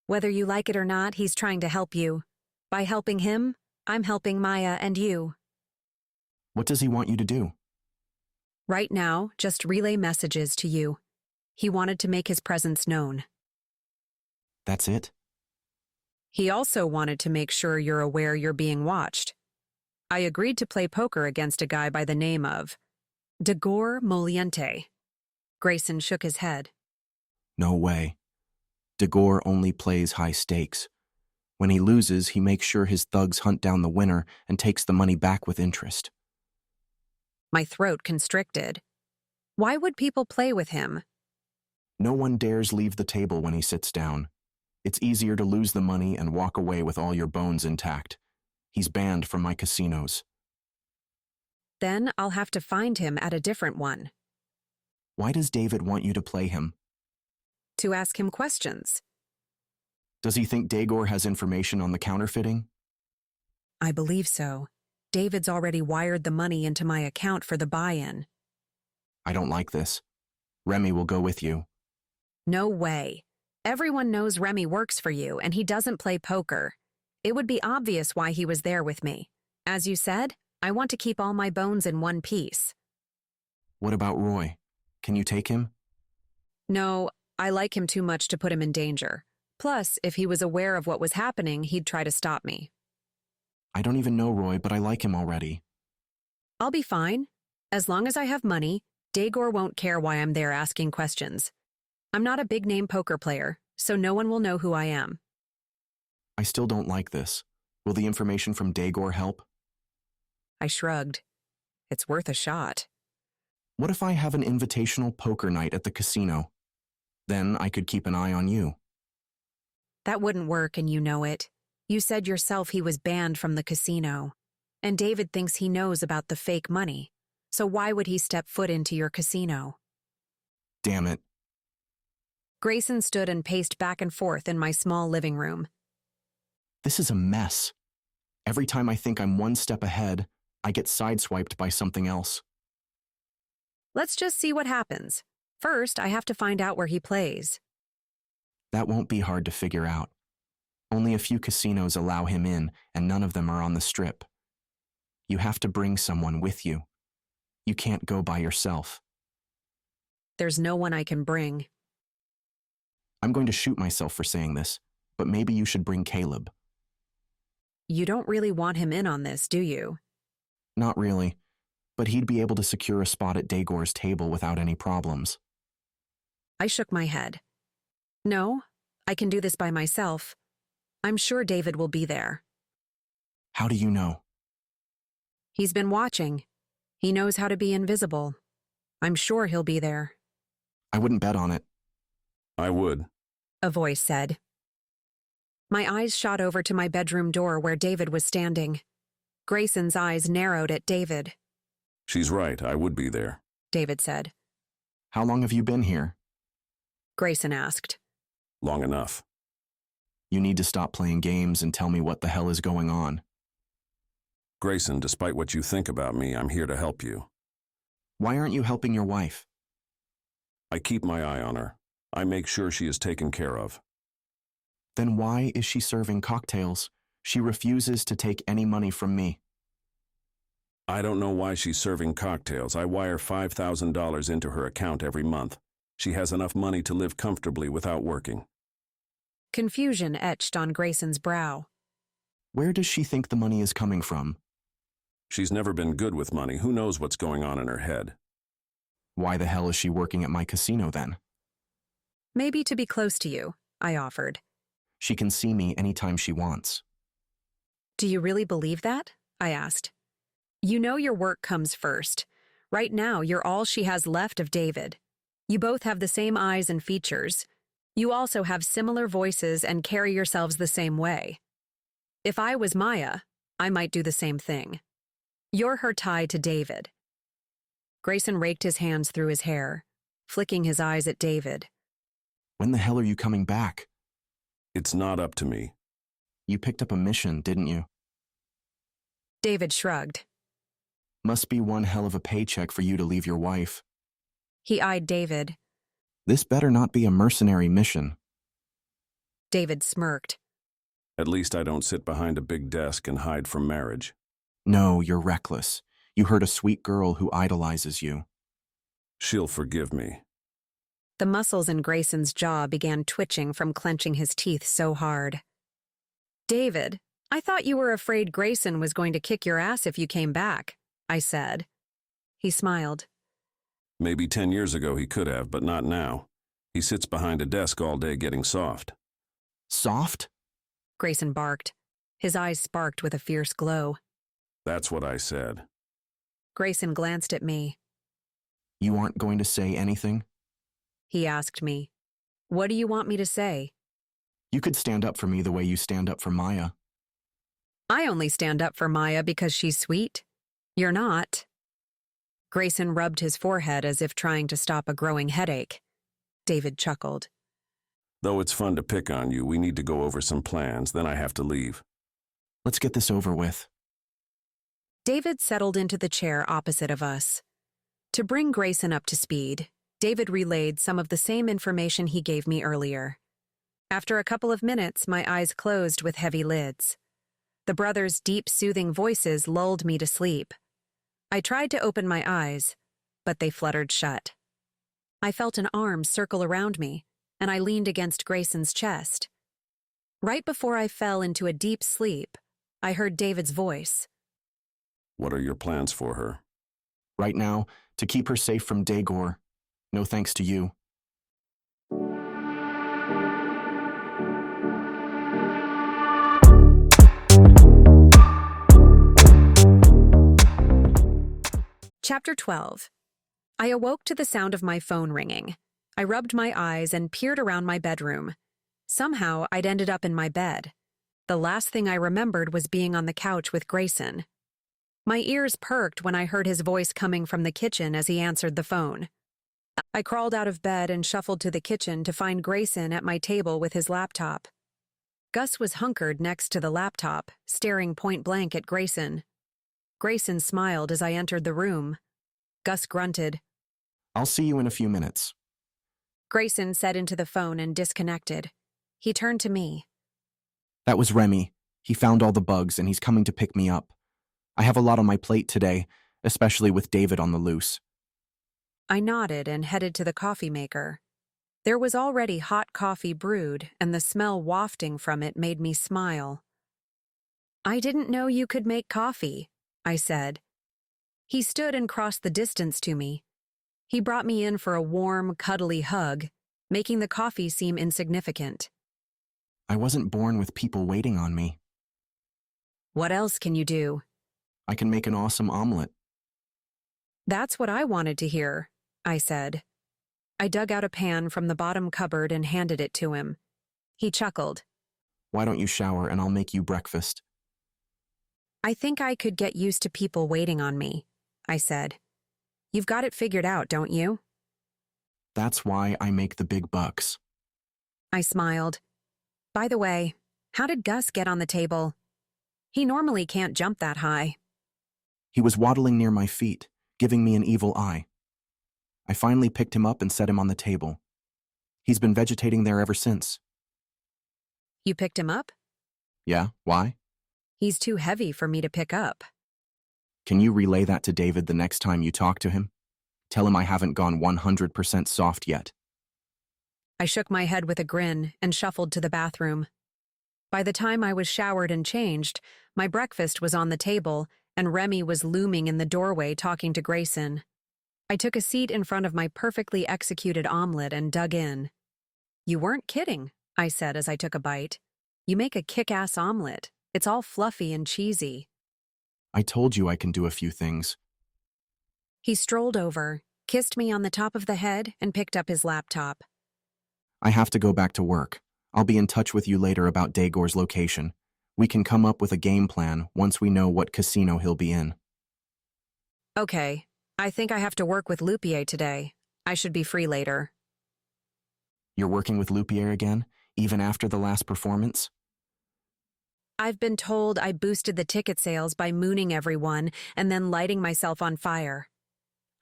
A: Whether you like it or not, he's trying to help you. By helping him, I'm helping Maya and you.
F: What does he want you to do?
A: Right now, just relay messages to you. He wanted to make his presence known.
F: That's it?
A: He also wanted to make sure you're aware you're being watched. I agreed to play poker against a guy by the name of Degor Moliente. Grayson shook his head.
F: No way. Degor only plays high stakes. When he loses, he makes sure his thugs hunt down the winner and takes the money back with interest.
A: My throat constricted. Why would people play with him?
F: No one dares leave the table when he sits down. It's easier to lose the money and walk away with all your bones intact. He's banned from my casinos.
A: Then I'll have to find him at a different one.
F: Why does David want you to play him?
A: To ask him questions.
F: Does he think Dagor has information on the counterfeiting?
A: I believe so. David's already wired the money into my account for the buy-in.
F: I don't like this. Remy will go with you.
A: No way. Everyone knows Remy works for you, and he doesn't play poker. It would be obvious why he was there with me. As you said, I want to keep all my bones in one piece.
F: What about Roy? Can you take him?
A: No, I like him too much to put him in danger. Plus, if he was aware of what was happening, he'd try to stop me.
F: I don't even know Roy, but I like him already.
A: I'll be fine. As long as I have money, Dagor won't care why I'm there asking questions. I'm not a big-name poker player, so no one will know who I am.
F: I still don't like this. Will the information from Dagor help?
A: I shrugged. It's worth a shot.
F: What if I have an invitational poker night at the casino? Then I could keep an eye on you.
A: That wouldn't work, and you know it. You said yourself he was banned from the casino. And David thinks he knows about the fake money. So why would he step foot into your casino?
F: Damn it.
A: Grayson stood and paced back and forth in my small living room.
F: This is a mess. Every time I think I'm one step ahead, I get sideswiped by something else.
A: Let's just see what happens. First, I have to find out where he plays.
F: That won't be hard to figure out. Only a few casinos allow him in, and none of them are on the Strip. You have to bring someone with you. You can't go by yourself.
A: There's no one I can bring.
F: I'm going to shoot myself for saying this, but maybe you should bring Caleb.
A: You don't really want him in on this, do you?
F: Not really, but he'd be able to secure a spot at Dagor's table without any problems.
A: I shook my head. No, I can do this by myself. I'm sure David will be there.
F: How do you know?
A: He's been watching. He knows how to be invisible. I'm sure he'll be there.
F: I wouldn't bet on it.
U: I would.
A: A voice said. My eyes shot over to my bedroom door where David was standing. Grayson's eyes narrowed at David.
U: She's right, I would be there.
A: David said.
F: How long have you been here?
A: Grayson asked.
U: Long enough.
F: You need to stop playing games and tell me what the hell is going on.
U: Grayson, despite what you think about me, I'm here to help you.
F: Why aren't you helping your wife?
U: I keep my eye on her. I make sure she is taken care of.
F: Then why is she serving cocktails? She refuses to take any money from me.
U: I don't know why she's serving cocktails. I wire $5,000 into her account every month. She has enough money to live comfortably without working.
A: Confusion etched on Grayson's brow.
F: Where does she think the money is coming from?
U: She's never been good with money. Who knows what's going on in her head?
F: Why the hell is she working at my casino then?
A: Maybe to be close to you, I offered.
F: She can see me anytime she wants.
A: Do you really believe that? I asked. You know your work comes first. Right now, you're all she has left of David. You both have the same eyes and features. You also have similar voices and carry yourselves the same way. If I was Maya, I might do the same thing. You're her tie to David. Grayson raked his hands through his hair, flicking his eyes at David.
F: When the hell are you coming back?
U: It's not up to me.
F: You picked up a mission, didn't you?
A: David shrugged.
F: Must be one hell of a paycheck for you to leave your wife.
A: He eyed David.
F: This better not be a mercenary mission.
A: David smirked.
U: At least I don't sit behind a big desk and hide from marriage.
F: No, you're reckless. You hurt a sweet girl who idolizes you.
U: She'll forgive me.
A: The muscles in Grayson's jaw began twitching from clenching his teeth so hard. David, I thought you were afraid Grayson was going to kick your ass if you came back, I said. He smiled.
U: Maybe 10 years ago he could have, but not now. He sits behind a desk all day getting soft.
F: Soft?
A: Grayson barked. His eyes sparked with a fierce glow.
U: That's what I said.
A: Grayson glanced at me.
F: You aren't going to say anything?
A: He asked me. What do you want me to say?
F: You could stand up for me the way you stand up for Maya.
A: I only stand up for Maya because she's sweet. You're not. Grayson rubbed his forehead as if trying to stop a growing headache. David chuckled.
U: Though it's fun to pick on you, we need to go over some plans, then I have to leave.
F: Let's get this over with.
A: David settled into the chair opposite of us. To bring Grayson up to speed, David relayed some of the same information he gave me earlier. After a couple of minutes, my eyes closed with heavy lids. The brothers' deep, soothing voices lulled me to sleep. I tried to open my eyes, but they fluttered shut. I felt an arm circle around me, and I leaned against Grayson's chest. Right before I fell into a deep sleep, I heard David's voice.
U: What are your plans for her?
F: Right now, to keep her safe from Daegor. No thanks to you.
A: Chapter 12. I awoke to the sound of my phone ringing. I rubbed my eyes and peered around my bedroom. Somehow, I'd ended up in my bed. The last thing I remembered was being on the couch with Grayson. My ears perked when I heard his voice coming from the kitchen as he answered the phone. I crawled out of bed and shuffled to the kitchen to find Grayson at my table with his laptop. Gus was hunkered next to the laptop, staring point blank at Grayson. Grayson smiled as I entered the room. Gus grunted.
F: I'll see you in a few minutes.
A: Grayson said into the phone and disconnected. He turned to me.
F: That was Remy. He found all the bugs and he's coming to pick me up. I have a lot on my plate today, especially with David on the loose.
A: I nodded and headed to the coffee maker. There was already hot coffee brewed, and the smell wafting from it made me smile. I didn't know you could make coffee, I said. He stood and crossed the distance to me. He brought me in for a warm, cuddly hug, making the coffee seem insignificant.
F: I wasn't born with people waiting on me.
A: What else can you do?
F: I can make an awesome omelet.
A: That's what I wanted to hear, I said. I dug out a pan from the bottom cupboard and handed it to him. He chuckled.
F: Why don't you shower and I'll make you breakfast?
A: I think I could get used to people waiting on me, I said. You've got it figured out, don't you?
F: That's why I make the big bucks.
A: I smiled. By the way, how did Gus get on the table? He normally can't jump that high.
F: He was waddling near my feet, giving me an evil eye. I finally picked him up and set him on the table. He's been vegetating there ever since.
A: You picked him up?
F: Yeah, why?
A: He's too heavy for me to pick up.
F: Can you relay that to David the next time you talk to him? Tell him I haven't gone 100% soft yet.
A: I shook my head with a grin and shuffled to the bathroom. By the time I was showered and changed, my breakfast was on the table and Remy was looming in the doorway talking to Grayson. I took a seat in front of my perfectly executed omelet and dug in. You weren't kidding, I said as I took a bite. You make a kick-ass omelet. It's all fluffy and cheesy.
F: I told you I can do a few things.
A: He strolled over, kissed me on the top of the head, and picked up his laptop.
F: I have to go back to work. I'll be in touch with you later about Dagor's location. We can come up with a game plan once we know what casino he'll be in.
A: Okay, I think I have to work with Lupier today. I should be free later.
F: You're working with Lupier again, even after the last performance?
A: I've been told I boosted the ticket sales by mooning everyone and then lighting myself on fire.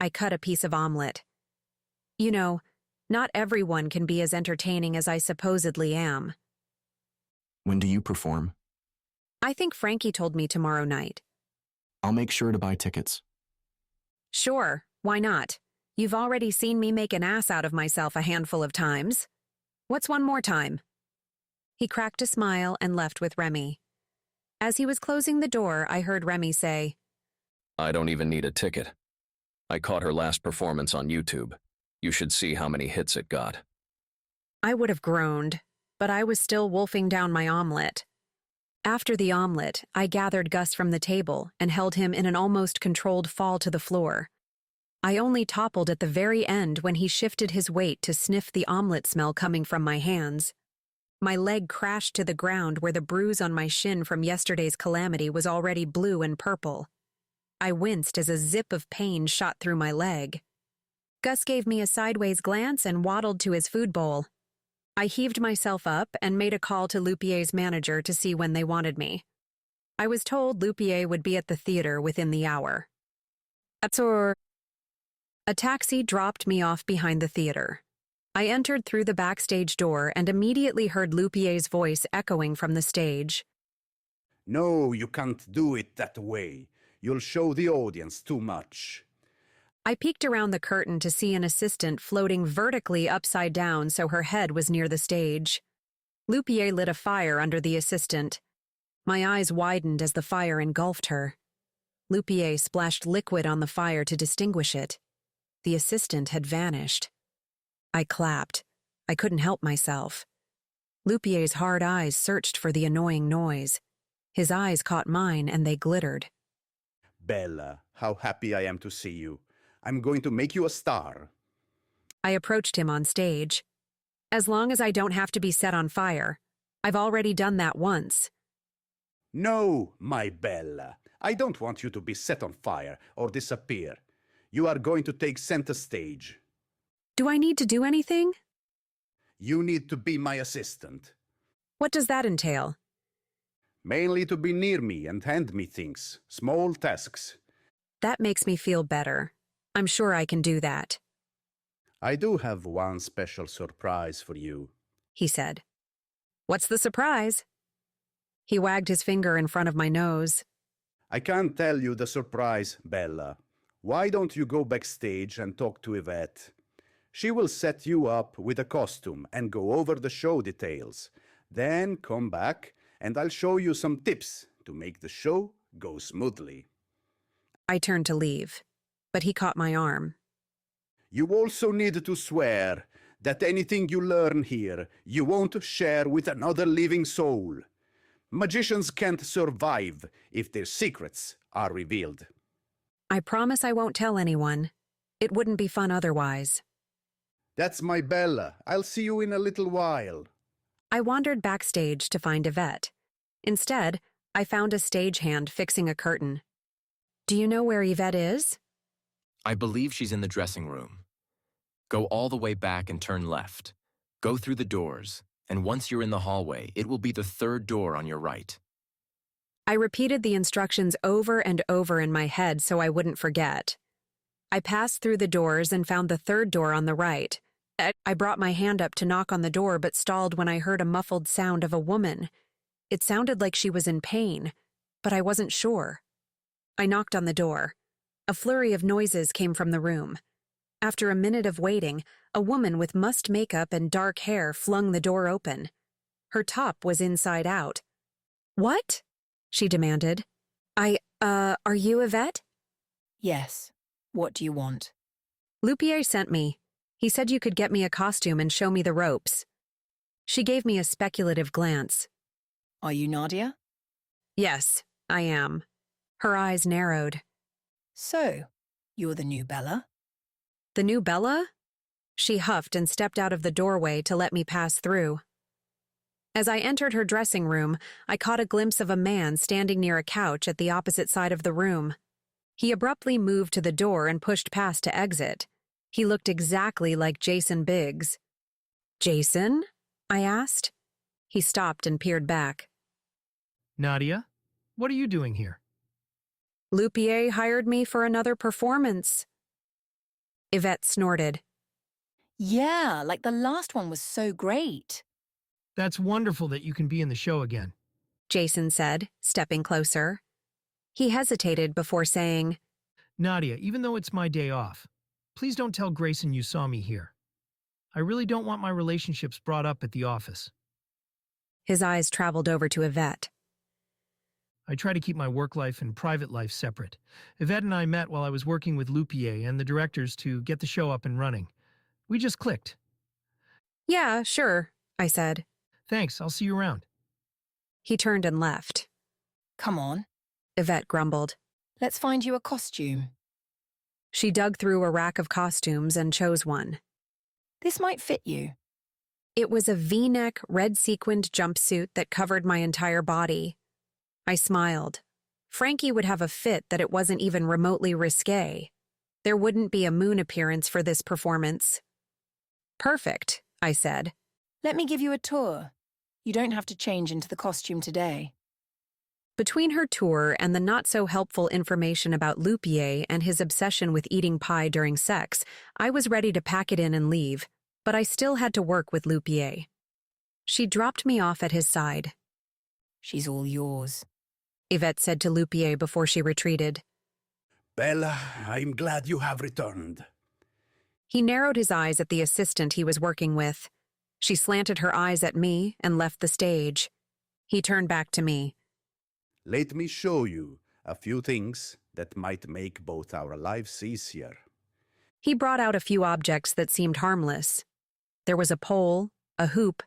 A: I cut a piece of omelet. You know, not everyone can be as entertaining as I supposedly am.
F: When do you perform?
A: I think Frankie told me tomorrow night.
F: I'll make sure to buy tickets.
A: Sure, why not? You've already seen me make an ass out of myself a handful of times. What's one more time? He cracked a smile and left with Remy. As he was closing the door, I heard Remy say,
N: I don't even need a ticket. I caught her last performance on YouTube. You should see how many hits it got.
A: I would have groaned, but I was still wolfing down my omelet. After the omelet, I gathered Gus from the table and held him in an almost controlled fall to the floor. I only toppled at the very end when he shifted his weight to sniff the omelet smell coming from my hands. My leg crashed to the ground where the bruise on my shin from yesterday's calamity was already blue and purple. I winced as a zip of pain shot through my leg. Gus gave me a sideways glance and waddled to his food bowl. I heaved myself up and made a call to Lupier's manager to see when they wanted me. I was told Lupier would be at the theater within the hour. A taxi dropped me off behind the theater. I entered through the backstage door and immediately heard Lupier's voice echoing from the stage.
S: No, you can't do it that way. You'll show the audience too much.
A: I peeked around the curtain to see an assistant floating vertically upside down so her head was near the stage. Lupier lit a fire under the assistant. My eyes widened as the fire engulfed her. Lupier splashed liquid on the fire to distinguish it. The assistant had vanished. I clapped. I couldn't help myself. Lupier's hard eyes searched for the annoying noise. His eyes caught mine and they glittered.
S: Bella, how happy I am to see you. I'm going to make you a star.
A: I approached him on stage. As long as I don't have to be set on fire. I've already done that once.
S: No, my Bella. I don't want you to be set on fire or disappear. You are going to take center stage.
A: Do I need to do anything?
S: You need to be my assistant.
A: What does that entail?
S: Mainly to be near me and hand me things, small tasks.
A: That makes me feel better. I'm sure I can do that.
S: I do have one special surprise for you,
A: he said. What's the surprise? He wagged his finger in front of my nose.
S: I can't tell you the surprise, Bella. Why don't you go backstage and talk to Yvette? She will set you up with a costume and go over the show details. Then come back and I'll show you some tips to make the show go smoothly.
A: I turned to leave, but he caught my arm.
S: You also need to swear that anything you learn here, you won't share with another living soul. Magicians can't survive if their secrets are revealed.
A: I promise I won't tell anyone. It wouldn't be fun otherwise.
S: That's my Bella. I'll see you in a little while.
A: I wandered backstage to find Yvette. Instead, I found a stagehand fixing a curtain. Do you know where Yvette is?
R: I believe she's in the dressing room. Go all the way back and turn left. Go through the doors, and once you're in the hallway, it will be the third door on your right.
A: I repeated the instructions over and over in my head so I wouldn't forget. I passed through the doors and found the third door on the right. I brought my hand up to knock on the door but stalled when I heard a muffled sound of a woman. It sounded like she was in pain, but I wasn't sure. I knocked on the door. A flurry of noises came from the room. After a minute of waiting, a woman with mussed makeup and dark hair flung the door open. Her top was inside out. What? She demanded. Are you Yvette?
G: Yes. What do you want?
A: Lupier sent me. He said you could get me a costume and show me the ropes. She gave me a speculative glance.
G: Are you Nadia?
A: Yes, I am. Her eyes narrowed.
G: So, you're the new Bella?
A: The new Bella? She huffed and stepped out of the doorway to let me pass through. As I entered her dressing room, I caught a glimpse of a man standing near a couch at the opposite side of the room. He abruptly moved to the door and pushed past to exit. He looked exactly like Jason Biggs. Jason? I asked. He stopped and peered back.
T: Nadia, what are you doing here?
A: Lupier hired me for another performance. Yvette snorted.
G: Yeah, like the last one was so great.
T: That's wonderful that you can be in the show again,
A: Jason said, stepping closer. He hesitated before saying,
T: Nadia, even though it's my day off, please don't tell Grayson you saw me here. I really don't want my relationships brought up at the office.
A: His eyes traveled over to Yvette.
T: I try to keep my work life and private life separate. Yvette and I met while I was working with Lupier and the directors to get the show up and running. We just clicked.
A: Yeah, sure, I said.
T: Thanks, I'll see you around.
A: He turned and left.
G: Come on,
A: Yvette grumbled.
G: let's find you a costume.
A: She dug through a rack of costumes and chose one.
G: This might fit you.
A: It was a V-neck, red-sequined jumpsuit that covered my entire body. I smiled. Frankie would have a fit that it wasn't even remotely risque. There wouldn't be a moon appearance for this performance. Perfect, I said.
G: Let me give you a tour. You don't have to change into the costume today.
A: Between her tour and the not-so-helpful information about Lupier and his obsession with eating pie during sex, I was ready to pack it in and leave, but I still had to work with Lupier. She dropped me off at his side.
G: She's all yours,
A: Yvette said to Lupier before she retreated.
S: Bella, I'm glad you have returned.
A: He narrowed his eyes at the assistant he was working with. She slanted her eyes at me and left the stage. He turned back to me.
S: Let me show you a few things that might make both our lives easier.
A: He brought out a few objects that seemed harmless. There was a pole, a hoop,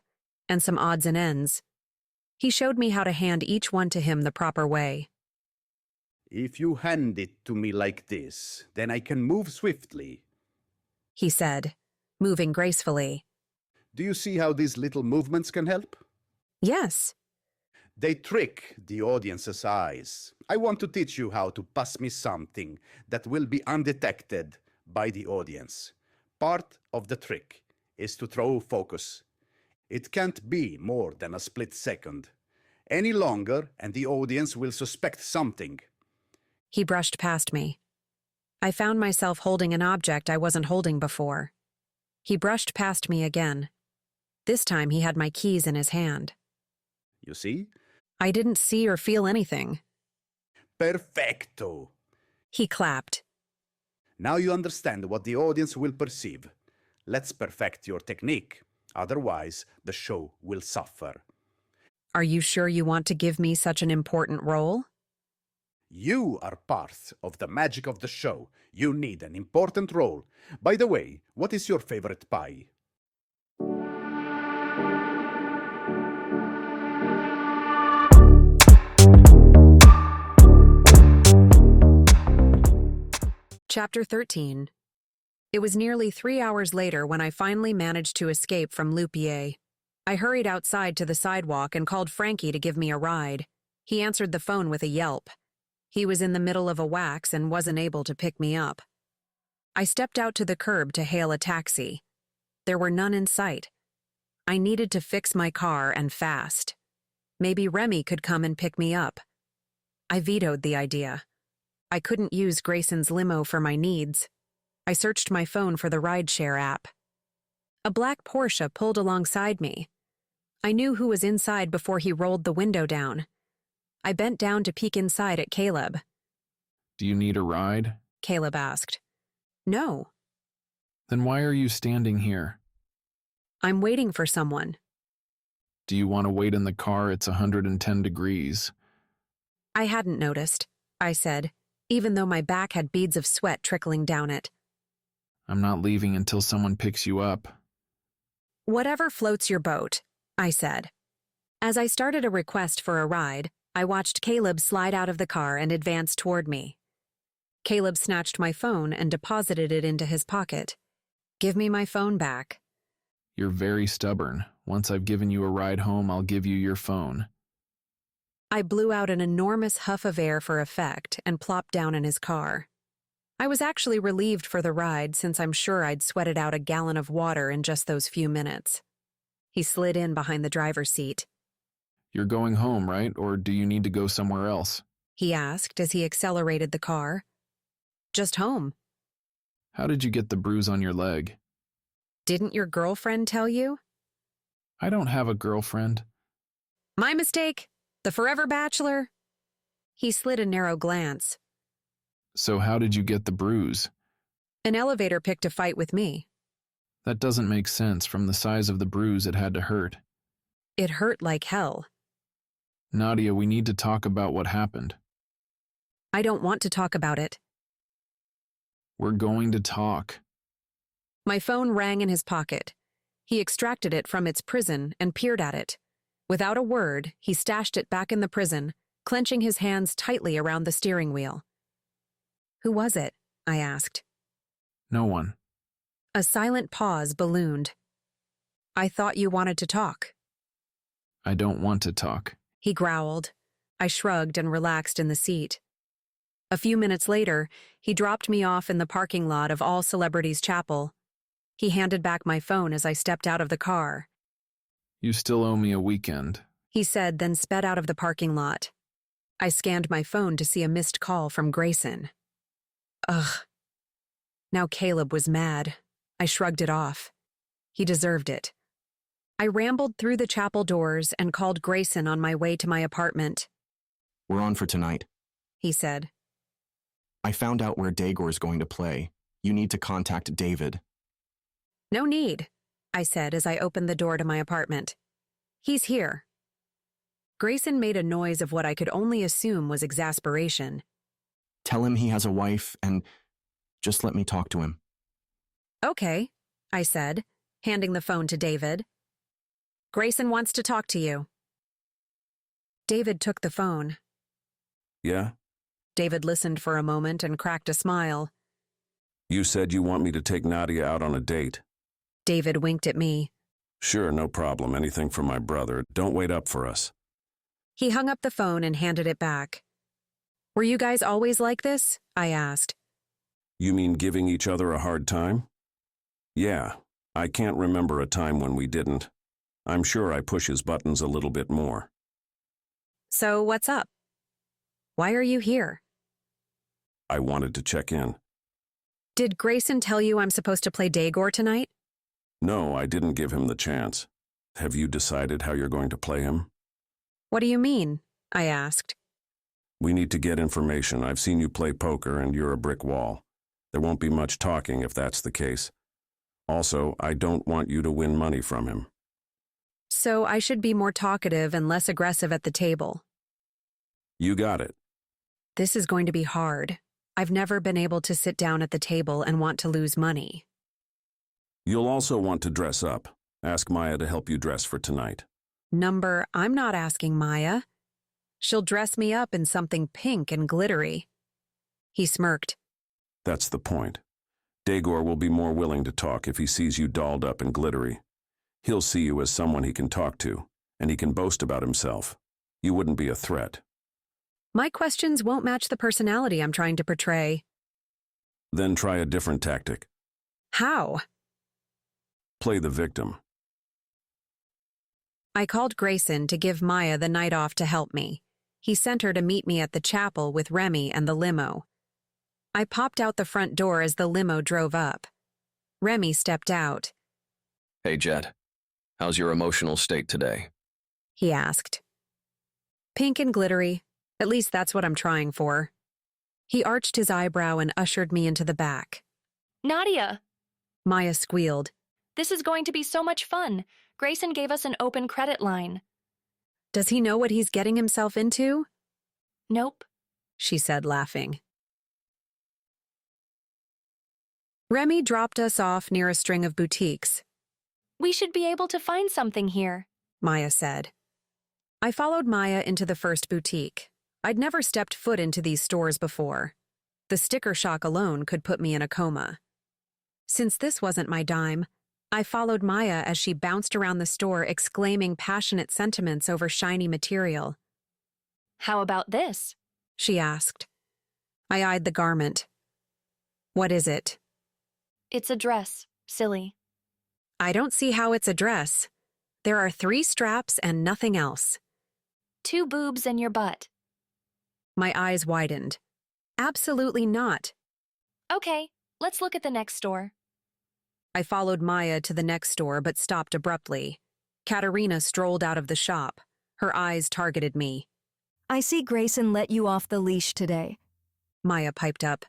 A: and some odds and ends. He showed me how to hand each one to him the proper way.
S: If you hand it to me like this, then I can move swiftly,
A: he said, moving gracefully.
S: Do you see how these little movements can help?
A: Yes.
S: They trick the audience's eyes. I want to teach you how to pass me something that will be undetected by the audience. Part of the trick is to throw focus. It can't be more than a split second. Any longer and the audience will suspect something.
A: He brushed past me. I found myself holding an object I wasn't holding before. He brushed past me again. This time he had my keys in his hand.
S: You see?
A: I didn't see or feel anything.
S: Perfecto.
A: He clapped.
S: Now you understand what the audience will perceive. Let's perfect your technique. Otherwise, the show will suffer.
A: Are you sure you want to give me such an important role?
S: You are part of the magic of the show. You need an important role. By the way, what is your favorite pie?
A: Chapter 13. It was nearly 3 hours later when I finally managed to escape from Lupier. I hurried outside to the sidewalk and called Frankie to give me a ride. He answered the phone with a yelp. He was in the middle of a wax and wasn't able to pick me up. I stepped out to the curb to hail a taxi. There were none in sight. I needed to fix my car and fast. Maybe Remy could come and pick me up. I vetoed the idea. I couldn't use Grayson's limo for my needs. I searched my phone for the rideshare app. A black Porsche pulled alongside me. I knew who was inside before he rolled the window down. I bent down to peek inside at Caleb.
B: Do you need a ride?
A: Caleb asked. No.
B: Then why are you standing here?
A: I'm waiting for someone.
B: Do you want to wait in the car? It's 110 degrees.
A: I hadn't noticed, I said, even though my back had beads of sweat trickling down it.
B: I'm not leaving until someone picks you up.
A: Whatever floats your boat, I said. As I started a request for a ride, I watched Caleb slide out of the car and advance toward me. Caleb snatched my phone and deposited it into his pocket. Give me my phone back.
B: You're very stubborn. Once I've given you a ride home, I'll give you your phone.
A: I blew out an enormous huff of air for effect and plopped down in his car. I was actually relieved for the ride since I'm sure I'd sweated out a gallon of water in just those few minutes. He slid in behind the driver's seat.
B: You're going home, right? Or do you need to go somewhere else?
A: He asked as he accelerated the car. Just home.
B: How did you get the bruise on your leg?
A: Didn't your girlfriend tell you?
B: I don't have a girlfriend.
A: My mistake. The forever bachelor. He slid a narrow glance.
B: So how did you get the bruise?
A: An elevator picked a fight with me.
B: That doesn't make sense. From the size of the bruise, it had to hurt.
A: It hurt like hell.
B: Nadia, we need to talk about what happened.
A: I don't want to talk about it.
B: We're going to talk.
A: My phone rang in his pocket. He extracted it from its prison and peered at it. Without a word, he stashed it back in the prison, clenching his hands tightly around the steering wheel. Who was it? I asked.
B: No one.
A: A silent pause ballooned. I thought you wanted to talk.
B: I don't want to talk.
A: He growled. I shrugged and relaxed in the seat. A few minutes later, he dropped me off in the parking lot of All Celebrities Chapel. He handed back my phone as I stepped out of the car.
B: You still owe me a weekend,
A: he said, then sped out of the parking lot. I scanned my phone to see a missed call from Grayson. Ugh. Now Caleb was mad. I shrugged it off. He deserved it. I rambled through the chapel doors and called Grayson on my way to my apartment.
F: We're on for tonight,
A: he said.
F: I found out where Daegor's going to play. You need to contact David.
A: No need, I said as I opened the door to my apartment. He's here. Grayson made a noise of what I could only assume was exasperation.
F: Tell him he has a wife and just let me talk to him.
A: Okay, I said, handing the phone to David. Grayson wants to talk to you. David took the phone.
U: Yeah?
A: David listened for a moment and cracked a smile.
U: You said you want me to take Nadia out on a date.
A: David winked at me.
U: Sure, no problem. Anything for my brother. Don't wait up for us.
A: He hung up the phone and handed it back. Were you guys always like this? I asked.
U: You mean giving each other a hard time? Yeah, I can't remember a time when we didn't. I'm sure I push his buttons a little bit more.
A: So what's up? Why are you here?
U: I wanted to check in.
A: Did Grayson tell you I'm supposed to play Daegor tonight?
U: No, I didn't give him the chance. Have you decided how you're going to play him?
A: What do you mean? I asked.
U: We need to get information. I've seen you play poker and you're a brick wall. There won't be much talking if that's the case. Also, I don't want you to win money from him.
A: So I should be more talkative and less aggressive at the table.
U: You got it.
A: This is going to be hard. I've never been able to sit down at the table and want to lose money.
U: You'll also want to dress up. Ask Maya to help you dress for tonight.
A: I'm not asking Maya. She'll dress me up in something pink and glittery. He smirked.
U: That's the point. Daegor will be more willing to talk if he sees you dolled up and glittery. He'll see you as someone he can talk to, and he can boast about himself. You wouldn't be a threat.
A: My questions won't match the personality I'm trying to portray.
U: Then try a different tactic.
A: How?
U: Play the victim.
A: I called Grayson to give Maya the night off to help me. He sent her to meet me at the chapel with Remy and the limo. I popped out the front door as the limo drove up. Remy stepped out.
N: Hey, Jet. How's your emotional state today?
A: He asked. Pink and glittery. At least that's what I'm trying for. He arched his eyebrow and ushered me into the back.
I: Nadia!
A: Maya squealed.
I: This is going to be so much fun. Grayson gave us an open credit line.
A: Does he know what he's getting himself into?
I: Nope,
A: she said, laughing. Remy dropped us off near a string of boutiques.
I: We should be able to find something here,
A: Maya said. I followed Maya into the first boutique. I'd never stepped foot into these stores before. The sticker shock alone could put me in a coma. Since this wasn't my dime, I followed Maya as she bounced around the store exclaiming passionate sentiments over shiny material.
I: How about this?
A: She asked. I eyed the garment. What is it?
I: It's a dress, silly.
A: I don't see how it's a dress. There are 3 straps and nothing else.
I: 2 boobs and your butt.
A: My eyes widened. Absolutely not.
I: Okay, let's look at the next store.
A: I followed Maya to the next store but stopped abruptly. Katerina strolled out of the shop. Her eyes targeted me.
O: I see Grayson let you off the leash today.
A: Maya piped up.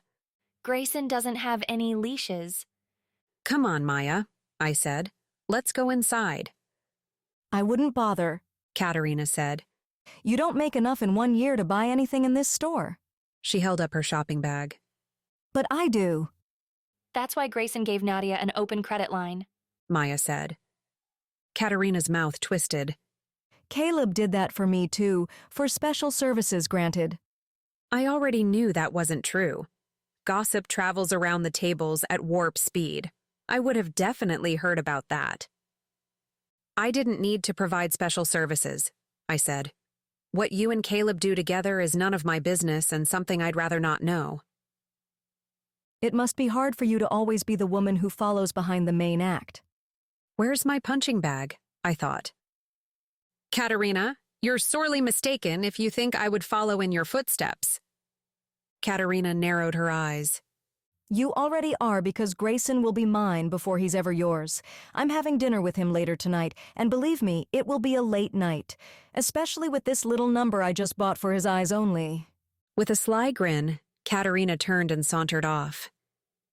I: Grayson doesn't have any leashes.
A: Come on, Maya, I said. Let's go inside.
O: I wouldn't bother,
A: Katerina said.
O: You don't make enough in 1 year to buy anything in this store.
A: She held up her shopping bag.
O: But I do.
I: That's why Grayson gave Nadia an open credit line,
A: Maya said. Katerina's mouth twisted.
O: Caleb did that for me too, for special services granted.
A: I already knew that wasn't true. Gossip travels around the tables at warp speed. I would have definitely heard about that. I didn't need to provide special services, I said. What you and Caleb do together is none of my business and something I'd rather not know.
O: It must be hard for you to always be the woman who follows behind the main act.
A: Where's my punching bag? I thought. Katerina, you're sorely mistaken if you think I would follow in your footsteps. Katerina narrowed her eyes.
O: You already are because Grayson will be mine before he's ever yours. I'm having dinner with him later tonight, and believe me, it will be a late night, especially with this little number I just bought for his eyes only.
A: With a sly grin, Katerina turned and sauntered off.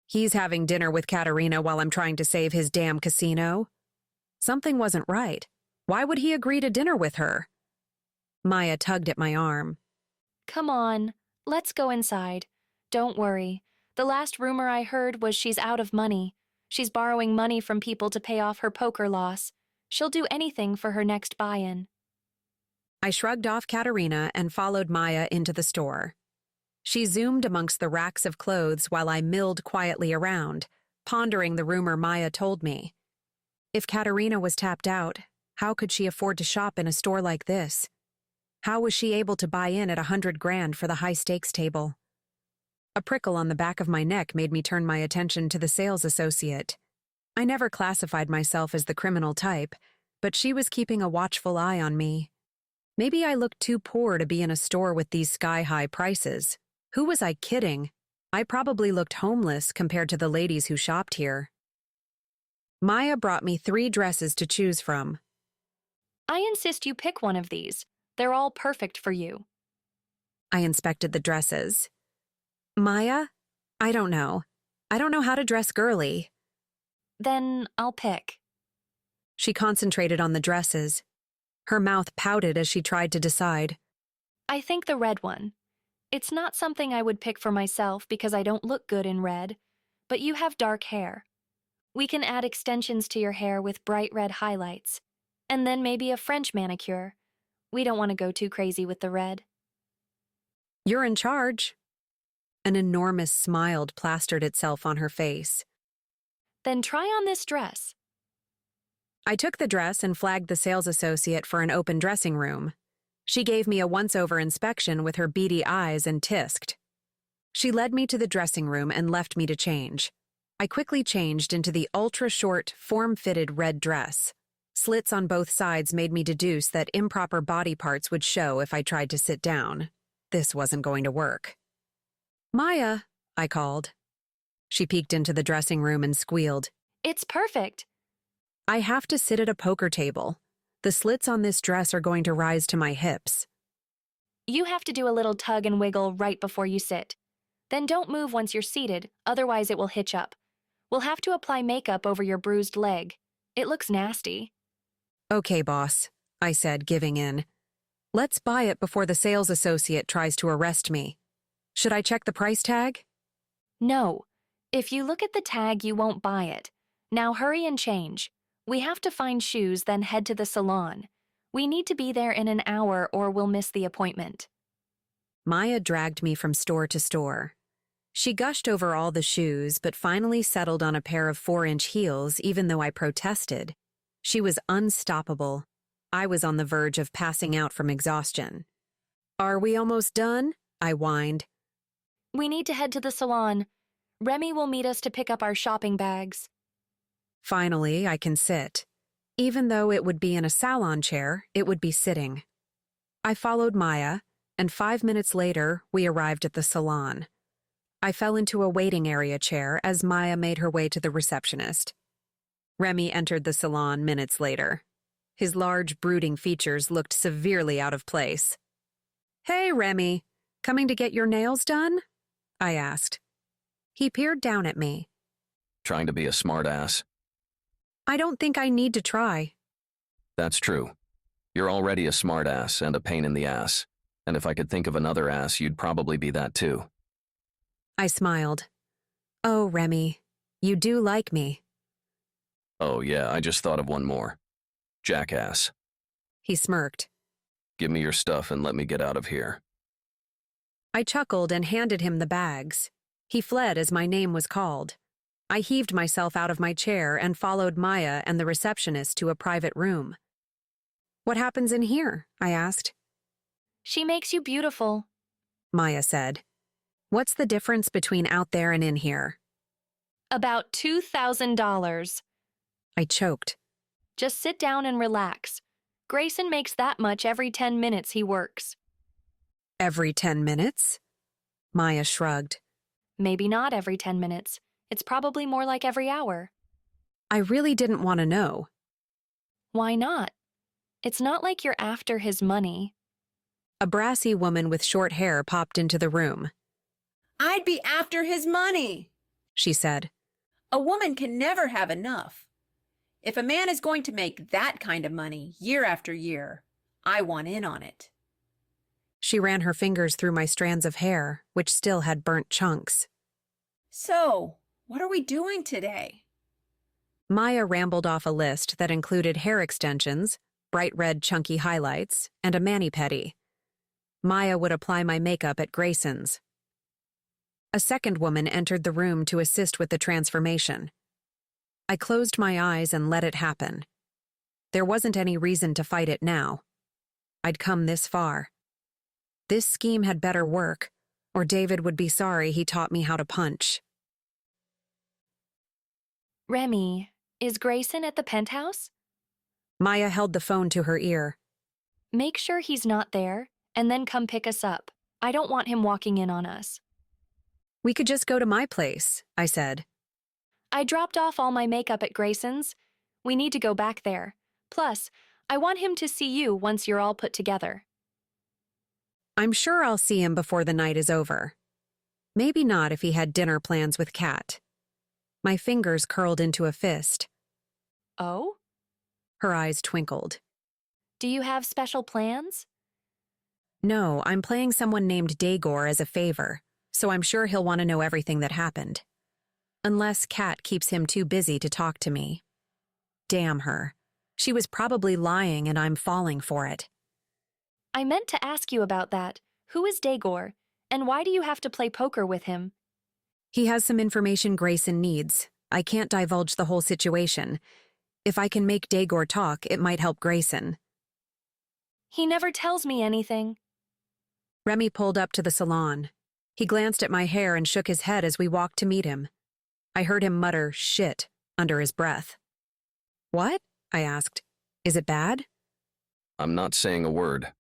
A: He's having dinner with Katerina while I'm trying to save his damn casino? Something wasn't right. Why would he agree to dinner with her? Maya tugged at my arm.
I: Come on, let's go inside. Don't worry. The last rumor I heard was she's out of money. She's borrowing money from people to pay off her poker loss. She'll do anything for her next buy-in.
A: I shrugged off Katerina and followed Maya into the store. She zoomed amongst the racks of clothes while I milled quietly around, pondering the rumor Maya told me. If Katerina was tapped out, how could she afford to shop in a store like this? How was she able to buy in at $100,000 for the high-stakes table? A prickle on the back of my neck made me turn my attention to the sales associate. I never classified myself as the criminal type, but she was keeping a watchful eye on me. Maybe I looked too poor to be in a store with these sky-high prices. Who was I kidding? I probably looked homeless compared to the ladies who shopped here. Maya brought me 3 dresses to choose from.
I: I insist you pick one of these. They're all perfect for you.
A: I inspected the dresses. Maya? I don't know. I don't know how to dress girly.
I: Then I'll pick.
A: She concentrated on the dresses. Her mouth pouted as she tried to decide.
I: I think the red one. It's not something I would pick for myself because I don't look good in red, but you have dark hair. We can add extensions to your hair with bright red highlights, and then maybe a French manicure. We don't want to go too crazy with the red.
A: You're in charge. An enormous smile plastered itself on her face.
I: Then try on this dress.
A: I took the dress and flagged the sales associate for an open dressing room. She gave me a once-over inspection with her beady eyes and tisked. She led me to the dressing room and left me to change. I quickly changed into the ultra-short, form-fitted red dress. Slits on both sides made me deduce that improper body parts would show if I tried to sit down. This wasn't going to work. Maya, I called. She peeked into the dressing room and squealed.
I: It's perfect.
A: I have to sit at a poker table. The slits on this dress are going to rise to my hips.
I: You have to do a little tug and wiggle right before you sit. Then don't move once you're seated, otherwise it will hitch up. We'll have to apply makeup over your bruised leg. It looks nasty.
A: Okay, boss, I said, giving in. Let's buy it before the sales associate tries to arrest me. Should I check the price tag?
I: No. If you look at the tag, you won't buy it. Now hurry and change. We have to find shoes, then head to the salon. We need to be there in an hour or we'll miss the appointment.
A: Maya dragged me from store to store. She gushed over all the shoes, but finally settled on a pair of 4-inch heels, even though I protested. She was unstoppable. I was on the verge of passing out from exhaustion. "Are we almost done?" I whined.
I: We need to head to the salon. Remy will meet us to pick up our shopping bags.
A: Finally, I can sit. Even though it would be in a salon chair, it would be sitting. I followed Maya, and 5 minutes later, we arrived at the salon. I fell into a waiting area chair as Maya made her way to the receptionist. Remy entered the salon minutes later. His large, brooding features looked severely out of place. "Hey, Remy, coming to get your nails done?" I asked. He peered down at me.
N: Trying to be a smartass?
A: I don't think I need to try.
N: That's true. You're already a smartass and a pain in the ass. And if I could think of another ass, you'd probably be that too.
A: I smiled. "Oh, Remy, you do like me."
N: Oh yeah, I just thought of one more. Jackass.
A: He smirked.
N: Give me your stuff and let me get out of here.
A: I chuckled and handed him the bags. He fled as my name was called. I heaved myself out of my chair and followed Maya and the receptionist to a private room. "What happens in here?" I asked.
I: She makes you beautiful,
A: Maya said. "What's the difference between out there and in here?"
I: About $2,000.
A: I choked.
I: Just sit down and relax. Grayson makes that much every 10 minutes he works.
A: Every 10 minutes? Maya shrugged.
I: Maybe not every 10 minutes. It's probably more like every hour.
A: I really didn't want to know.
I: Why not? It's not like you're after his money.
A: A brassy woman with short hair popped into the room.
C: "I'd be after his money,"
A: she said.
C: "A woman can never have enough. If a man is going to make that kind of money year after year, I want in on it."
A: She ran her fingers through my strands of hair, which still had burnt chunks.
C: "So, what are we doing today?"
A: Maya rambled off a list that included hair extensions, bright red chunky highlights, and a mani-pedi. Maya would apply my makeup at Grayson's. A second woman entered the room to assist with the transformation. I closed my eyes and let it happen. There wasn't any reason to fight it now. I'd come this far. This scheme had better work, or David would be sorry he taught me how to punch.
I: Remy, is Grayson at the penthouse?
A: Maya held the phone to her ear.
I: Make sure he's not there, and then come pick us up. I don't want him walking in on us.
A: We could just go to my place, I said.
I: I dropped off all my makeup at Grayson's. We need to go back there. Plus, I want him to see you once you're all put together.
A: I'm sure I'll see him before the night is over. Maybe not if he had dinner plans with Kat. My fingers curled into a fist.
I: Oh?
A: Her eyes twinkled.
I: Do you have special plans?
A: No, I'm playing someone named Dagor as a favor, so I'm sure he'll want to know everything that happened. Unless Kat keeps him too busy to talk to me. Damn her. She was probably lying and I'm falling for it.
I: I meant to ask you about that. Who is Dagor, and why do you have to play poker with him?
A: He has some information Grayson needs. I can't divulge the whole situation. If I can make Dagor talk, it might help Grayson.
I: He never tells me anything.
A: Remy pulled up to the salon. He glanced at my hair and shook his head as we walked to meet him. I heard him mutter, "shit," under his breath. What? I asked. Is it bad?
N: I'm not saying a word.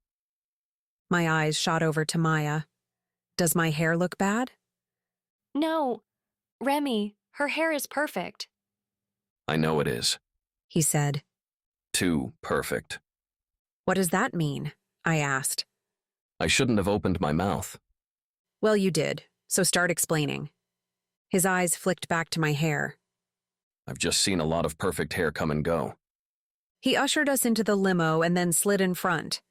A: My eyes shot over to Maya. Does my hair look bad?
I: No. Remy, her hair is perfect.
N: I know it is.
A: He said.
N: Too perfect.
A: What does that mean? I asked.
N: I shouldn't have opened my mouth.
A: Well, you did, so start explaining. His eyes flicked back to my hair.
N: I've just seen a lot of perfect hair come and go.
A: He ushered us into the limo and then slid in front.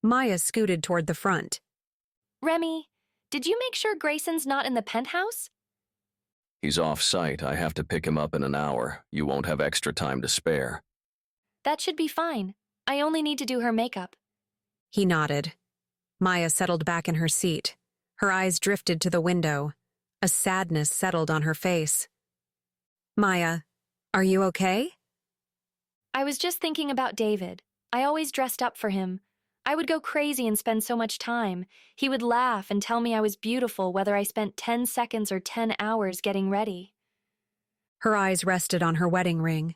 A: Maya scooted toward the front.
I: Remy, did you make sure Grayson's not in the penthouse?
N: He's off-site. I have to pick him up in an hour. You won't have extra time to spare.
I: That should be fine. I only need to do her makeup.
A: He nodded. Maya settled back in her seat. Her eyes drifted to the window. A sadness settled on her face. Maya, are you okay?
I: I was just thinking about David. I always dressed up for him. I would go crazy and spend so much time. He would laugh and tell me I was beautiful whether I spent 10 seconds or 10 hours getting ready.
A: Her eyes rested on her wedding ring.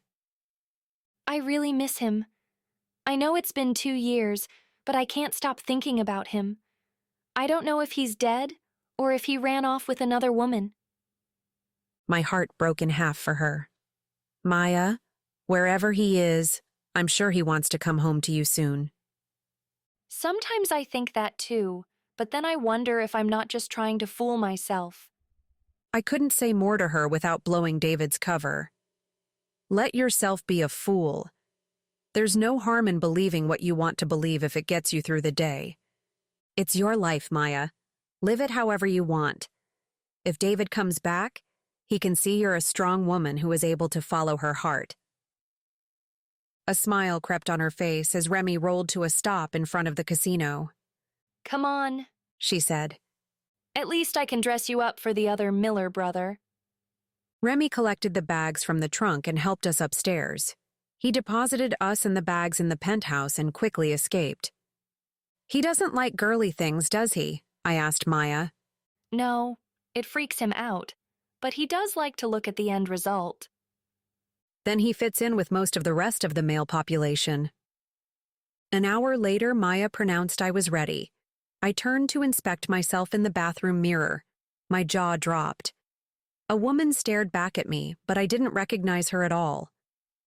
I: I really miss him. I know it's been 2 years, but I can't stop thinking about him. I don't know if he's dead or if he ran off with another woman.
A: My heart broke in half for her. Maya, wherever he is, I'm sure he wants to come home to you soon.
I: Sometimes I think that too, but then I wonder if I'm not just trying to fool myself.
A: I couldn't say more to her without blowing David's cover. Let yourself be a fool. There's no harm in believing what you want to believe if it gets you through the day. It's your life, Maya. Live it however you want. If David comes back, he can see you're a strong woman who is able to follow her heart. A smile crept on her face as Remy rolled to a stop in front of the casino.
I: Come on,
A: she said.
I: At least I can dress you up for the other Miller brother.
A: Remy collected the bags from the trunk and helped us upstairs. He deposited us and the bags in the penthouse and quickly escaped. He doesn't like girly things, does he? I asked Maya.
I: No, it freaks him out, but he does like to look at the end result.
A: Then he fits in with most of the rest of the male population. An hour later, Maya pronounced I was ready. I turned to inspect myself in the bathroom mirror. My jaw dropped. A woman stared back at me, but I didn't recognize her at all.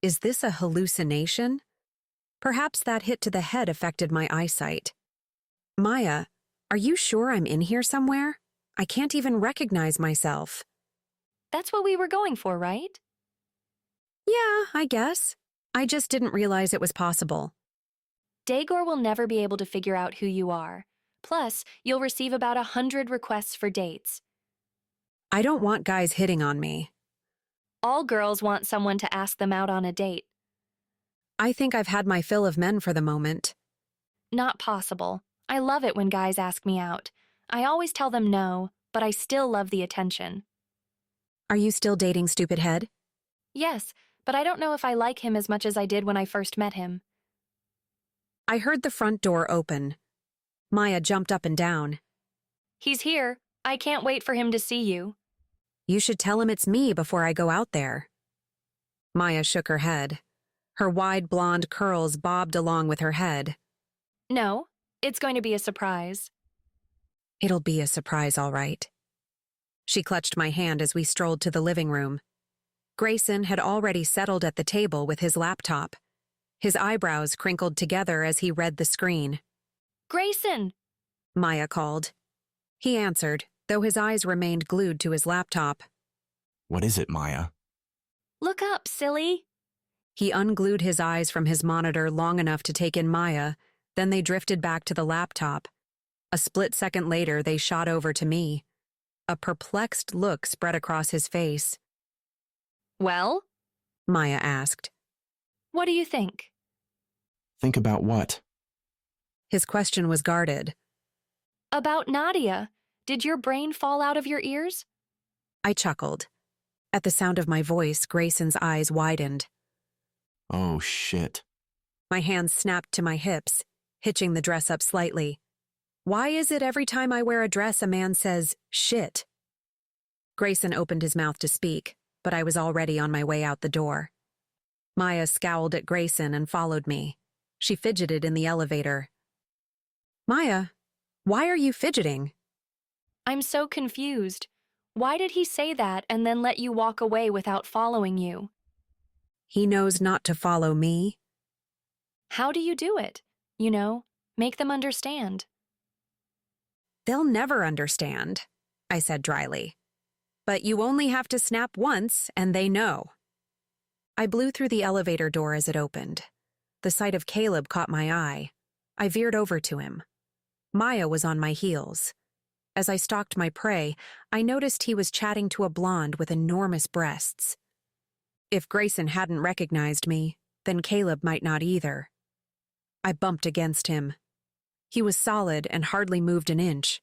A: Is this a hallucination? Perhaps that hit to the head affected my eyesight. Maya, are you sure I'm in here somewhere? I can't even recognize myself.
I: That's what we were going for, right?
A: Yeah, I guess. I just didn't realize it was possible.
I: Daegor will never be able to figure out who you are. Plus, you'll receive about 100 requests for dates.
A: I don't want guys hitting on me.
I: All girls want someone to ask them out on a date.
A: I think I've had my fill of men for the moment.
I: Not possible. I love it when guys ask me out. I always tell them no, but I still love the attention.
A: Are you still dating Stupid Head?
I: Yes, but I don't know if I like him as much as I did when I first met him.
A: I heard the front door open. Maya jumped up and down.
I: He's here. I can't wait for him to see you.
A: You should tell him it's me before I go out there. Maya shook her head. Her wide blonde curls bobbed along with her head.
I: No, it's going to be a surprise.
A: It'll be a surprise, all right. She clutched my hand as we strolled to the living room. Grayson had already settled at the table with his laptop. His eyebrows crinkled together as he read the screen.
I: Grayson!
A: Maya called. He answered, though his eyes remained glued to his laptop.
F: What is it, Maya?
I: Look up, silly.
A: He unglued his eyes from his monitor long enough to take in Maya, then they drifted back to the laptop. A split second later, they shot over to me. A perplexed look spread across his face.
I: Well?
A: Maya asked.
I: What do you think?
F: Think about what?
A: His question was guarded.
I: About Nadia. Did your brain fall out of your ears?
A: I chuckled. At the sound of my voice, Grayson's eyes widened.
F: Oh, shit.
A: My hands snapped to my hips, hitching the dress up slightly. Why is it every time I wear a dress a man says, shit? Grayson opened his mouth to speak, but I was already on my way out the door. Maya scowled at Grayson and followed me. She fidgeted in the elevator. Maya, why are you fidgeting?
I: I'm so confused. Why did he say that and then let you walk away without following you?
A: He knows not to follow me.
I: How do you do it? You know, make them understand.
A: They'll never understand, I said dryly. But you only have to snap once and they know. I blew through the elevator door as it opened. The sight of Caleb caught my eye. I veered over to him. Maya was on my heels. As I stalked my prey, I noticed he was chatting to a blonde with enormous breasts. If Grayson hadn't recognized me, then Caleb might not either. I bumped against him. He was solid and hardly moved an inch.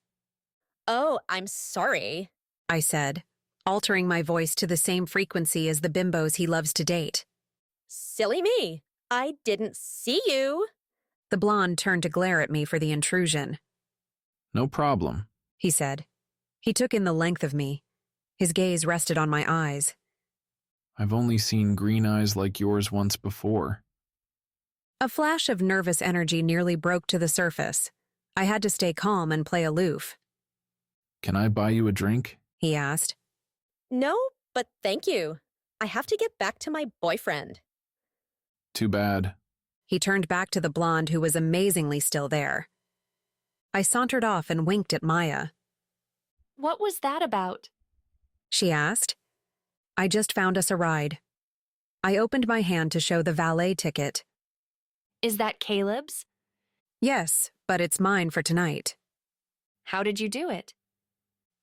K: Oh, I'm sorry,
A: I said, altering my voice to the same frequency as the bimbos he loves to date.
K: Silly me. I didn't see you.
A: The blonde turned to glare at me for the intrusion.
B: No problem,
A: he said. He took in the length of me. His gaze rested on my eyes.
B: I've only seen green eyes like yours once before.
A: A flash of nervous energy nearly broke to the surface. I had to stay calm and play aloof.
B: Can I buy you a drink?
A: He asked.
K: No, but thank you. I have to get back to my boyfriend.
B: Too bad.
A: He turned back to the blonde who was amazingly still there. I sauntered off and winked at Maya.
I: What was that about?
A: She asked. I just found us a ride. I opened my hand to show the valet ticket.
I: Is that Caleb's?
A: Yes, but it's mine for tonight.
I: How did you do it?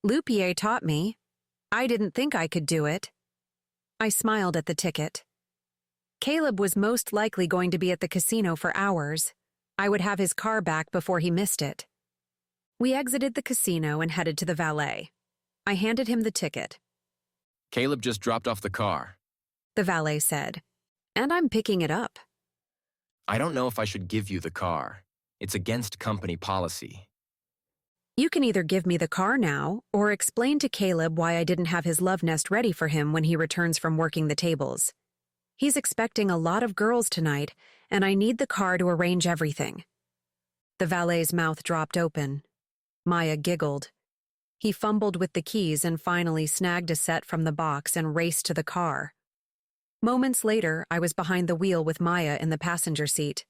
A: Lupier taught me. I didn't think I could do it. I smiled at the ticket. Caleb was most likely going to be at the casino for hours. I would have his car back before he missed it. We exited the casino and headed to the valet. I handed him the ticket.
R: Caleb just dropped off the car.
A: The valet said, and I'm picking it up.
R: I don't know if I should give you the car. It's against company policy.
A: You can either give me the car now or explain to Caleb why I didn't have his love nest ready for him when he returns from working the tables. He's expecting a lot of girls tonight, and I need the car to arrange everything. The valet's mouth dropped open. Maya giggled. He fumbled with the keys and finally snagged a set from the box and raced to the car. Moments later, I was behind the wheel with Maya in the passenger seat.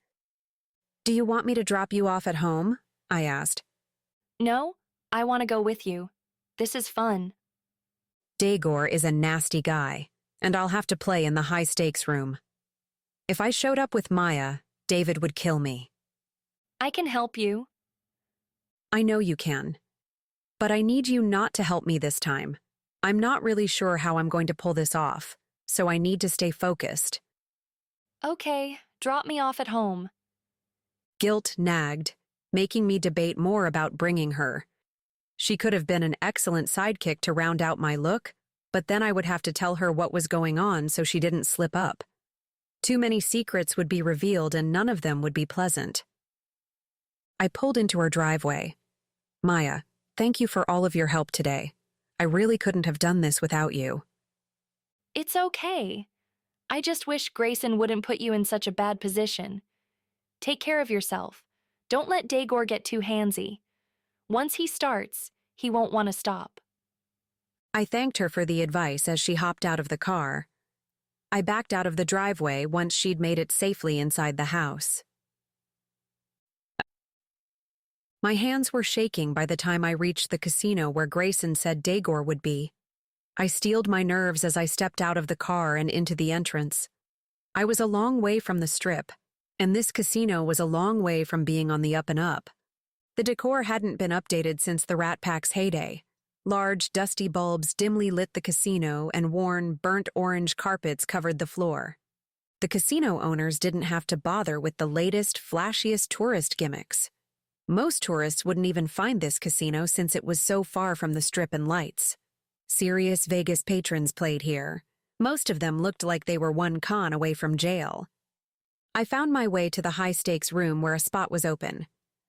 A: Do you want me to drop you off at home? I asked.
I: No, I want to go with you. This is fun.
A: Dagor is a nasty guy, and I'll have to play in the high-stakes room. If I showed up with Maya, David would kill me.
I: I can help you.
A: I know you can. But I need you not to help me this time. I'm not really sure how I'm going to pull this off, so I need to stay focused.
I: Okay, drop me off at home.
A: Guilt nagged, making me debate more about bringing her. She could have been an excellent sidekick to round out my look, but then I would have to tell her what was going on so she didn't slip up. Too many secrets would be revealed and none of them would be pleasant. I pulled into her driveway. Maya, thank you for all of your help today. I really couldn't have done this without you.
I: It's okay. I just wish Grayson wouldn't put you in such a bad position. Take care of yourself. Don't let Dagor get too handsy. Once he starts, he won't want to stop.
A: I thanked her for the advice as she hopped out of the car. I backed out of the driveway once she'd made it safely inside the house. My hands were shaking by the time I reached the casino where Grayson said Dagor would be. I steeled my nerves as I stepped out of the car and into the entrance. I was a long way from the Strip, and this casino was a long way from being on the up and up. The decor hadn't been updated since the Rat Pack's heyday. Large, dusty bulbs dimly lit the casino and worn, burnt orange carpets covered the floor. The casino owners didn't have to bother with the latest, flashiest tourist gimmicks. Most tourists wouldn't even find this casino since it was so far from the Strip and lights. Serious Vegas patrons played here. Most of them looked like they were one con away from jail. I found my way to the high-stakes room where a spot was open.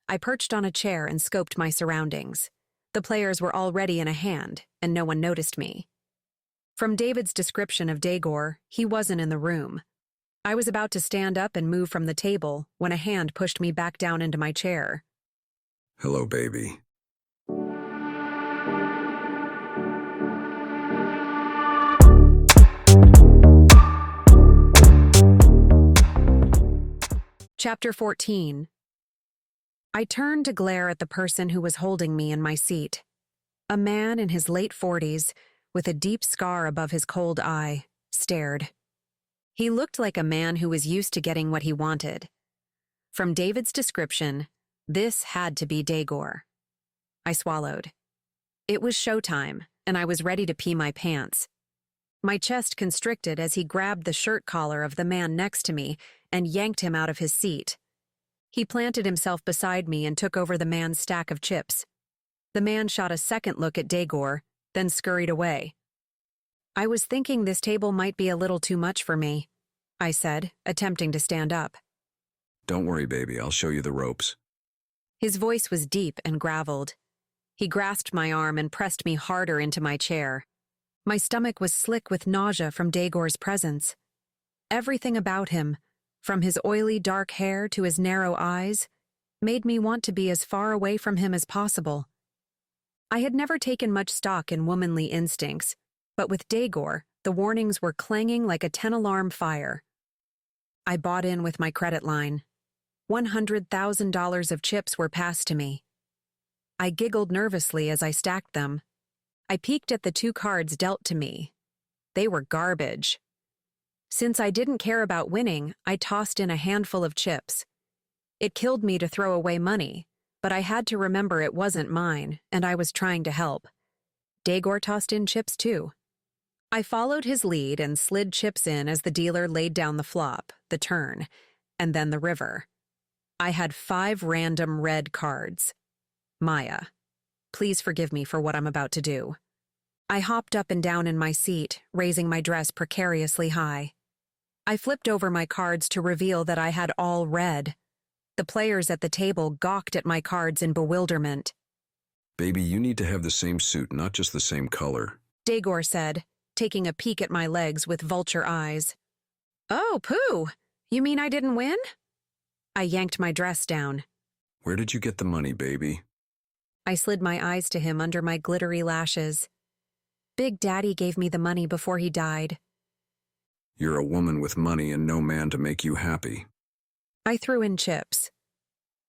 A: I perched on a chair and scoped my surroundings. The players were already in a hand, and no one noticed me. From David's description of Dagor, he wasn't in the room. I was about to stand up and move from the table when a hand pushed me back down into my chair.
U: Hello, baby.
A: Chapter 14. I turned to glare at the person who was holding me in my seat. A man in his late 40s, with a deep scar above his cold eye, stared. He looked like a man who was used to getting what he wanted. From David's description, this had to be Dagor. I swallowed. It was showtime, and I was ready to pee my pants. My chest constricted as he grabbed the shirt collar of the man next to me and yanked him out of his seat. He planted himself beside me and took over the man's stack of chips. The man shot a second look at Daegor, then scurried away. I was thinking this table might be a little too much for me, I said, attempting to stand up.
D: Don't worry, baby, I'll show you the ropes.
A: His voice was deep and graveled. He grasped my arm and pressed me harder into my chair. My stomach was slick with nausea from Daegor's presence. Everything about him, from his oily dark hair to his narrow eyes, made me want to be as far away from him as possible. I had never taken much stock in womanly instincts, but with Daegor, the warnings were clanging like a 10-alarm fire. I bought in with my credit line. $100,000 of chips were passed to me. I giggled nervously as I stacked them. I peeked at the 2 cards dealt to me. They were garbage. Since I didn't care about winning, I tossed in a handful of chips. It killed me to throw away money, but I had to remember it wasn't mine, and I was trying to help. Daegor tossed in chips too. I followed his lead and slid chips in as the dealer laid down the flop, the turn, and then the river. I had 5 random red cards. Maya, please forgive me for what I'm about to do. I hopped up and down in my seat, raising my dress precariously high. I flipped over my cards to reveal that I had all red. The players at the table gawked at my cards in bewilderment.
D: Baby, you need to have the same suit, not just the same color,
A: Daegor said, taking a peek at my legs with vulture eyes. Oh, pooh! You mean I didn't win? I yanked my dress down.
D: Where did you get the money, baby?
A: I slid my eyes to him under my glittery lashes. Big Daddy gave me the money before he died.
D: You're a woman with money and no man to make you happy.
A: I threw in chips.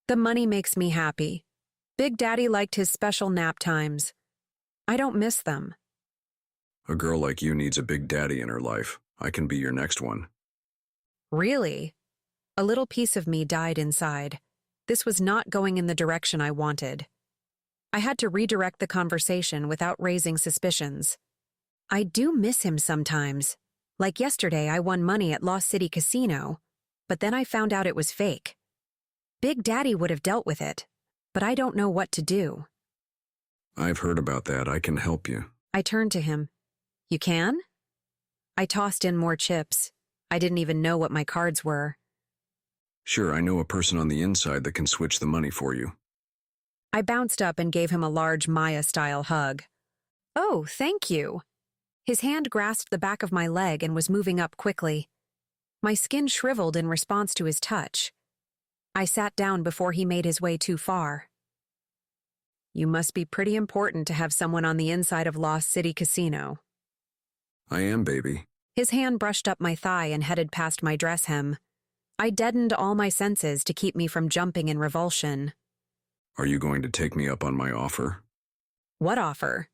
A: The money makes me happy. Big Daddy liked his special nap times. I don't miss them.
D: A girl like you needs a big daddy in her life. I can be your next one.
A: Really? A little piece of me died inside. This was not going in the direction I wanted. I had to redirect the conversation without raising suspicions. I do miss him sometimes. Like yesterday, I won money at Lost City Casino, but then I found out it was fake. Big Daddy would have dealt with it, but I don't know what to do.
D: I've heard about that. I can help you.
A: I turned to him. You can? I tossed in more chips. I didn't even know what my cards were.
D: Sure, I know a person on the inside that can switch the money for you.
A: I bounced up and gave him a large Maya-style hug. Oh, thank you. His hand grasped the back of my leg and was moving up quickly. My skin shriveled in response to his touch. I sat down before he made his way too far. You must be pretty important to have someone on the inside of Lost City Casino.
D: I am, baby.
A: His hand brushed up my thigh and headed past my dress hem. I deadened all my senses to keep me from jumping in revulsion.
D: Are you going to take me up on my offer?
A: What offer?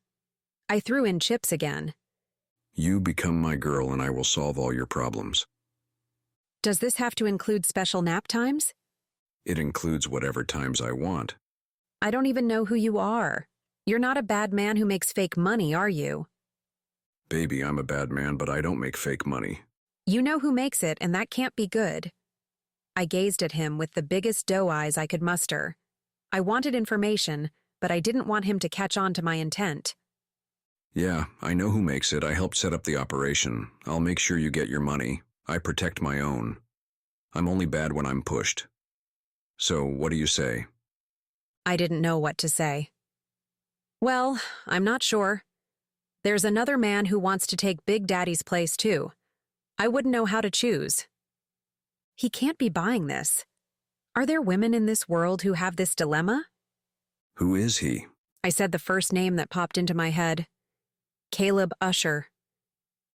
A: I threw in chips again.
D: You become my girl and I will solve all your problems.
A: Does this have to include special nap times?
D: It includes whatever times I want.
A: I don't even know who you are. You're not a bad man who makes fake money, are you?
D: Baby, I'm a bad man, but I don't make fake money.
A: You know who makes it, and that can't be good. I gazed at him with the biggest doe eyes I could muster. I wanted information, but I didn't want him to catch on to my intent.
D: Yeah, I know who makes it. I helped set up the operation. I'll make sure you get your money. I protect my own. I'm only bad when I'm pushed. So, what do you say?
A: I didn't know what to say. Well, I'm not sure. There's another man who wants to take Big Daddy's place, too. I wouldn't know how to choose. He can't be buying this. Are there women in this world who have this dilemma?
D: Who is he?
A: I said the first name that popped into my head. Caleb Usher.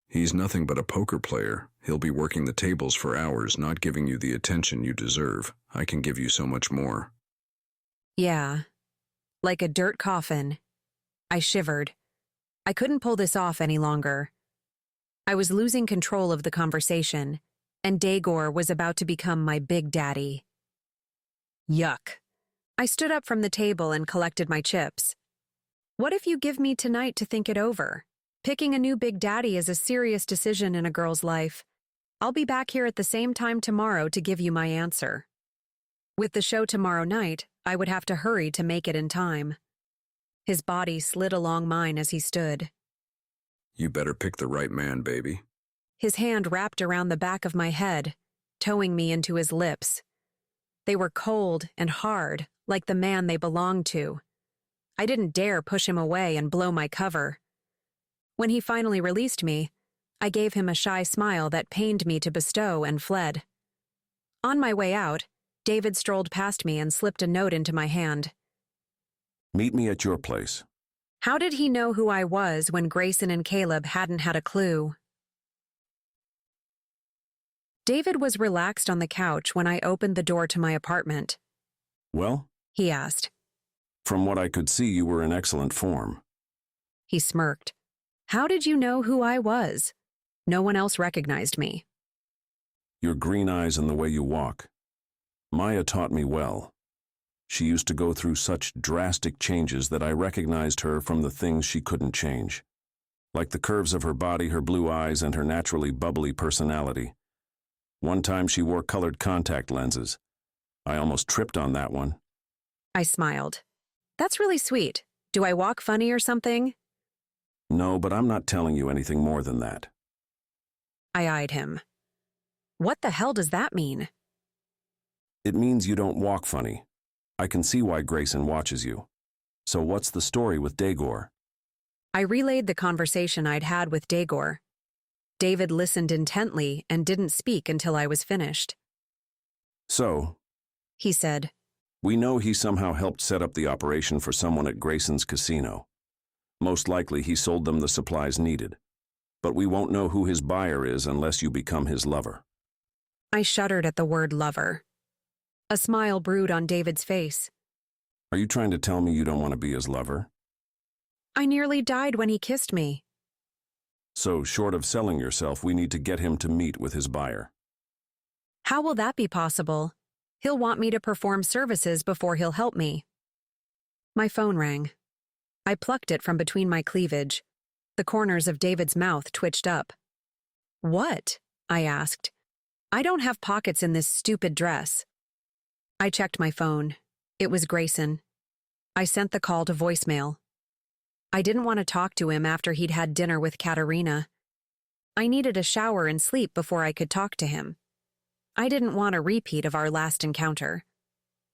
D: He's nothing but a poker player. He'll be working the tables for hours, not giving you the attention you deserve. I can give you so much more.
A: Yeah. Like a dirt coffin. I shivered. I couldn't pull this off any longer. I was losing control of the conversation, and Daegor was about to become my big daddy. Yuck. I stood up from the table and collected my chips. What if you give me tonight to think it over? Picking a new big daddy is a serious decision in a girl's life. I'll be back here at the same time tomorrow to give you my answer. With the show tomorrow night, I would have to hurry to make it in time. His body slid along mine as he stood.
D: You better pick the right man, baby.
A: His hand wrapped around the back of my head, towing me into his lips. They were cold and hard, like the man they belonged to. I didn't dare push him away and blow my cover. When he finally released me, I gave him a shy smile that pained me to bestow and fled. On my way out, David strolled past me and slipped a note into my hand.
U: Meet me at your place.
A: How did he know who I was when Grayson and Caleb hadn't had a clue? David was relaxed on the couch when I opened the door to my apartment.
U: Well?
A: He asked.
U: From what I could see, you were in excellent form.
A: He smirked. How did you know who I was? No one else recognized me.
U: Your green eyes and the way you walk. Maya taught me well. She used to go through such drastic changes that I recognized her from the things she couldn't change. Like the curves of her body, her blue eyes, and her naturally bubbly personality. One time she wore colored contact lenses. I almost tripped on that one.
A: I smiled. That's really sweet. Do I walk funny or something?
U: No, but I'm not telling you anything more than that.
A: I eyed him. What the hell does that mean?
U: It means you don't walk funny. I can see why Grayson watches you. So what's the story with Dagor?
A: I relayed the conversation I'd had with Dagor. David listened intently and didn't speak until I was finished.
U: So,
A: he said,
U: we know he somehow helped set up the operation for someone at Grayson's casino. Most likely he sold them the supplies needed. But we won't know who his buyer is unless you become his lover.
A: I shuddered at the word lover. A smile brewed on David's face.
U: Are you trying to tell me you don't want to be his lover?
A: I nearly died when he kissed me.
U: So, short of selling yourself, we need to get him to meet with his buyer.
A: How will that be possible? He'll want me to perform services before he'll help me. My phone rang. I plucked it from between my cleavage. The corners of David's mouth twitched up. What? I asked. I don't have pockets in this stupid dress. I checked my phone. It was Grayson. I sent the call to voicemail. I didn't want to talk to him after he'd had dinner with Katerina. I needed a shower and sleep before I could talk to him. I didn't want a repeat of our last encounter.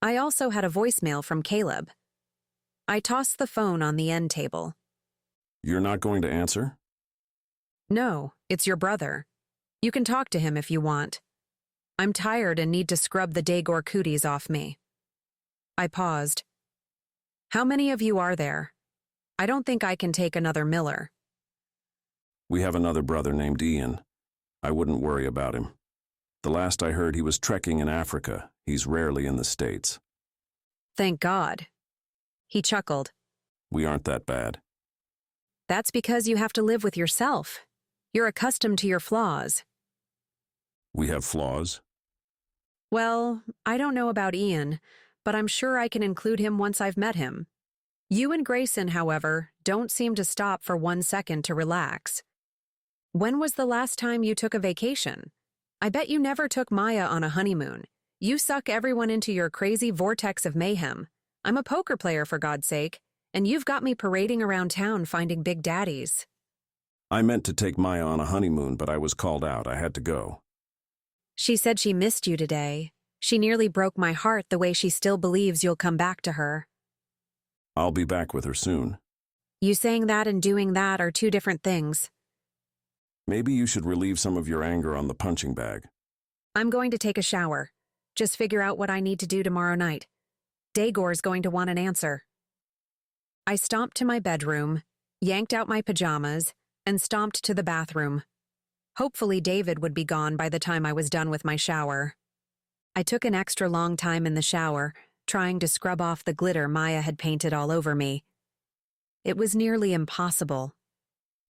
A: I also had a voicemail from Caleb. I tossed the phone on the end table.
U: You're not going to answer?
A: No, it's your brother. You can talk to him if you want. I'm tired and need to scrub the Dagor cooties off me. I paused. How many of you are there? I don't think I can take another Miller.
U: We have another brother named Ian. I wouldn't worry about him. The last I heard, he was trekking in Africa. He's rarely in the States.
A: Thank God. He chuckled.
U: We aren't that bad.
A: That's because you have to live with yourself. You're accustomed to your flaws.
U: We have flaws?
A: Well, I don't know about Ian, but I'm sure I can include him once I've met him. You and Grayson, however, don't seem to stop for 1 second to relax. When was the last time you took a vacation? I bet you never took Maya on a honeymoon. You suck everyone into your crazy vortex of mayhem. I'm a poker player, for God's sake, and you've got me parading around town finding big daddies.
U: I meant to take Maya on a honeymoon, but I was called out. I had to go.
A: She said she missed you today. She nearly broke my heart the way she still believes you'll come back to her.
U: I'll be back with her soon.
A: You saying that and doing that are two different things.
U: Maybe you should relieve some of your anger on the punching bag.
A: I'm going to take a shower. Just figure out what I need to do tomorrow night. Dagor's going to want an answer. I stomped to my bedroom, yanked out my pajamas, and stomped to the bathroom. Hopefully David would be gone by the time I was done with my shower. I took an extra long time in the shower, trying to scrub off the glitter Maya had painted all over me. It was nearly impossible.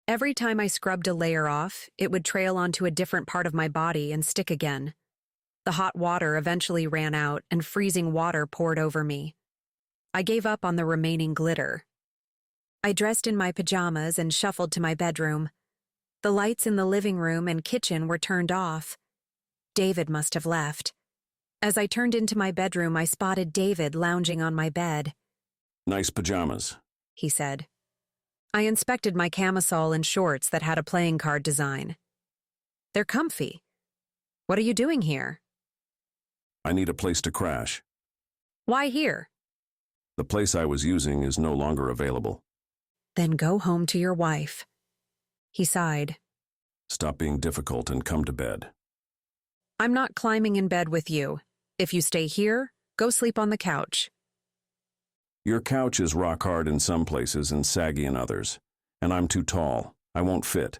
A: Every time I scrubbed a layer off, it would trail onto a different part of my body and stick again. The hot water eventually ran out and freezing water poured over me. I gave up on the remaining glitter. I dressed in my pajamas and shuffled to my bedroom. The lights in the living room and kitchen were turned off. David must have left. As I turned into my bedroom, I spotted David lounging on my bed.
U: Nice pajamas,
A: he said. I inspected my camisole and shorts that had a playing card design. They're comfy. What are you doing here?
U: I need a place to crash.
A: Why here?
U: The place I was using is no longer available.
A: Then go home to your wife. He sighed.
U: Stop being difficult and come to bed.
A: I'm not climbing in bed with you. If you stay here, go sleep on the couch.
U: Your couch is rock hard in some places and saggy in others, and I'm too tall. I won't fit.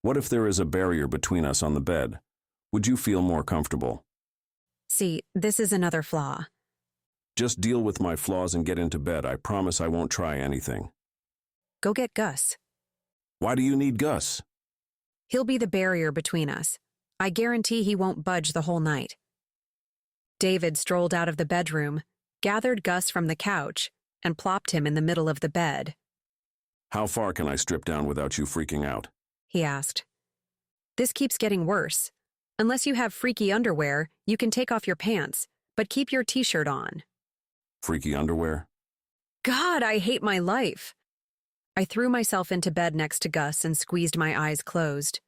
U: What if there is a barrier between us on the bed? Would you feel more comfortable?
A: See, this is another flaw.
U: Just deal with my flaws and get into bed. I promise I won't try anything.
A: Go get Gus.
U: Why do you need Gus?
A: He'll be the barrier between us. I guarantee he won't budge the whole night. David strolled out of the bedroom, gathered Gus from the couch, and plopped him in the middle of the bed.
U: How far can I strip down without you freaking out?
A: He asked. This keeps getting worse. Unless you have freaky underwear, you can take off your pants, but keep your t-shirt on.
U: Freaky underwear?
A: God, I hate my life. I threw myself into bed next to Gus and squeezed my eyes closed.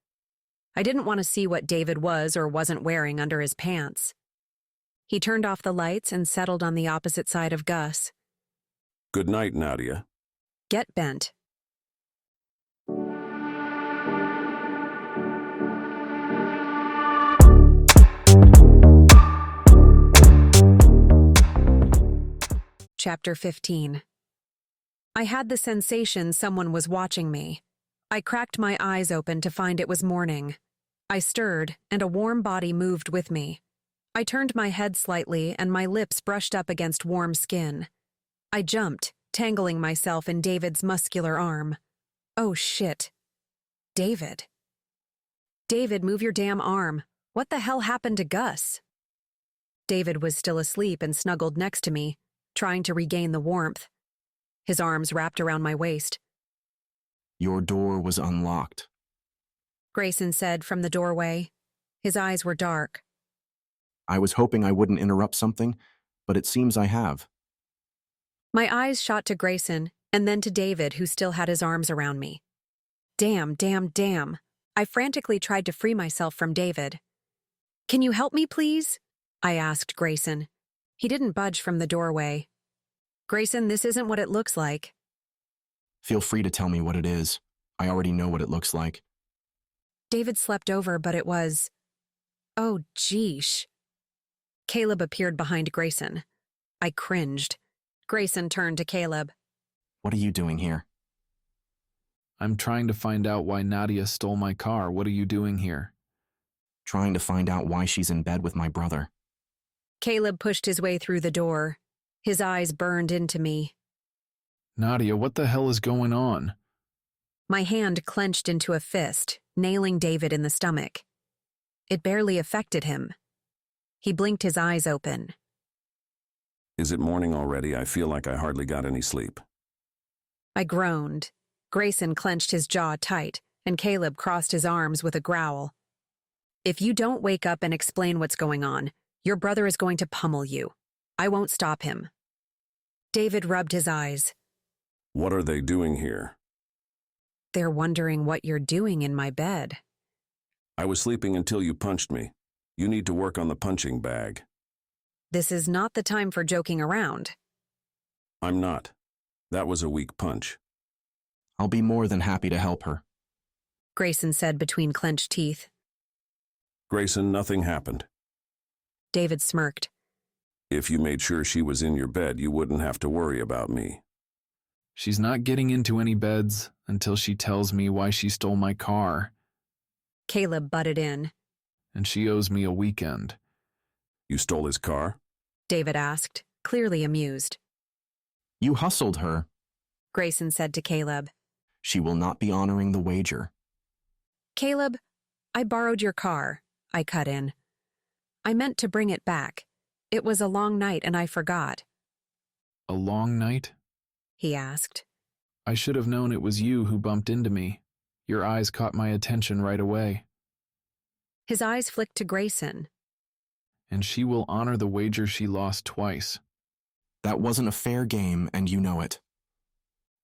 A: I didn't want to see what David was or wasn't wearing under his pants. He turned off the lights and settled on the opposite side of Gus.
U: Good night, Nadia.
A: Get bent. Chapter 15. I had the sensation someone was watching me. I cracked my eyes open to find it was morning. I stirred, and a warm body moved with me. I turned my head slightly, and my lips brushed up against warm skin. I jumped, tangling myself in David's muscular arm. Oh, shit. David. David, move your damn arm. What the hell happened to Gus? David was still asleep and snuggled next to me, trying to regain the warmth. His arms wrapped around my waist.
L: Your door was unlocked,
A: Grayson said from the doorway. His eyes were dark.
L: I was hoping I wouldn't interrupt something, but it seems I have.
A: My eyes shot to Grayson, and then to David, who still had his arms around me. Damn, damn, damn. I frantically tried to free myself from David. Can you help me, please? I asked Grayson. He didn't budge from the doorway. Grayson, this isn't what it looks like.
L: Feel free to tell me what it is. I already know what it looks like.
A: David slept over, but it was... Oh, geesh. Caleb appeared behind Grayson. I cringed. Grayson turned to Caleb.
L: What are you doing here?
B: I'm trying to find out why Nadia stole my car. What are you doing here?
L: Trying to find out why she's in bed with my brother.
A: Caleb pushed his way through the door. His eyes burned into me.
B: Nadia, what the hell is going on?
A: My hand clenched into a fist, nailing David in the stomach. It barely affected him. He blinked his eyes open.
U: Is it morning already? I feel like I hardly got any sleep.
A: I groaned. Grayson clenched his jaw tight, and Caleb crossed his arms with a growl. If you don't wake up and explain what's going on, your brother is going to pummel you. I won't stop him. David rubbed his eyes.
U: What are they doing here?
A: They're wondering what you're doing in my bed.
U: I was sleeping until you punched me. You need to work on the punching bag.
A: This is not the time for joking around.
U: I'm not. That was a weak punch.
L: I'll be more than happy to help her,
A: Grayson said between clenched teeth.
U: Grayson, nothing happened.
A: David smirked.
U: If you made sure she was in your bed, you wouldn't have to worry about me.
B: She's not getting into any beds until she tells me why she stole my car.
A: Caleb butted in.
B: And she owes me a weekend.
U: You stole his car?
A: David asked, clearly amused.
L: You hustled her,
A: Grayson said to Caleb.
L: She will not be honoring the wager.
A: Caleb, I borrowed your car, I cut in. I meant to bring it back. It was a long night and I forgot.
B: A long night?
A: He asked.
B: I should have known it was you who bumped into me. Your eyes caught my attention right away.
A: His eyes flicked to Grayson.
B: and she will honor the wager she lost twice.
L: That wasn't a fair game, and you know it.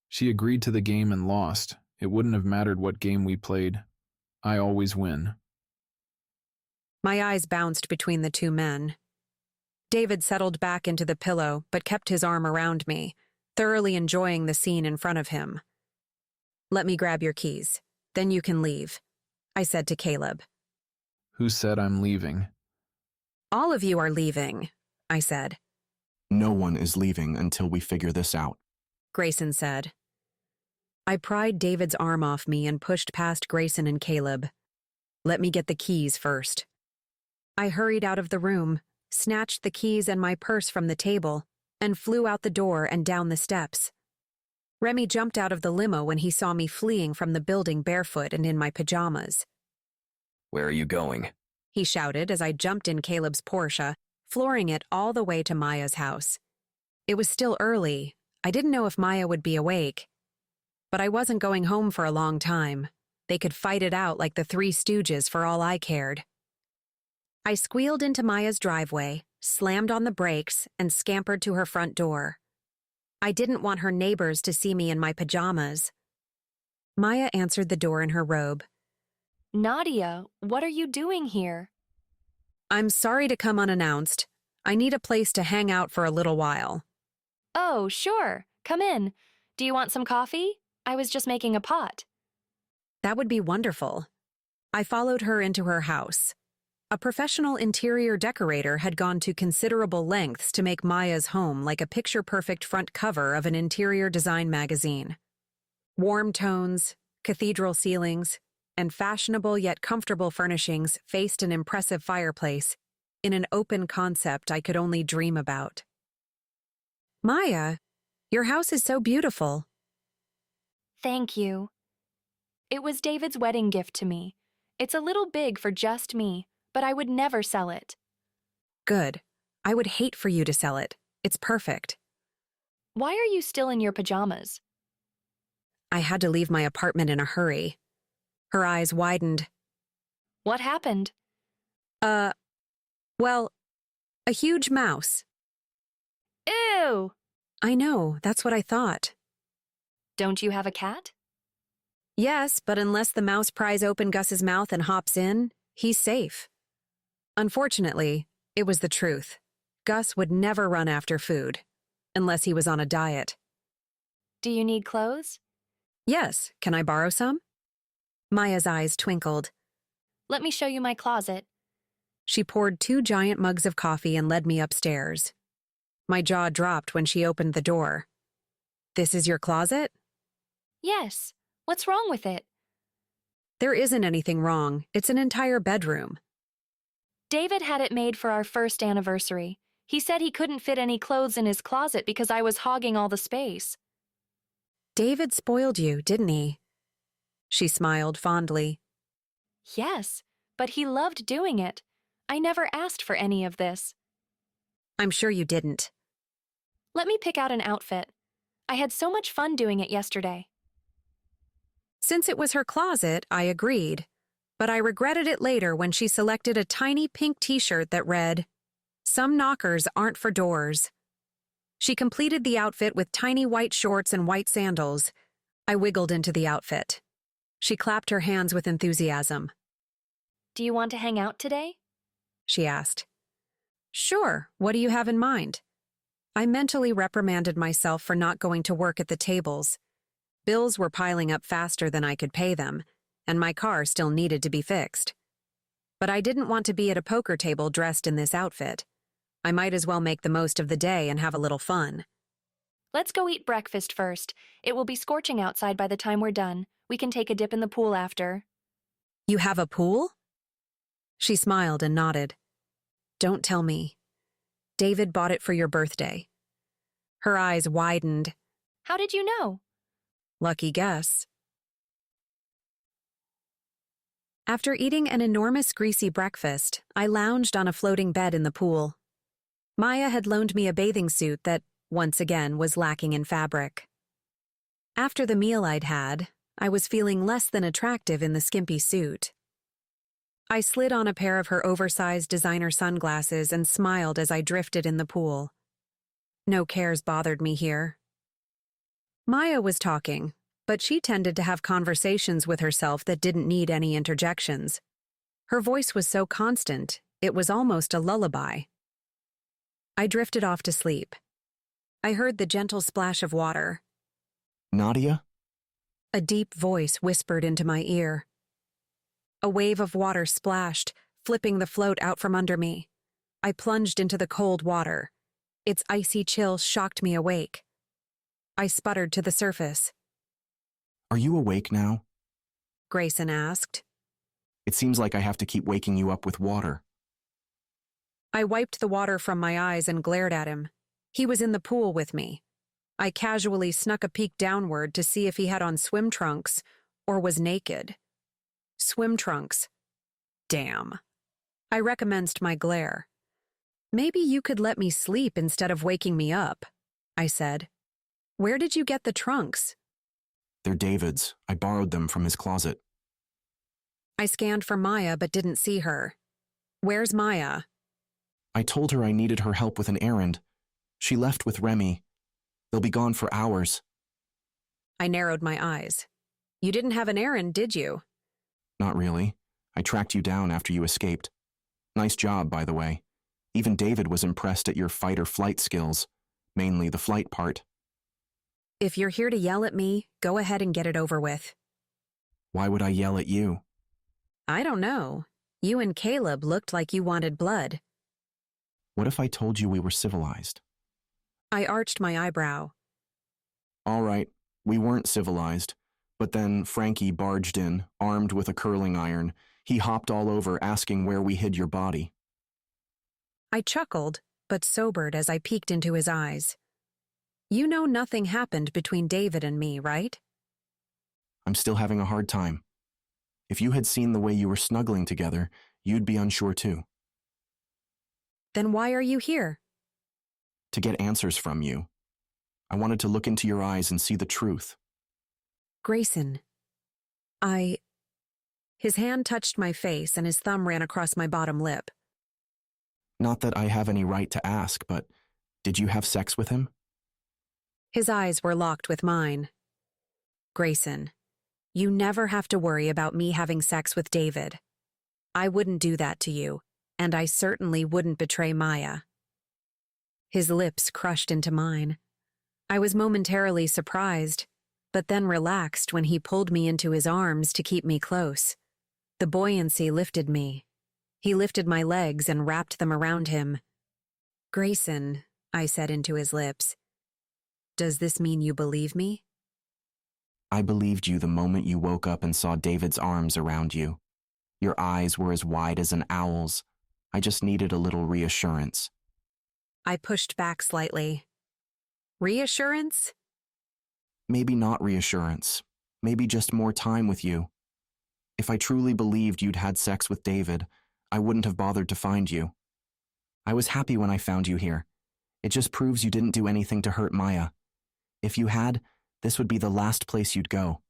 B: She agreed to the game and lost. It wouldn't have mattered what game we played. I always win.
A: My eyes bounced between the two men. David settled back into the pillow, but kept his arm around me, thoroughly enjoying the scene in front of him. "Let me grab your keys. Then you can leave," I said to Caleb.
B: Who said I'm leaving?
A: "All of you are leaving," I said.
L: No one is leaving until we figure this out,
A: Grayson said. I pried David's arm off me and pushed past Grayson and Caleb. "Let me get the keys first." I hurried out of the room, snatched the keys and my purse from the table, and flew out the door and down the steps. Remy jumped out of the limo when he saw me fleeing from the building barefoot and in my pajamas.
N: Where are you going?
A: He shouted as I jumped in Caleb's Porsche, flooring it all the way to Maya's house. It was still early. I didn't know if Maya would be awake. But I wasn't going home for a long time. They could fight it out like the Three Stooges for all I cared. I squealed into Maya's driveway, slammed on the brakes, and scampered to her front door. I didn't want her neighbors to see me in my pajamas. Maya answered the door in her robe.
I: Nadia, what are you doing here?
A: "I'm sorry to come unannounced. I need a place to hang out for a little while."
I: Oh, sure. Come in. Do you want some coffee? I was just making a pot.
A: That would be wonderful. I followed her into her house. A professional interior decorator had gone to considerable lengths to make Maya's home like a picture-perfect front cover of an interior design magazine. Warm tones, cathedral ceilings, and fashionable yet comfortable furnishings faced an impressive fireplace in an open concept I could only dream about. "Maya, your house is so beautiful."
I: Thank you. It was David's wedding gift to me. It's a little big for just me, but I would never sell it.
A: Good. I would hate for you to sell it. It's perfect.
I: Why are you still in your pajamas?
A: I had to leave my apartment in a hurry. Her eyes widened.
I: What happened?
A: Well, a huge mouse.
I: Ew!
A: I know, that's what I thought.
I: Don't you have a cat?
A: Yes, but unless the mouse pries open Gus's mouth and hops in, he's safe. Unfortunately, it was the truth. Gus would never run after food, unless he was on a diet.
I: Do you need clothes?
A: Yes, can I borrow some? Maya's eyes twinkled.
I: Let me show you my closet.
A: She poured 2 giant mugs of coffee and led me upstairs. My jaw dropped when she opened the door. "This is your closet?"
I: Yes. What's wrong with it?
A: There isn't anything wrong. It's an entire bedroom.
I: David had it made for our first anniversary. He said he couldn't fit any clothes in his closet because I was hogging all the space.
A: David spoiled you, didn't he? She smiled fondly.
I: Yes, but he loved doing it. I never asked for any of this.
A: I'm sure you didn't.
I: Let me pick out an outfit. I had so much fun doing it yesterday.
A: Since it was her closet, I agreed, but I regretted it later when she selected a tiny pink t-shirt that read, "Some knockers aren't for doors." She completed the outfit with tiny white shorts and white sandals. I wiggled into the outfit. She clapped her hands with enthusiasm.
I: Do you want to hang out today?
A: She asked. Sure, what do you have in mind? I mentally reprimanded myself for not going to work at the tables. Bills were piling up faster than I could pay them, and my car still needed to be fixed. But I didn't want to be at a poker table dressed in this outfit. I might as well make the most of the day and have a little fun.
I: Let's go eat breakfast first. It will be scorching outside by the time we're done. We can take a dip in the pool after.
A: You have a pool? She smiled and nodded. Don't tell me. David bought it for your birthday. Her eyes widened.
I: How did you know?
A: Lucky guess. After eating an enormous greasy breakfast, I lounged on a floating bed in the pool. Maya had loaned me a bathing suit that, once again, was lacking in fabric. After the meal I'd had, I was feeling less than attractive in the skimpy suit. I slid on a pair of her oversized designer sunglasses and smiled as I drifted in the pool. No cares bothered me here. Maya was talking, but she tended to have conversations with herself that didn't need any interjections. Her voice was so constant, it was almost a lullaby. I drifted off to sleep. I heard the gentle splash of water.
L: Nadia?
A: A deep voice whispered into my ear. A wave of water splashed, flipping the float out from under me. I plunged into the cold water. Its icy chill shocked me awake. I sputtered to the surface.
L: Are you awake now?
A: Grayson asked.
L: It seems like I have to keep waking you up with water.
A: I wiped the water from my eyes and glared at him. He was in the pool with me. I casually snuck a peek downward to see if he had on swim trunks or was naked. Swim trunks. Damn. I recommenced my glare. Maybe you could let me sleep instead of waking me up, I said. Where did you get the trunks?
L: They're David's. I borrowed them from his closet.
A: I scanned for Maya but didn't see her. Where's Maya?
L: I told her I needed her help with an errand. She left with Remy. They'll be gone for hours.
A: I narrowed my eyes. You didn't have an errand, did you?
L: Not really. I tracked you down after you escaped. Nice job, by the way. Even David was impressed at your fight or flight skills, mainly the flight part.
A: If you're here to yell at me, go ahead and get it over with.
L: Why would I yell at you?
A: I don't know. You and Caleb looked like you wanted blood.
L: What if I told you we were civilized?
A: I arched my eyebrow.
L: All right, we weren't civilized. But then Frankie barged in, armed with a curling iron. He hopped all over asking where we hid your body.
A: I chuckled, but sobered as I peeked into his eyes. You know nothing happened between David and me, right?
L: I'm still having a hard time. If you had seen the way you were snuggling together, you'd be unsure too.
A: Then why are you here?
L: To get answers from you. I wanted to look into your eyes and see the truth.
A: Grayson. His hand touched my face and his thumb ran across my bottom lip.
L: Not that I have any right to ask, but did you have sex with him?
A: His eyes were locked with mine. Grayson, you never have to worry about me having sex with David. I wouldn't do that to you, and I certainly wouldn't betray Maya. His lips crushed into mine. I was momentarily surprised, but then relaxed when he pulled me into his arms to keep me close. The buoyancy lifted me. He lifted my legs and wrapped them around him. Grayson, I said into his lips, does this mean you believe me?
L: I believed you the moment you woke up and saw David's arms around you. Your eyes were as wide as an owl's. I just needed a little reassurance.
A: I pushed back slightly. Reassurance?
L: Maybe not reassurance. Maybe just more time with you. If I truly believed you'd had sex with David, I wouldn't have bothered to find you. I was happy when I found you here. It just proves you didn't do anything to hurt Maya. If you had, this would be the last place you'd go.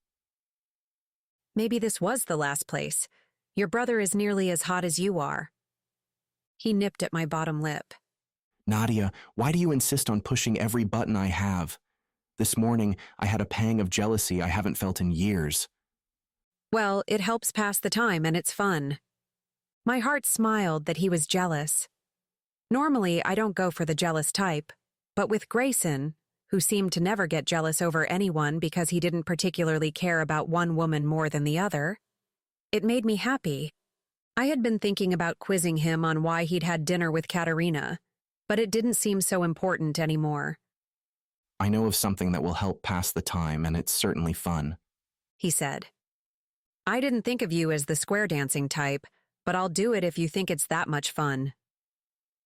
A: Maybe this was the last place. Your brother is nearly as hot as you are. He nipped at my bottom lip.
L: Nadia, why do you insist on pushing every button I have? This morning, I had a pang of jealousy I haven't felt in years.
A: Well, it helps pass the time and it's fun. My heart smiled that he was jealous. Normally, I don't go for the jealous type, but with Grayson, who seemed to never get jealous over anyone because he didn't particularly care about one woman more than the other, it made me happy. I had been thinking about quizzing him on why he'd had dinner with Katerina, but it didn't seem so important anymore.
L: I know of something that will help pass the time, and it's certainly fun,
A: he said. I didn't think of you as the square dancing type, but I'll do it if you think it's that much fun.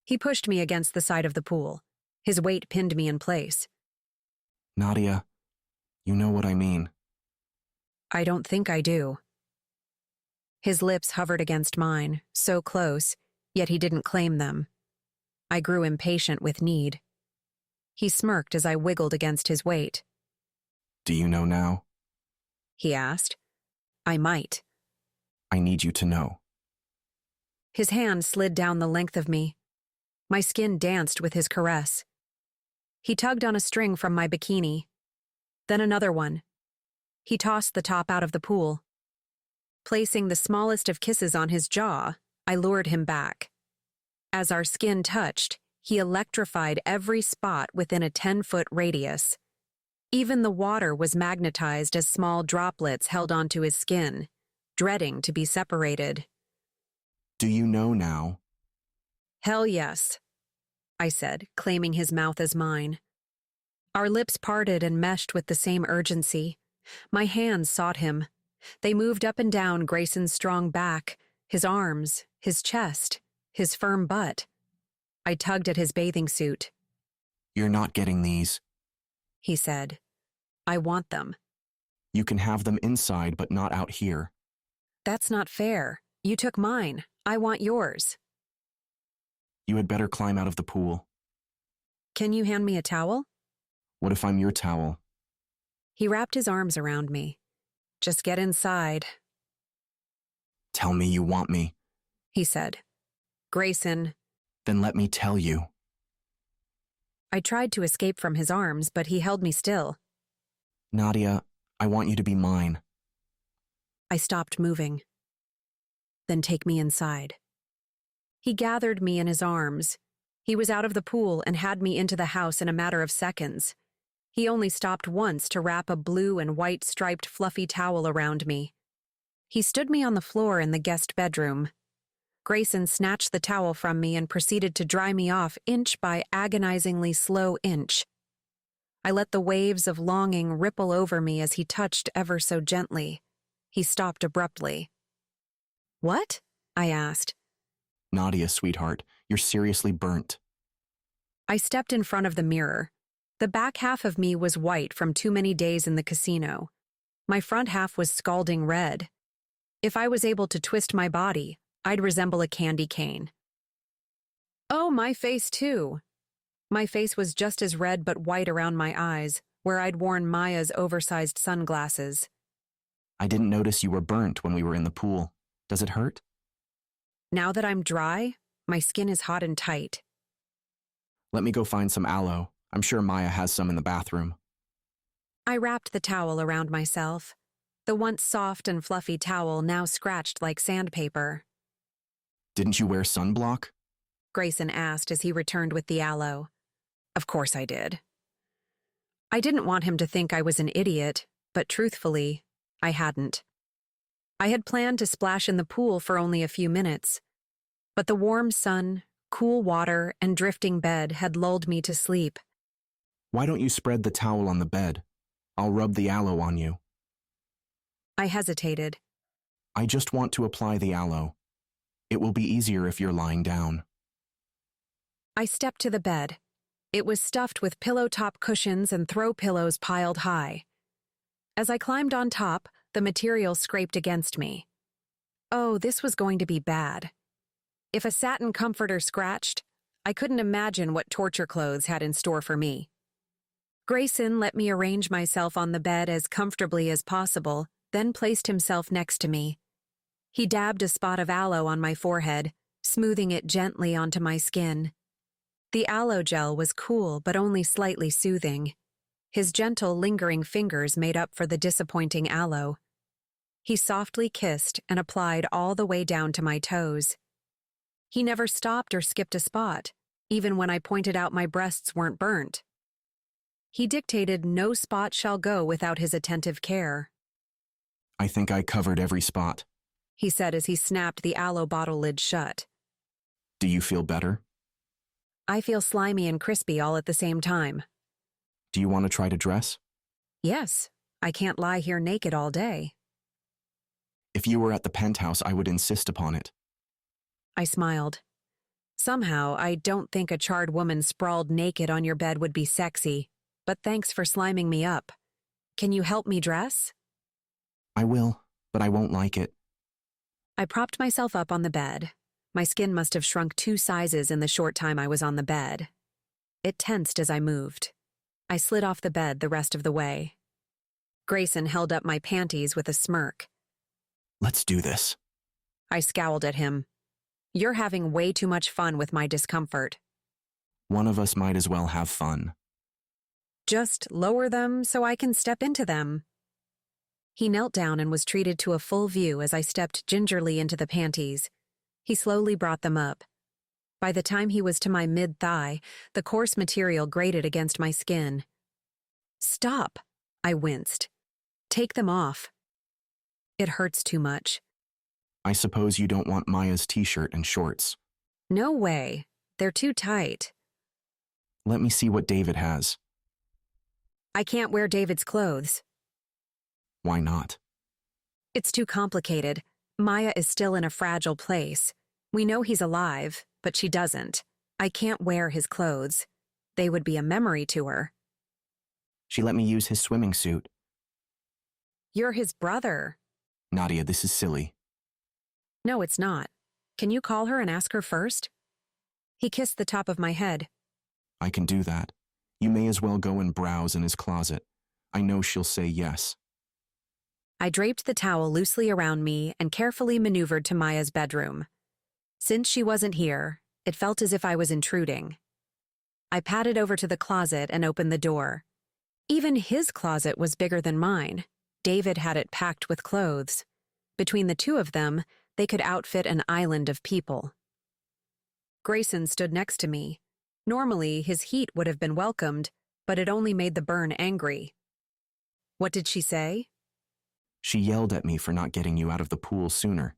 A: He pushed me against the side of the pool. His weight pinned me in place.
L: Nadia, you know what I mean.
A: I don't think I do. His lips hovered against mine, so close, yet he didn't claim them. I grew impatient with need. He smirked as I wiggled against his weight.
L: Do you know now?
A: He asked. I might.
L: I need you to know.
A: His hand slid down the length of me. My skin danced with his caress. He tugged on a string from my bikini. Then another one. He tossed the top out of the pool. Placing the smallest of kisses on his jaw, I lured him back. As our skin touched, he electrified every spot within a 10-foot radius. Even the water was magnetized as small droplets held onto his skin, dreading to be separated.
L: Do you know now?
A: Hell yes, I said, claiming his mouth as mine. Our lips parted and meshed with the same urgency. My hands sought him. They moved up and down Grayson's strong back, his arms, his chest, his firm butt. I tugged at his bathing suit.
L: You're not getting these,
A: he said. I want them.
L: You can have them inside, but not out here.
A: That's not fair. You took mine. I want yours.
L: You had better climb out of the pool.
A: Can you hand me a towel?
L: What if I'm your towel?
A: He wrapped his arms around me. Just get inside.
L: Tell me you want me,
A: he said. Grayson.
L: Then let me tell you.
A: I tried to escape from his arms, but he held me still.
L: Nadia, I want you to be mine.
A: I stopped moving. Then take me inside. He gathered me in his arms. He was out of the pool and had me into the house in a matter of seconds. He only stopped once to wrap a blue and white striped fluffy towel around me. He stood me on the floor in the guest bedroom. Grayson snatched the towel from me and proceeded to dry me off inch by agonizingly slow inch. I let the waves of longing ripple over me as he touched ever so gently. He stopped abruptly. What? I asked.
L: Nadia, sweetheart, you're seriously burnt.
A: I stepped in front of the mirror. The back half of me was white from too many days in the casino. My front half was scalding red. If I was able to twist my body, I'd resemble a candy cane. Oh, my face too. My face was just as red but white around my eyes, where I'd worn Maya's oversized sunglasses.
L: I didn't notice you were burnt when we were in the pool. Does it hurt?
A: Now that I'm dry, my skin is hot and tight.
L: Let me go find some aloe. I'm sure Maya has some in the bathroom.
A: I wrapped the towel around myself. The once soft and fluffy towel now scratched like sandpaper.
L: Didn't you wear sunblock?
A: Grayson asked as he returned with the aloe. Of course I did. I didn't want him to think I was an idiot, but truthfully, I hadn't. I had planned to splash in the pool for only a few minutes, but the warm sun, cool water, and drifting bed had lulled me to sleep.
L: Why don't you spread the towel on the bed? I'll rub the aloe on you.
A: I hesitated.
L: I just want to apply the aloe. It will be easier if you're lying down.
A: I stepped to the bed. It was stuffed with pillow-top cushions and throw pillows piled high. As I climbed on top, the material scraped against me. Oh, this was going to be bad. If a satin comforter scratched, I couldn't imagine what torture clothes had in store for me. Grayson let me arrange myself on the bed as comfortably as possible, then placed himself next to me. He dabbed a spot of aloe on my forehead, smoothing it gently onto my skin. The aloe gel was cool but only slightly soothing. His gentle, lingering fingers made up for the disappointing aloe. He softly kissed and applied all the way down to my toes. He never stopped or skipped a spot, even when I pointed out my breasts weren't burnt. He dictated no spot shall go without his attentive care.
L: I think I covered every spot,
A: he said as he snapped the aloe bottle lid shut.
L: Do you feel better?
A: I feel slimy and crispy all at the same time.
L: Do you want to try to dress?
A: Yes, I can't lie here naked all day.
L: If you were at the penthouse, I would insist upon it.
A: I smiled. Somehow, I don't think a charred woman sprawled naked on your bed would be sexy, but thanks for sliming me up. Can you help me dress?
L: I will, but I won't like it.
A: I propped myself up on the bed. My skin must have shrunk 2 sizes in the short time I was on the bed. It tensed as I moved. I slid off the bed the rest of the way. Grayson held up my panties with a smirk.
L: Let's do this.
A: I scowled at him. You're having way too much fun with my discomfort.
L: One of us might as well have fun.
A: Just lower them so I can step into them. He knelt down and was treated to a full view as I stepped gingerly into the panties. He slowly brought them up. By the time he was to my mid-thigh, the coarse material grated against my skin. Stop, I winced. Take them off. It hurts too much.
L: I suppose you don't want Maya's t-shirt and shorts.
A: No way. They're too tight.
L: Let me see what David has.
A: I can't wear David's clothes.
L: Why not?
A: It's too complicated. Maya is still in a fragile place. We know he's alive, but she doesn't. I can't wear his clothes. They would be a memory to her.
L: She let me use his swimming suit.
A: You're his brother.
L: Nadia, this is silly.
A: No, it's not. Can you call her and ask her first? He kissed the top of my head.
L: I can do that. You may as well go and browse in his closet. I know she'll say yes.
A: I draped the towel loosely around me and carefully maneuvered to Maya's bedroom. Since she wasn't here, it felt as if I was intruding. I padded over to the closet and opened the door. Even his closet was bigger than mine. David had it packed with clothes. Between the two of them, they could outfit an island of people. Grayson stood next to me. Normally, his heat would have been welcomed, but it only made the burn angry. What did she say?
L: She yelled at me for not getting you out of the pool sooner.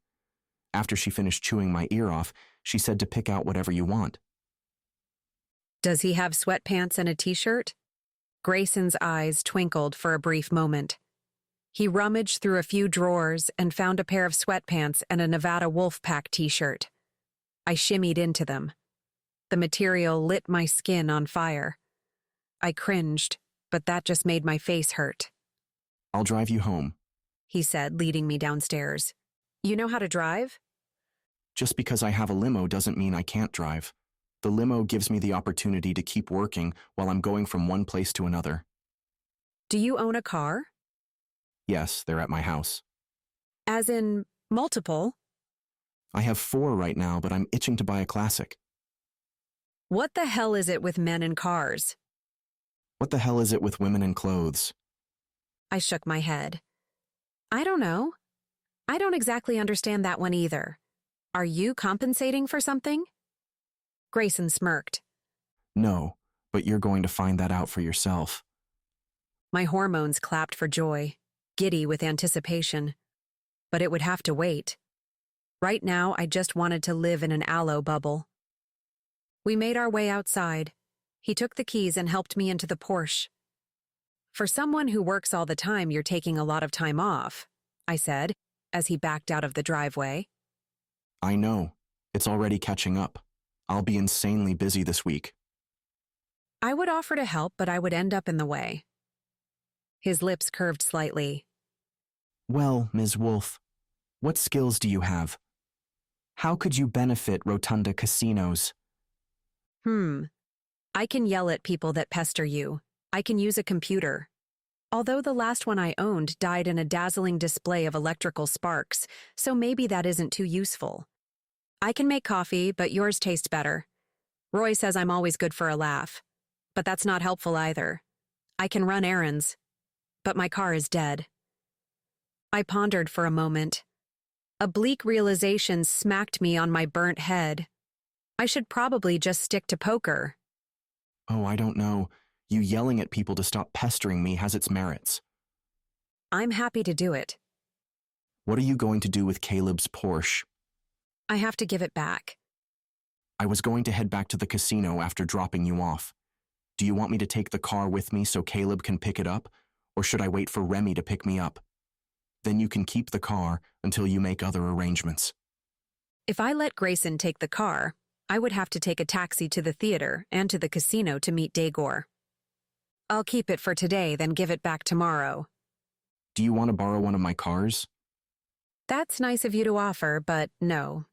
L: After she finished chewing my ear off, she said to pick out whatever you want.
A: Does he have sweatpants and a t-shirt? Grayson's eyes twinkled for a brief moment. He rummaged through a few drawers and found a pair of sweatpants and a Nevada Wolfpack t-shirt. I shimmied into them. The material lit my skin on fire. I cringed, but that just made my face hurt.
L: I'll drive you home,
A: he said, leading me downstairs. You know how to drive?
L: Just because I have a limo doesn't mean I can't drive. The limo gives me the opportunity to keep working while I'm going from one place to another.
A: Do you own a car?
L: Yes, they're at my house.
A: As in, multiple?
L: I have 4 right now, but I'm itching to buy a classic.
A: What the hell is it with men and cars?
L: What the hell is it with women and clothes?
A: I shook my head. I don't know. I don't exactly understand that one either. Are you compensating for something? Grayson smirked.
L: No, but you're going to find that out for yourself.
A: My hormones clapped for joy, giddy with anticipation. But it would have to wait. Right now, I just wanted to live in an aloe bubble. We made our way outside. He took the keys and helped me into the Porsche. For someone who works all the time, you're taking a lot of time off, I said, as he backed out of the driveway.
L: I know. It's already catching up. I'll be insanely busy this week.
A: I would offer to help, but I would end up in the way. His lips curved slightly.
L: Well, Ms. Wolf, what skills do you have? How could you benefit Rotunda Casinos?
A: I can yell at people that pester you. I can use a computer. Although the last one I owned died in a dazzling display of electrical sparks, so maybe that isn't too useful. I can make coffee, but yours tastes better. Roy says I'm always good for a laugh. But that's not helpful either. I can run errands. But my car is dead. I pondered for a moment. A bleak realization smacked me on my burnt head. I should probably just stick to poker.
L: Oh, I don't know. You yelling at people to stop pestering me has its merits.
A: I'm happy to do it.
L: What are you going to do with Caleb's Porsche?
A: I have to give it back.
L: I was going to head back to the casino after dropping you off. Do you want me to take the car with me so Caleb can pick it up, or should I wait for Remy to pick me up? Then you can keep the car until you make other arrangements.
A: If I let Grayson take the car, I would have to take a taxi to the theater and to the casino to meet Dagor. I'll keep it for today, then give it back tomorrow.
L: Do you want to borrow one of my cars?
A: That's nice of you to offer, but no.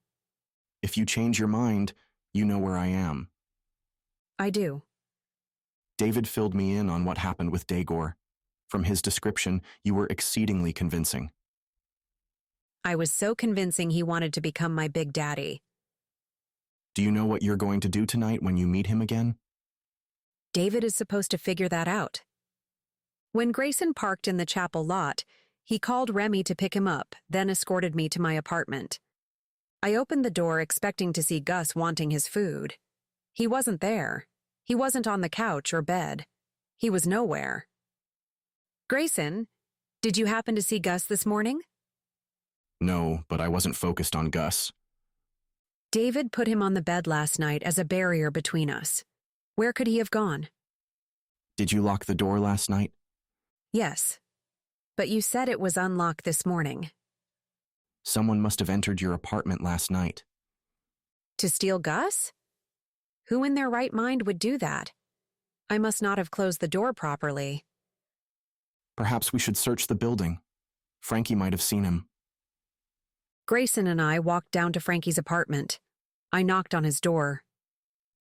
L: If you change your mind, you know where I am.
A: I do.
L: David filled me in on what happened with Dagor. From his description, you were exceedingly convincing.
A: I was so convincing he wanted to become my big daddy.
L: Do you know what you're going to do tonight when you meet him again?
A: David is supposed to figure that out. When Grayson parked in the chapel lot, he called Remy to pick him up, then escorted me to my apartment. I opened the door expecting to see Gus wanting his food. He wasn't there. He wasn't on the couch or bed. He was nowhere. Grayson, did you happen to see Gus this morning?
L: No, but I wasn't focused on Gus.
A: David put him on the bed last night as a barrier between us. Where could he have gone?
L: Did you lock the door last night?
A: Yes. But you said it was unlocked this morning.
L: Someone must have entered your apartment last night.
A: To steal Gus? Who in their right mind would do that? I must not have closed the door properly.
L: Perhaps we should search the building. Frankie might have seen him.
A: Grayson and I walked down to Frankie's apartment. I knocked on his door.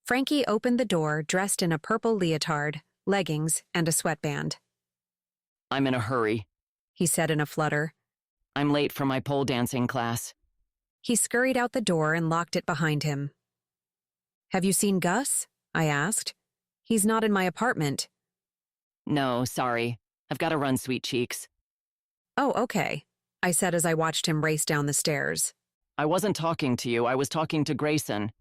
A: Frankie opened the door dressed in a purple leotard, leggings, and a sweatband.
E: I'm in a hurry,
A: he said in a flutter.
E: I'm late for my pole dancing class.
A: He scurried out the door and locked it behind him. Have you seen Gus? I asked. He's not in my apartment.
E: No, sorry. I've got to run, sweet cheeks.
A: Oh, okay, I said as I watched him race down the stairs.
E: I wasn't talking to you, I was talking to Grayson.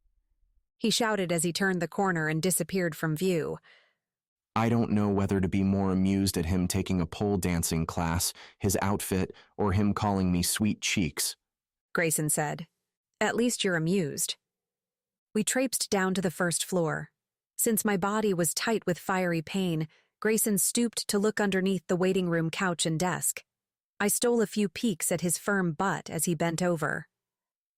A: He shouted as he turned the corner and disappeared from view.
L: I don't know whether to be more amused at him taking a pole dancing class, his outfit, or him calling me sweet cheeks,
A: Grayson said. At least you're amused. We traipsed down to the first floor. Since my body was tight with fiery pain, Grayson stooped to look underneath the waiting room couch and desk. I stole a few peeks at his firm butt as he bent over.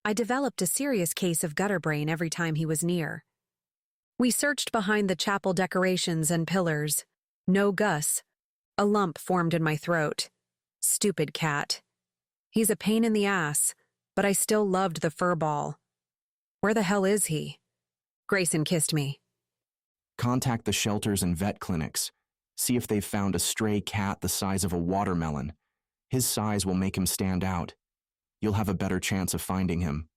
A: I developed a serious case of gutter brain every time he was near. We searched behind the chapel decorations and pillars. No Gus. A lump formed in my throat. Stupid cat. He's a pain in the ass, but I still loved the fur ball. Where the hell is he? Grayson kissed me.
L: Contact the shelters and vet clinics. See if they've found a stray cat the size of a watermelon. His size will make him stand out. You'll have a better chance of finding him.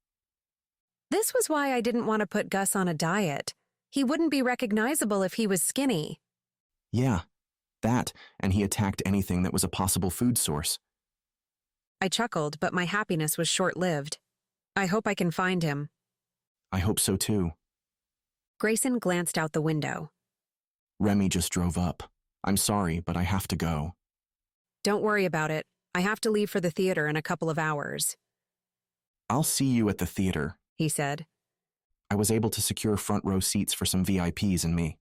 A: This was why I didn't want to put Gus on a diet. He wouldn't be recognizable if he was skinny.
L: Yeah, that, and he attacked anything that was a possible food source.
A: I chuckled, but my happiness was short-lived. I hope I can find him.
L: I hope so too.
A: Grayson glanced out the window.
L: Remy just drove up. I'm sorry, but I have to go.
A: Don't worry about it. I have to leave for the theater in a couple of hours.
L: I'll see you at the theater,
A: he said.
L: I was able to secure front row seats for some VIPs and me.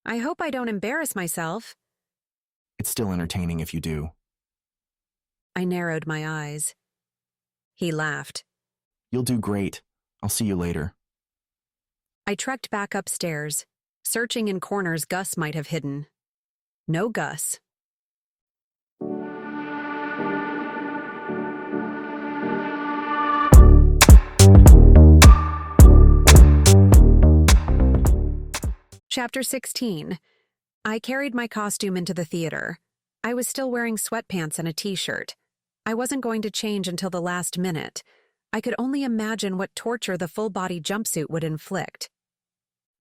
A: I hope I don't embarrass myself.
L: It's still entertaining if you do.
A: I narrowed my eyes. He laughed.
L: You'll do great. I'll see you later.
A: I trekked back upstairs, searching in corners Gus might have hidden. No Gus. Chapter 16. I carried my costume into the theater. I was still wearing sweatpants and a t-shirt. I wasn't going to change until the last minute. I could only imagine what torture the full-body jumpsuit would inflict.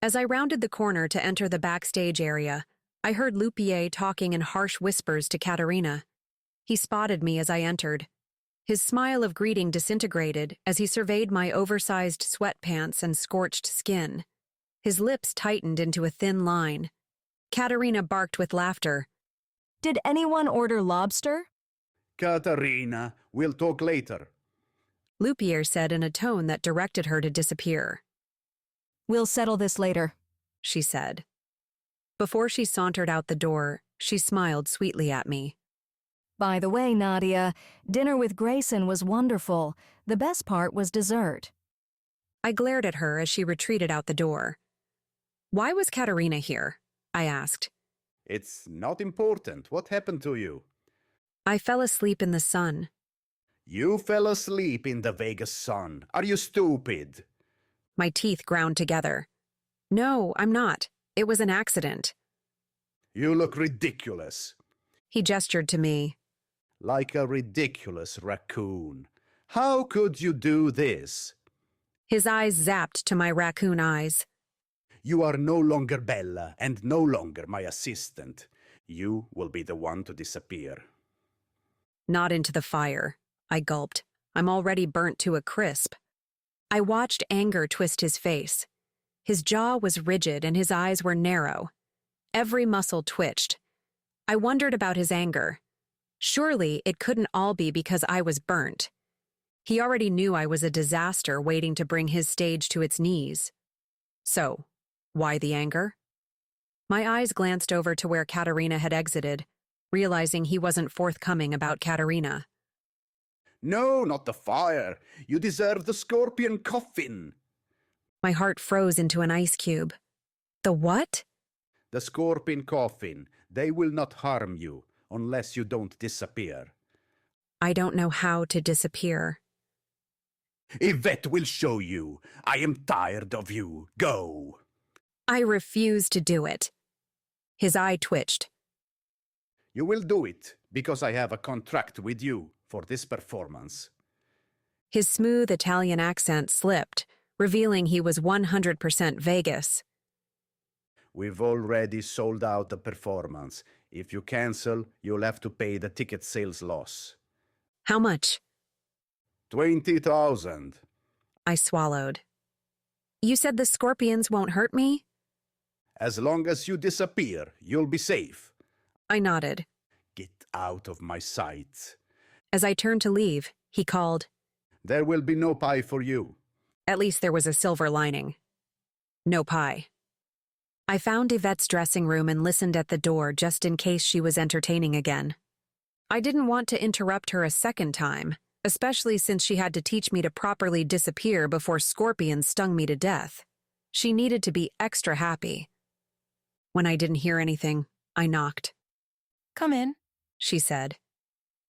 A: As I rounded the corner to enter the backstage area, I heard Lupier talking in harsh whispers to Katerina. He spotted me as I entered. His smile of greeting disintegrated as he surveyed my oversized sweatpants and scorched skin. His lips tightened into a thin line. Katerina barked with laughter.
O: Did anyone order lobster?
S: Katerina, we'll talk later.
A: Lupier said in a tone that directed her to disappear.
O: We'll settle this later,
A: she said. Before she sauntered out the door, she smiled sweetly at me.
O: By the way, Nadia, dinner with Grayson was wonderful. The best part was dessert.
A: I glared at her as she retreated out the door. Why was Katerina here? I asked.
S: It's not important. What happened to you?
A: I fell asleep in the sun.
S: You fell asleep in the Vegas sun. Are you stupid?
A: My teeth ground together. No, I'm not. It was an accident.
S: You look ridiculous.
A: He gestured to me.
S: Like a ridiculous raccoon. How could you do this?
A: His eyes zapped to my raccoon eyes.
S: You are no longer Bella and no longer my assistant. You will be the one to disappear.
A: Not into the fire, I gulped. I'm already burnt to a crisp. I watched anger twist his face. His jaw was rigid and his eyes were narrow. Every muscle twitched. I wondered about his anger. Surely it couldn't all be because I was burnt. He already knew I was a disaster waiting to bring his stage to its knees. So, why the anger? My eyes glanced over to where Katerina had exited, realizing he wasn't forthcoming about Katerina.
S: No, not the fire. You deserve the scorpion coffin.
A: My heart froze into an ice cube. The what?
S: The scorpion coffin. They will not harm you unless you don't disappear.
A: I don't know how to disappear.
S: Yvette will show you. I am tired of you. Go.
A: I refuse to do it. His eye twitched.
S: You will do it because I have a contract with you for this performance.
A: His smooth Italian accent slipped, revealing he was 100% Vegas.
S: We've already sold out the performance. If you cancel, you'll have to pay the ticket sales loss.
A: How much?
S: 20,000.
A: I swallowed. You said the scorpions won't hurt me?
S: As long as you disappear, you'll be safe.
A: I nodded.
S: Get out of my sight.
A: As I turned to leave, he called.
S: There will be no pie for you.
A: At least there was a silver lining. No pie. I found Yvette's dressing room and listened at the door just in case she was entertaining again. I didn't want to interrupt her a second time, especially since she had to teach me to properly disappear before scorpions stung me to death. She needed to be extra happy. When I didn't hear anything, I knocked.
G: Come in,
A: she said.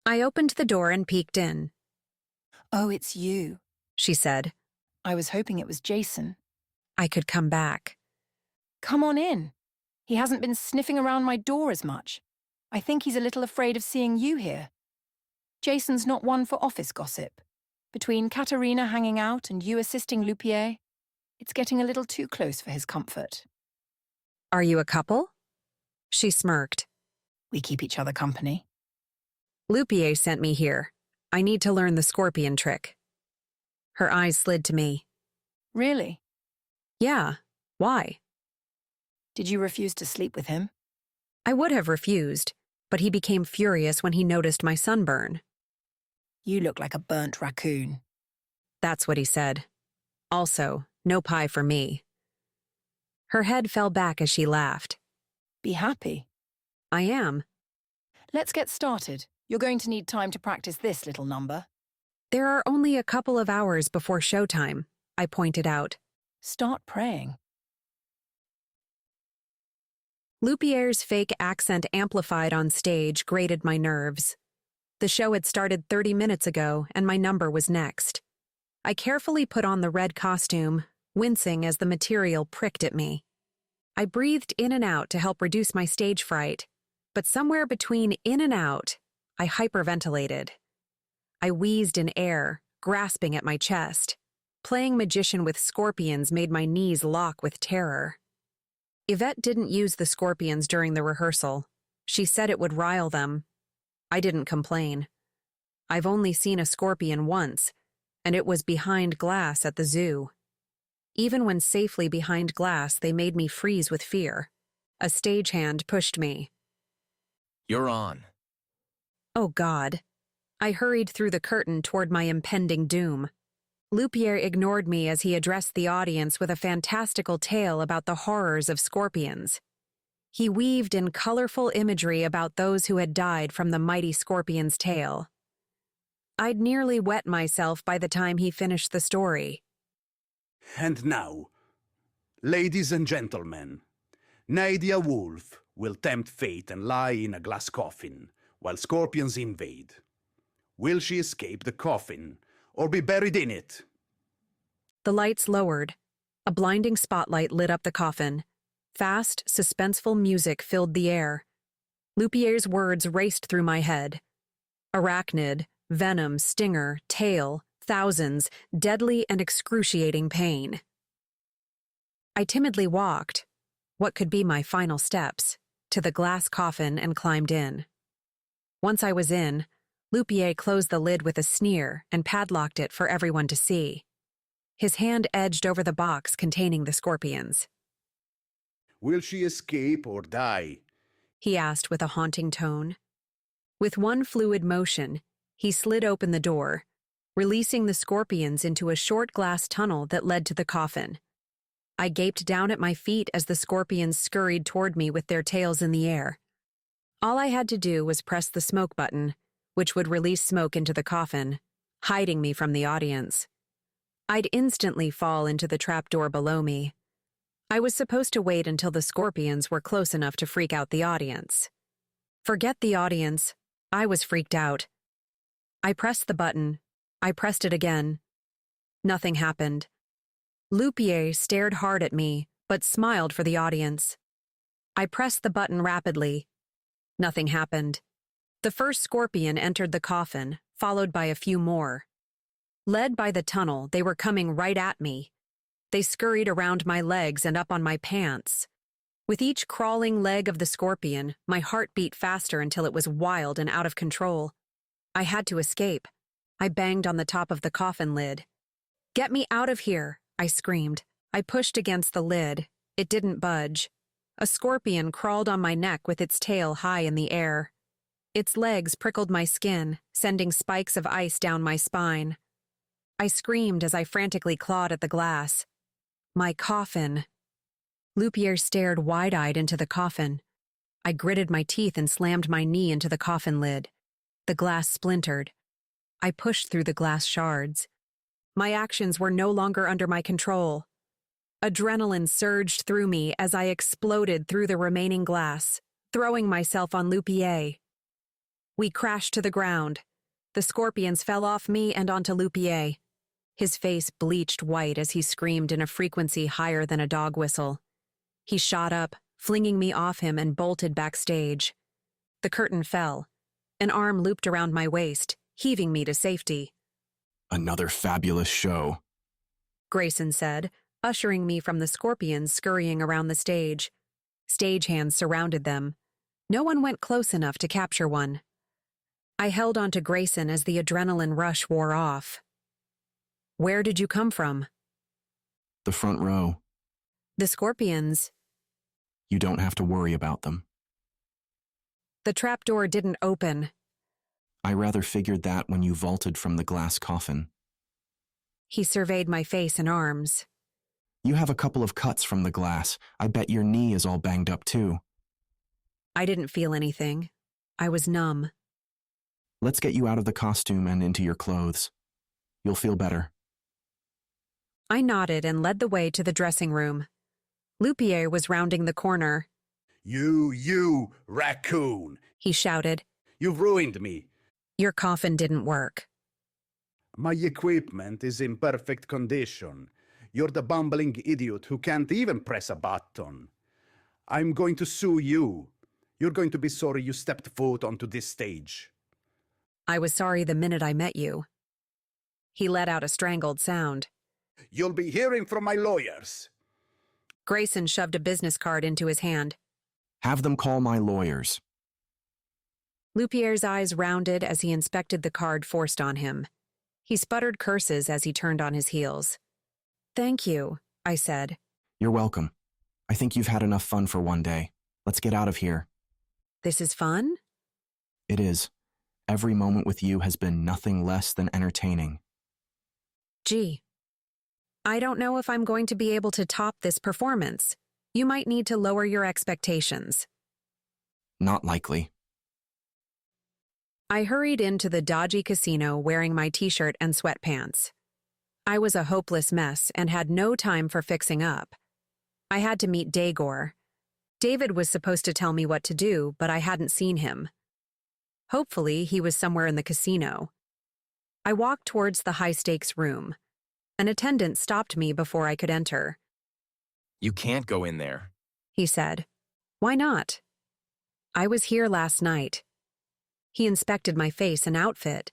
A: I opened the door and peeked in.
G: Oh, it's you,
A: she said.
G: I was hoping it was Jason.
A: I could come back.
G: Come on in. He hasn't been sniffing around my door as much. I think he's a little afraid of seeing you here. Jason's not one for office gossip. Between Katerina hanging out and you assisting Lupier, it's getting a little too close for his comfort.
A: Are you a couple? She smirked.
G: We keep each other company.
A: Lupier sent me here. I need to learn the scorpion trick. Her eyes slid to me.
G: Really?
A: Yeah. Why?
G: Did you refuse to sleep with him?
A: I would have refused, but he became furious when he noticed my sunburn.
G: You look like a burnt raccoon.
A: That's what he said. Also, no pie for me. Her head fell back as she laughed.
G: Be happy.
A: I am.
G: Let's get started. You're going to need time to practice this little number.
A: There are only a couple of hours before showtime, I pointed out.
G: Start praying.
A: Lupier's fake accent amplified on stage grated my nerves. The show had started 30 minutes ago, and my number was next. I carefully put on the red costume, wincing as the material pricked at me. I breathed in and out to help reduce my stage fright, but somewhere between in and out, I hyperventilated. I wheezed in air, grasping at my chest. Playing magician with scorpions made my knees lock with terror. Yvette didn't use the scorpions during the rehearsal. She said it would rile them. I didn't complain. I've only seen a scorpion once, and it was behind glass at the zoo. Even when safely behind glass, they made me freeze with fear. A stagehand pushed me.
R: You're on.
A: Oh, God. I hurried through the curtain toward my impending doom. Lupier ignored me as he addressed the audience with a fantastical tale about the horrors of scorpions. He weaved in colorful imagery about those who had died from the mighty scorpion's tail. I'd nearly wet myself by the time he finished the story.
S: And now, ladies and gentlemen, Nadia Wolf will tempt fate and lie in a glass coffin while scorpions invade. Will she escape the coffin or be buried in it?
A: The lights lowered. A blinding spotlight lit up the coffin. Fast, suspenseful music filled the air. Lupier's words raced through my head. Arachnid, venom, stinger, tail, thousands, deadly and excruciating pain. I timidly walked, what could be my final steps, to the glass coffin and climbed in. Once I was in, Lupier closed the lid with a sneer and padlocked it for everyone to see. His hand edged over the box containing the scorpions.
S: Will she escape or die?
A: He asked with a haunting tone. With one fluid motion, he slid open the door, releasing the scorpions into a short glass tunnel that led to the coffin. I gaped down at my feet as the scorpions scurried toward me with their tails in the air. All I had to do was press the smoke button, which would release smoke into the coffin, hiding me from the audience. I'd instantly fall into the trapdoor below me. I was supposed to wait until the scorpions were close enough to freak out the audience. Forget the audience. I was freaked out. I pressed the button. I pressed it again. Nothing happened. Lupier stared hard at me, but smiled for the audience. I pressed the button rapidly. Nothing happened. The first scorpion entered the coffin, followed by a few more. Led by the tunnel, they were coming right at me. They scurried around my legs and up on my pants. With each crawling leg of the scorpion, my heart beat faster until it was wild and out of control. I had to escape. I banged on the top of the coffin lid. "Get me out of here!" I screamed. I pushed against the lid. It didn't budge. A scorpion crawled on my neck with its tail high in the air. Its legs prickled my skin, sending spikes of ice down my spine. I screamed as I frantically clawed at the glass. My coffin. Lupier stared wide-eyed into the coffin. I gritted my teeth and slammed my knee into the coffin lid. The glass splintered. I pushed through the glass shards. My actions were no longer under my control. Adrenaline surged through me as I exploded through the remaining glass, throwing myself on Lupier. We crashed to the ground. The scorpions fell off me and onto Lupier. His face bleached white as he screamed in a frequency higher than a dog whistle. He shot up, flinging me off him, and bolted backstage. The curtain fell. An arm looped around my waist, heaving me to safety.
L: Another fabulous show,
A: Grayson said, ushering me from the scorpions scurrying around the stage. Stagehands surrounded them. No one went close enough to capture one. I held on to Grayson as the adrenaline rush wore off. "Where did you come from?"
L: The front row.
A: "The scorpions."
L: You don't have to worry about them.
A: "The trapdoor didn't open."
L: I rather figured that when you vaulted from the glass coffin.
A: He surveyed my face and arms.
L: You have a couple of cuts from the glass. I bet your knee is all banged up too.
A: I didn't feel anything. I was numb.
L: Let's get you out of the costume and into your clothes. You'll feel better.
A: I nodded and led the way to the dressing room. Lupier was rounding the corner.
S: You, raccoon!
A: He shouted.
S: You've ruined me.
A: Your coffin didn't work.
S: My equipment is in perfect condition. You're the bumbling idiot who can't even press a button. I'm going to sue you. You're going to be sorry you stepped foot onto this stage.
A: I was sorry the minute I met you. He let out a strangled sound.
S: You'll be hearing from my lawyers.
A: Grayson shoved a business card into his hand.
L: Have them call my lawyers.
A: Lupier's eyes rounded as he inspected the card forced on him. He sputtered curses as he turned on his heels. "Thank you," I said.
L: You're welcome. I think you've had enough fun for one day. Let's get out of here.
A: This is fun?
L: It is. Every moment with you has been nothing less than entertaining.
A: Gee, I don't know if I'm going to be able to top this performance. You might need to lower your expectations.
L: Not likely.
A: I hurried into the dodgy casino wearing my t-shirt and sweatpants. I was a hopeless mess and had no time for fixing up. I had to meet Daegor. David was supposed to tell me what to do, but I hadn't seen him. Hopefully, he was somewhere in the casino. I walked towards the high-stakes room. An attendant stopped me before I could enter.
R: You can't go in there,
A: he said. Why not? I was here last night. He inspected my face and outfit.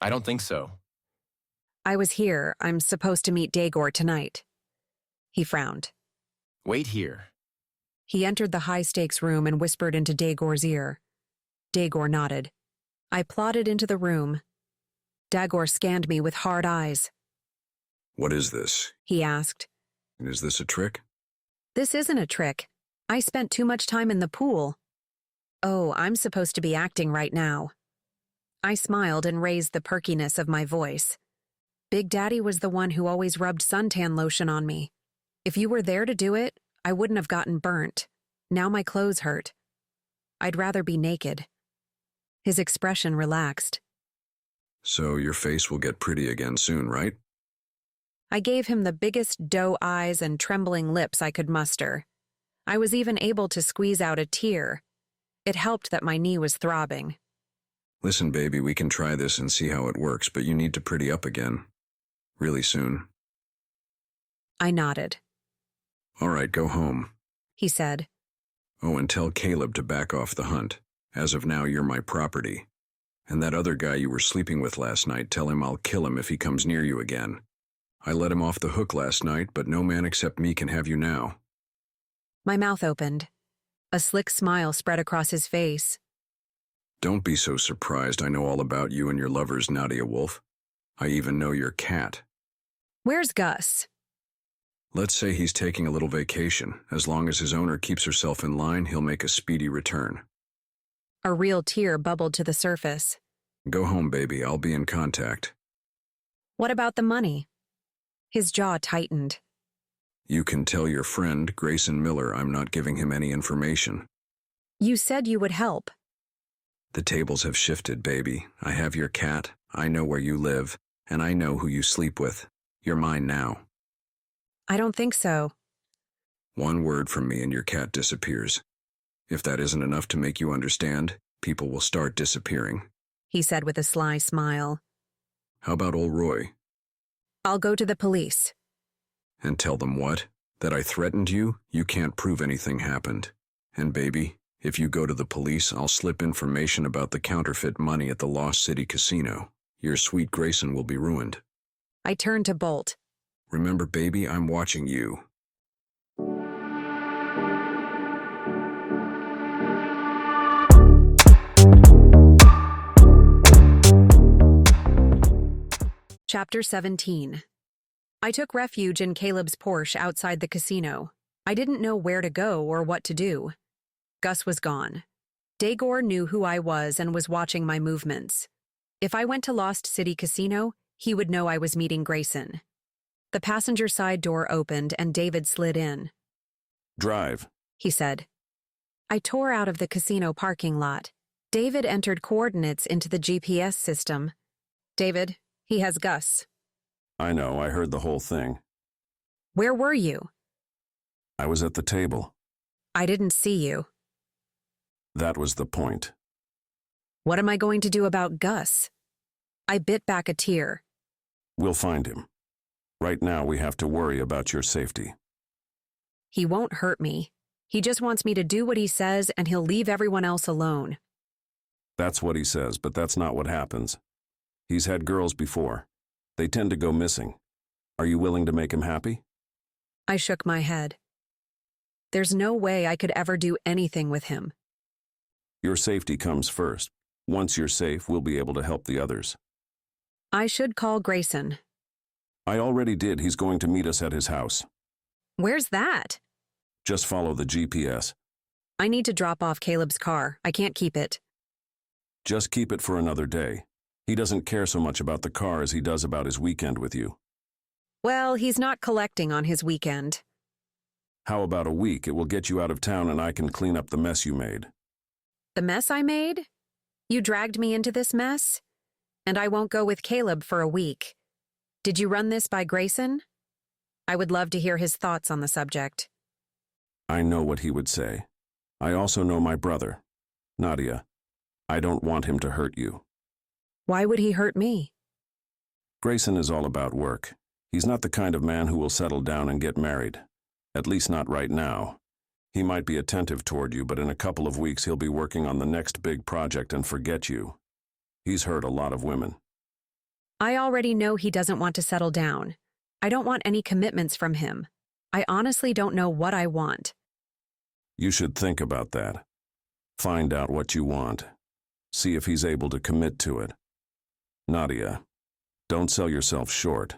R: I don't think so.
A: I was here. I'm supposed to meet Dagor tonight. He frowned.
R: Wait here.
A: He entered the high-stakes room and whispered into Dagor's ear. Dagor nodded. I plodded into the room. Dagor scanned me with hard eyes.
D: What is this?
A: He asked.
D: Is this a trick?
A: This isn't a trick. I spent too much time in the pool. Oh, I'm supposed to be acting right now. I smiled and raised the perkiness of my voice. Big Daddy was the one who always rubbed suntan lotion on me. If you were there to do it, I wouldn't have gotten burnt. Now my clothes hurt. I'd rather be naked. His expression relaxed.
D: So your face will get pretty again soon, right?
A: I gave him the biggest doe eyes and trembling lips I could muster. I was even able to squeeze out a tear. It helped that my knee was throbbing.
D: Listen, baby, we can try this and see how it works, but you need to pretty up again. Really soon.
A: I nodded.
D: All right, go home,
A: he said.
D: Oh, and tell Caleb to back off the hunt. As of now, you're my property. And that other guy you were sleeping with last night, tell him I'll kill him if he comes near you again. I let him off the hook last night, but no man except me can have you now.
A: My mouth opened. A slick smile spread across his face.
D: Don't be so surprised. I know all about you and your lovers, Nadia Wolf. I even know your cat.
A: Where's Gus?
D: Let's say he's taking a little vacation. As long as his owner keeps herself in line, he'll make a speedy return.
A: A real tear bubbled to the surface.
D: Go home, baby. I'll be in contact.
A: What about the money? His jaw tightened.
D: You can tell your friend, Grayson Miller, I'm not giving him any information.
A: You said you would help.
D: The tables have shifted, baby. I have your cat, I know where you live, and I know who you sleep with. You're mine now.
A: I don't think so.
D: One word from me and your cat disappears. If that isn't enough to make you understand, people will start disappearing.
A: He said with a sly smile.
D: How about old Roy?
A: I'll go to the police.
D: And tell them what? That I threatened you? You can't prove anything happened. And baby, if you go to the police, I'll slip information about the counterfeit money at the Lost City Casino. Your sweet Grayson will be ruined.
A: I turned to bolt.
D: Remember, baby, I'm watching you.
A: Chapter 17. I took refuge in Caleb's Porsche outside the casino. I didn't know where to go or what to do. Gus was gone. Dagor knew who I was and was watching my movements. If I went to Lost City Casino, he would know I was meeting Grayson. The passenger side door opened and David slid in.
U: Drive,
A: he said. I tore out of the casino parking lot. David entered coordinates into the GPS system. David, he has Gus.
U: I know, I heard the whole thing.
A: Where were you?
U: I was at the table.
A: I didn't see you.
U: That was the point.
A: What am I going to do about Gus? I bit back a tear.
U: We'll find him. Right now, we have to worry about your safety.
A: He won't hurt me. He just wants me to do what he says, and he'll leave everyone else alone.
U: That's what he says, but that's not what happens. He's had girls before. They tend to go missing. Are you willing to make him happy?
A: I shook my head. There's no way I could ever do anything with him.
U: Your safety comes first. Once you're safe, we'll be able to help the others.
A: I should call Grayson.
U: I already did. He's going to meet us at his house.
A: Where's that?
U: Just follow the GPS.
A: I need to drop off Caleb's car. I can't keep it.
U: Just keep it for another day. He doesn't care so much about the car as he does about his weekend with you.
A: Well, he's not collecting on his weekend.
U: How about a week? It will get you out of town and I can clean up the mess you made.
A: The mess I made? You dragged me into this mess? And I won't go with Caleb for a week. Did you run this by Grayson? I would love to hear his thoughts on the subject.
U: I know what he would say. I also know my brother, Nadia. I don't want him to hurt you.
A: Why would he hurt me?
U: Grayson is all about work. He's not the kind of man who will settle down and get married. At least not right now. He might be attentive toward you, but in a couple of weeks he'll be working on the next big project and forget you. He's hurt a lot of women.
A: I already know he doesn't want to settle down. I don't want any commitments from him. I honestly don't know what I want.
U: You should think about that. Find out what you want. See if he's able to commit to it. Nadia, don't sell yourself short.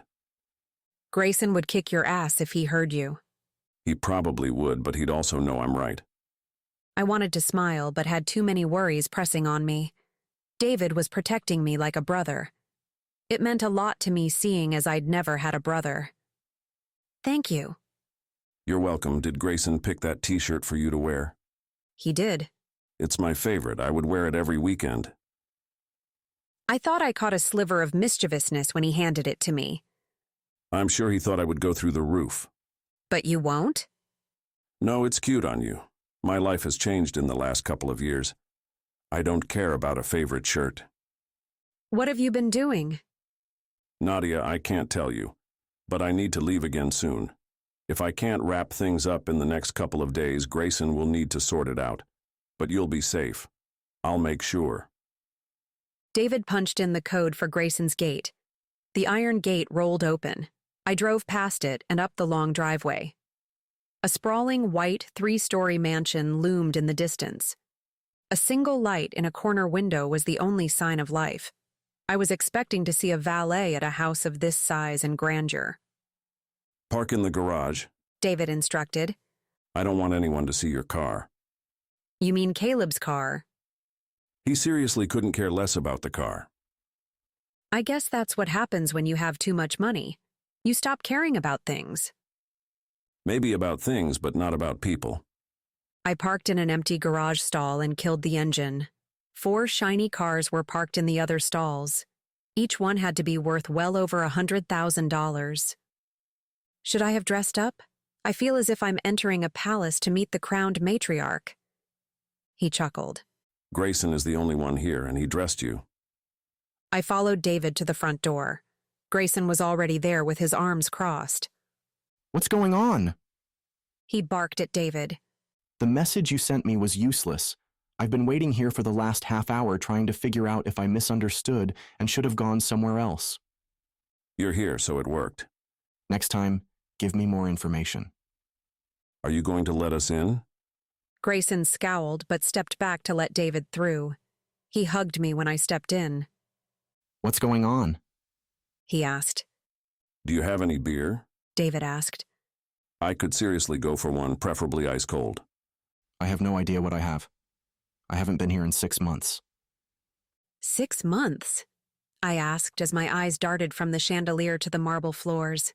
A: Grayson would kick your ass if he heard you.
U: He probably would, but he'd also know I'm right.
A: I wanted to smile, but had too many worries pressing on me. David was protecting me like a brother. It meant a lot to me seeing as I'd never had a brother. Thank you.
U: You're welcome. Did Grayson pick that t-shirt for you to wear?
A: He did.
U: It's my favorite. I would wear it every weekend.
A: I thought I caught a sliver of mischievousness when he handed it to me.
U: I'm sure he thought I would go through the roof.
A: But you won't?
U: No, it's cute on you. My life has changed in the last couple of years. I don't care about a favorite shirt.
A: What have you been doing?
U: Nadia, I can't tell you, but I need to leave again soon. If I can't wrap things up in the next couple of days, Grayson will need to sort it out. But you'll be safe. I'll make sure.
A: David punched in the code for Grayson's gate. The iron gate rolled open. I drove past it and up the long driveway. A sprawling white 3-story mansion loomed in the distance. A single light in a corner window was the only sign of life. I was expecting to see a valet at a house of this size and grandeur.
U: Park in the garage.
A: David instructed.
U: I don't want anyone to see your car.
A: You mean Caleb's car?
U: He seriously couldn't care less about the car.
A: I guess that's what happens when you have too much money. You stop caring about things.
U: Maybe about things, but not about people.
A: I parked in an empty garage stall and killed the engine. 4 shiny cars were parked in the other stalls. Each one had to be worth well over $100,000. Should I have dressed up? I feel as if I'm entering a palace to meet the crowned matriarch. He chuckled.
U: Grayson is the only one here, and he dressed you.
A: I followed David to the front door. Grayson was already there with his arms crossed.
F: What's going on?
A: He barked at David.
F: The message you sent me was useless. I've been waiting here for the last half hour trying to figure out if I misunderstood and should have gone somewhere else.
U: You're here, so it worked.
F: Next time, give me more information.
U: Are you going to let us in?
A: Grayson scowled but stepped back to let David through. He hugged me when I stepped in.
F: What's going on?
A: He asked.
U: Do you have any beer?
A: David asked.
U: I could seriously go for one, preferably ice cold.
F: I have no idea what I have. I haven't been here in 6 months.
A: 6 months? I asked as my eyes darted from the chandelier to the marble floors.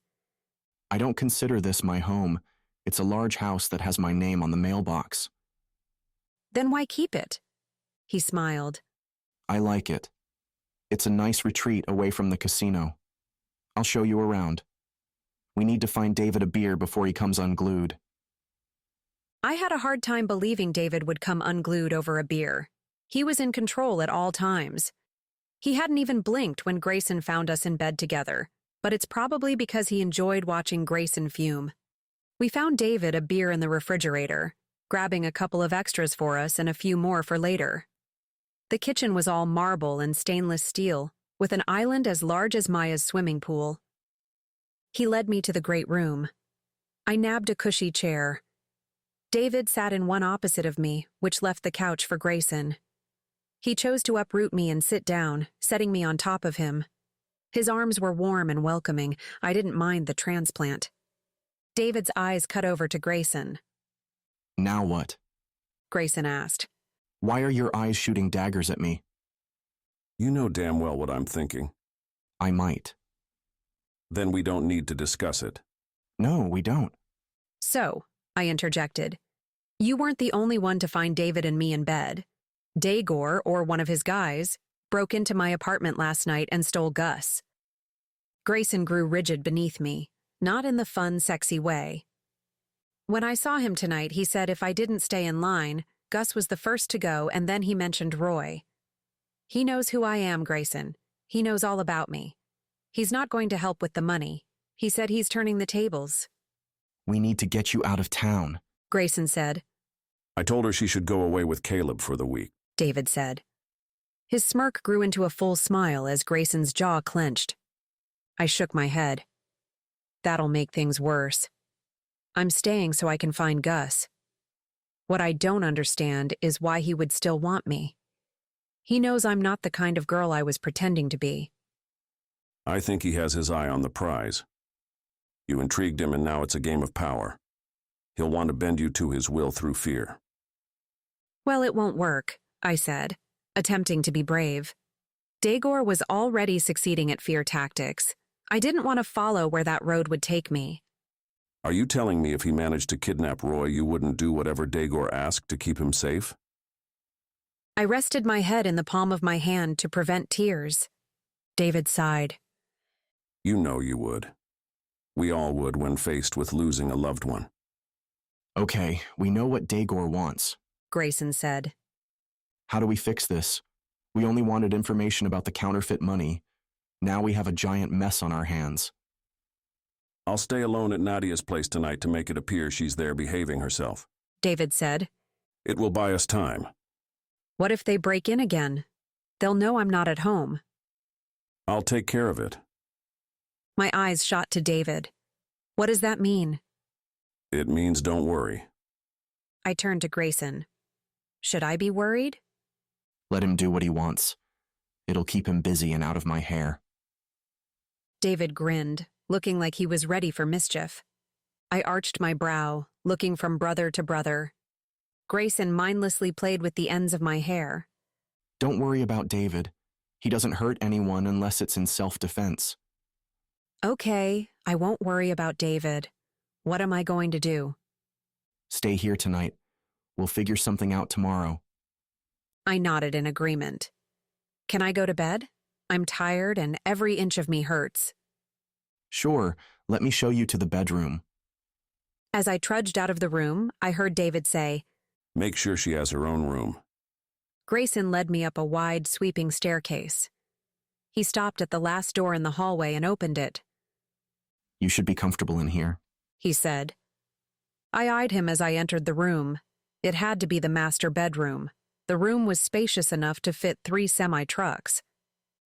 F: I don't consider this my home. It's a large house that has my name on the mailbox.
A: Then why keep it? He smiled.
F: I like it. It's a nice retreat away from the casino. I'll show you around. We need to find David a beer before he comes unglued.
A: I had a hard time believing David would come unglued over a beer. He was in control at all times. He hadn't even blinked when Grayson found us in bed together, but it's probably because he enjoyed watching Grayson fume. We found David a beer in the refrigerator, grabbing a couple of extras for us and a few more for later. The kitchen was all marble and stainless steel, with an island as large as Maya's swimming pool. He led me to the great room. I nabbed a cushy chair. David sat in one opposite of me, which left the couch for Grayson. He chose to uproot me and sit down, setting me on top of him. His arms were warm and welcoming. I didn't mind the transplant. David's eyes cut over to Grayson.
F: Now what?
A: Grayson asked.
F: Why are your eyes shooting daggers at me?
U: You know damn well what I'm thinking.
F: I might.
U: Then we don't need to discuss it.
F: No, we don't.
A: So, I interjected, you weren't the only one to find David and me in bed. Daegor, or one of his guys, broke into my apartment last night and stole Gus. Grayson grew rigid beneath me, not in the fun, sexy way. When I saw him tonight, he said if I didn't stay in line, Gus was the first to go, and then he mentioned Roy. He knows who I am, Grayson. He knows all about me. He's not going to help with the money. He said he's turning the tables.
F: We need to get you out of town,
A: Grayson said.
U: I told her she should go away with Caleb for the week,
A: David said. His smirk grew into a full smile as Grayson's jaw clenched. I shook my head. That'll make things worse. I'm staying so I can find Gus. What I don't understand is why he would still want me. He knows I'm not the kind of girl I was pretending to be.
U: I think he has his eye on the prize. You intrigued him and now it's a game of power. He'll want to bend you to his will through fear.
A: Well, it won't work, I said, attempting to be brave. Daegor was already succeeding at fear tactics. I didn't want to follow where that road would take me.
U: Are you telling me if he managed to kidnap Roy, you wouldn't do whatever Daegor asked to keep him safe?
A: I rested my head in the palm of my hand to prevent tears. David sighed.
U: You know you would. We all would when faced with losing a loved one.
L: Okay, we know what Daegor wants,
A: Grayson said.
L: How do we fix this? We only wanted information about the counterfeit money. Now we have a giant mess on our hands.
U: I'll stay alone at Nadia's place tonight to make it appear she's there behaving herself,
A: David said.
U: It will buy us time.
A: What if they break in again? They'll know I'm not at home.
U: I'll take care of it.
A: My eyes shot to David. What does that mean?
U: It means don't worry.
A: I turned to Grayson. Should I be worried?
L: Let him do what he wants. It'll keep him busy and out of my hair.
A: David grinned, looking like he was ready for mischief. I arched my brow, looking from brother to brother. Grayson mindlessly played with the ends of my hair.
L: Don't worry about David. He doesn't hurt anyone unless it's in self-defense.
A: Okay, I won't worry about David. What am I going to do?
L: Stay here tonight. We'll figure something out tomorrow.
A: I nodded in agreement. Can I go to bed? I'm tired and every inch of me hurts.
L: Sure, let me show you to the bedroom.
A: As I trudged out of the room, I heard David say,
U: Make sure she has her own room.
A: Grayson led me up a wide, sweeping staircase. He stopped at the last door in the hallway and opened it.
L: You should be comfortable in here,
A: he said. I eyed him as I entered the room. It had to be the master bedroom. The room was spacious enough to fit 3 semi-trucks.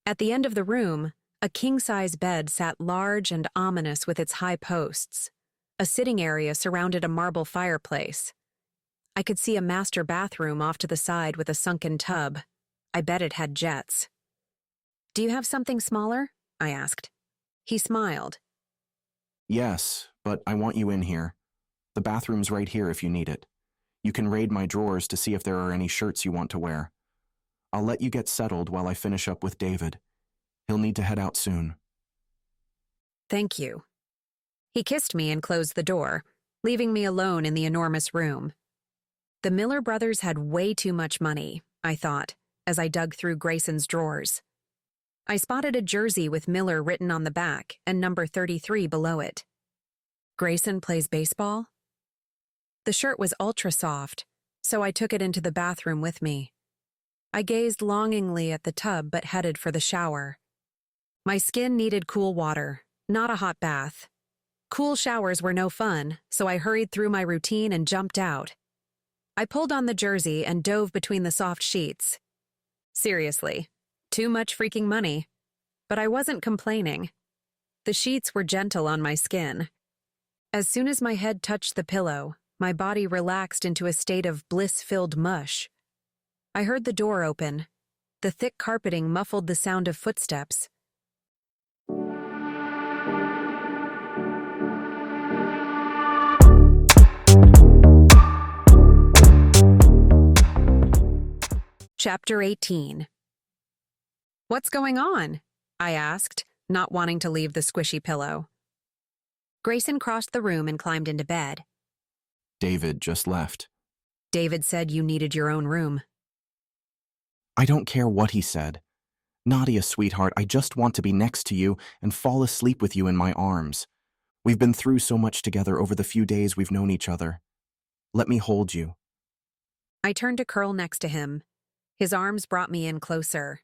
A: At the end of the room, a king-size bed sat large and ominous with its high posts. A sitting area surrounded a marble fireplace. I could see a master bathroom off to the side with a sunken tub. I bet it had jets. Do you have something smaller? I asked. He smiled.
L: Yes, but I want you in here. The bathroom's right here if you need it. You can raid my drawers to see if there are any shirts you want to wear. I'll let you get settled while I finish up with David. He'll need to head out soon.
A: Thank you. He kissed me and closed the door, leaving me alone in the enormous room. The Miller brothers had way too much money, I thought, as I dug through Grayson's drawers. I spotted a jersey with Miller written on the back and number 33 below it. Grayson plays baseball? The shirt was ultra soft, so I took it into the bathroom with me. I gazed longingly at the tub but headed for the shower. My skin needed cool water, not a hot bath. Cool showers were no fun, so I hurried through my routine and jumped out. I pulled on the jersey and dove between the soft sheets. Seriously, too much freaking money. But I wasn't complaining. The sheets were gentle on my skin. As soon as my head touched the pillow, my body relaxed into a state of bliss-filled mush. I heard the door open. The thick carpeting muffled the sound of footsteps. Chapter 18. What's going on? I asked, not wanting to leave the squishy pillow. Grayson crossed the room and climbed into bed.
L: David just left.
A: David said you needed your own room.
L: I don't care what he said. Nadia, sweetheart, I just want to be next to you and fall asleep with you in my arms. We've been through so much together over the few days we've known each other. Let me hold you.
A: I turned to curl next to him. His arms brought me in closer.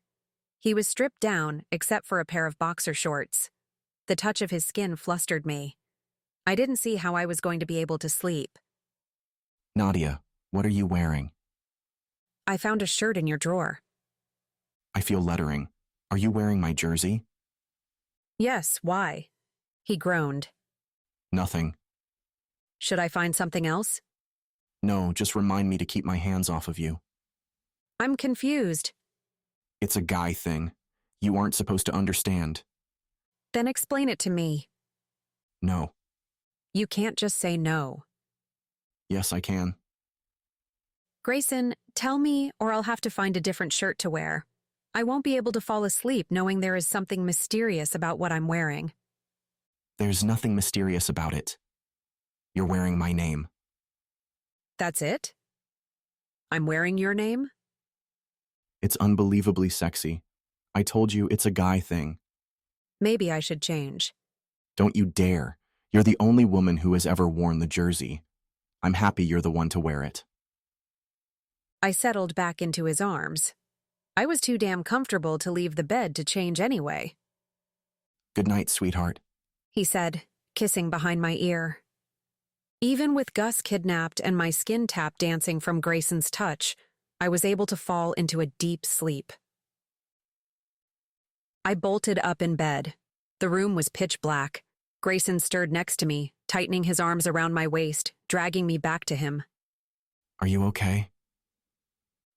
A: He was stripped down, except for a pair of boxer shorts. The touch of his skin flustered me. I didn't see how I was going to be able to sleep.
L: Nadia, what are you wearing?
A: I found a shirt in your drawer.
L: I feel lettering. Are you wearing my jersey?
A: Yes, why? He groaned.
L: Nothing.
A: Should I find something else?
L: No, just remind me to keep my hands off of you.
A: I'm confused.
L: It's a guy thing. You aren't supposed to understand.
A: Then explain it to me.
L: No.
A: You can't just say no.
L: Yes, I can.
A: Grayson, tell me or I'll have to find a different shirt to wear. I won't be able to fall asleep knowing there is something mysterious about what I'm wearing.
L: There's nothing mysterious about it. You're wearing my name.
A: That's it? I'm wearing your name?
L: It's unbelievably sexy. I told you it's a guy thing.
A: Maybe I should change.
L: Don't you dare. You're the only woman who has ever worn the jersey. I'm happy you're the one to wear it.
A: I settled back into his arms. I was too damn comfortable to leave the bed to change anyway.
L: Good night, sweetheart,
A: he said, kissing behind my ear. Even with Gus kidnapped and my skin tap dancing from Grayson's touch, I was able to fall into a deep sleep. I bolted up in bed. The room was pitch black. Grayson stirred next to me, tightening his arms around my waist, dragging me back to him.
L: Are you okay?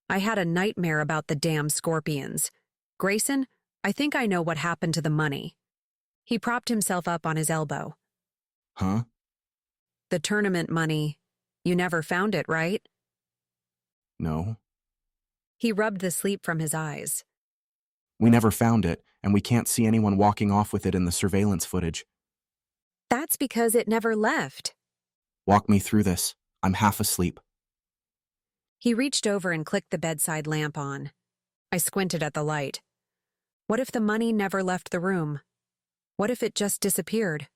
A: I had a nightmare about the damn scorpions. Grayson, I think I know what happened to the money. He propped himself up on his elbow.
L: Huh?
A: The tournament money. You never found it, right?
L: No.
A: He rubbed the sleep from his eyes.
L: We never found it, and we can't see anyone walking off with it in the surveillance footage.
A: That's because it never left.
L: Walk me through this. I'm half asleep.
A: He reached over and clicked the bedside lamp on. I squinted at the light. What if the money never left the room? What if it just disappeared?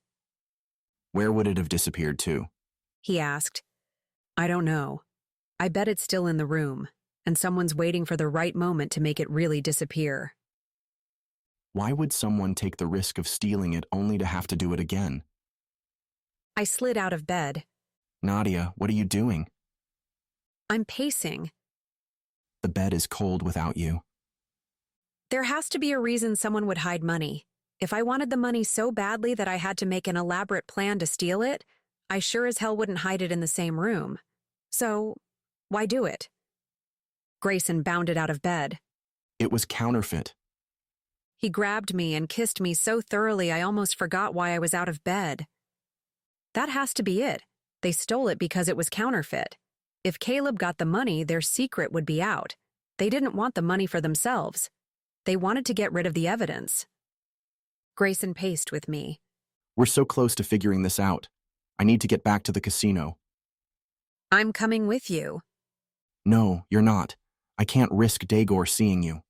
L: Where would it have disappeared to?
A: He asked. I don't know. I bet it's still in the room, and someone's waiting for the right moment to make it really disappear.
L: Why would someone take the risk of stealing it only to have to do it again?
A: I slid out of bed.
L: Nadia, what are you doing?
A: I'm pacing.
L: The bed is cold without you.
A: There has to be a reason someone would hide money. If I wanted the money so badly that I had to make an elaborate plan to steal it, I sure as hell wouldn't hide it in the same room. So, why do it? Grayson bounded out of bed.
L: It was counterfeit.
A: He grabbed me and kissed me so thoroughly I almost forgot why I was out of bed. That has to be it. They stole it because it was counterfeit. If Caleb got the money, their secret would be out. They didn't want the money for themselves. They wanted to get rid of the evidence. Grayson paced with me.
L: We're so close to figuring this out. I need to get back to the casino.
A: I'm coming with you.
L: No, you're not. I can't risk Dagor seeing you.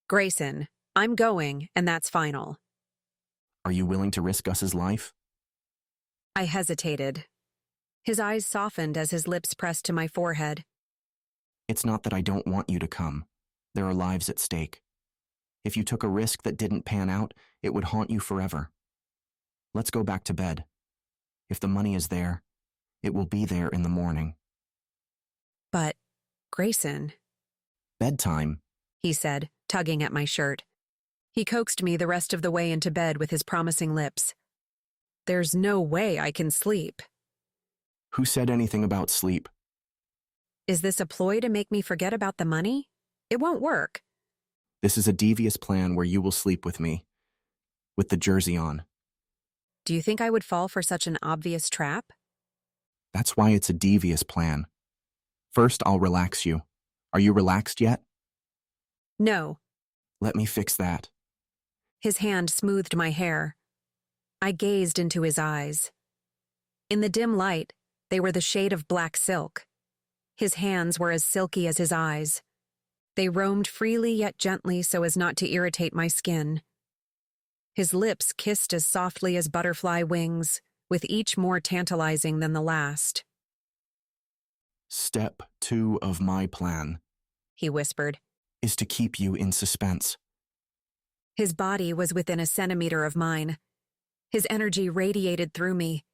A: Grayson, I'm going, and that's final.
L: Are you willing to risk Gus's life?
A: I hesitated. His eyes softened as his lips pressed to my forehead.
L: It's not that I don't want you to come. There are lives at stake. If you took a risk that didn't pan out, it would haunt you forever. Let's go back to bed. If the money is there, it will be there in the morning.
A: But, Grayson...
L: Bedtime,
A: he said, tugging at my shirt. He coaxed me the rest of the way into bed with his promising lips. There's no way I can sleep.
L: Who said anything about sleep?
A: Is this a ploy to make me forget about the money? It won't work.
L: This is a devious plan where you will sleep with me, with the jersey on.
A: Do you think I would fall for such an obvious trap?
L: That's why it's a devious plan. First, I'll relax you. Are you relaxed yet?
A: No.
L: Let me fix that.
A: His hand smoothed my hair. I gazed into his eyes. In the dim light, they were the shade of black silk. His hands were as silky as his eyes. They roamed freely yet gently so as not to irritate my skin. His lips kissed as softly as butterfly wings, with each more tantalizing than the last.
L: Step 2 of my plan,
A: he whispered,
L: is to keep you in suspense.
A: His body was within a centimeter of mine. His energy radiated through me.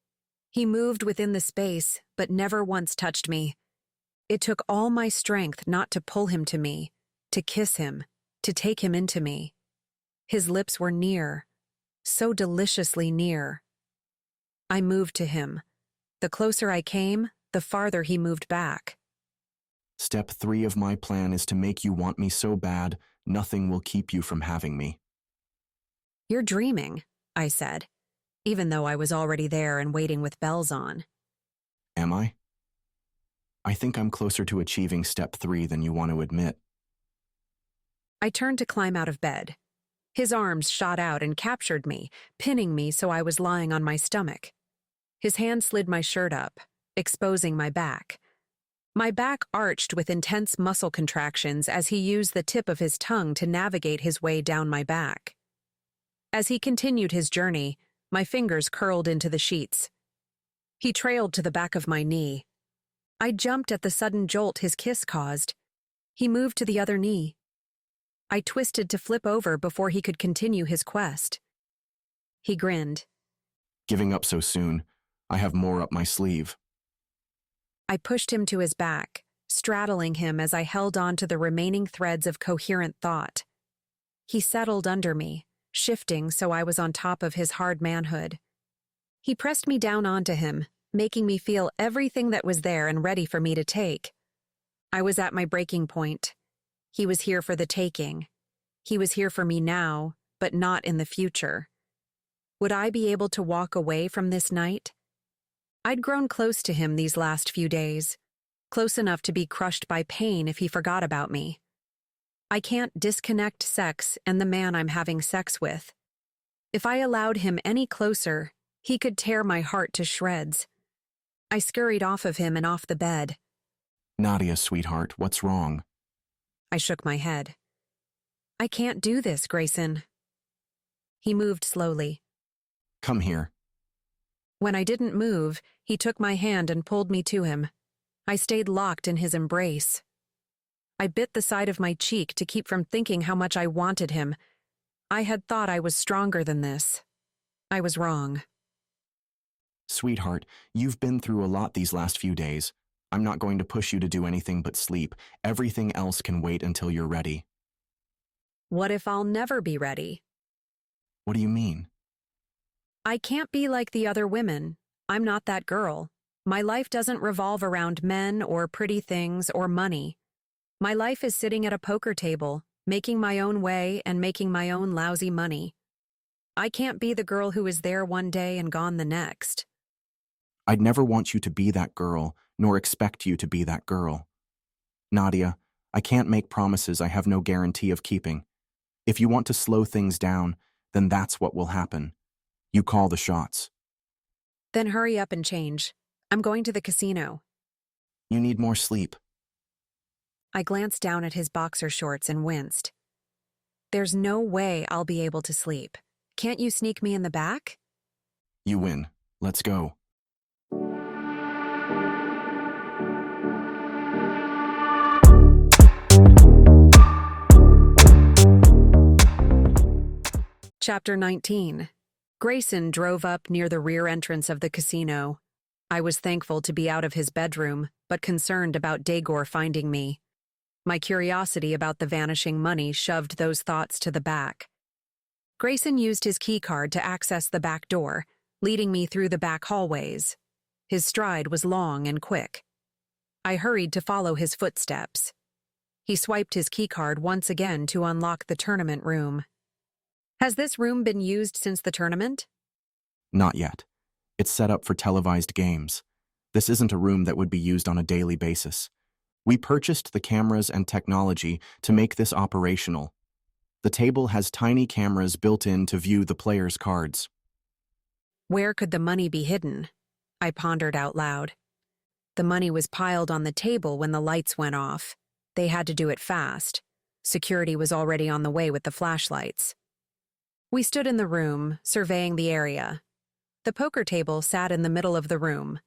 A: He moved within the space, but never once touched me. It took all my strength not to pull him to me, to kiss him, to take him into me. His lips were near. so deliciously near. I moved to him. The closer I came, the farther he moved back.
L: Step 3 of my plan is to make you want me so bad, nothing will keep you from having me.
A: You're dreaming, I said, even though I was already there and waiting with bells on.
L: Am I? I think I'm closer to achieving step 3 than you want to admit.
A: I turned to climb out of bed. His arms shot out and captured me, pinning me so I was lying on my stomach. His hand slid my shirt up, exposing my back. My back arched with intense muscle contractions as he used the tip of his tongue to navigate his way down my back. As he continued his journey, my fingers curled into the sheets. He trailed to the back of my knee. I jumped at the sudden jolt his kiss caused. He moved to the other knee. I twisted to flip over before he could continue his quest. He grinned.
L: Giving up so soon, I have more up my sleeve.
A: I pushed him to his back, straddling him as I held on to the remaining threads of coherent thought. He settled under me, shifting so I was on top of his hard manhood. He pressed me down onto him, making me feel everything that was there and ready for me to take. I was at my breaking point. He was here for the taking. He was here for me now, but not in the future. Would I be able to walk away from this night? I'd grown close to him these last few days, close enough to be crushed by pain if he forgot about me. I can't disconnect sex and the man I'm having sex with. If I allowed him any closer, he could tear my heart to shreds. I scurried off of him and off the bed.
L: Nadia, sweetheart, what's wrong?
A: I shook my head. I can't do this, Grayson. He moved slowly.
L: Come here.
A: When I didn't move, he took my hand and pulled me to him. I stayed locked in his embrace. I bit the side of my cheek to keep from thinking how much I wanted him. I had thought I was stronger than this. I was wrong.
L: Sweetheart, you've been through a lot these last few days. I'm not going to push you to do anything but sleep. Everything else can wait until you're ready.
A: What if I'll never be ready?
L: What do you mean?
A: I can't be like the other women. I'm not that girl. My life doesn't revolve around men or pretty things or money. My life is sitting at a poker table, making my own way and making my own lousy money. I can't be the girl who is there one day and gone the next.
L: I'd never want you to be that girl, nor expect you to be that girl. Nadia, I can't make promises I have no guarantee of keeping. If you want to slow things down, then that's what will happen. You call the shots.
A: Then hurry up and change. I'm going to the casino.
L: You need more sleep.
A: I glanced down at his boxer shorts and winced. There's no way I'll be able to sleep. Can't you sneak me in the back?
L: You win. Let's go.
A: Chapter 19. Grayson drove up near the rear entrance of the casino. I was thankful to be out of his bedroom, but concerned about Daegor finding me. My curiosity about the vanishing money shoved those thoughts to the back. Grayson used his keycard to access the back door, leading me through the back hallways. His stride was long and quick. I hurried to follow his footsteps. He swiped his keycard once again to unlock the tournament room. Has this room been used since the tournament?
L: Not yet. It's set up for televised games. This isn't a room that would be used on a daily basis. We purchased the cameras and technology to make this operational. The table has tiny cameras built in to view the players' cards.
A: Where could the money be hidden? I pondered out loud. The money was piled on the table when the lights went off. They had to do it fast. Security was already on the way with the flashlights. We stood in the room, surveying the area. The poker table sat in the middle of the room.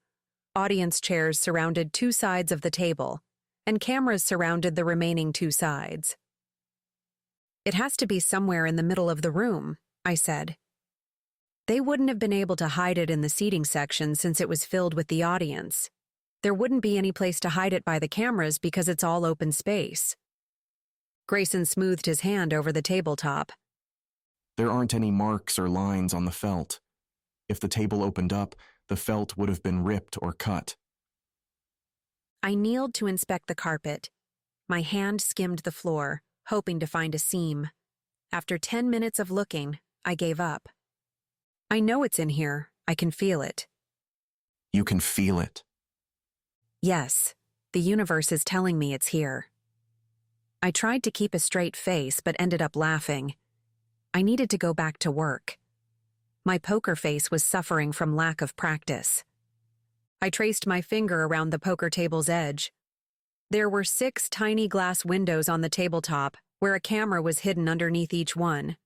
A: Audience chairs surrounded two sides of the table, and cameras surrounded the remaining two sides. It has to be somewhere in the middle of the room, I said. They wouldn't have been able to hide it in the seating section since it was filled with the audience. There wouldn't be any place to hide it by the cameras because it's all open space. Grayson smoothed his hand over the tabletop.
L: There aren't any marks or lines on the felt. If the table opened up, the felt would have been ripped or cut.
A: I kneeled to inspect the carpet. My hand skimmed the floor, hoping to find a seam. After 10 minutes of looking, I gave up. I know it's in here. I can feel it.
L: You can feel it.
A: Yes, the universe is telling me it's here. I tried to keep a straight face but ended up laughing. I needed to go back to work. My poker face was suffering from lack of practice. I traced my finger around the poker table's edge. There were 6 tiny glass windows on the tabletop, where a camera was hidden underneath each one.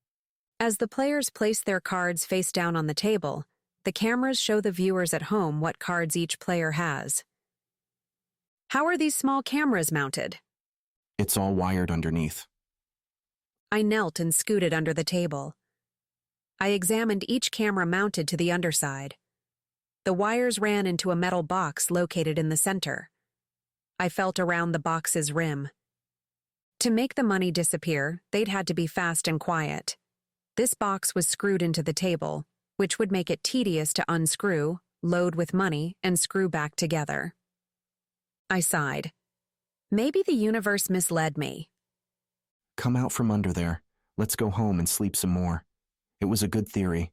A: As the players place their cards face down on the table, the cameras show the viewers at home what cards each player has. How are these small cameras mounted?
L: It's all wired underneath.
A: I knelt and scooted under the table. I examined each camera mounted to the underside. The wires ran into a metal box located in the center. I felt around the box's rim. To make the money disappear, they'd had to be fast and quiet. This box was screwed into the table, which would make it tedious to unscrew, load with money, and screw back together. I sighed. Maybe the universe misled me.
L: Come out from under there. Let's go home and sleep some more. It was a good theory.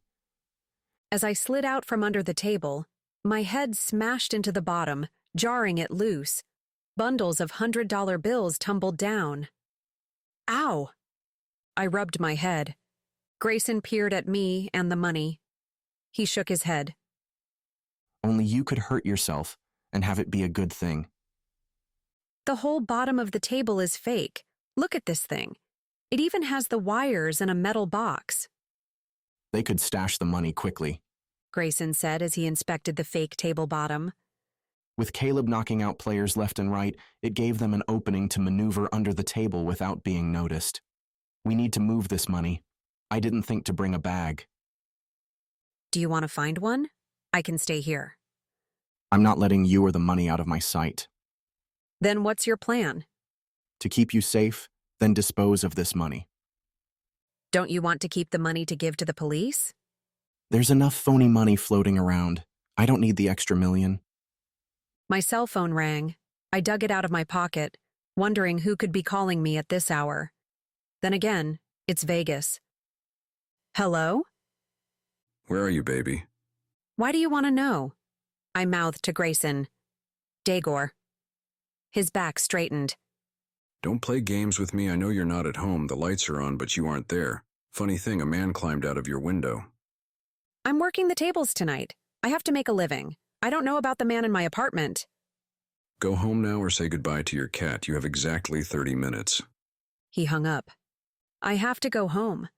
A: As I slid out from under the table, my head smashed into the bottom, jarring it loose. Bundles of $100 bills tumbled down. Ow! I rubbed my head. Grayson peered at me and the money. He shook his head.
L: Only you could hurt yourself and have it be a good thing.
A: The whole bottom of the table is fake. Look at this thing. It even has the wires in a metal box.
L: They could stash the money quickly,
A: Grayson said as he inspected the fake table bottom.
L: With Caleb knocking out players left and right, it gave them an opening to maneuver under the table without being noticed. We need to move this money. I didn't think to bring a bag.
A: Do you want to find one? I can stay here.
L: I'm not letting you or the money out of my sight.
A: Then what's your plan?
L: To keep you safe, then dispose of this money.
A: Don't you want to keep the money to give to the police?
L: There's enough phony money floating around. I don't need the extra $1 million.
A: My cell phone rang. I dug it out of my pocket, wondering who could be calling me at this hour. Then again, it's Vegas. Hello?
D: Where are you, baby?
A: Why do you want to know? I mouthed to Grayson. Dagor. His back straightened.
D: Don't play games with me. I know you're not at home. The lights are on, but you aren't there. Funny thing, a man climbed out of your window.
A: I'm working the tables tonight. I have to make a living. I don't know about the man in my apartment.
D: Go home now or say goodbye to your cat. You have exactly 30 minutes.
A: He hung up. I have to go home.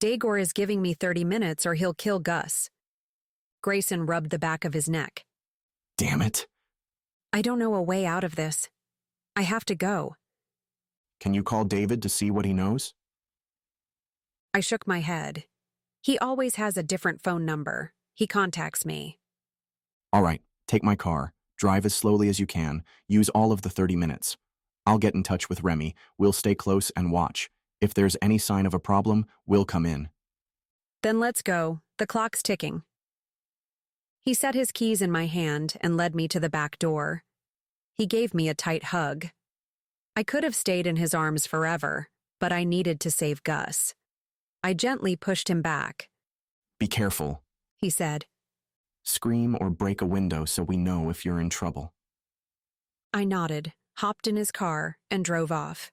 A: Dagor is giving me 30 minutes or he'll kill Gus. Grayson rubbed the back of his neck.
L: Damn it.
A: I don't know a way out of this. I have to go.
L: Can you call David to see what he knows?
A: I shook my head. He always has a different phone number. He contacts me.
L: All right, take my car. Drive as slowly as you can. Use all of the 30 minutes. I'll get in touch with Remy. We'll stay close and watch. If there's any sign of a problem, we'll come in.
A: Then let's go. The clock's ticking. He set his keys in my hand and led me to the back door. He gave me a tight hug. I could have stayed in his arms forever, but I needed to save Gus. I gently pushed him back.
L: Be careful,
A: he said.
L: Scream or break a window so we know if you're in trouble.
A: I nodded, hopped in his car, and drove off.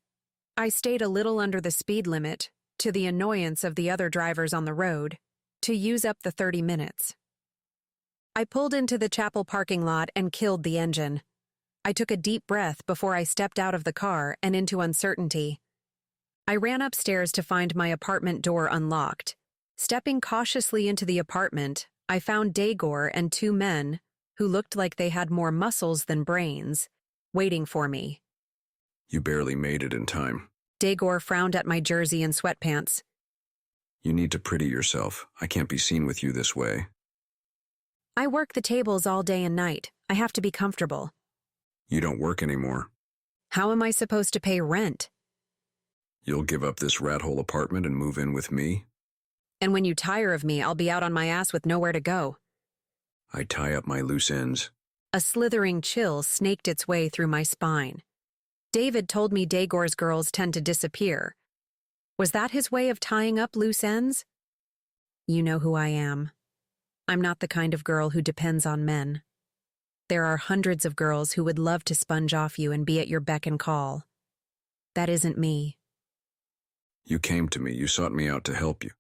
A: I stayed a little under the speed limit, to the annoyance of the other drivers on the road, to use up the 30 minutes. I pulled into the chapel parking lot and killed the engine. I took a deep breath before I stepped out of the car and into uncertainty. I ran upstairs to find my apartment door unlocked. Stepping cautiously into the apartment, I found Dagor and 2 men, who looked like they had more muscles than brains, waiting for me.
D: You barely made it in time.
A: Dagor frowned at my jersey and sweatpants.
D: You need to pretty yourself. I can't be seen with you this way.
A: I work the tables all day and night. I have to be comfortable.
D: You don't work anymore.
A: How am I supposed to pay rent?
D: You'll give up this rat hole apartment and move in with me?
A: And when you tire of me, I'll be out on my ass with nowhere to go.
D: I tie up my loose ends.
A: A slithering chill snaked its way through my spine. David told me Daegor's girls tend to disappear. Was that his way of tying up loose ends? You know who I am. I'm not the kind of girl who depends on men. There are hundreds of girls who would love to sponge off you and be at your beck and call. That isn't me.
D: You came to me. You sought me out to help you.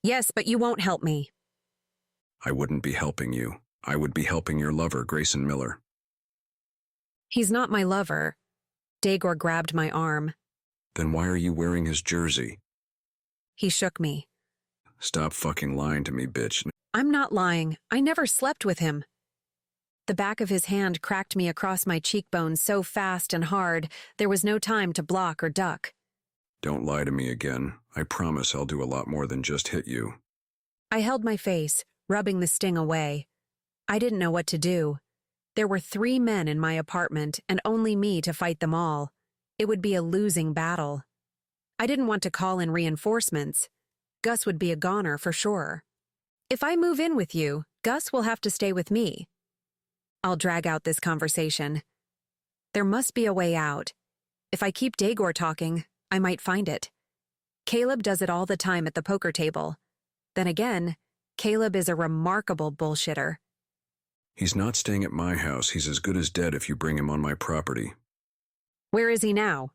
A: Yes, but you won't help me.
D: I wouldn't be helping you. I would be helping your lover, Grayson Miller.
A: He's not my lover. Daegor grabbed my arm.
D: Then why are you wearing his jersey?
A: He shook me.
D: Stop fucking lying to me, bitch.
A: I'm not lying. I never slept with him. The back of his hand cracked me across my cheekbones so fast and hard, there was no time to block or duck.
D: Don't lie to me again. I promise I'll do a lot more than just hit you.
A: I held my face, rubbing the sting away. I didn't know what to do. There were 3 men in my apartment and only me to fight them all. It would be a losing battle. I didn't want to call in reinforcements. Gus would be a goner for sure. If I move in with you, Gus will have to stay with me. I'll drag out this conversation. There must be a way out. If I keep Daegor talking, I might find it. Caleb does it all the time at the poker table. Then again, Caleb is a remarkable bullshitter.
D: He's not staying at my house. He's as good as dead if you bring him on my property.
A: Where is he now?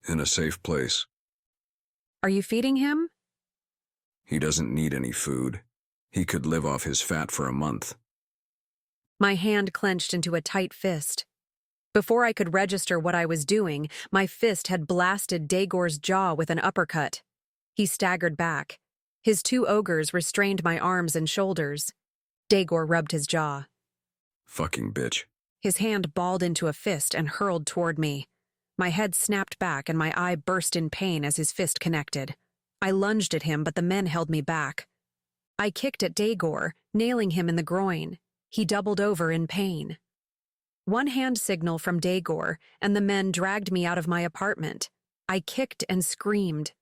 D: In a safe place.
A: Are you feeding him?
D: He doesn't need any food. He could live off his fat for a month.
A: My hand clenched into a tight fist. Before I could register what I was doing, my fist had blasted Daegor's jaw with an uppercut. He staggered back. His 2 ogres restrained my arms and shoulders. Daegor rubbed his jaw.
D: Fucking bitch.
A: His hand balled into a fist and hurled toward me. My head snapped back and my eye burst in pain as his fist connected. I lunged at him, but the men held me back. I kicked at Daegor, nailing him in the groin. He doubled over in pain. One hand signal from Daegor, and the men dragged me out of my apartment. I kicked and screamed.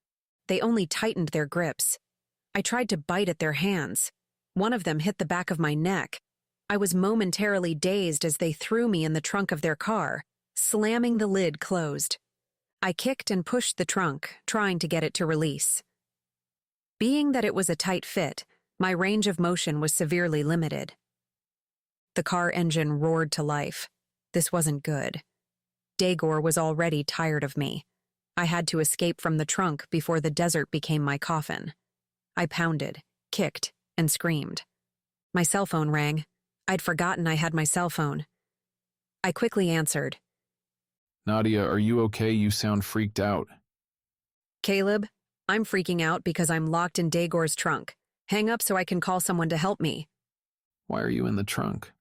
A: They only tightened their grips. I tried to bite at their hands. One of them hit the back of my neck. I was momentarily dazed as they threw me in the trunk of their car, slamming the lid closed. I kicked and pushed the trunk, trying to get it to release. Being that it was a tight fit, my range of motion was severely limited. The car engine roared to life. This wasn't good. Daegor was already tired of me. I had to escape from the trunk before the desert became my coffin. I pounded, kicked, and screamed. My cell phone rang. I'd forgotten I had my cell phone. I quickly answered.
B: Nadia, are you okay? You sound freaked out.
A: Caleb, I'm freaking out because I'm locked in Daegor's trunk. Hang up so I can call someone to help me.
B: Why are you in the trunk?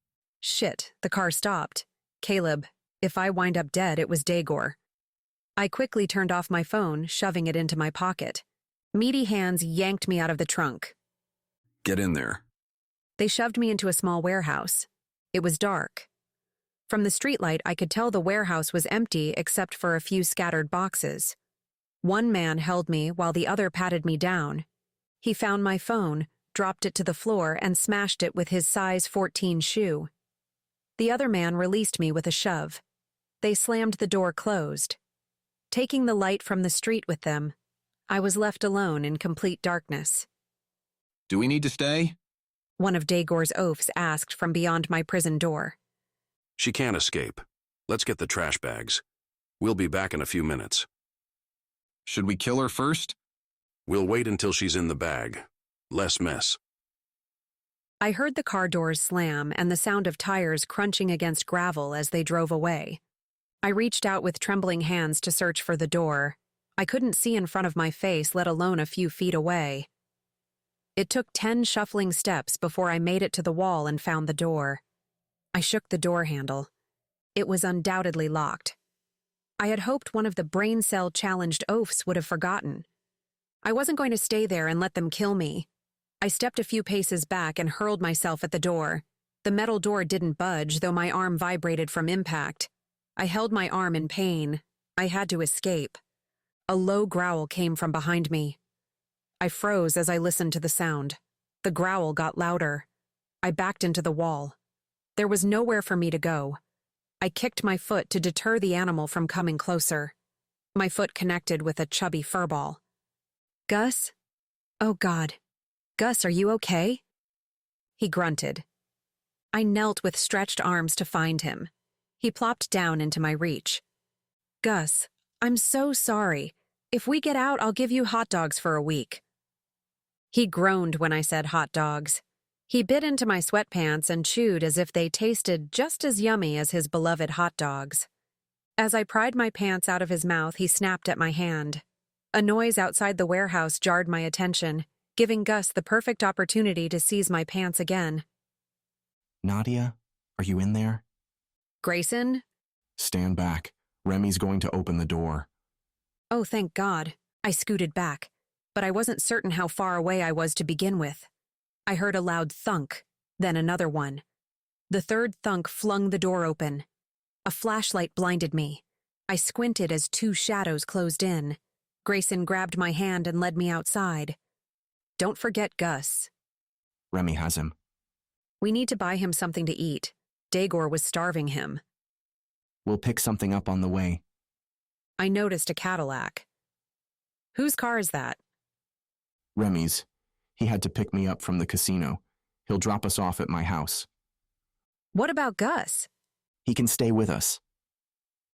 A: Shit, the car stopped. Caleb, if I wind up dead, it was Daegor. I quickly turned off my phone, shoving it into my pocket. Meaty hands yanked me out of the trunk.
D: Get in there.
A: They shoved me into a small warehouse. It was dark. From the streetlight, I could tell the warehouse was empty except for a few scattered boxes. One man held me while the other patted me down. He found my phone, dropped it to the floor, and smashed it with his size 14 shoe. The other man released me with a shove. They slammed the door closed. Taking the light from the street with them, I was left alone in complete darkness.
H: Do we need to stay?
A: One of Daegor's oafs asked from beyond my prison door.
D: She can't escape. Let's get the trash bags. We'll be back in a few minutes.
H: Should we kill her first?
D: We'll wait until she's in the bag. Less mess.
A: I heard the car doors slam and the sound of tires crunching against gravel as they drove away. I reached out with trembling hands to search for the door. I couldn't see in front of my face, let alone a few feet away. It took 10 shuffling steps before I made it to the wall and found the door. I shook the door handle. It was undoubtedly locked. I had hoped one of the brain cell-challenged oafs would have forgotten. I wasn't going to stay there and let them kill me. I stepped a few paces back and hurled myself at the door. The metal door didn't budge, though my arm vibrated from impact. I held my arm in pain. I had to escape. A low growl came from behind me. I froze as I listened to the sound. The growl got louder. I backed into the wall. There was nowhere for me to go. I kicked my foot to deter the animal from coming closer. My foot connected with a chubby furball. Gus? Oh, God. Gus, are you okay? He grunted. I knelt with stretched arms to find him. He plopped down into my reach. Gus, I'm so sorry. If we get out, I'll give you hot dogs for a week. He groaned when I said hot dogs. He bit into my sweatpants and chewed as if they tasted just as yummy as his beloved hot dogs. As I pried my pants out of his mouth, he snapped at my hand. A noise outside the warehouse jarred my attention, giving Gus the perfect opportunity to seize my pants again.
L: Nadia, are you in there?
A: Grayson?
L: Stand back. Remy's going to open the door.
A: Oh, thank God. I scooted back, but I wasn't certain how far away I was to begin with. I heard a loud thunk, then another one. The third thunk flung the door open. A flashlight blinded me. I squinted as two shadows closed in. Grayson grabbed my hand and led me outside. Don't forget Gus.
L: Remy has him.
A: We need to buy him something to eat. Dagor was starving him.
L: We'll pick something up on the way.
A: I noticed a Cadillac. Whose car is that?
L: Remy's. He had to pick me up from the casino. He'll drop us off at my house.
A: What about Gus?
L: He can stay with us.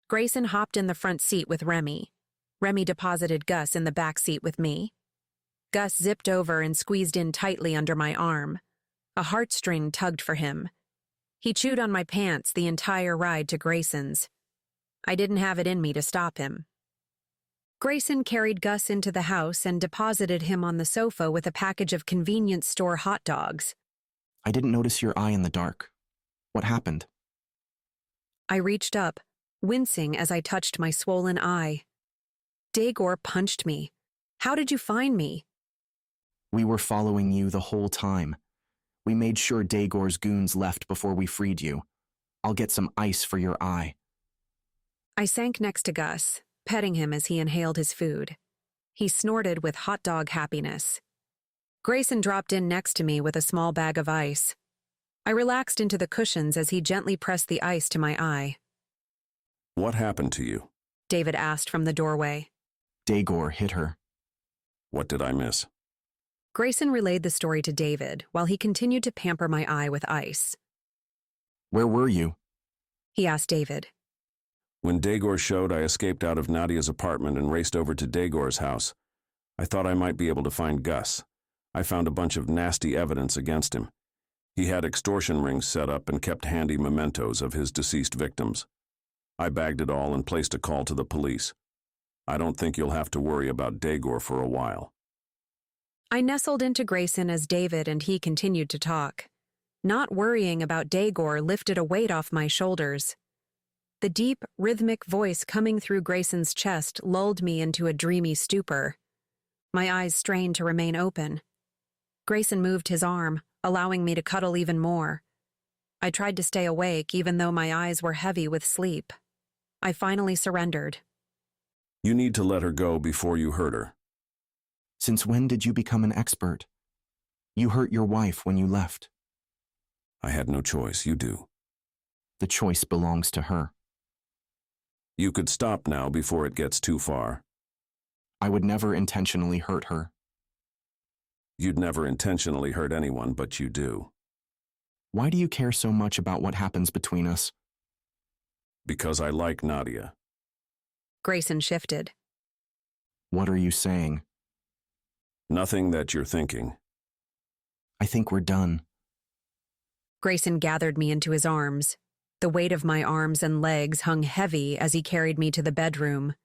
A: Grayson hopped in the front seat with Remy. Remy deposited Gus in the back seat with me. Gus zipped over and squeezed in tightly under my arm. A heartstring tugged for him. He chewed on my pants the entire ride to Grayson's. I didn't have it in me to stop him. Grayson carried Gus into the house and deposited him on the sofa with a package of convenience store hot dogs.
L: I didn't notice your eye in the dark. What happened?
A: I reached up, wincing as I touched my swollen eye. Dagor punched me. How did you find me?
L: We were following you the whole time. We made sure Dagor's goons left before we freed you. I'll get some ice for your eye.
A: I sank next to Gus, petting him as he inhaled his food. He snorted with hot dog happiness. Grayson dropped in next to me with a small bag of ice. I relaxed into the cushions as he gently pressed the ice to my eye.
U: What happened to you?
A: David asked from the doorway.
L: Dagor hit her.
U: What did I miss?
A: Grayson relayed the story to David while he continued to pamper my eye with ice.
L: Where were you?
A: He asked David.
U: When Dagor showed, I escaped out of Nadia's apartment and raced over to Dagor's house. I thought I might be able to find Gus. I found a bunch of nasty evidence against him. He had extortion rings set up and kept handy mementos of his deceased victims. I bagged it all and placed a call to the police. I don't think you'll have to worry about Dagor for a while.
A: I nestled into Grayson as David and he continued to talk. Not worrying about Dagor lifted a weight off my shoulders. The deep, rhythmic voice coming through Grayson's chest lulled me into a dreamy stupor. My eyes strained to remain open. Grayson moved his arm, allowing me to cuddle even more. I tried to stay awake even though my eyes were heavy with sleep. I finally surrendered.
U: You need to let her go before you hurt her.
L: Since when did you become an expert? You hurt your wife when you left.
U: I had no choice, you do.
L: The choice belongs to her.
U: You could stop now before it gets too far.
L: I would never intentionally hurt her.
U: You'd never intentionally hurt anyone, but you do.
L: Why do you care so much about what happens between us?
U: Because I like Nadia.
A: Grayson shifted.
L: What are you saying?
U: Nothing that you're thinking.
L: I think we're done.
A: Grayson gathered me into his arms. The weight of my arms and legs hung heavy as he carried me to the bedroom.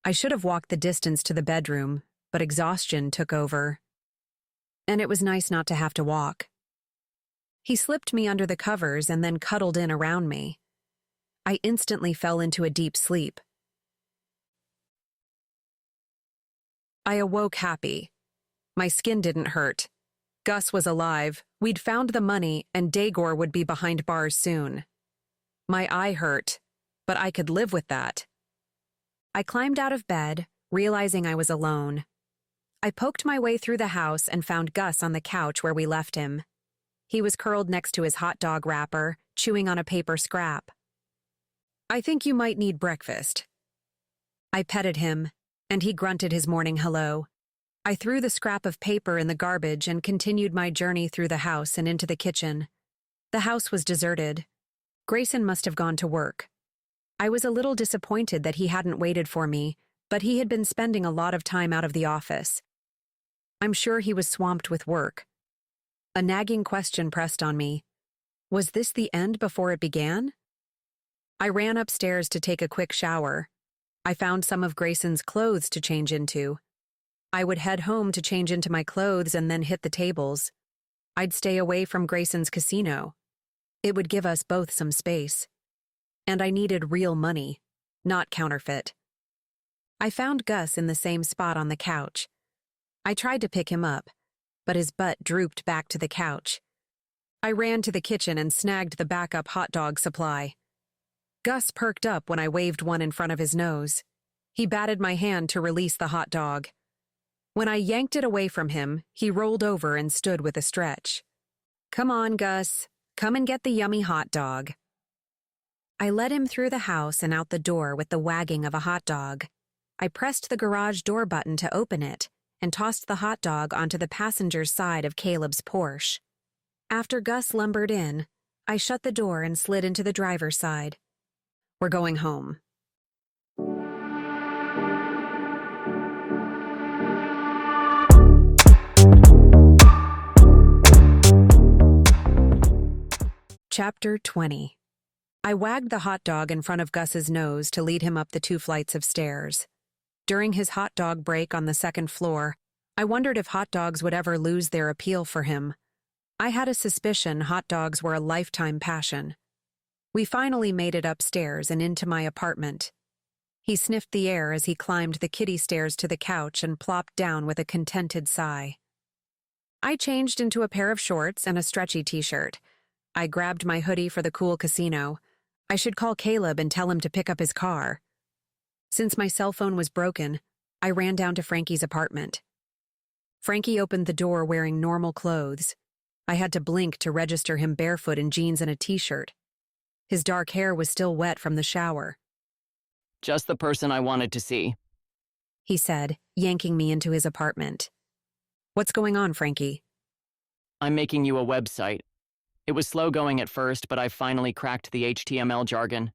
A: I should have walked the distance to the bedroom, but exhaustion took over. And it was nice not to have to walk. He slipped me under the covers and then cuddled in around me. I instantly fell into a deep sleep. I awoke happy. My skin didn't hurt. Gus was alive, we'd found the money, and Dagor would be behind bars soon. My eye hurt, but I could live with that. I climbed out of bed, realizing I was alone. I poked my way through the house and found Gus on the couch where we left him. He was curled next to his hot dog wrapper, chewing on a paper scrap. "I think you might need breakfast." I petted him, and he grunted his morning hello. I threw the scrap of paper in the garbage and continued my journey through the house and into the kitchen. The house was deserted. Grayson must have gone to work. I was a little disappointed that he hadn't waited for me, but he had been spending a lot of time out of the office. I'm sure he was swamped with work. A nagging question pressed on me. Was this the end before it began? I ran upstairs to take a quick shower. I found some of Grayson's clothes to change into. I would head home to change into my clothes and then hit the tables. I'd stay away from Grayson's casino. It would give us both some space. And I needed real money, not counterfeit. I found Gus in the same spot on the couch. I tried to pick him up, but his butt drooped back to the couch. I ran to the kitchen and snagged the backup hot dog supply. Gus perked up when I waved one in front of his nose. He batted my hand to release the hot dog. When I yanked it away from him, he rolled over and stood with a stretch. "Come on, Gus. Come and get the yummy hot dog." I led him through the house and out the door with the wagging of a hot dog. I pressed the garage door button to open it and tossed the hot dog onto the passenger's side of Caleb's Porsche. After Gus lumbered in, I shut the door and slid into the driver's side. "We're going home." Chapter 20. I wagged the hot dog in front of Gus's nose to lead him up the 2 flights of stairs. During his hot dog break on the 2nd floor, I wondered if hot dogs would ever lose their appeal for him. I had a suspicion hot dogs were a lifetime passion. We finally made it upstairs and into my apartment. He sniffed the air as he climbed the kiddie stairs to the couch and plopped down with a contented sigh. I changed into a pair of shorts and a stretchy t-shirt. I grabbed my hoodie for the cool casino. I should call Caleb and tell him to pick up his car. Since my cell phone was broken, I ran down to Frankie's apartment. Frankie opened the door wearing normal clothes. I had to blink to register him barefoot in jeans and a t-shirt. His dark hair was still wet from the shower.
E: "Just the person I wanted to see,"
A: he said, yanking me into his apartment. "What's going on, Frankie?"
E: "I'm making you a website. It was slow going at first, but I finally cracked the HTML jargon.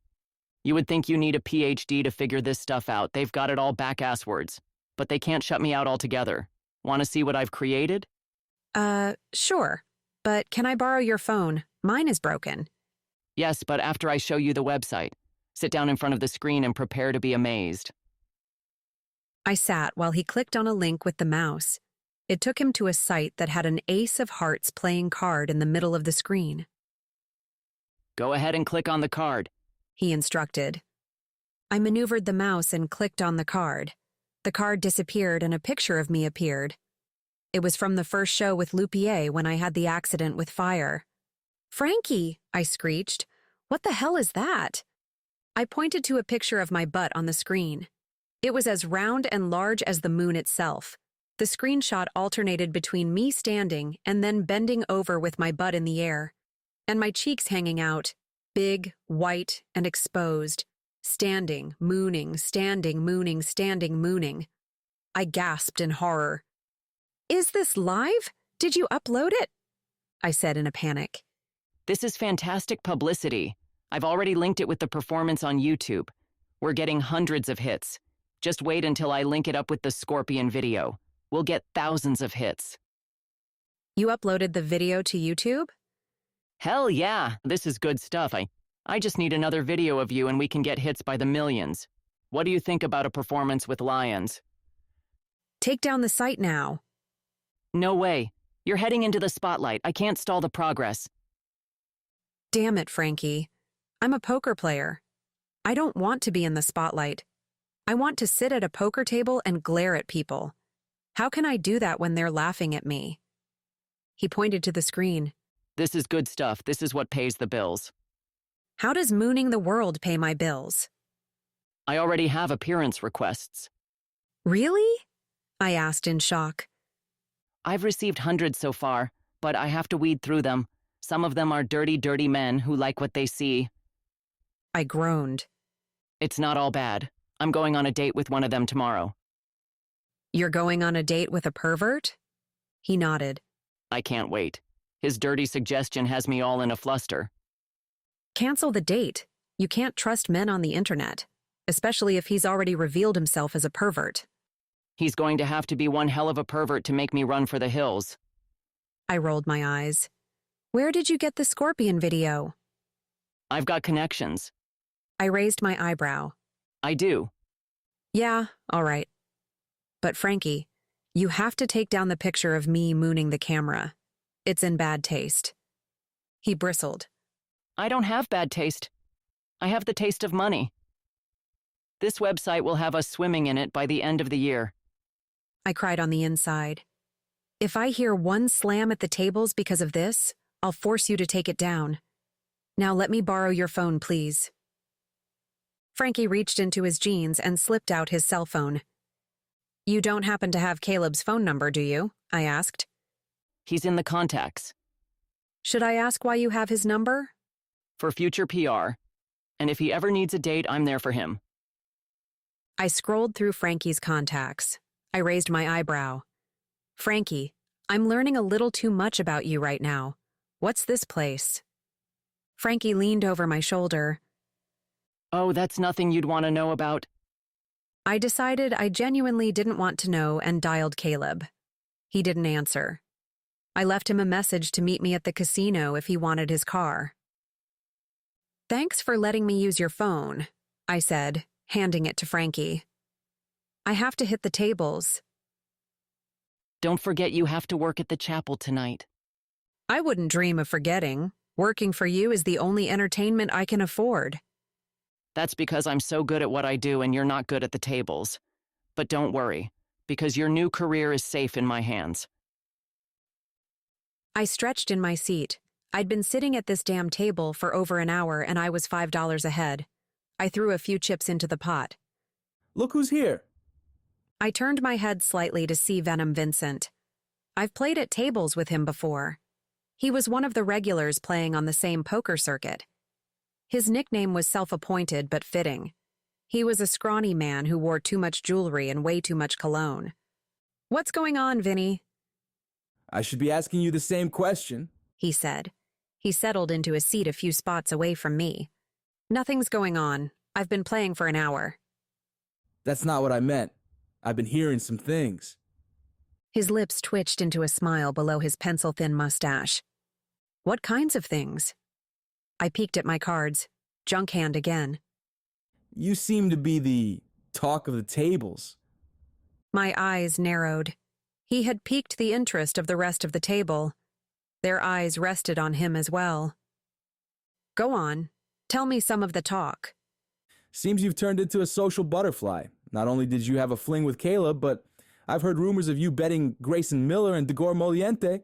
E: You would think you need a PhD to figure this stuff out. They've got it all back-asswards. But they can't shut me out altogether. Want to see what I've created?"
A: Sure. But can I borrow your phone? Mine is broken."
E: "Yes, but after I show you the website. Sit down in front of the screen and prepare to be amazed."
A: I sat while he clicked on a link with the mouse. It took him to a site that had an ace of hearts playing card in the middle of the screen.
E: "Go ahead and click on the card,"
A: he instructed. I maneuvered the mouse and clicked on the card. The card disappeared and a picture of me appeared. It was from the first show with Lupier when I had the accident with fire. "Frankie," I screeched. "What the hell is that?" I pointed to a picture of my butt on the screen. It was as round and large as the moon itself. The screenshot alternated between me standing and then bending over with my butt in the air, and my cheeks hanging out, big, white, and exposed, standing, mooning, standing, mooning, standing, mooning. I gasped in horror. "Is this live? Did you upload it?" I said in a panic.
E: "This is fantastic publicity. I've already linked it with the performance on YouTube. We're getting hundreds of hits. Just wait until I link it up with the Scorpion video. We'll get thousands of hits."
A: "You uploaded the video to YouTube?"
E: "Hell yeah, this is good stuff. I just need another video of you and we can get hits by the millions. What do you think about a performance with lions?"
A: "Take down the site now."
E: "No way. You're heading into the spotlight. I can't stall the progress."
A: "Damn it, Frankie. I'm a poker player. I don't want to be in the spotlight. I want to sit at a poker table and glare at people. How can I do that when they're laughing at me?" He pointed to the screen.
E: "This is good stuff. This is what pays the bills."
A: "How does mooning the world pay my bills?"
E: "I already have appearance requests."
A: "Really? I asked in shock.
E: I've received hundreds so far, but I have to weed through them. Some of them are dirty, dirty men who like what they see.
A: I groaned.
E: It's not all bad. I'm going on a date with one of them tomorrow.
A: You're going on a date with a pervert? He nodded.
E: I can't wait. His dirty suggestion has me all in a fluster.
A: Cancel the date. You can't trust men on the internet, especially if he's already revealed himself as a pervert.
E: He's going to have to be one hell of a pervert to make me run for the hills.
A: I rolled my eyes. Where did you get the scorpion video?
E: I've got connections.
A: I raised my eyebrow.
E: I do.
A: Yeah, all right. But Frankie, you have to take down the picture of me mooning the camera. It's in bad taste. He bristled.
E: I don't have bad taste. I have the taste of money. This website will have us swimming in it by the end of the year.
A: I cried on the inside. If I hear one slam at the tables because of this, I'll force you to take it down. Now let me borrow your phone, please. Frankie reached into his jeans and slipped out his cell phone. You don't happen to have Caleb's phone number, do you? I asked.
E: He's in the contacts.
A: Should I ask why you have his number?
E: For future PR. And if he ever needs a date, I'm there for him.
A: I scrolled through Frankie's contacts. I raised my eyebrow. Frankie, I'm learning a little too much about you right now. What's this place? Frankie leaned over my shoulder.
E: Oh, that's nothing you'd want to know about.
A: I decided I genuinely didn't want to know and dialed Caleb. He didn't answer. I left him a message to meet me at the casino if he wanted his car. Thanks for letting me use your phone, I said, handing it to Frankie. I have to hit the tables.
E: Don't forget you have to work at the chapel tonight.
A: I wouldn't dream of forgetting. Working for you is the only entertainment I can afford.
E: That's because I'm so good at what I do and you're not good at the tables. But don't worry, because your new career is safe in my hands.
A: I stretched in my seat. I'd been sitting at this damn table for over an hour and I was $5 ahead. I threw a few chips into the pot.
M: Look who's here.
A: I turned my head slightly to see Venom Vincent. I've played at tables with him before. He was one of the regulars playing on the same poker circuit. His nickname was self-appointed but fitting. He was a scrawny man who wore too much jewelry and way too much cologne. What's going on, Vinny?
M: I should be asking you the same question,
A: he said. He settled into a seat a few spots away from me. Nothing's going on. I've been playing for an hour.
M: That's not what I meant. I've been hearing some things.
A: His lips twitched into a smile below his pencil-thin mustache. What kinds of things? I peeked at my cards. Junk hand again.
M: You seem to be the talk of the tables.
A: My eyes narrowed. He had piqued the interest of the rest of the table. Their eyes rested on him as well. Go on. Tell me some of the talk.
M: Seems you've turned into a social butterfly. Not only did you have a fling with Caleb, but I've heard rumors of you betting Grayson Miller and Degor Moliente.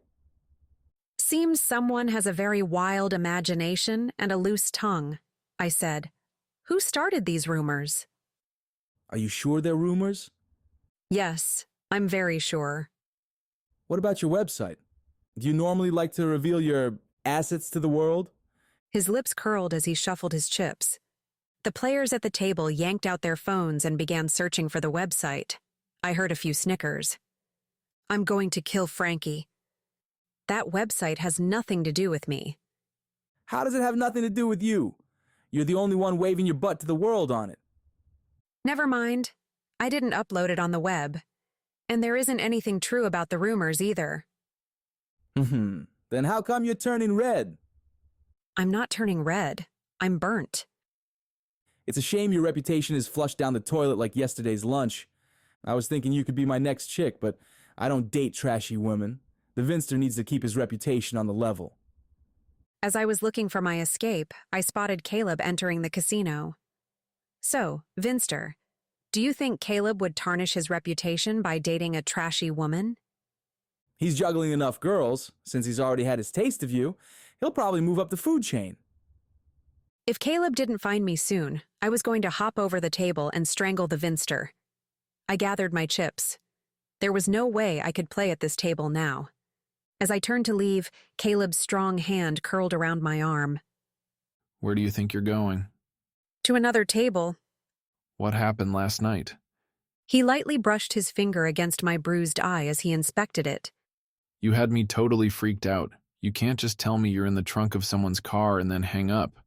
A: Seems someone has a very wild imagination and a loose tongue, I said. Who started these rumors?
M: Are you sure they're rumors?
A: Yes, I'm very sure.
M: What about your website? Do you normally like to reveal your assets to the world?
A: His lips curled as he shuffled his chips. The players at the table yanked out their phones and began searching for the website. I heard a few snickers. I'm going to kill Frankie. That website has nothing to do with me.
M: How does it have nothing to do with you? You're the only one waving your butt to the world on it.
A: Never mind. I didn't upload it on the web. And there isn't anything true about the rumors either.
M: Then how come you're turning red?
A: I'm not turning red. I'm burnt.
M: It's a shame your reputation is flushed down the toilet like yesterday's lunch. I was thinking you could be my next chick, but I don't date trashy women. The Vinster needs to keep his reputation on the level.
A: As I was looking for my escape, I spotted Caleb entering the casino. So, Vinster, do you think Caleb would tarnish his reputation by dating a trashy woman?
M: He's juggling enough girls. Since he's already had his taste of you, he'll probably move up the food chain.
A: If Caleb didn't find me soon, I was going to hop over the table and strangle the Vinster. I gathered my chips. There was no way I could play at this table now. As I turned to leave, Caleb's strong hand curled around my arm.
B: Where do you think you're going?
A: To another table.
B: What happened last night?
A: He lightly brushed his finger against my bruised eye as he inspected it.
B: You had me totally freaked out. You can't just tell me you're in the trunk of someone's car and then hang up.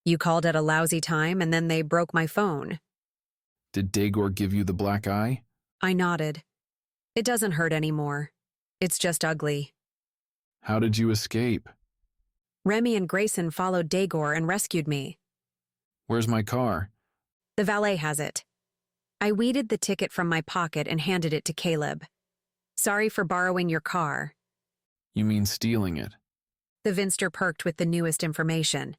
A: You called at a lousy time and then they broke my phone.
B: Did Daegor give you the black eye?
A: I nodded. It doesn't hurt anymore. It's just ugly.
B: How did you escape?
A: Remy and Grayson followed Daegor and rescued me.
B: Where's my car?
A: The valet has it. I weeded the ticket from my pocket and handed it to Caleb. Sorry for borrowing your car.
B: You mean stealing it?
A: The Vinster perked with the newest information.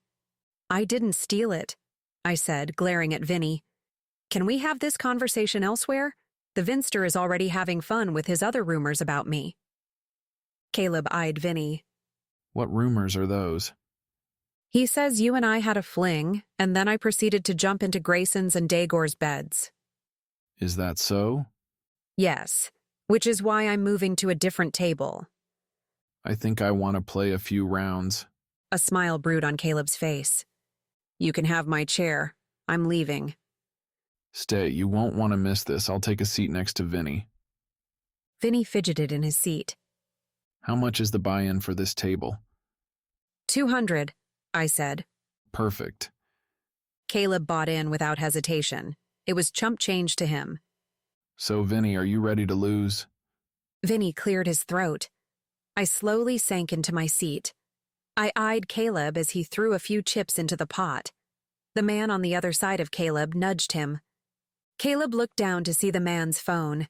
A: I didn't steal it, I said, glaring at Vinny. Can we have this conversation elsewhere? The Vinster is already having fun with his other rumors about me. Caleb eyed Vinny.
B: What rumors are those?
A: He says you and I had a fling, and then I proceeded to jump into Grayson's and Daegor's beds.
B: Is that so?
A: Yes, which is why I'm moving to a different table.
B: I think I want to play a few rounds.
A: A smile brewed on Caleb's face. You can have my chair. I'm leaving.
B: Stay, you won't want to miss this. I'll take a seat next to Vinny.
A: Vinny fidgeted in his seat.
B: How much is the buy-in for this table?
A: 200, I said.
B: Perfect.
A: Caleb bought in without hesitation. It was chump change to him.
B: So, Vinny, are you ready to lose?
A: Vinny cleared his throat. I slowly sank into my seat. I eyed Caleb as he threw a few chips into the pot. The man on the other side of Caleb nudged him. Caleb looked down to see the man's phone.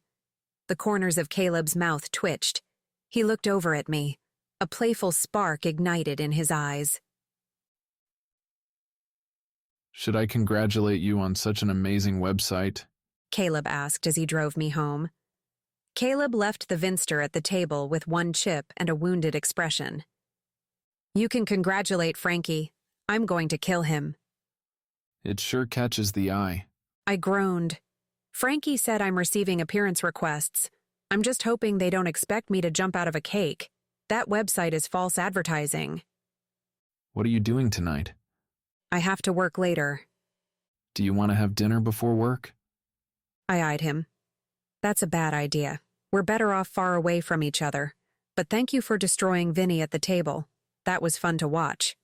A: The corners of Caleb's mouth twitched. He looked over at me. A playful spark ignited in his eyes.
B: Should I congratulate you on such an amazing website?
A: Caleb asked as he drove me home. Caleb left the Vinster at the table with one chip and a wounded expression. You can congratulate Frankie. I'm going to kill him.
B: It sure catches the eye.
A: I groaned. Frankie said I'm receiving appearance requests. I'm just hoping they don't expect me to jump out of a cake. That website is false advertising.
B: What are you doing tonight?
A: I have to work later.
B: Do you want to have dinner before work?
A: I eyed him. That's a bad idea. We're better off far away from each other. But thank you for destroying Vinny at the table. That was fun to watch.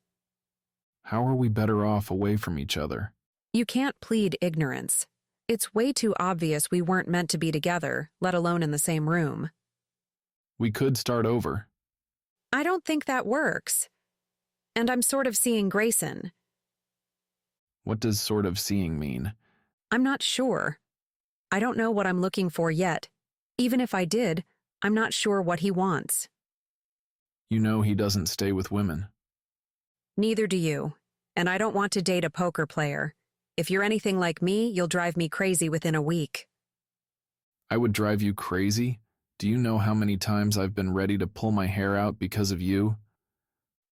B: How are we better off away from each other?
A: You can't plead ignorance. It's way too obvious we weren't meant to be together, let alone in the same room.
B: We could start over.
A: I don't think that works. And I'm sort of seeing Grayson.
B: What does sort of seeing mean?
A: I'm not sure. I don't know what I'm looking for yet. Even if I did, I'm not sure what he wants.
B: You know he doesn't stay with women.
A: Neither do you. And I don't want to date a poker player. If you're anything like me, you'll drive me crazy within a week.
B: I would drive you crazy? Do you know how many times I've been ready to pull my hair out because of you?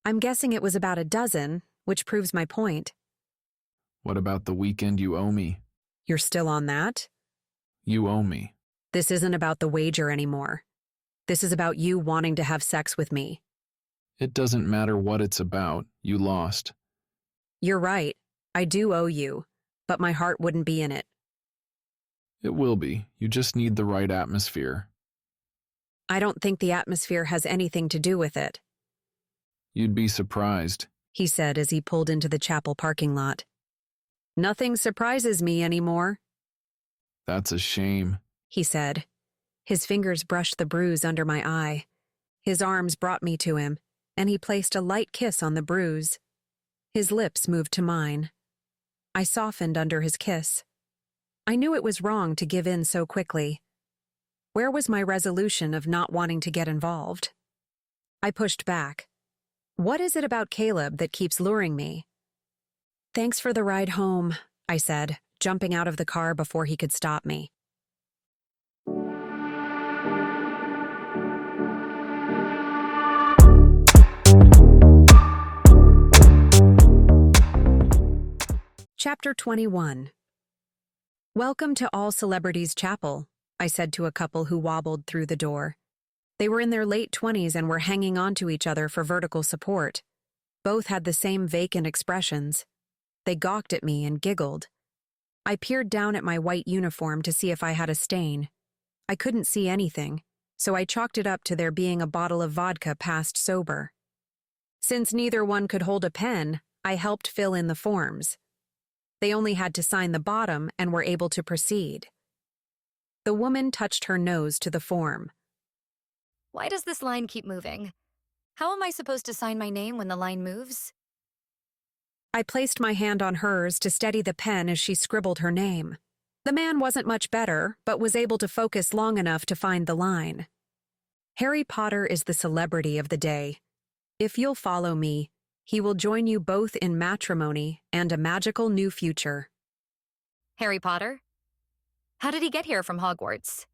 A: I'm guessing it was about a dozen, which proves my point.
B: What about the weekend you owe me?
A: You're still on that?
B: You owe me.
A: This isn't about the wager anymore. This is about you wanting to have sex with me.
B: It doesn't matter what it's about. You lost.
A: You're right. I do owe you, but my heart wouldn't be in it.
B: It will be. You just need the right atmosphere.
A: I don't think the atmosphere has anything to do with it.
B: You'd be surprised,
A: he said as he pulled into the chapel parking lot. Nothing surprises me anymore.
B: That's a shame,
A: he said. His fingers brushed the bruise under my eye. His arms brought me to him, and he placed a light kiss on the bruise. His lips moved to mine. I softened under his kiss. I knew it was wrong to give in so quickly. Where was my resolution of not wanting to get involved? I pushed back. What is it about Caleb that keeps luring me? Thanks for the ride home, I said, jumping out of the car before he could stop me. Chapter 21. Welcome to All Celebrities Chapel, I said to a couple who wobbled through the door. They were in their late 20s and were hanging on to each other for vertical support. Both had the same vacant expressions. They gawked at me and giggled. I peered down at my white uniform to see if I had a stain. I couldn't see anything, so I chalked it up to there being a bottle of vodka passed sober. Since neither one could hold a pen, I helped fill in the forms. They only had to sign the bottom and were able to proceed. The woman touched her nose to the form.
P: Why does this line keep moving? How am I supposed to sign my name when the line moves?
A: I placed my hand on hers to steady the pen as she scribbled her name. The man wasn't much better, but was able to focus long enough to find the line. Harry Potter is the celebrity of the day. If you'll follow me, he will join you both in matrimony and a magical new future.
P: Harry Potter? How did he get here from Hogwarts?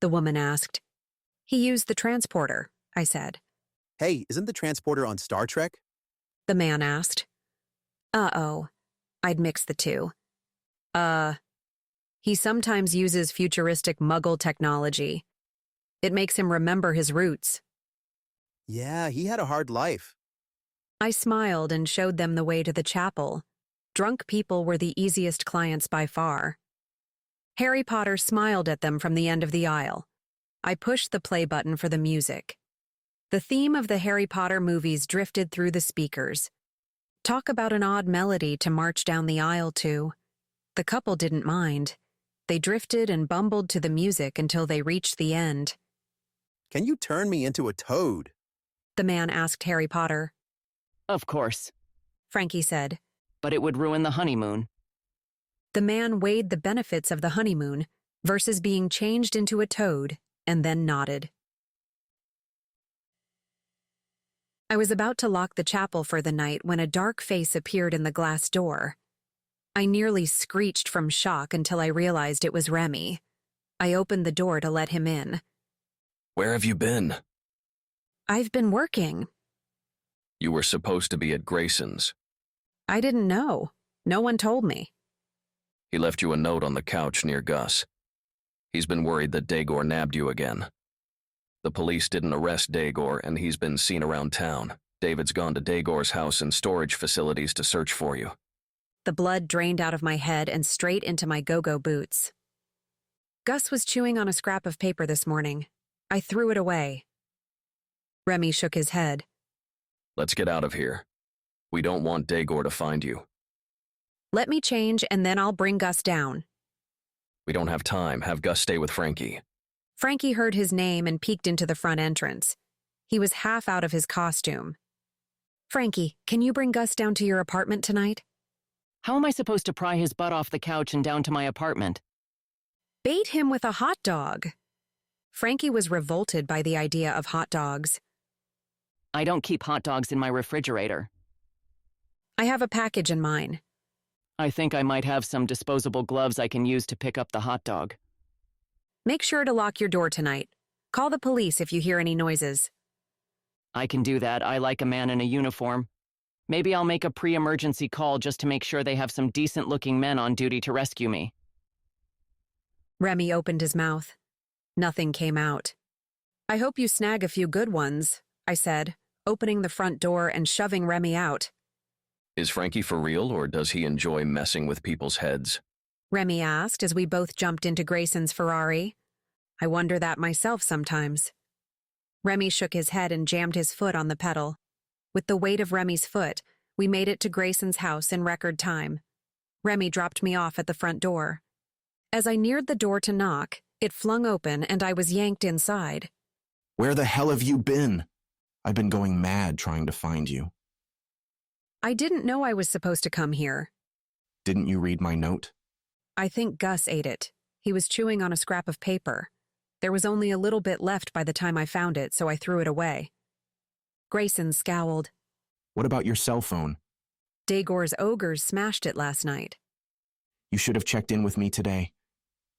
A: The woman asked. He used the transporter, I said.
V: Hey, isn't the transporter on Star Trek?
A: The man asked. Uh-oh. I'd mix the two. He sometimes uses futuristic Muggle technology. It makes him remember his roots.
V: Yeah, he had a hard life.
A: I smiled and showed them the way to the chapel. Drunk people were the easiest clients by far. Harry Potter smiled at them from the end of the aisle. I pushed the play button for the music. The theme of the Harry Potter movies drifted through the speakers. Talk about an odd melody to march down the aisle to. The couple didn't mind. They drifted and bumbled to the music until they reached the end.
V: Can you turn me into a toad?
A: The man asked Harry Potter.
E: Of course,
A: Frankie said.
E: But it would ruin the honeymoon.
A: The man weighed the benefits of the honeymoon versus being changed into a toad and then nodded. I was about to lock the chapel for the night when a dark face appeared in the glass door. I nearly screeched from shock until I realized it was Remy. I opened the door to let him in.
N: Where have you been?
A: I've been working.
N: You were supposed to be at Grayson's.
A: I didn't know. No one told me.
N: He left you a note on the couch near Gus. He's been worried that Daegor nabbed you again. The police didn't arrest Daegor, and he's been seen around town. David's gone to Daegor's house and storage facilities to search for you.
A: The blood drained out of my head and straight into my go-go boots. Gus was chewing on a scrap of paper this morning. I threw it away. Remy shook his head.
N: Let's get out of here. We don't want Daegor to find you.
A: Let me change and then I'll bring Gus down.
N: We don't have time. Have Gus stay with Frankie.
A: Frankie heard his name and peeked into the front entrance. He was half out of his costume. Frankie, can you bring Gus down to your apartment tonight?
E: How am I supposed to pry his butt off the couch and down to my apartment?
A: Bait him with a hot dog. Frankie was revolted by the idea of hot dogs.
E: I don't keep hot dogs in my refrigerator.
A: I have a package in mine.
E: I think I might have some disposable gloves I can use to pick up the hot dog.
A: Make sure to lock your door tonight. Call the police if you hear any noises.
E: I can do that. I like a man in a uniform. Maybe I'll make a pre-emergency call just to make sure they have some decent-looking men on duty to rescue me.
A: Remy opened his mouth. Nothing came out. I hope you snag a few good ones, I said, opening the front door and shoving Remy out.
N: Is Frankie for real, or does he enjoy messing with people's heads?
A: Remy asked as we both jumped into Grayson's Ferrari. I wonder that myself sometimes. Remy shook his head and jammed his foot on the pedal. With the weight of Remy's foot, we made it to Grayson's house in record time. Remy dropped me off at the front door. As I neared the door to knock, it flung open and I was yanked inside.
F: Where the hell have you been? I've been going mad trying to find you.
A: I didn't know I was supposed to come here.
F: Didn't you read my note?
A: I think Gus ate it. He was chewing on a scrap of paper. There was only a little bit left by the time I found it, so I threw it away. Grayson scowled.
F: What about your cell phone?
A: Daegor's ogres smashed it last night.
F: You should have checked in with me today.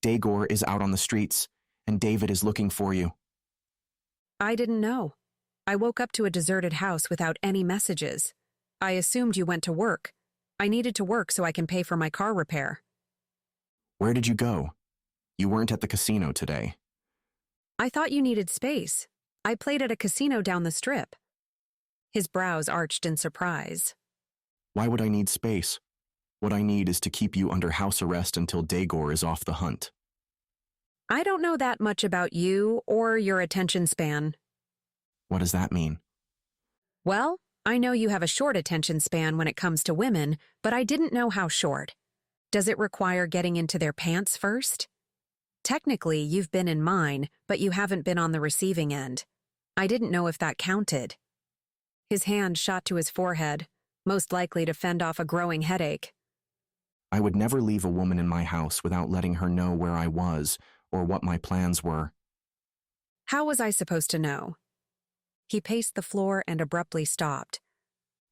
F: Daegor is out on the streets, and David is looking for you.
A: I didn't know. I woke up to a deserted house without any messages. I assumed you went to work. I needed to work so I can pay for my car repair.
F: Where did you go?
L: You weren't at the casino today.
A: I thought you needed space. I played at a casino down the strip. His brows arched in surprise.
L: Why would I need space? What I need is to keep you under house arrest until Daegor is off the hunt.
A: I don't know that much about you or your attention span.
L: What does that mean?
A: Well, I know you have a short attention span when it comes to women, but I didn't know how short. Does it require getting into their pants first? Technically, you've been in mine, but you haven't been on the receiving end. I didn't know if that counted. His hand shot to his forehead, most likely to fend off a growing headache.
L: I would never leave a woman in my house without letting her know where I was or what my plans were.
A: How was I supposed to know? He paced the floor and abruptly stopped.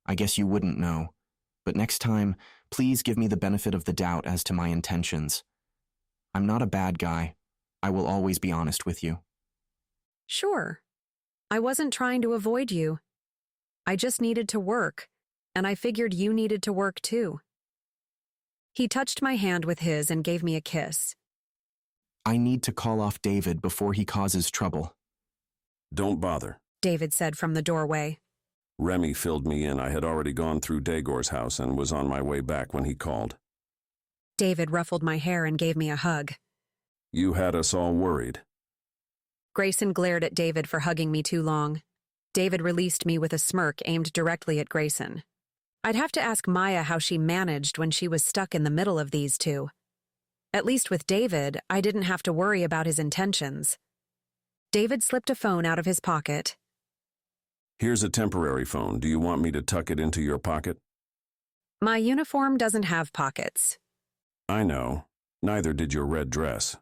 L: I guess you wouldn't know, but next time, please give me the benefit of the doubt as to my intentions. I'm not a bad guy. I will always be honest with you.
A: Sure. I wasn't trying to avoid you. I just needed to work, and I figured you needed to work too. He touched my hand with his and gave me a kiss.
L: I need to call off David before he causes trouble.
U: Don't bother,
A: David said from the doorway.
U: Remy filled me in. I had already gone through Daegor's house and was on my way back when he called.
A: David ruffled my hair and gave me a hug.
U: You had us all worried.
A: Grayson glared at David for hugging me too long. David released me with a smirk aimed directly at Grayson. I'd have to ask Maya how she managed when she was stuck in the middle of these two. At least with David, I didn't have to worry about his intentions. David slipped a phone out of his pocket.
U: Here's a temporary phone. Do you want me to tuck it into your pocket?
A: My uniform doesn't have pockets.
U: I know. Neither did your red dress.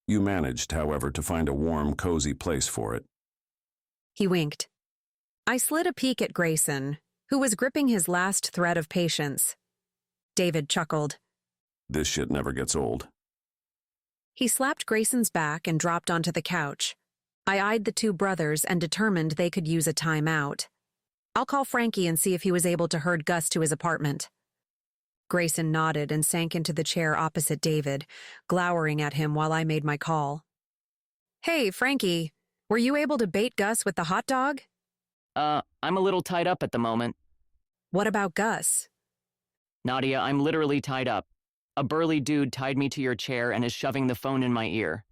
U: You managed, however, to find a warm, cozy place for it.
A: He winked. I slid a peek at Grayson, who was gripping his last thread of patience. David chuckled.
U: This shit never gets old.
A: He slapped Grayson's back and dropped onto the couch. I eyed the two brothers and determined they could use a timeout. I'll call Frankie and see if he was able to herd Gus to his apartment. Grayson nodded and sank into the chair opposite David, glowering at him while I made my call. Hey, Frankie, were you able to bait Gus with the hot dog?
E: I'm a little tied up at the moment.
A: What about Gus?
E: Nadia, I'm literally tied up. A burly dude tied me to your chair and is shoving the phone in my ear.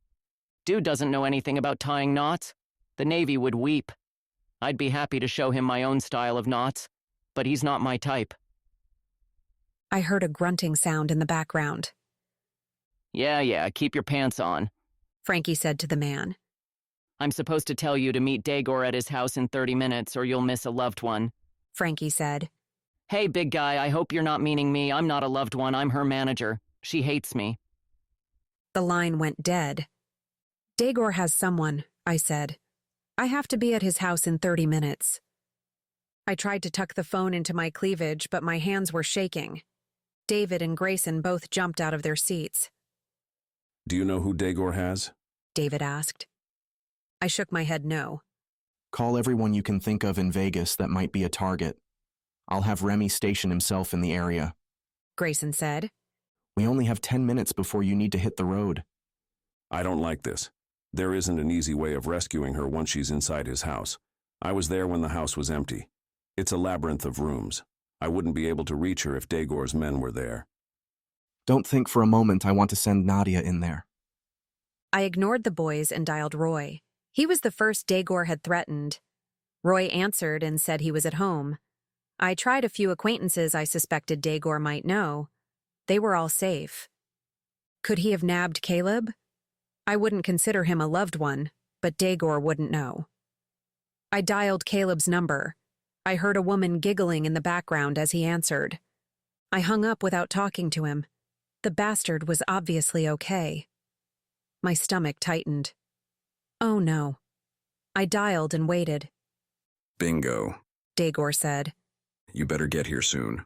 E: Dude doesn't know anything about tying knots. The Navy would weep. I'd be happy to show him my own style of knots, but he's not my type.
A: I heard a grunting sound in the background.
E: Yeah, keep your pants on,
A: Frankie said to the man.
E: I'm supposed to tell you to meet Daegor at his house in 30 minutes or you'll miss a loved one,
A: Frankie said.
E: Hey, big guy, I hope you're not meaning me. I'm not a loved one. I'm her manager. She hates me.
A: The line went dead. Daegor has someone, I said. I have to be at his house in 30 minutes. I tried to tuck the phone into my cleavage, but my hands were shaking. David and Grayson both jumped out of their seats.
U: Do you know who Daegor has?
A: David asked. I shook my head no.
L: Call everyone you can think of in Vegas that might be a target. I'll have Remy station himself in the area,
A: Grayson said.
L: We only have 10 minutes before you need to hit the road.
U: I don't like this. There isn't an easy way of rescuing her once she's inside his house. I was there when the house was empty. It's a labyrinth of rooms. I wouldn't be able to reach her if Daegor's men were there.
L: Don't think for a moment I want to send Nadia in there.
A: I ignored the boys and dialed Roy. He was the first Daegor had threatened. Roy answered and said he was at home. I tried a few acquaintances I suspected Daegor might know. They were all safe. Could he have nabbed Caleb? I wouldn't consider him a loved one, but Daegor wouldn't know. I dialed Caleb's number. I heard a woman giggling in the background as he answered. I hung up without talking to him. The bastard was obviously okay. My stomach tightened. Oh no. I dialed and waited.
H: Bingo,
A: Daegor said.
H: You better get here soon.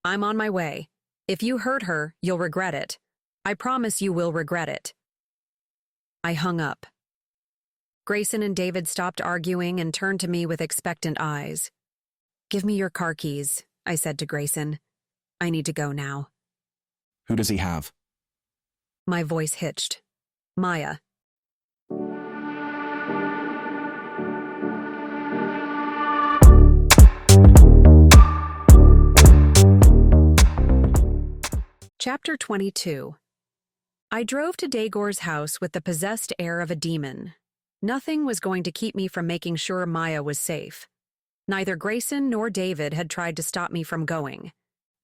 A: I'm on my way. If you hurt her, you'll regret it. I promise you will regret it. I hung up. Grayson and David stopped arguing and turned to me with expectant eyes. Give me your car keys, I said to Grayson. I need to go now.
L: Who does he have?
A: My voice hitched. Maya. Chapter 22. I drove to Dagor's house with the possessed air of a demon. Nothing was going to keep me from making sure Maya was safe. Neither Grayson nor David had tried to stop me from going.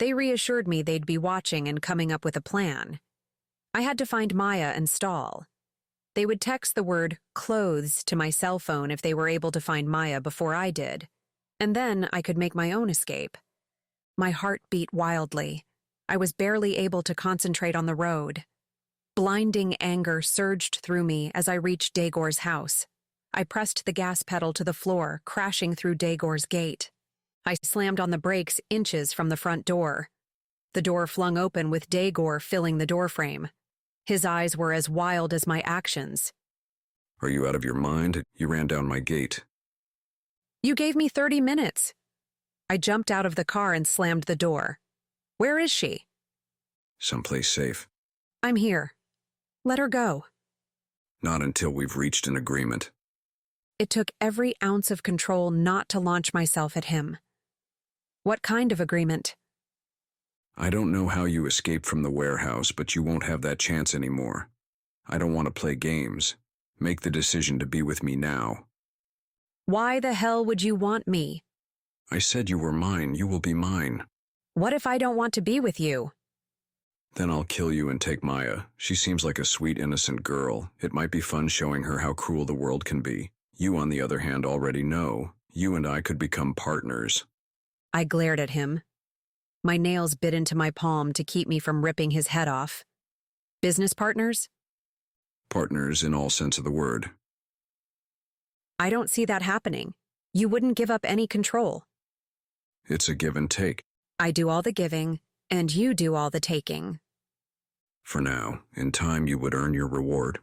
A: They reassured me they'd be watching and coming up with a plan. I had to find Maya and stall. They would text the word clothes to my cell phone if they were able to find Maya before I did, and then I could make my own escape. My heart beat wildly. I was barely able to concentrate on the road. Blinding anger surged through me as I reached Dagor's house. I pressed the gas pedal to the floor, crashing through Dagor's gate. I slammed on the brakes inches from the front door. The door flung open with Dagor filling the doorframe. His eyes were as wild as my actions.
D: Are you out of your mind? You ran down my gate.
A: You gave me 30 minutes. I jumped out of the car and slammed the door. Where is she?
D: Someplace safe.
A: I'm here. Let her go.
D: Not until we've reached an agreement.
A: It took every ounce of control not to launch myself at him. What kind of agreement?
D: I don't know how you escaped from the warehouse, but you won't have that chance anymore. I don't want to play games. Make the decision to be with me now.
A: Why the hell would you want me?
D: I said you were mine. You will be mine.
A: What if I don't want to be with you?
D: Then I'll kill you and take Maya. She seems like a sweet, innocent girl. It might be fun showing her how cruel the world can be. You, on the other hand, already know. You and I could become partners.
A: I glared at him. My nails bit into my palm to keep me from ripping his head off. Business partners?
D: Partners in all sense of the word.
A: I don't see that happening. You wouldn't give up any control.
D: It's a give and take.
A: I do all the giving, and you do all the taking.
D: For now, in time you would earn your reward.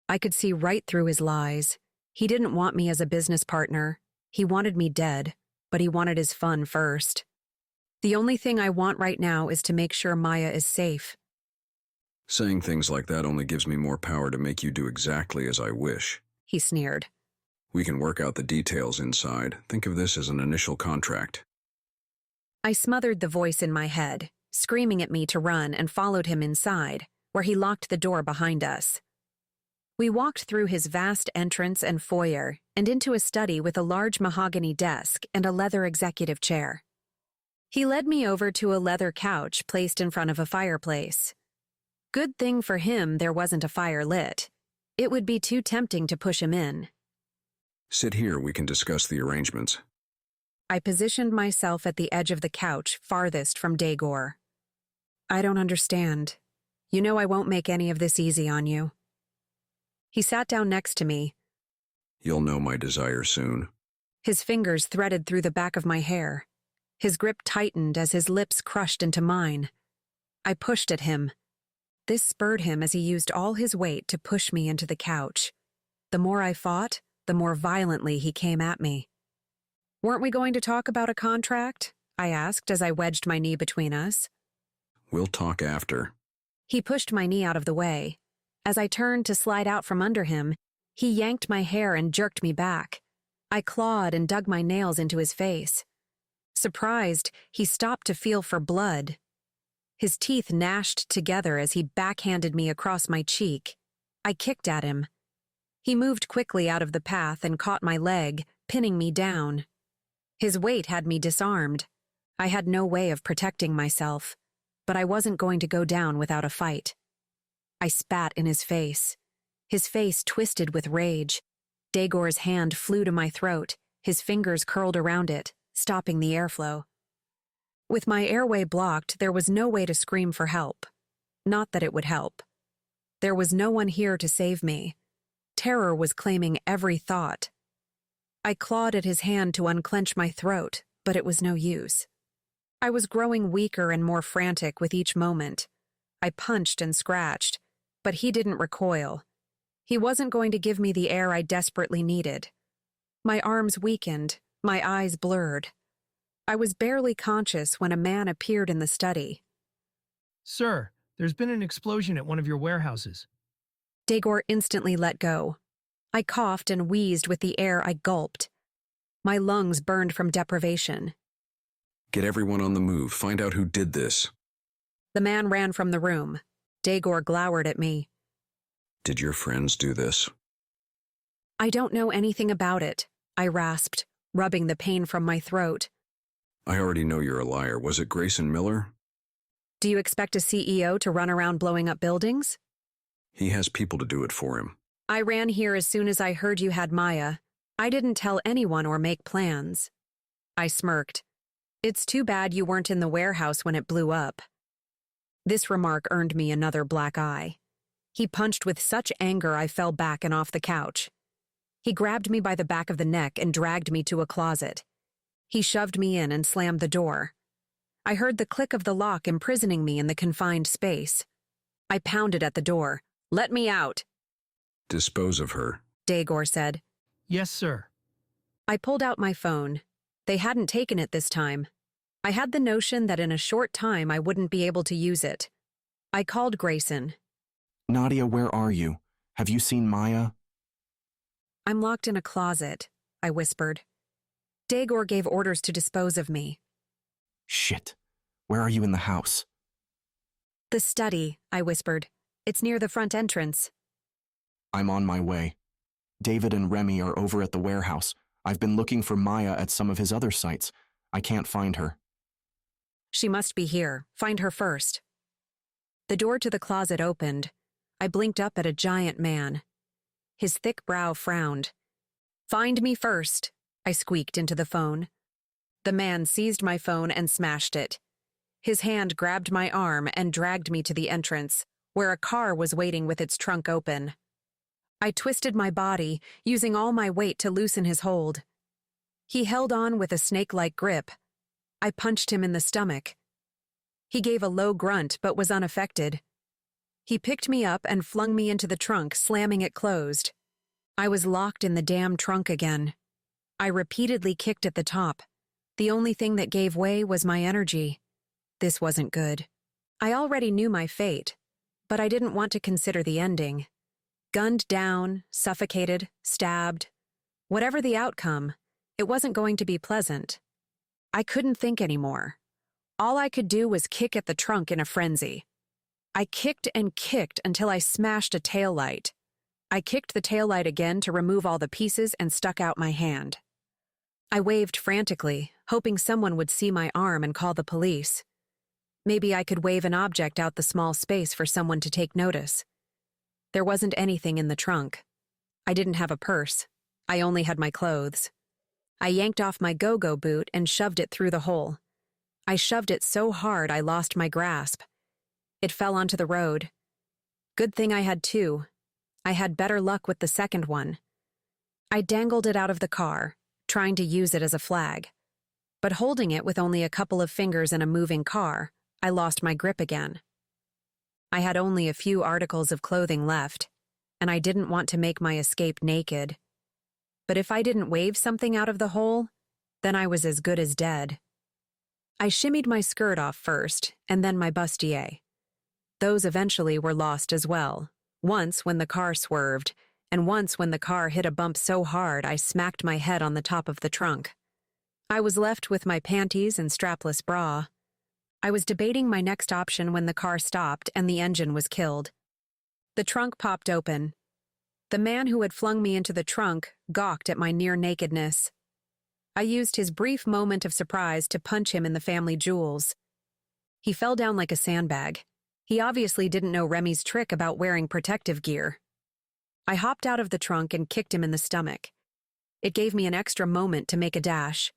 A: I could see right through his lies. He didn't want me as a business partner. He wanted me dead, but he wanted his fun first. The only thing I want right now is to make sure Maya is safe.
D: Saying things like that only gives me more power to make you do exactly as I wish.
A: He sneered.
D: We can work out the details inside. Think of this as an initial contract.
A: I smothered the voice in my head, screaming at me to run, and followed him inside, where he locked the door behind us. We walked through his vast entrance and foyer and into a study with a large mahogany desk and a leather executive chair. He led me over to a leather couch placed in front of a fireplace. Good thing for him there wasn't a fire lit. It would be too tempting to push him in.
D: Sit here, we can discuss the arrangements.
A: I positioned myself at the edge of the couch, farthest from Dagor. I don't understand. You know I won't make any of this easy on you. He sat down next to me.
D: You'll know my desire soon.
A: His fingers threaded through the back of my hair. His grip tightened as his lips crushed into mine. I pushed at him. This spurred him as he used all his weight to push me into the couch. The more I fought, the more violently he came at me. Weren't we going to talk about a contract? I asked as I wedged my knee between us.
D: We'll talk after.
A: He pushed my knee out of the way. As I turned to slide out from under him, he yanked my hair and jerked me back. I clawed and dug my nails into his face. Surprised, he stopped to feel for blood. His teeth gnashed together as he backhanded me across my cheek. I kicked at him. He moved quickly out of the path and caught my leg, pinning me down. His weight had me disarmed. I had no way of protecting myself, but I wasn't going to go down without a fight. I spat in his face. His face twisted with rage. Dagor's hand flew to my throat, his fingers curled around it, stopping the airflow. With my airway blocked, there was no way to scream for help. Not that it would help. There was no one here to save me. Terror was claiming every thought. I clawed at his hand to unclench my throat, but it was no use. I was growing weaker and more frantic with each moment. I punched and scratched, but he didn't recoil. He wasn't going to give me the air I desperately needed. My arms weakened, my eyes blurred. I was barely conscious when a man appeared in the study.
T: Sir, there's been an explosion at one of your warehouses.
A: Daegor instantly let go. I coughed and wheezed with the air I gulped. My lungs burned from deprivation.
D: Get everyone on the move. Find out who did this.
A: The man ran from the room. Daegor glowered at me.
D: Did your friends do this?
A: I don't know anything about it, I rasped, rubbing the pain from my throat.
D: I already know you're a liar. Was it Grayson Miller?
A: Do you expect a CEO to run around blowing up buildings?
D: He has people to do it for him.
A: I ran here as soon as I heard you had Maya. I didn't tell anyone or make plans. I smirked. It's too bad you weren't in the warehouse when it blew up. This remark earned me another black eye. He punched with such anger I fell back and off the couch. He grabbed me by the back of the neck and dragged me to a closet. He shoved me in and slammed the door. I heard the click of the lock imprisoning me in the confined space. I pounded at the door. Let me out.
D: Dispose of her,
A: Daegor said.
T: Yes, sir.
A: I pulled out my phone. They hadn't taken it this time. I had the notion that in a short time I wouldn't be able to use it. I called Grayson.
F: Nadia, where are you? Have you seen Maya?
A: I'm locked in a closet, I whispered. Daegor gave orders to dispose of me.
F: Shit. Where are you in the house?
A: The study, I whispered. It's near the front entrance.
F: I'm on my way. David and Remy are over at the warehouse. I've been looking for Maya at some of his other sites. I can't find her.
A: She must be here. Find her first. The door to the closet opened. I blinked up at a giant man. His thick brow frowned. Find me first, I squeaked into the phone. The man seized my phone and smashed it. His hand grabbed my arm and dragged me to the entrance, where a car was waiting with its trunk open. I twisted my body, using all my weight to loosen his hold. He held on with a snake-like grip. I punched him in the stomach. He gave a low grunt but was unaffected. He picked me up and flung me into the trunk, slamming it closed. I was locked in the damn trunk again. I repeatedly kicked at the top. The only thing that gave way was my energy. This wasn't good. I already knew my fate, but I didn't want to consider the ending. Gunned down, suffocated, stabbed. Whatever the outcome, it wasn't going to be pleasant. I couldn't think anymore. All I could do was kick at the trunk in a frenzy. I kicked and kicked until I smashed a taillight. I kicked the taillight again to remove all the pieces and stuck out my hand. I waved frantically, hoping someone would see my arm and call the police. Maybe I could wave an object out the small space for someone to take notice. There wasn't anything in the trunk. I didn't have a purse. I only had my clothes. I yanked off my go-go boot and shoved it through the hole. I shoved it so hard I lost my grasp. It fell onto the road. Good thing I had two. I had better luck with the second one. I dangled it out of the car, trying to use it as a flag. But holding it with only a couple of fingers in a moving car, I lost my grip again. I had only a few articles of clothing left, and I didn't want to make my escape naked. But if I didn't wave something out of the hole, then I was as good as dead. I shimmied my skirt off first, and then my bustier. Those eventually were lost as well, once when the car swerved, and once when the car hit a bump so hard I smacked my head on the top of the trunk. I was left with my panties and strapless bra. I was debating my next option when the car stopped and the engine was killed. The trunk popped open. The man who had flung me into the trunk gawked at my near nakedness. I used his brief moment of surprise to punch him in the family jewels. He fell down like a sandbag. He obviously didn't know Remy's trick about wearing protective gear. I hopped out of the trunk and kicked him in the stomach. It gave me an extra moment to make a dash.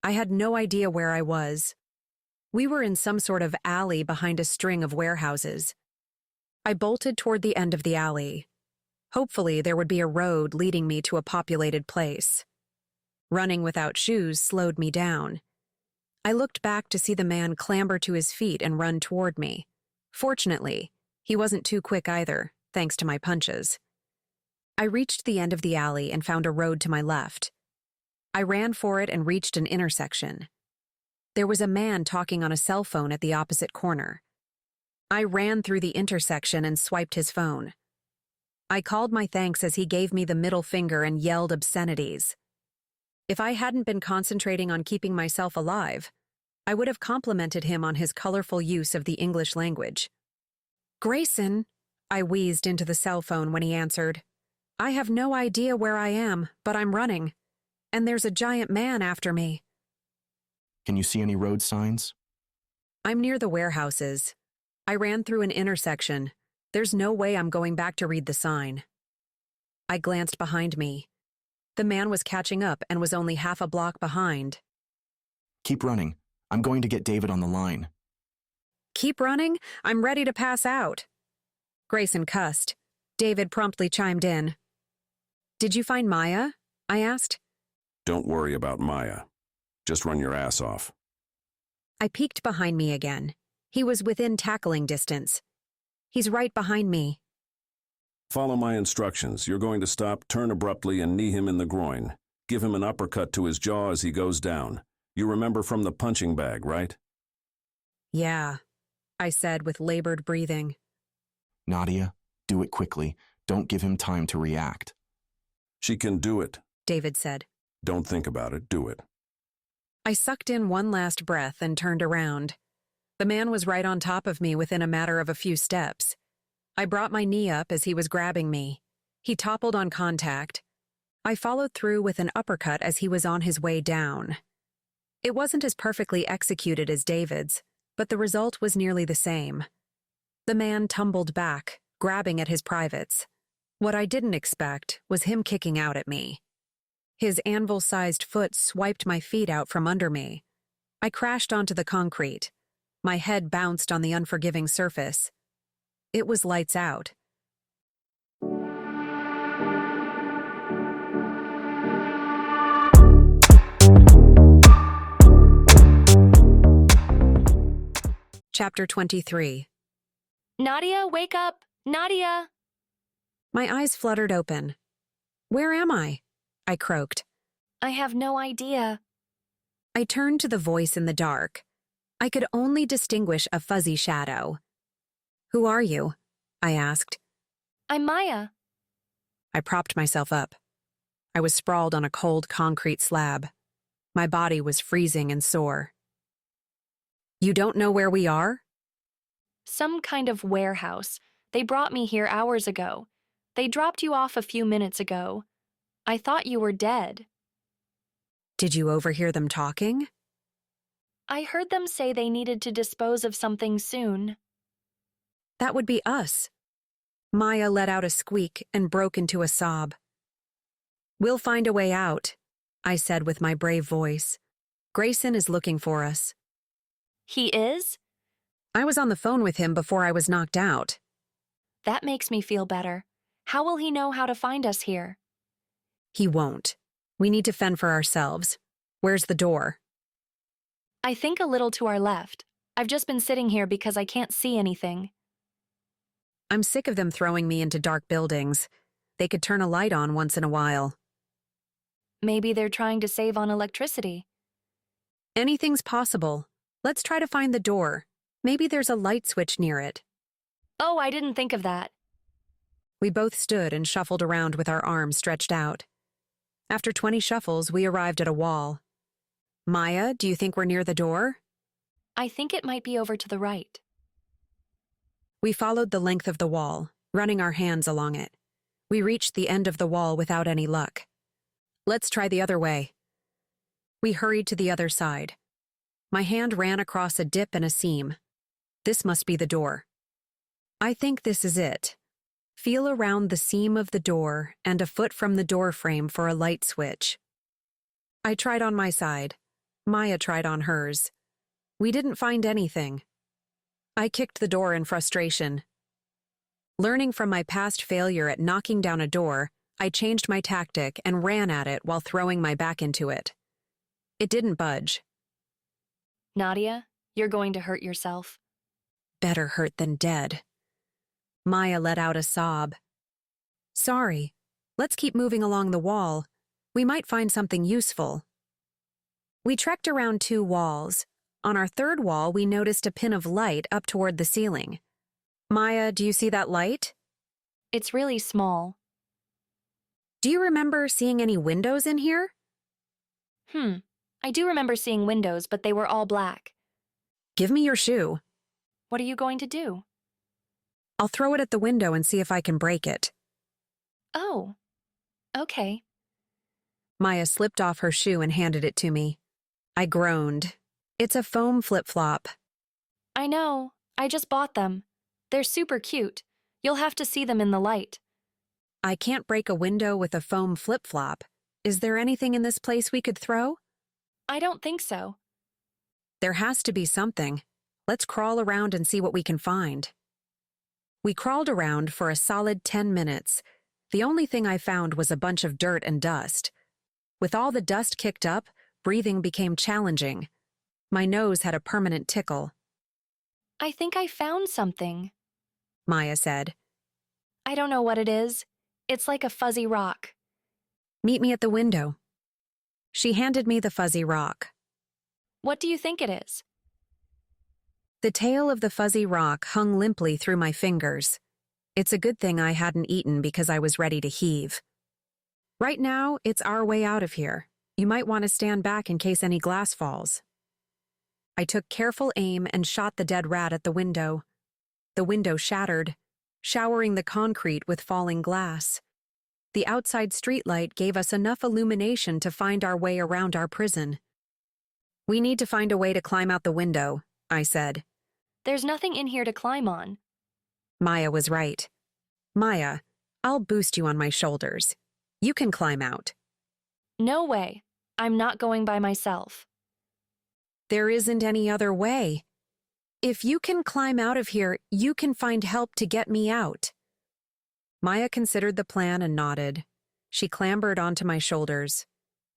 A: I had no idea where I was. We were in some sort of alley behind a string of warehouses. I bolted toward the end of the alley. Hopefully, there would be a road leading me to a populated place. Running without shoes slowed me down. I looked back to see the man clamber to his feet and run toward me. Fortunately, he wasn't too quick either, thanks to my punches. I reached the end of the alley and found a road to my left. I ran for it and reached an intersection. There was a man talking on a cell phone at the opposite corner. I ran through the intersection and swiped his phone. I called my thanks as he gave me the middle finger and yelled obscenities. If I hadn't been concentrating on keeping myself alive, I would have complimented him on his colorful use of the English language. "Grayson," I wheezed into the cell phone when he answered. "I have no idea where I am, but I'm running. And there's a giant man after me."
L: Can you see any road signs?
A: "I'm near the warehouses. I ran through an intersection. There's no way I'm going back to read the sign." I glanced behind me. The man was catching up and was only half a block behind.
L: Keep running. I'm going to get David on the line.
A: "Keep running? I'm ready to pass out." Grayson cussed. David promptly chimed in. "Did you find Maya?" I asked.
U: Don't worry about Maya. Just run your ass off.
A: I peeked behind me again. He was within tackling distance. "He's right behind me."
U: Follow my instructions. You're going to stop, turn abruptly, and knee him in the groin. Give him an uppercut to his jaw as he goes down. You remember from the punching bag, right?
A: "Yeah," I said with labored breathing.
L: Nadia, do it quickly. Don't give him time to react.
U: She can do it,
A: David said.
U: Don't think about it, do it.
A: I sucked in one last breath and turned around. The man was right on top of me within a matter of a few steps. I brought my knee up as he was grabbing me. He toppled on contact. I followed through with an uppercut as he was on his way down. It wasn't as perfectly executed as David's, but the result was nearly the same. The man tumbled back, grabbing at his privates. What I didn't expect was him kicking out at me. His anvil-sized foot swiped my feet out from under me. I crashed onto the concrete. My head bounced on the unforgiving surface. It was lights out. Chapter 23.
I: Nadia, wake up! Nadia!
A: My eyes fluttered open. "Where am I?" I croaked.
I: "I have no idea."
A: I turned to the voice in the dark. I could only distinguish a fuzzy shadow. "Who are you?" I asked.
I: "I'm Maya."
A: I propped myself up. I was sprawled on a cold concrete slab. My body was freezing and sore. "You don't know where we are?"
I: "Some kind of warehouse. They brought me here hours ago. They dropped you off a few minutes ago. I thought you were dead."
A: "Did you overhear them talking?"
I: "I heard them say they needed to dispose of something soon."
A: "That would be us." Maya let out a squeak and broke into a sob. "We'll find a way out," I said with my brave voice. "Grayson is looking for us."
I: "He is?"
A: "I was on the phone with him before I was knocked out."
I: "That makes me feel better. How will he know how to find us here?"
A: "He won't. We need to fend for ourselves. Where's the door?"
I: "I think a little to our left. I've just been sitting here because I can't see anything."
A: I'm sick of them throwing me into dark buildings. They could turn a light on once in a while.
I: Maybe they're trying to save on electricity.
A: Anything's possible. Let's try to find the door. Maybe there's a light switch near it.
I: Oh, I didn't think of that.
A: We both stood and shuffled around with our arms stretched out. After 20 shuffles, we arrived at a wall. "Maya, do you think we're near the door?"
I: I think it might be over to the right.
A: We followed the length of the wall, running our hands along it. We reached the end of the wall without any luck. "Let's try the other way." We hurried to the other side. My hand ran across a dip and a seam. This must be the door. "I think this is it." Feel around the seam of the door and a foot from the door frame for a light switch. I tried on my side. Maya tried on hers. We didn't find anything. I kicked the door in frustration. Learning from my past failure at knocking down a door, I changed my tactic and ran at it while throwing my back into it. It didn't budge.
I: Nadia, you're going to hurt yourself.
A: Better hurt than dead. Maya let out a sob. "Sorry. Let's keep moving along the wall. We might find something useful." We trekked around 2 walls. On our 3rd wall, we noticed a pin of light up toward the ceiling. "Maya, do you see that light?"
I: It's really small.
A: Do you remember seeing any windows in here?
I: I do remember seeing windows, but they were all black.
A: Give me your shoe.
I: What are you going to do?
A: I'll throw it at the window and see if I can break it.
I: Oh, okay.
A: Maya slipped off her shoe and handed it to me. I groaned. It's a foam flip-flop.
I: I know. I just bought them. They're super cute. You'll have to see them in the light.
A: I can't break a window with a foam flip-flop. Is there anything in this place we could throw?
I: I don't think so.
A: There has to be something. Let's crawl around and see what we can find. We crawled around for a solid 10 minutes. The only thing I found was a bunch of dirt and dust. With all the dust kicked up, breathing became challenging. My nose had a permanent tickle.
I: I think I found something,
A: Maya said.
I: I don't know what it is. It's like a fuzzy rock.
A: Meet me at the window. She handed me the fuzzy rock.
I: What do you think it is?
A: The tail of the fuzzy rock hung limply through my fingers. It's a good thing I hadn't eaten because I was ready to heave. Right now, it's our way out of here. You might want to stand back in case any glass falls. I took careful aim and shot the dead rat at the window. The window shattered, showering the concrete with falling glass. The outside streetlight gave us enough illumination to find our way around our prison. We need to find a way to climb out the window, I said.
I: There's nothing in here to climb on.
A: Maya was right. Maya, I'll boost you on my shoulders. You can climb out.
I: No way. I'm not going by myself.
A: There isn't any other way. If you can climb out of here, you can find help to get me out. Maya considered the plan and nodded. She clambered onto my shoulders.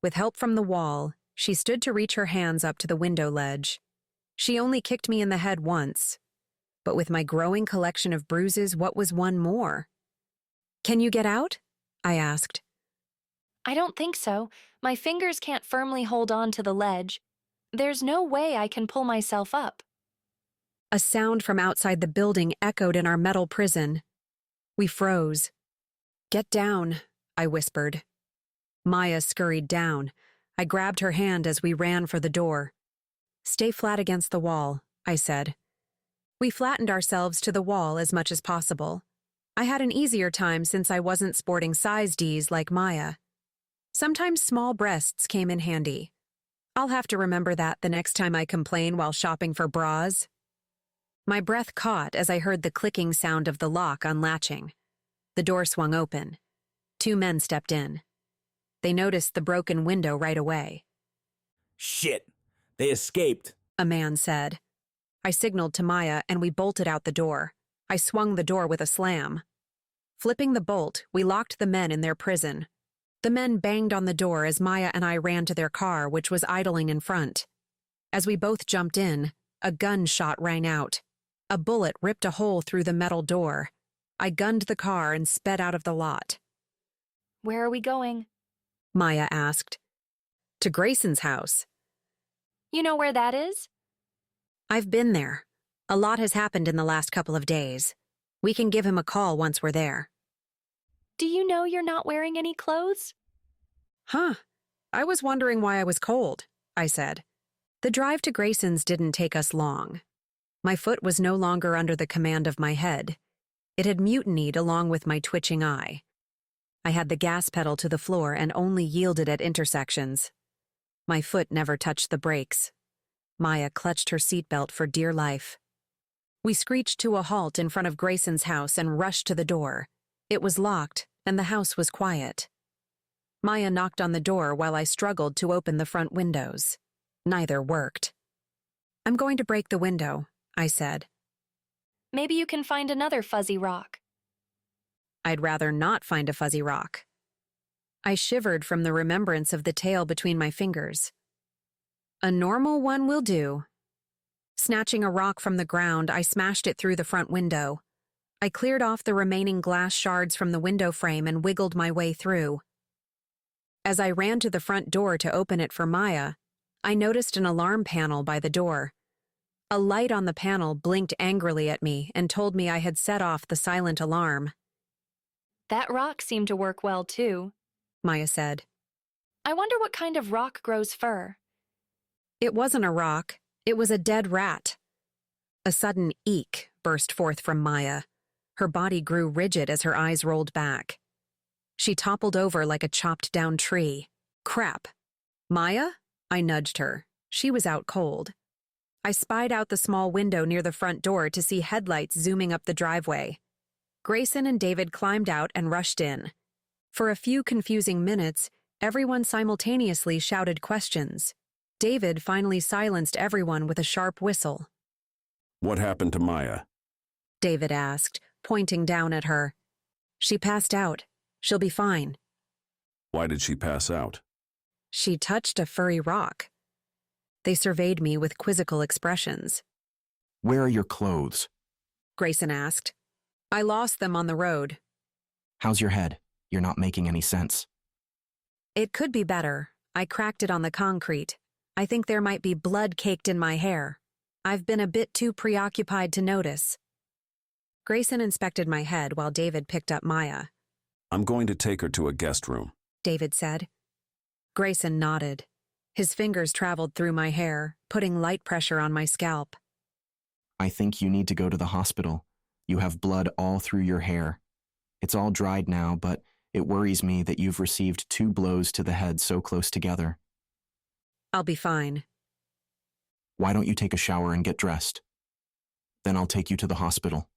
A: With help from the wall, she stood to reach her hands up to the window ledge. She only kicked me in the head once. But with my growing collection of bruises, what was one more? Can you get out? I asked.
I: I don't think so. My fingers can't firmly hold on to the ledge. There's no way I can pull myself up.
A: A sound from outside the building echoed in our metal prison. We froze. Get down, I whispered. Maya scurried down. I grabbed her hand as we ran for the door. Stay flat against the wall, I said. We flattened ourselves to the wall as much as possible. I had an easier time since I wasn't sporting size Ds like Maya. Sometimes small breasts came in handy. I'll have to remember that the next time I complain while shopping for bras. My breath caught as I heard the clicking sound of the lock unlatching. The door swung open. 2 men stepped in. They noticed the broken window right away.
M: Shit! They escaped,
A: a man said. I signaled to Maya and we bolted out the door. I swung the door with a slam. Flipping the bolt, we locked the men in their prison. The men banged on the door as Maya and I ran to their car, which was idling in front. As we both jumped in, a gunshot rang out. A bullet ripped a hole through the metal door. I gunned the car and sped out of the lot.
I: Where are we going?
A: Maya asked. To Grayson's house.
I: You know where that is?
A: I've been there. A lot has happened in the last couple of days. We can give him a call once we're there.
I: Do you know you're not wearing any clothes?
A: Huh. I was wondering why I was cold, I said. The drive to Grayson's didn't take us long. My foot was no longer under the command of my head. It had mutinied along with my twitching eye. I had the gas pedal to the floor and only yielded at intersections. My foot never touched the brakes. Maya clutched her seatbelt for dear life. We screeched to a halt in front of Grayson's house and rushed to the door. It was locked, and the house was quiet. Maya knocked on the door while I struggled to open the front windows. Neither worked. I'm going to break the window, I said.
I: Maybe you can find another fuzzy rock.
A: I'd rather not find a fuzzy rock. I shivered from the remembrance of the tail between my fingers. A normal one will do. Snatching a rock from the ground, I smashed it through the front window. I cleared off the remaining glass shards from the window frame and wiggled my way through. As I ran to the front door to open it for Maya, I noticed an alarm panel by the door. A light on the panel blinked angrily at me and told me I had set off the silent alarm.
I: That rock seemed to work well, too,
A: Maya said.
I: I wonder what kind of rock grows fur.
A: It wasn't a rock. It was a dead rat. A sudden eek burst forth from Maya. Her body grew rigid as her eyes rolled back. She toppled over like a chopped-down tree. Crap. Maya? I nudged her. She was out cold. I spied out the small window near the front door to see headlights zooming up the driveway. Grayson and David climbed out and rushed in. For a few confusing minutes, everyone simultaneously shouted questions. David finally silenced everyone with a sharp whistle.
U: What happened to Maya?
A: David asked, pointing down at her. She passed out. She'll be fine.
U: Why did she pass out?
A: She touched a furry rock. They surveyed me with quizzical expressions.
L: Where are your clothes?
A: Grayson asked. I lost them on the road.
L: How's your head? You're not making any sense.
A: It could be better. I cracked it on the concrete. I think there might be blood caked in my hair. I've been a bit too preoccupied to notice. Grayson inspected my head while David picked up Maya.
U: I'm going to take her to a guest room,
A: David said. Grayson nodded. His fingers traveled through my hair, putting light pressure on my scalp.
L: I think you need to go to the hospital. You have blood all through your hair. It's all dried now, but it worries me that you've received 2 blows to the head so close together.
A: I'll be fine.
L: Why don't you take a shower and get dressed? Then I'll take you to the hospital.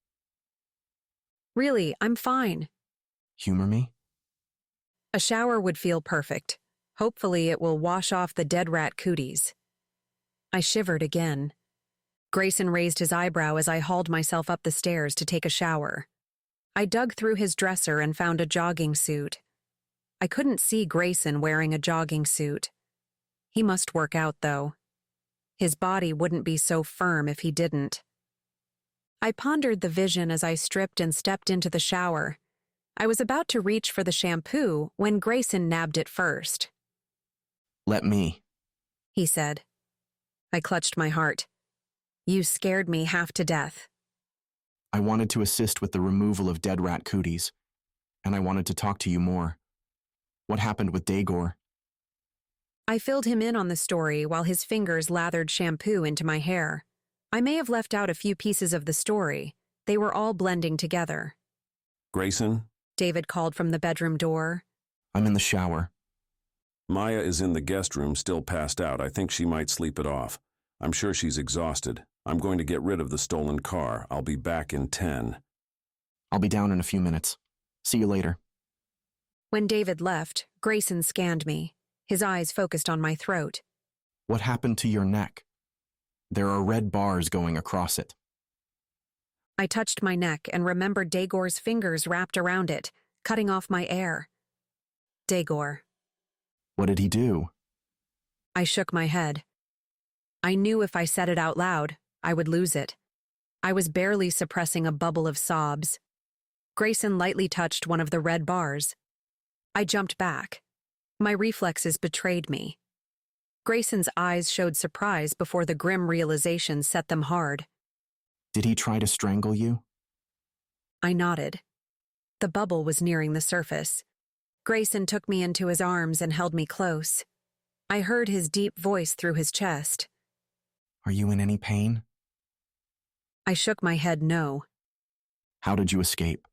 A: Really, I'm fine.
L: Humor me?
A: A shower would feel perfect. Hopefully it will wash off the dead rat cooties. I shivered again. Grayson raised his eyebrow as I hauled myself up the stairs to take a shower. I dug through his dresser and found a jogging suit. I couldn't see Grayson wearing a jogging suit. He must work out, though. His body wouldn't be so firm if he didn't. I pondered the vision as I stripped and stepped into the shower. I was about to reach for the shampoo when Grayson nabbed it first.
L: Let me,
A: he said. I clutched my heart. You scared me half to death.
L: I wanted to assist with the removal of dead rat cooties, and I wanted to talk to you more. What happened with Dagor?
A: I filled him in on the story while his fingers lathered shampoo into my hair. I may have left out a few pieces of the story. They were all blending together.
U: Grayson?
A: David called from the bedroom door.
L: I'm in the shower.
U: Maya is in the guest room, still passed out. I think she might sleep it off. I'm sure she's exhausted. I'm going to get rid of the stolen car. I'll be back in 10.
L: I'll be down in a few minutes. See you later.
A: When David left, Grayson scanned me, his eyes focused on my throat.
L: What happened to your neck? There are red bars going across it.
A: I touched my neck and remembered Dagor's fingers wrapped around it, cutting off my air. Dagor.
L: What did he do?
A: I shook my head. I knew if I said it out loud, I would lose it. I was barely suppressing a bubble of sobs. Grayson lightly touched one of the red bars. I jumped back. My reflexes betrayed me. Grayson's eyes showed surprise before the grim realization set them hard.
L: Did he try to strangle you?
A: I nodded. The bubble was nearing the surface. Grayson took me into his arms and held me close. I heard his deep voice through his chest.
L: Are you in any pain?
A: I shook my head no.
L: How did you escape?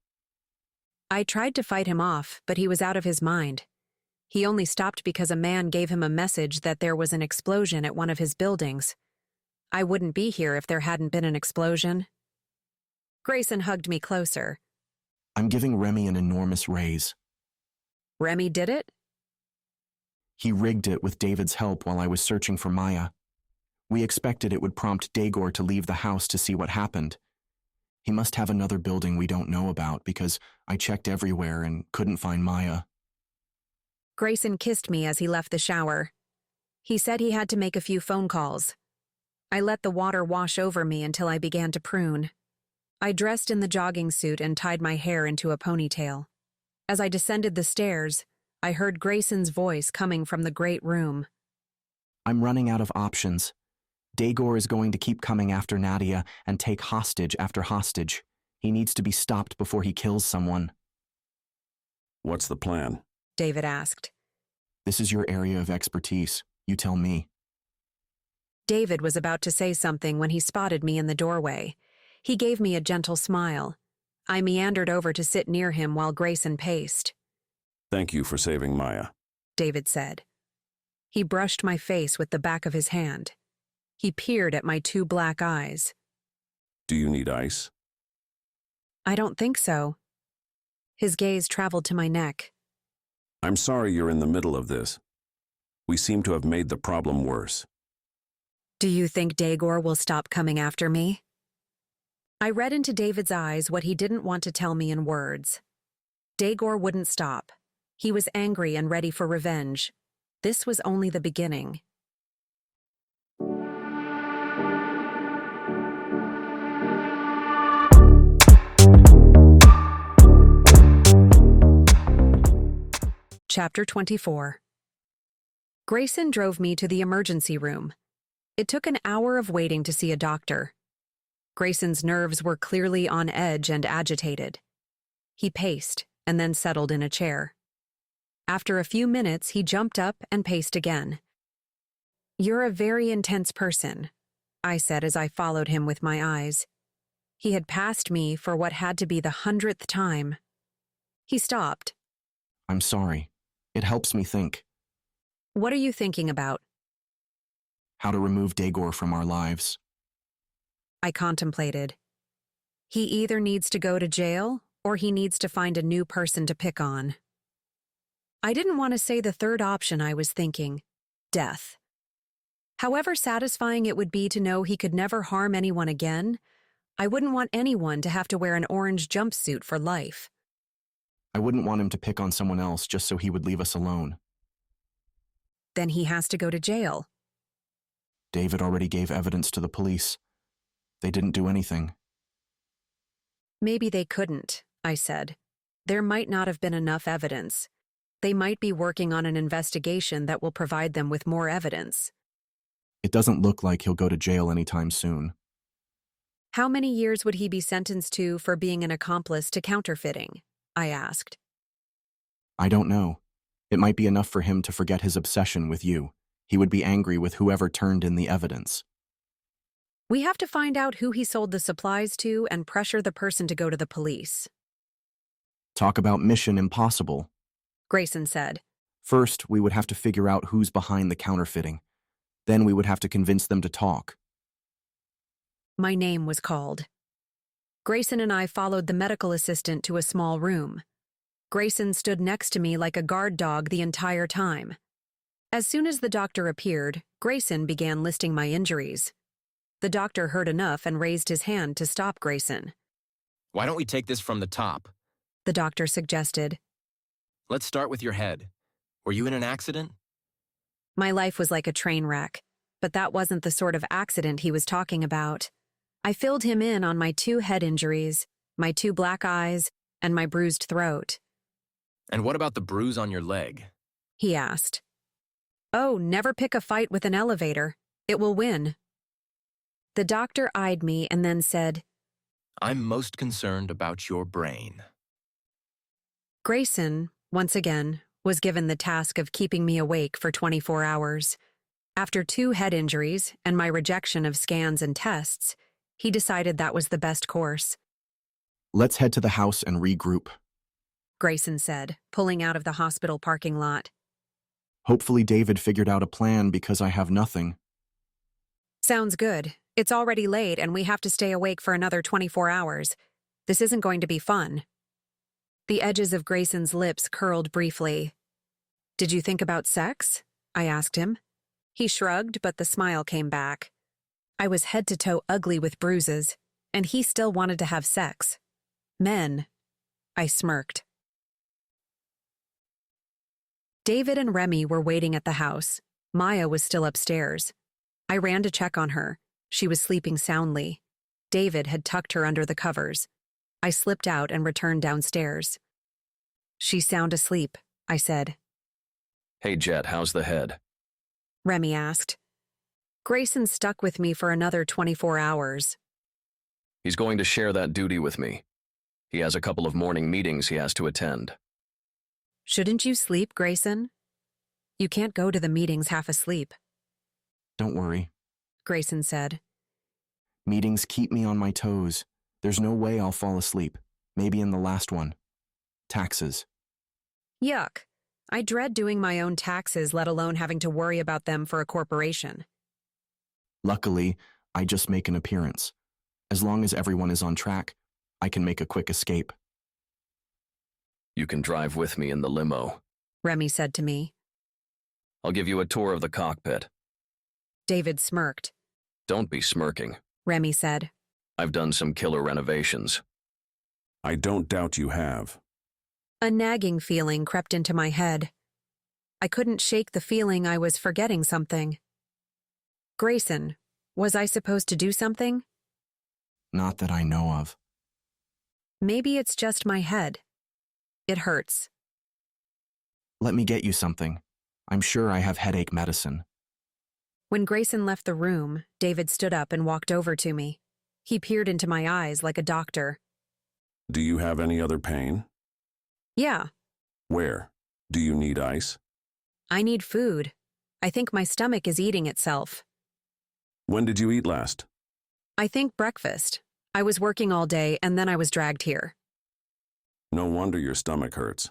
A: I tried to fight him off, but he was out of his mind. He only stopped because a man gave him a message that there was an explosion at one of his buildings. I wouldn't be here if there hadn't been an explosion. Grayson hugged me closer.
L: I'm giving Remy an enormous raise.
A: Remy did it?
L: He rigged it with David's help while I was searching for Maya. We expected it would prompt Dagor to leave the house to see what happened. He must have another building we don't know about because I checked everywhere and couldn't find Maya.
A: Grayson kissed me as he left the shower. He said he had to make a few phone calls. I let the water wash over me until I began to prune. I dressed in the jogging suit and tied my hair into a ponytail. As I descended the stairs, I heard Grayson's voice coming from the great room.
L: I'm running out of options. Dagor is going to keep coming after Nadia and take hostage after hostage. He needs to be stopped before he kills someone.
U: What's the plan?
A: David asked.
L: This is your area of expertise. You tell me.
A: David was about to say something when he spotted me in the doorway. He gave me a gentle smile. I meandered over to sit near him while Grayson paced.
U: Thank you for saving Maya.
A: David said. He brushed my face with the back of his hand. He peered at my 2 black eyes.
U: Do you need ice?
A: I don't think so. His gaze traveled to my neck.
U: I'm sorry you're in the middle of this. We seem to have made the problem worse.
A: Do you think Daegor will stop coming after me? I read into David's eyes what he didn't want to tell me in words. Daegor wouldn't stop. He was angry and ready for revenge. This was only the beginning. Chapter 24. Grayson drove me to the emergency room. It took an hour of waiting to see a doctor. Grayson's nerves were clearly on edge and agitated. He paced and then settled in a chair. After a few minutes, he jumped up and paced again. "You're a very intense person," I said as I followed him with my eyes. He had passed me for what had to be the 100th time. He stopped.
L: I'm sorry. It helps me think.
A: What are you thinking about?
L: How to remove Daegor from our lives.
A: I contemplated. He either needs to go to jail or he needs to find a new person to pick on. I didn't want to say the third option I was thinking, death. However satisfying it would be to know he could never harm anyone again, I wouldn't want anyone to have to wear an orange jumpsuit for life.
L: I wouldn't want him to pick on someone else just so he would leave us alone.
A: Then he has to go to jail.
L: David already gave evidence to the police. They didn't do anything.
A: Maybe they couldn't, I said. There might not have been enough evidence. They might be working on an investigation that will provide them with more evidence.
L: It doesn't look like he'll go to jail anytime soon.
A: How many years would he be sentenced to for being an accomplice to counterfeiting? I asked.
L: I don't know. It might be enough for him to forget his obsession with you. He would be angry with whoever turned in the evidence.
A: We have to find out who he sold the supplies to and pressure the person to go to the police.
L: Talk about Mission Impossible.
A: Grayson said.
L: First, we would have to figure out who's behind the counterfeiting. Then we would have to convince them to talk.
A: My name was called. Grayson and I followed the medical assistant to a small room. Grayson stood next to me like a guard dog the entire time. As soon as the doctor appeared, Grayson began listing my injuries. The doctor heard enough and raised his hand to stop Grayson.
R: Why don't we take this from the top?
A: The doctor suggested.
R: Let's start with your head. Were you in an accident?
A: My life was like a train wreck, but that wasn't the sort of accident he was talking about. I filled him in on my 2 head injuries, my 2 black eyes, and my bruised throat.
R: And what about the bruise on your leg?
A: He asked. Oh, never pick a fight with an elevator. It will win. The doctor eyed me and then said,
R: I'm most concerned about your brain.
A: Grayson, once again, was given the task of keeping me awake for 24 hours. After 2 head injuries and my rejection of scans and tests, he decided that was the best course.
L: Let's head to the house and regroup,
A: Grayson said, pulling out of the hospital parking lot.
L: Hopefully David figured out a plan because I have nothing.
A: Sounds good. It's already late and we have to stay awake for another 24 hours. This isn't going to be fun. The edges of Grayson's lips curled briefly. Did you think about sex? I asked him. He shrugged, but the smile came back. I was head to toe ugly with bruises, and he still wanted to have sex. Men. I smirked. David and Remy were waiting at the house. Maya was still upstairs. I ran to check on her. She was sleeping soundly. David had tucked her under the covers. I slipped out and returned downstairs. She's sound asleep, I said.
N: Hey, Jet, how's the head?
A: Remy asked. Grayson stuck with me for another 24 hours.
N: He's going to share that duty with me. He has a couple of morning meetings he has to attend.
A: Shouldn't you sleep, Grayson? You can't go to the meetings half asleep,
L: Don't worry.
A: Grayson said.
L: Meetings keep me on my toes. There's no way I'll fall asleep. Maybe in the last one. Taxes.
A: Yuck. I dread doing my own taxes, let alone having to worry about them for a corporation.
L: Luckily, I just make an appearance. As long as everyone is on track, I can make a quick escape.
N: You can drive with me in the limo.
A: Remy said to me.
N: I'll give you a tour of the cockpit.
A: David smirked.
N: Don't be smirking.
A: Remy said.
N: I've done some killer renovations.
U: I don't doubt you have.
A: A nagging feeling crept into my head. I couldn't shake the feeling I was forgetting something. Grayson, was I supposed to do something?
L: Not that I know of.
A: Maybe it's just my head. It hurts.
L: Let me get you something. I'm sure I have headache medicine.
A: When Grayson left the room, David stood up and walked over to me. He peered into my eyes like a doctor.
U: Do you have any other pain?
A: Yeah.
U: Where? Do you need ice?
A: I need food. I think my stomach is eating itself.
U: When did you eat last?
A: I think breakfast. I was working all day and then I was dragged here.
U: No wonder your stomach hurts.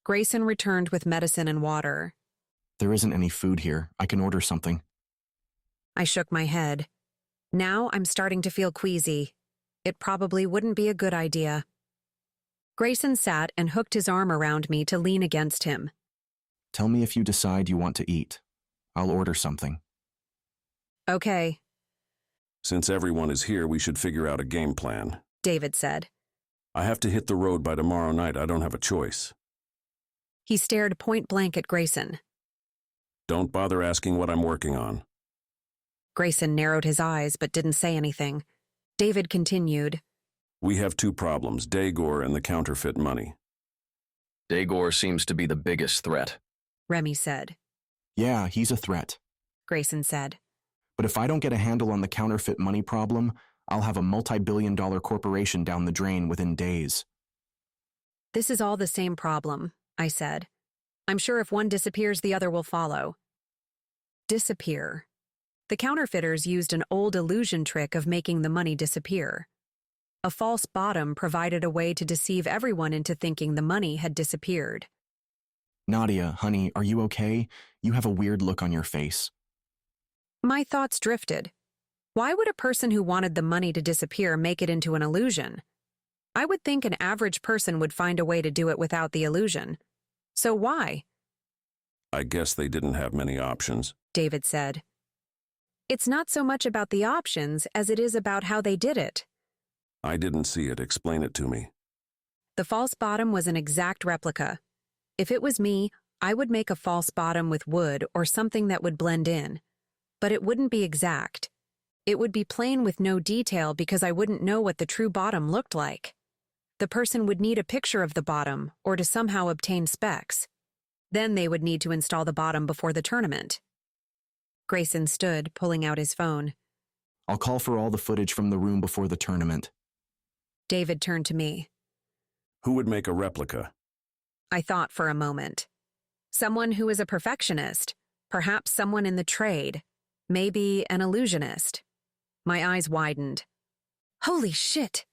A: Grayson returned with medicine and water.
L: There isn't any food here. I can order something.
A: I shook my head. Now I'm starting to feel queasy. It probably wouldn't be a good idea. Grayson sat and hooked his arm around me to lean against him.
L: Tell me if you decide you want to eat. I'll order something.
A: Okay,
U: Since everyone is here, we should figure out a game plan.
A: David said.
U: I have to hit the road by tomorrow night. I don't have a choice.
A: He stared point blank at Grayson.
U: Don't bother asking what I'm working on.
A: Grayson narrowed his eyes but didn't say anything. David continued.
U: We have two problems, Daigor and the counterfeit money.
N: Daigor seems to be the biggest threat.
A: Remy said.
L: Yeah, he's a threat.
A: Grayson said.
L: But if I don't get a handle on the counterfeit money problem, I'll have a multi-billion-dollar corporation down the drain within days.
A: This is all the same problem, I said. I'm sure if one disappears, the other will follow. Disappear. The counterfeiters used an old illusion trick of making the money disappear. A false bottom provided a way to deceive everyone into thinking the money had disappeared.
L: Nadia, honey, are you okay? You have a weird look on your face.
A: My thoughts drifted. Why would a person who wanted the money to disappear make it into an illusion? I would think an average person would find a way to do it without the illusion. So why?
U: I guess they didn't have many options,
A: David said. It's not so much about the options as it is about how they did it.
U: I didn't see it. Explain it to me.
A: The false bottom was an exact replica. If it was me, I would make a false bottom with wood or something that would blend in. But it wouldn't be exact. It would be plain with no detail because I wouldn't know what the true bottom looked like. The person would need a picture of the bottom or to somehow obtain specs. Then they would need to install the bottom before the tournament. Grayson stood, pulling out his phone.
L: I'll call for all the footage from the room before the tournament.
A: David turned to me.
U: Who would make a replica?
A: I thought for a moment. Someone who is a perfectionist, perhaps someone in the trade, maybe an illusionist. My eyes widened. Holy shit!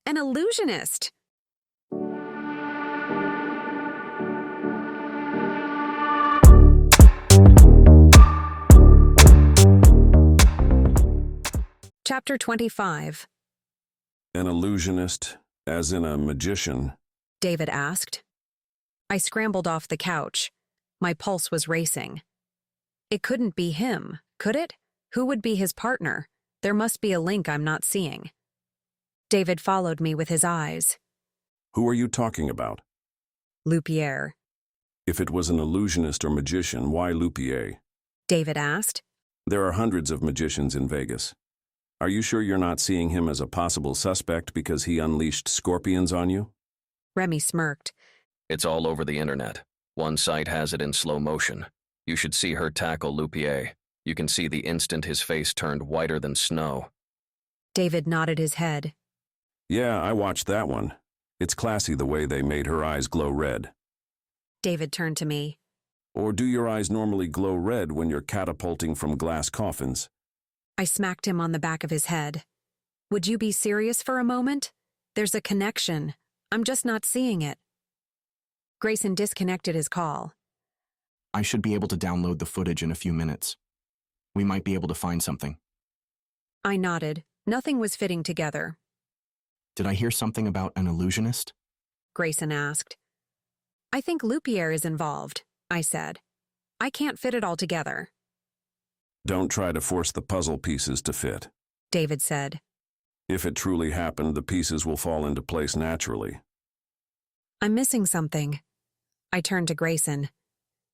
A: An illusionist! Chapter 25.
U: An illusionist, as in a magician?
A: David asked. I scrambled off the couch. My pulse was racing. It couldn't be him, could it? Who would be his partner? There must be a link I'm not seeing. David followed me with his eyes.
U: Who are you talking about?
A: Lupier.
U: If it was an illusionist or magician, why Lupier?
A: David asked.
U: There are hundreds of magicians in Vegas. Are you sure you're not seeing him as a possible suspect because he unleashed scorpions on you?
A: Remy smirked.
N: It's all over the internet. One site has it in slow motion. You should see her tackle Lupier. You can see the instant his face turned whiter than snow.
A: David nodded his head.
U: Yeah, I watched that one. It's classy the way they made her eyes glow red.
A: David turned to me.
U: Or do your eyes normally glow red when you're catapulting from glass coffins?
A: I smacked him on the back of his head. Would you be serious for a moment? There's a connection. I'm just not seeing it. Grayson disconnected his call.
L: I should be able to download the footage in a few minutes. We might be able to find something.
A: I nodded. Nothing was fitting together.
L: Did I hear something about an illusionist?
A: Grayson asked. I think Lupierre is involved, I said. I can't fit it all together.
U: Don't try to force the puzzle pieces to fit,
A: David said.
U: If it truly happened, the pieces will fall into place naturally.
A: I'm missing something. I turned to Grayson.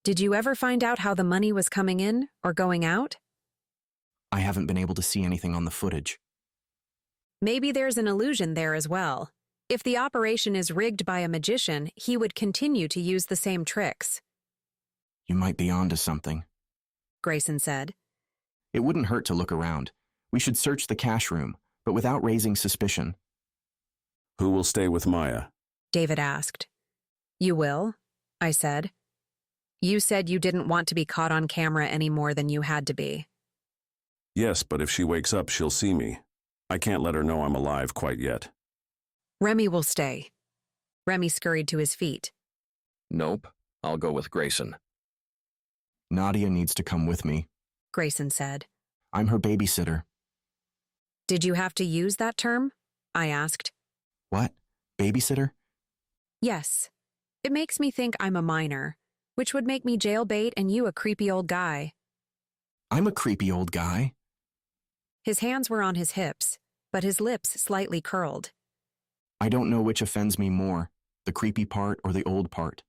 A: Did you ever find out how the money was coming in or going out?
L: I haven't been able to see anything on the footage.
A: Maybe there's an illusion there as well. If the operation is rigged by a magician, he would continue to use the same tricks.
L: You might be onto something,
A: Grayson said.
L: It wouldn't hurt to look around. We should search the cash room, but without raising suspicion.
U: Who will stay with Maya?
A: David asked. You will, I said. You said you didn't want to be caught on camera any more than you had to be.
U: Yes, but if she wakes up, she'll see me. I can't let her know I'm alive quite yet.
A: Remy will stay. Remy scurried to his feet.
N: Nope, I'll go with Grayson.
L: Nadia needs to come with me,
A: Grayson said.
L: I'm her babysitter.
A: Did you have to use that term? I asked.
L: What? Babysitter?
A: Yes. It makes me think I'm a minor, which would make me jailbait and you a creepy old guy.
L: I'm a creepy old guy.
A: His hands were on his hips, but his lips slightly curled.
L: I don't know which offends me more, the creepy part or the old part.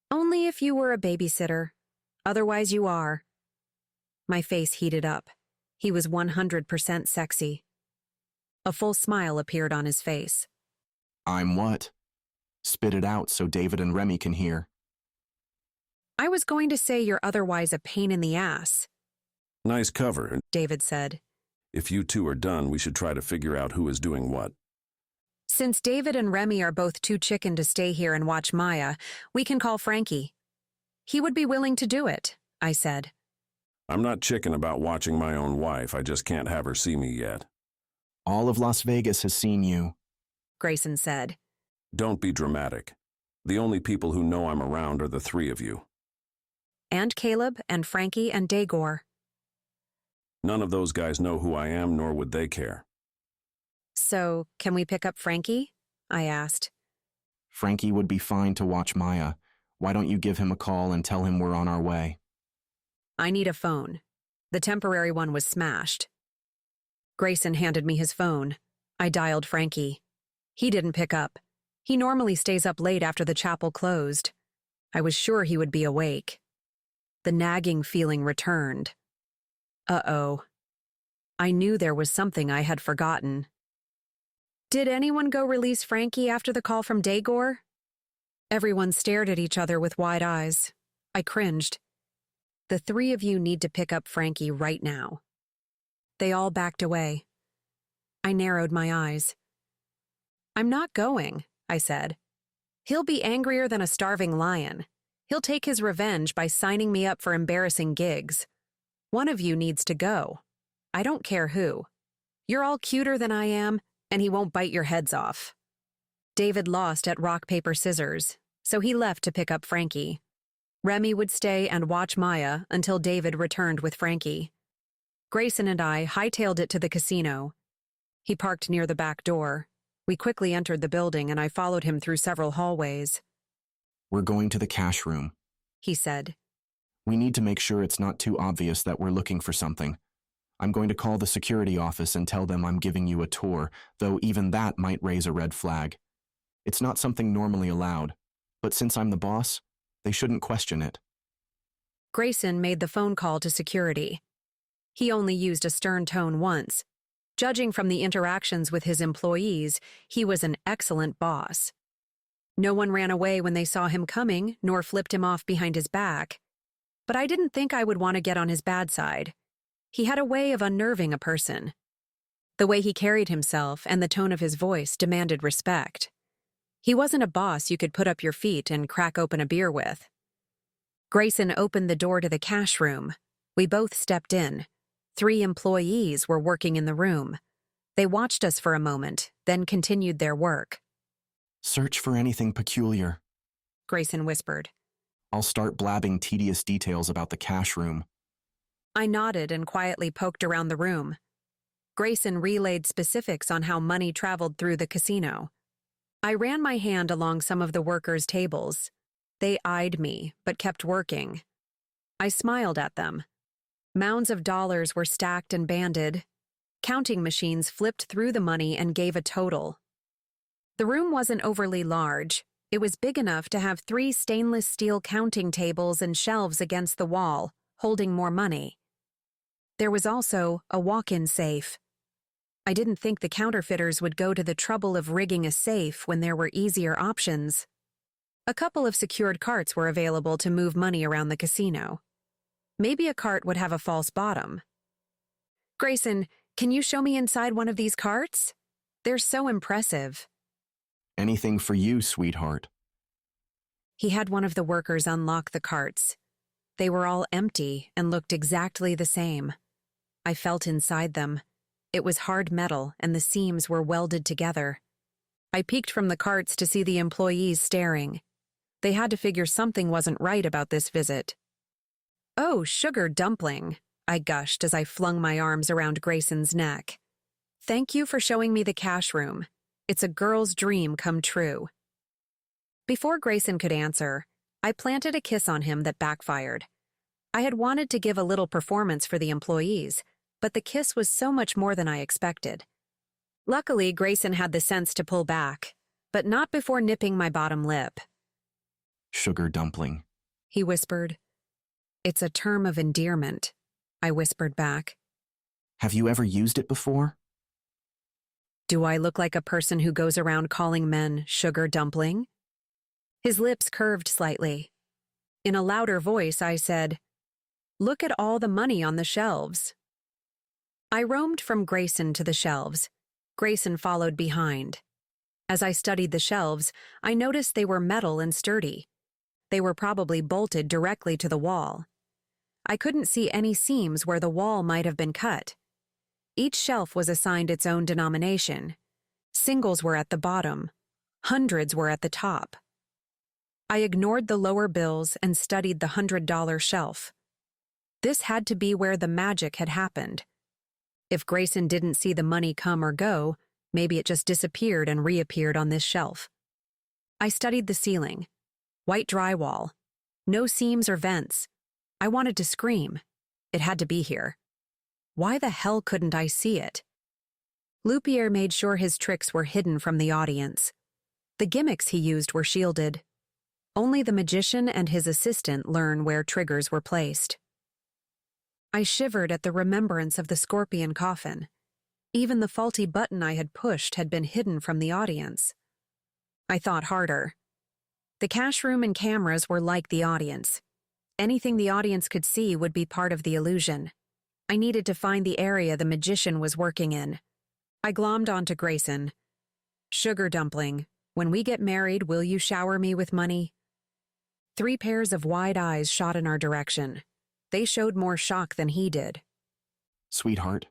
A: Only if you were a babysitter. Otherwise you are. My face heated up. He was 100% sexy. A full smile appeared on his face.
L: I'm what? Spit it out so David and Remy can hear.
A: I was going to say you're otherwise a pain in the ass.
U: Nice cover,
A: David said.
U: If you two are done, we should try to figure out who is doing what.
A: Since David and Remy are both too chicken to stay here and watch Maya, we can call Frankie. He would be willing to do it, I said.
U: I'm not chicken about watching my own wife. I just can't have her see me yet.
L: All of Las Vegas has seen you,
A: Grayson said.
U: Don't be dramatic. The only people who know I'm around are the three of you.
A: And Caleb and Frankie and Dagor.
U: None of those guys know who I am, nor would they care.
A: So, can we pick up Frankie? I asked.
L: Frankie would be fine to watch Maya. Why don't you give him a call and tell him we're on our way?
A: I need a phone. The temporary one was smashed. Grayson handed me his phone. I dialed Frankie. He didn't pick up. He normally stays up late after the chapel closed. I was sure he would be awake. The nagging feeling returned. Uh-oh. I knew there was something I had forgotten. Did anyone go release Frankie after the call from Dagor? Everyone stared at each other with wide eyes. I cringed. The three of you need to pick up Frankie right now. They all backed away. I narrowed my eyes. I'm not going, I said. He'll be angrier than a starving lion. He'll take his revenge by signing me up for embarrassing gigs. One of you needs to go. I don't care who. You're all cuter than I am, and he won't bite your heads off. David lost at rock, paper, scissors, so he left to pick up Frankie. Remy would stay and watch Maya until David returned with Frankie. Grayson and I hightailed it to the casino. He parked near the back door. We quickly entered the building and I followed him through several hallways.
L: We're going to the cash room,
A: he said.
L: We need to make sure it's not too obvious that we're looking for something. I'm going to call the security office and tell them I'm giving you a tour, though even that might raise a red flag. It's not something normally allowed, but since I'm the boss, they shouldn't question it.
A: Grayson made the phone call to security. He only used a stern tone once. Judging from the interactions with his employees, he was an excellent boss. No one ran away when they saw him coming, nor flipped him off behind his back. But I didn't think I would want to get on his bad side. He had a way of unnerving a person. The way he carried himself and the tone of his voice demanded respect. He wasn't a boss you could put up your feet and crack open a beer with. Grayson opened the door to the cash room. We both stepped in. 3 employees were working in the room. They watched us for a moment, then continued their work.
L: Search for anything peculiar,
A: Grayson whispered.
L: I'll start blabbing tedious details about the cash room.
A: I nodded and quietly poked around the room. Grayson relayed specifics on how money traveled through the casino. I ran my hand along some of the workers' tables. They eyed me, but kept working. I smiled at them. Mounds of dollars were stacked and banded. Counting machines flipped through the money and gave a total. The room wasn't overly large. It was big enough to have 3 stainless steel counting tables and shelves against the wall, holding more money. There was also a walk-in safe. I didn't think the counterfeiters would go to the trouble of rigging a safe when there were easier options. A couple of secured carts were available to move money around the casino. Maybe a cart would have a false bottom. Grayson, can you show me inside one of these carts? They're so impressive.
L: Anything for you, sweetheart.
A: He had one of the workers unlock the carts. They were all empty and looked exactly the same. I felt inside them. It was hard metal and the seams were welded together. I peeked from the carts to see the employees staring. They had to figure something wasn't right about this visit. "Oh, sugar dumpling," I gushed as I flung my arms around Grayson's neck. "Thank you for showing me the cash room. It's a girl's dream come true." Before Grayson could answer, I planted a kiss on him that backfired. I had wanted to give a little performance for the employees, but the kiss was so much more than I expected. Luckily, Grayson had the sense to pull back, but not before nipping my bottom lip.
L: Sugar dumpling,
A: He whispered. "It's a term of endearment," I whispered back.
L: have you ever used it before?
A: Do I look like a person who goes around calling men sugar dumpling? His lips curved slightly. In a louder voice, I said, "Look at all the money on the shelves." I roamed from Grayson to the shelves. Grayson followed behind. As I studied the shelves, I noticed they were metal and sturdy. They were probably bolted directly to the wall. I couldn't see any seams where the wall might have been cut. Each shelf was assigned its own denomination. Singles were at the bottom. Hundreds were at the top. I ignored the lower bills and studied the $100 shelf. This had to be where the magic had happened. If Grayson didn't see the money come or go, maybe it just disappeared and reappeared on this shelf. I studied the ceiling. White drywall. No seams or vents. I wanted to scream. It had to be here. Why the hell couldn't I see it? Lupierre made sure his tricks were hidden from the audience. The gimmicks he used were shielded. Only the magician and his assistant learn where triggers were placed. I shivered at the remembrance of the scorpion coffin. Even the faulty button I had pushed had been hidden from the audience. I thought harder. The cash room and cameras were like the audience. Anything the audience could see would be part of the illusion. I needed to find the area the magician was working in. I glommed onto Grayson. "Sugar dumpling, when we get married, will you shower me with money?" 3 pairs of wide eyes shot in our direction. They showed more shock than he did.
L: Sweetheart,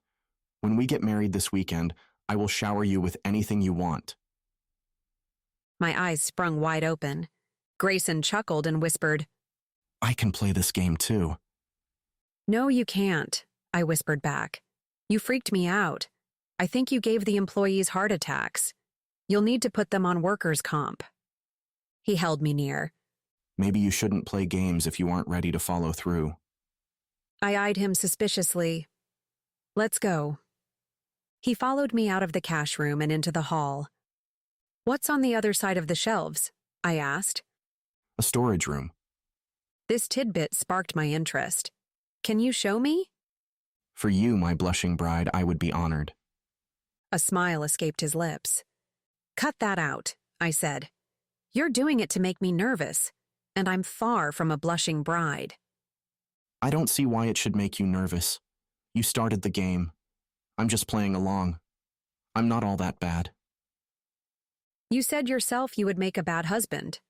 L: when we get married this weekend, I will shower you with anything you want.
A: My eyes sprung wide open. Grayson chuckled and whispered,
L: I can play this game too.
A: "No, you can't," I whispered back. "You freaked me out. I think you gave the employees heart attacks. You'll need to put them on workers' comp." He held me near.
L: Maybe you shouldn't play games if you aren't ready to follow through.
A: I eyed him suspiciously. "Let's go." He followed me out of the cash room and into the hall. "What's on the other side of the shelves?" I asked.
L: A storage room.
A: This tidbit sparked my interest. "Can you show me?"
L: For you, my blushing bride, I would be honored.
A: A smile escaped his lips. "Cut that out," I said. "You're doing it to make me nervous, and I'm far from a blushing bride."
L: I don't see why it should make you nervous. You started the game. I'm just playing along. I'm not all that bad.
A: You said yourself you would make a bad husband.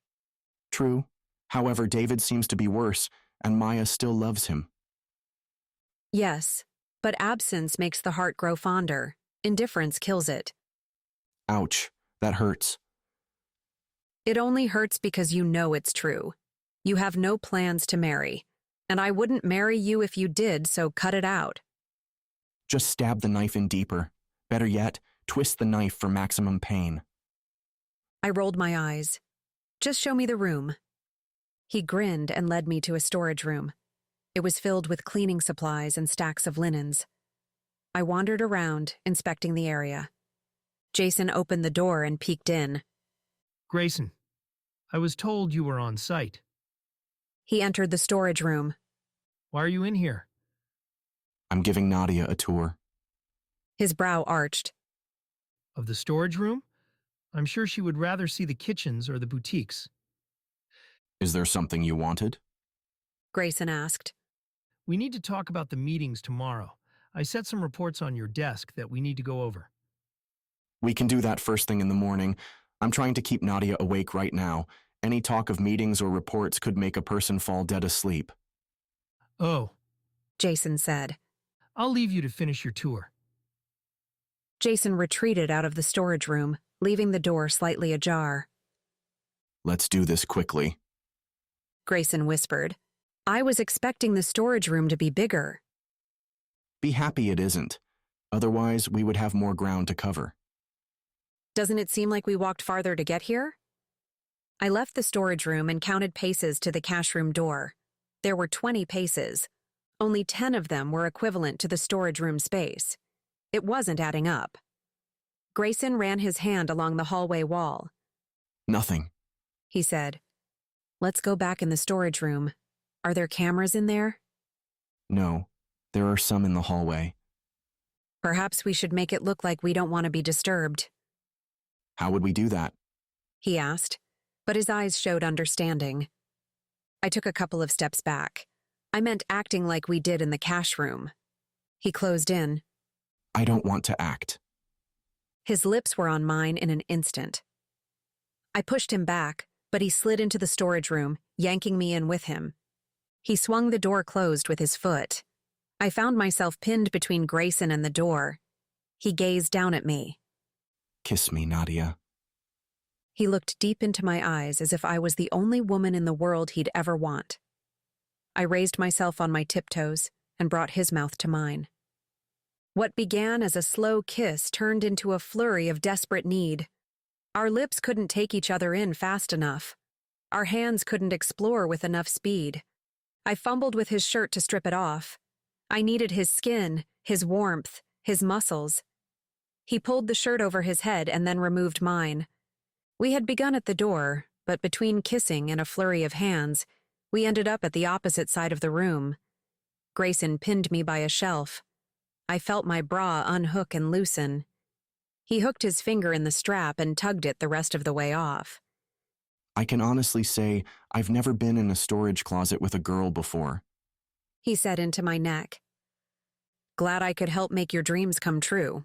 L: True. However, David seems to be worse, and Maya still loves him.
A: Yes, but absence makes the heart grow fonder. Indifference kills it.
L: Ouch, that hurts.
A: It only hurts because you know it's true. You have no plans to marry, and I wouldn't marry you if you did, so cut it out.
L: Just stab the knife in deeper. Better yet, twist the knife for maximum pain.
A: I rolled my eyes. Just show me the room. He grinned and led me to a storage room. It was filled with cleaning supplies and stacks of linens. I wandered around, inspecting the area. Jason opened the door and peeked in.
T: Grayson, I was told you were on site.
A: He entered the storage room.
T: Why are you in here?
L: I'm giving Nadia a tour.
A: His brow arched.
T: Of the storage room? I'm sure she would rather see the kitchens or the boutiques.
L: Is there something you wanted?
A: Grayson asked.
T: We need to talk about the meetings tomorrow. I set some reports on your desk that we need to go over.
L: We can do that first thing in the morning. I'm trying to keep Nadia awake right now. Any talk of meetings or reports could make a person fall dead asleep.
T: Oh,
A: Jason said.
T: I'll leave you to finish your tour.
A: Jason retreated out of the storage room, leaving the door slightly ajar.
L: Let's do this quickly,
A: Grayson whispered. I was expecting the storage room to be bigger.
L: Be happy it isn't. Otherwise, we would have more ground to cover.
A: Doesn't it seem like we walked farther to get here? I left the storage room and counted paces to the cash room door. There were 20 paces. Only 10 of them were equivalent to the storage room space. It wasn't adding up. Grayson ran his hand along the hallway wall.
L: Nothing,
A: he said. Let's go back in the storage room. Are there cameras in there?
L: No, there are some in the hallway.
A: Perhaps we should make it look like we don't want to be disturbed.
L: How would we do that?
A: He asked, but his eyes showed understanding. I took a couple of steps back. I meant acting like we did in the cash room. He closed in.
L: I don't want to act.
A: His lips were on mine in an instant. I pushed him back, but he slid into the storage room, yanking me in with him. He swung the door closed with his foot. I found myself pinned between Grayson and the door. He gazed down at me.
L: Kiss me, Nadia.
A: He looked deep into my eyes as if I was the only woman in the world he'd ever want. I raised myself on my tiptoes and brought his mouth to mine. What began as a slow kiss turned into a flurry of desperate need. Our lips couldn't take each other in fast enough. Our hands couldn't explore with enough speed. I fumbled with his shirt to strip it off. I needed his skin, his warmth, his muscles. He pulled the shirt over his head and then removed mine. We had begun at the door, but between kissing and a flurry of hands, we ended up at the opposite side of the room. Grayson pinned me by a shelf. I felt my bra unhook and loosen. He hooked his finger in the strap and tugged it the rest of the way off.
L: I can honestly say I've never been in a storage closet with a girl before,
A: he said into my neck. Glad I could help make your dreams come true.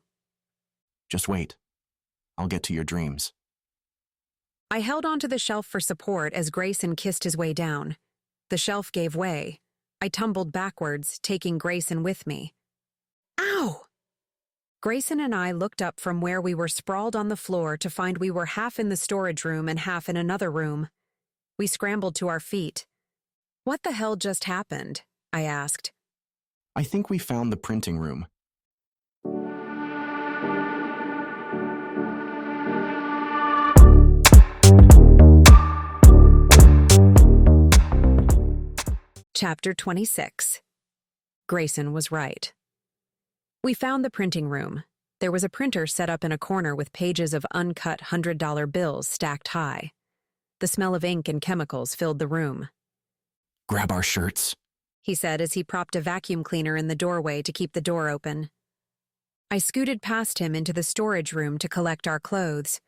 L: Just wait. I'll get to your dreams.
A: I held onto the shelf for support as Grayson kissed his way down. The shelf gave way. I tumbled backwards, taking Grayson with me. Ow! Grayson and I looked up from where we were sprawled on the floor to find we were half in the storage room and half in another room. We scrambled to our feet. What the hell just happened? I asked.
L: I think we found the printing room.
A: Chapter 26. Grayson was right. We found the printing room. There was a printer set up in a corner with pages of uncut $100 bills stacked high. The smell of ink and chemicals filled the room.
L: Grab our shirts,
A: he said as he propped a vacuum cleaner in the doorway to keep the door open. I scooted past him into the storage room to collect our clothes.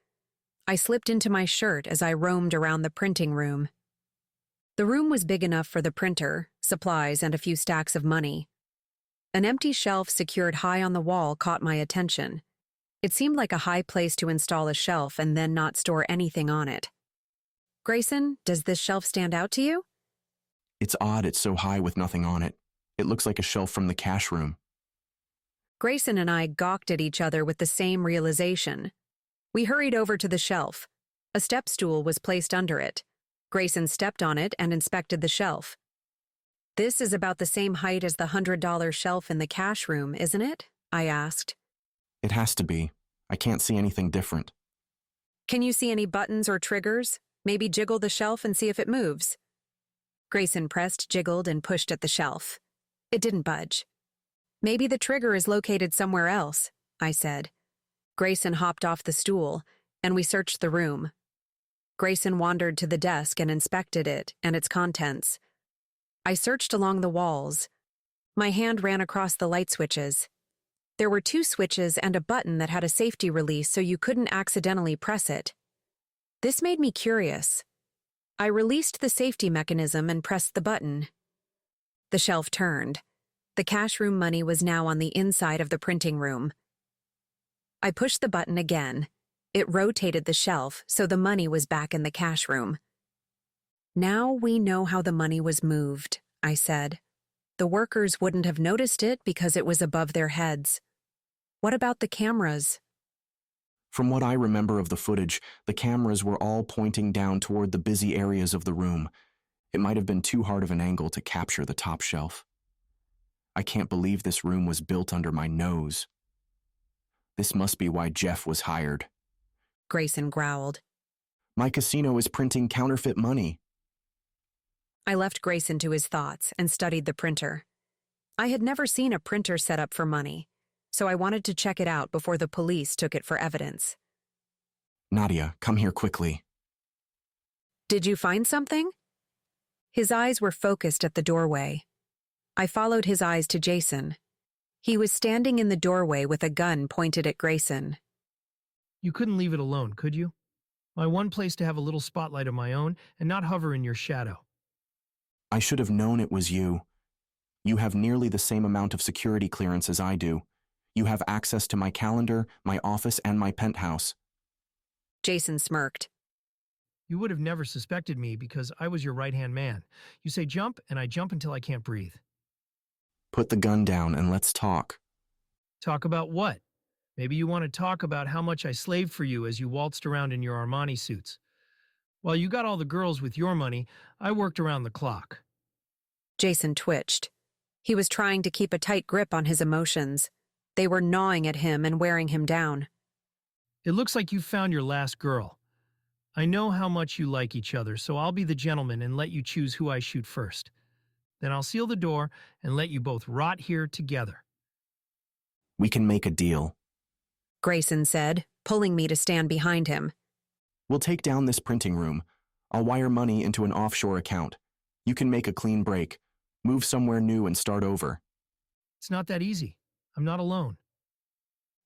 A: I slipped into my shirt as I roamed around the printing room. The room was big enough for the printer, supplies, and a few stacks of money. An empty shelf secured high on the wall caught my attention. It seemed like a high place to install a shelf and then not store anything on it. Grayson, does this shelf stand out to you?
L: It's odd it's so high with nothing on it. It looks like a shelf from the cash room.
A: Grayson and I gawked at each other with the same realization. We hurried over to the shelf. A step stool was placed under it. Grayson stepped on it and inspected the shelf. This is about the same height as the $100 shelf in the cash room, isn't it? I asked.
L: It has to be. I can't see anything different.
A: Can you see any buttons or triggers? Maybe jiggle the shelf and see if it moves. Grayson pressed, jiggled, and pushed at the shelf. It didn't budge. Maybe the trigger is located somewhere else, I said. Grayson hopped off the stool, and we searched the room. Grayson wandered to the desk and inspected it and its contents. I searched along the walls. My hand ran across the light switches. There were 2 switches and a button that had a safety release so you couldn't accidentally press it. This made me curious. I released the safety mechanism and pressed the button. The shelf turned. The cash room money was now on the inside of the printing room. I pushed the button again. It rotated the shelf so the money was back in the cash room. Now we know how the money was moved, I said. The workers wouldn't have noticed it because it was above their heads. What about the cameras?
L: From what I remember of the footage, the cameras were all pointing down toward the busy areas of the room. It might have been too hard of an angle to capture the top shelf. I can't believe this room was built under my nose. This must be why Jeff was hired.
A: Grayson growled.
L: My casino is printing counterfeit money.
A: I left Grayson to his thoughts and studied the printer. I had never seen a printer set up for money, so I wanted to check it out before the police took it for evidence.
L: Nadia, come here quickly.
A: Did you find something? His eyes were focused at the doorway. I followed his eyes to Jason. He was standing in the doorway with a gun pointed at Grayson.
T: You couldn't leave it alone, could you? My one place to have a little spotlight of my own and not hover in your shadow.
L: I should have known it was you. You have nearly the same amount of security clearance as I do. You have access to my calendar, my office, and my penthouse.
A: Jason smirked.
T: You would have never suspected me because I was your right-hand man. You say jump, and I jump until I can't breathe.
L: Put the gun down and let's talk.
T: Talk about what? Maybe you want to talk about how much I slaved for you as you waltzed around in your Armani suits. While you got all the girls with your money, I worked around the clock.
A: Jason twitched. He was trying to keep a tight grip on his emotions. They were gnawing at him and wearing him down.
T: It looks like you found your last girl. I know how much you like each other, so I'll be the gentleman and let you choose who I shoot first. Then I'll seal the door and let you both rot here together.
L: We can make a deal,
A: Grayson said, pulling me to stand behind him.
L: We'll take down this printing room. I'll wire money into an offshore account. You can make a clean break, move somewhere new and start over.
T: It's not that easy. I'm not alone.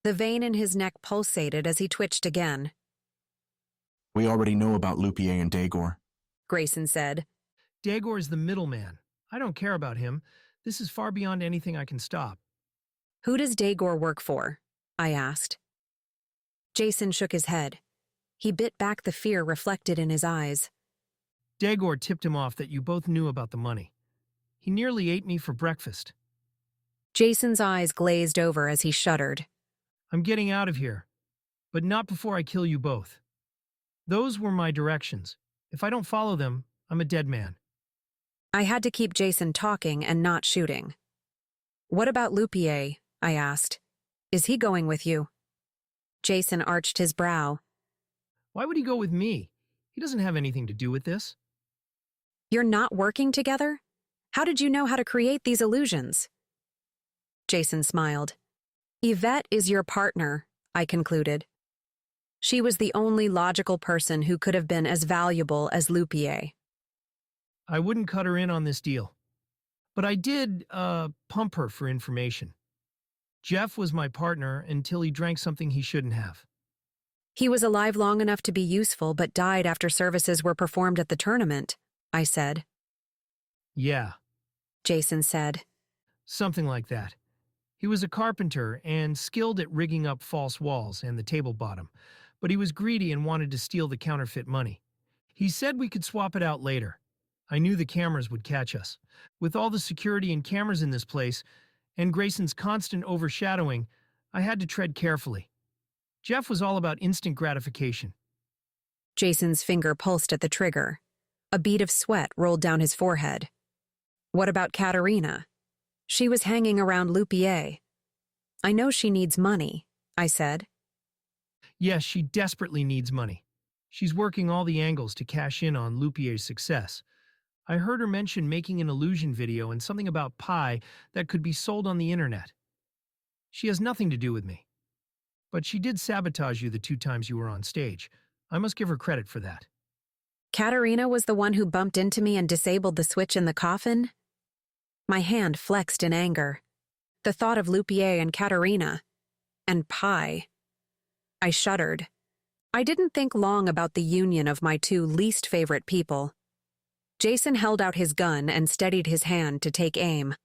A: The vein in his neck pulsated as he twitched again.
L: We already know about Lupier and Dagor,
A: Grayson said.
T: Dagor is the middleman. I don't care about him. This is far beyond anything I can stop.
A: Who does Dagor work for? I asked. Jason shook his head. He bit back the fear reflected in his eyes.
T: Dagor tipped him off that you both knew about the money. He nearly ate me for breakfast.
A: Jason's eyes glazed over as he shuddered.
T: I'm getting out of here, but not before I kill you both. Those were my directions. If I don't follow them, I'm a dead man.
A: I had to keep Jason talking and not shooting. What about Lupier? I asked. Is he going with you? Jason arched his brow.
T: Why would he go with me? He doesn't have anything to do with this.
A: You're not working together? How did you know how to create these illusions? Jason smiled. Yvette is your partner, I concluded. She was the only logical person who could have been as valuable as Lupier.
T: I wouldn't cut her in on this deal. But I did, pump her for information. Jeff was my partner until he drank something he shouldn't have.
A: He was alive long enough to be useful but died after services were performed at the tournament, I said.
T: Yeah,
A: Jason said.
T: Something like that. He was a carpenter and skilled at rigging up false walls and the table bottom, but he was greedy and wanted to steal the counterfeit money. He said we could swap it out later. I knew the cameras would catch us. With all the security and cameras in this place, and Grayson's constant overshadowing, I had to tread carefully. Jeff was all about instant gratification.
A: Jason's finger pulsed at the trigger. A bead of sweat rolled down his forehead. What about Katerina? She was hanging around Lupier. I know she needs money, I said.
T: Yes, she desperately needs money. She's working all the angles to cash in on Lupier's success. I heard her mention making an illusion video and something about pie that could be sold on the internet. She has nothing to do with me. But she did sabotage you the 2 times you were on stage. I must give her credit for that.
A: Katerina was the one who bumped into me and disabled the switch in the coffin? My hand flexed in anger. The thought of Lupier and Katerina. And pie. I shuddered. I didn't think long about the union of my 2 least favorite people. Jason held out his gun and steadied his hand to take aim.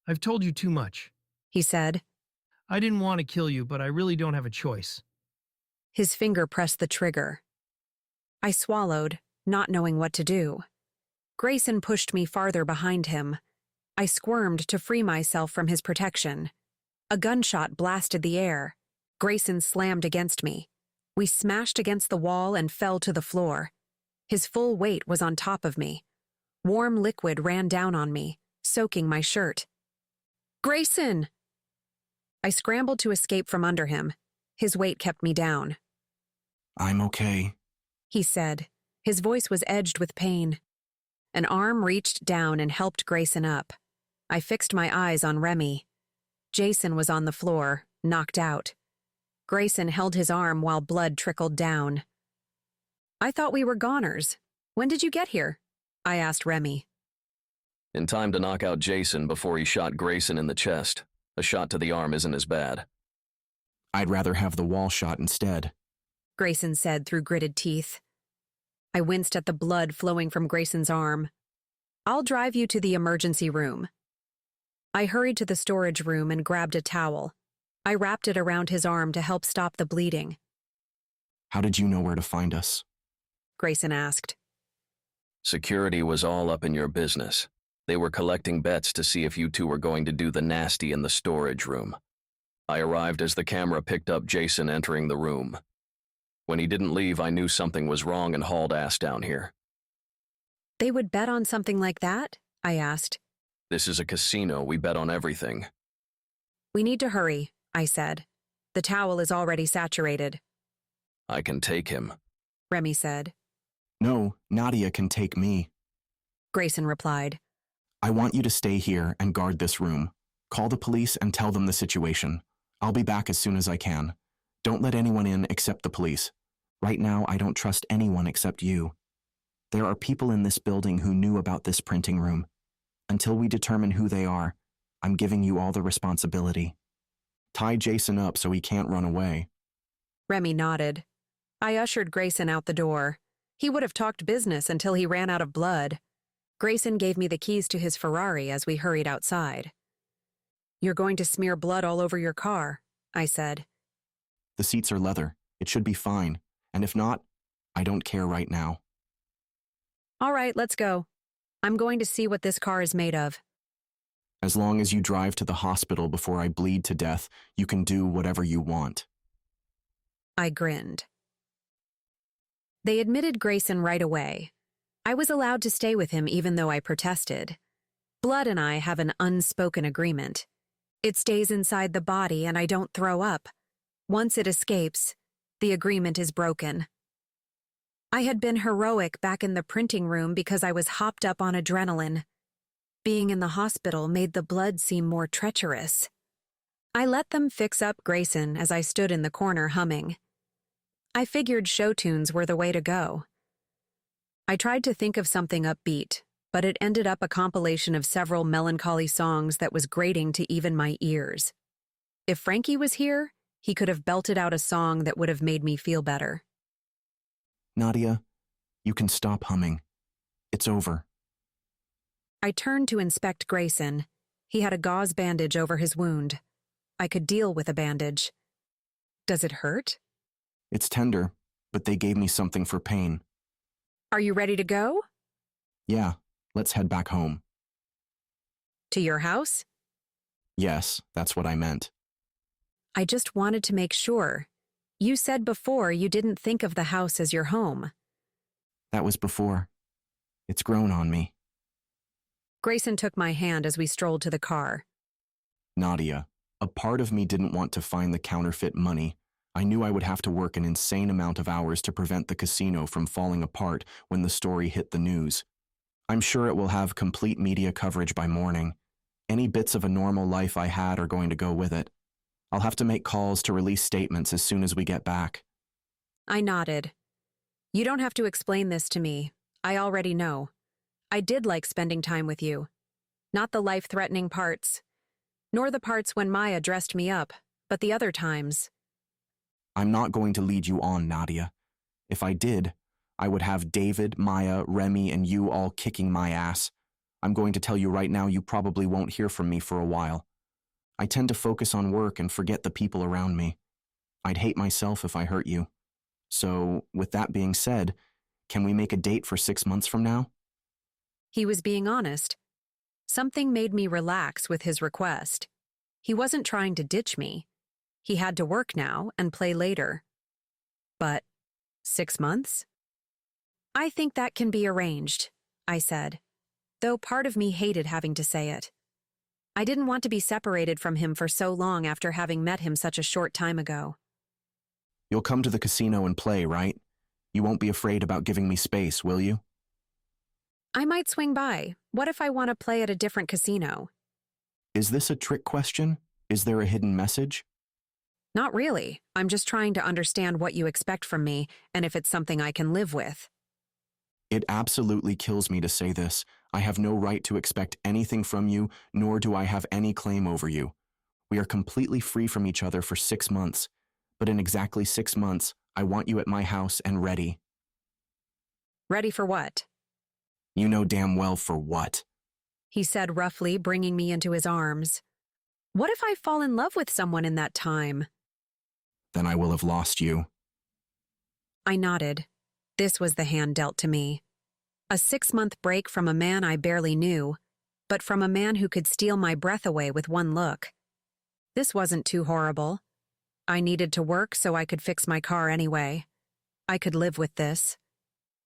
T: I've told you too much,
A: he said.
T: I didn't want to kill you, but I really don't have a choice.
A: His finger pressed the trigger. I swallowed, not knowing what to do. Grayson pushed me farther behind him. I squirmed to free myself from his protection. A gunshot blasted the air. Grayson slammed against me. We smashed against the wall and fell to the floor. His full weight was on top of me. Warm liquid ran down on me, soaking my shirt. Grayson! I scrambled to escape from under him. His weight kept me down.
L: I'm okay,
A: he said. His voice was edged with pain. An arm reached down and helped Grayson up. I fixed my eyes on Remy. Jason was on the floor, knocked out. Grayson held his arm while blood trickled down. I thought we were goners. When did you get here? I asked Remy.
N: In time to knock out Jason before he shot Grayson in the chest. A shot to the arm isn't as bad.
L: I'd rather have the wall shot instead,
A: Grayson said through gritted teeth. I winced at the blood flowing from Grayson's arm. I'll drive you to the emergency room. I hurried to the storage room and grabbed a towel. I wrapped it around his arm to help stop the bleeding.
L: How did you know where to find us?
A: Grayson asked.
N: Security was all up in your business. They were collecting bets to see if you 2 were going to do the nasty in the storage room. I arrived as the camera picked up Jason entering the room. When he didn't leave, I knew something was wrong and hauled ass down here.
A: They would bet on something like that? I asked.
N: This is a casino. We bet on everything.
A: We need to hurry, I said. The towel is already saturated.
N: I can take him,
A: Remy said.
L: No, Nadia can take me,
A: Grayson replied.
L: I want you to stay here and guard this room. Call the police and tell them the situation. I'll be back as soon as I can. Don't let anyone in except the police. Right now, I don't trust anyone except you. There are people in this building who knew about this printing room. Until we determine who they are, I'm giving you all the responsibility. Tie Jason up so he can't run away.
A: Remy nodded. I ushered Grayson out the door. He would have talked business until he ran out of blood. Grayson gave me the keys to his Ferrari as we hurried outside. You're going to smear blood all over your car, I said.
L: The seats are leather. It should be fine. And if not, I don't care right now.
A: All right, let's go. I'm going to see what this car is made of.
L: As long as you drive to the hospital before I bleed to death, you can do whatever you want.
A: I grinned. They admitted Grayson right away. I was allowed to stay with him even though I protested. Blood and I have an unspoken agreement. It stays inside the body and I don't throw up. Once it escapes, the agreement is broken. I had been heroic back in the printing room because I was hopped up on adrenaline. Being in the hospital made the blood seem more treacherous. I let them fix up Grayson as I stood in the corner humming. I figured show tunes were the way to go. I tried to think of something upbeat, but it ended up a compilation of several melancholy songs that was grating to even my ears. If Frankie was here, he could have belted out a song that would have made me feel better.
L: Nadia, you can stop humming. It's over.
A: I turned to inspect Grayson. He had a gauze bandage over his wound. I could deal with a bandage. Does it hurt?
L: It's tender, but they gave me something for pain.
A: Are you ready to go?
L: Yeah, let's head back home.
A: To your house?
L: Yes, that's what I meant.
A: I just wanted to make sure. You said before you didn't think of the house as your home.
L: That was before. It's grown on me.
A: Grayson took my hand as we strolled to the car.
L: Nadia, a part of me didn't want to find the counterfeit money. I knew I would have to work an insane amount of hours to prevent the casino from falling apart when the story hit the news. I'm sure it will have complete media coverage by morning. Any bits of a normal life I had are going to go with it. I'll have to make calls to release statements as soon as we get back.
A: I nodded. You don't have to explain this to me. I already know. I did like spending time with you. Not the life-threatening parts. Nor the parts when Maya dressed me up, but the other times.
L: I'm not going to lead you on, Nadia. If I did, I would have David, Maya, Remy, and you all kicking my ass. I'm going to tell you right now you probably won't hear from me for a while. I tend to focus on work and forget the people around me. I'd hate myself if I hurt you. So, with that being said, can we make a date for 6 months from now?
A: He was being honest. Something made me relax with his request. He wasn't trying to ditch me. He had to work now and play later. But 6 months? I think that can be arranged, I said, though part of me hated having to say it. I didn't want to be separated from him for so long after having met him such a short time ago.
L: You'll come to the casino and play, right? You won't be afraid about giving me space, will you?
A: I might swing by. What if I want to play at a different casino?
L: Is this a trick question? Is there a hidden message?
A: Not really. I'm just trying to understand what you expect from me and if it's something I can live with.
L: It absolutely kills me to say this. I have no right to expect anything from you, nor do I have any claim over you. We are completely free from each other for 6 months. But in exactly 6 months, I want you at my house and ready.
A: Ready for what?
L: You know damn well for what.
A: He said roughly, bringing me into his arms. What if I fall in love with someone in that time?
L: Then I will have lost you.
A: I nodded. This was the hand dealt to me. A 6-month break from a man I barely knew, but from a man who could steal my breath away with one look. This wasn't too horrible. I needed to work so I could fix my car anyway. I could live with this.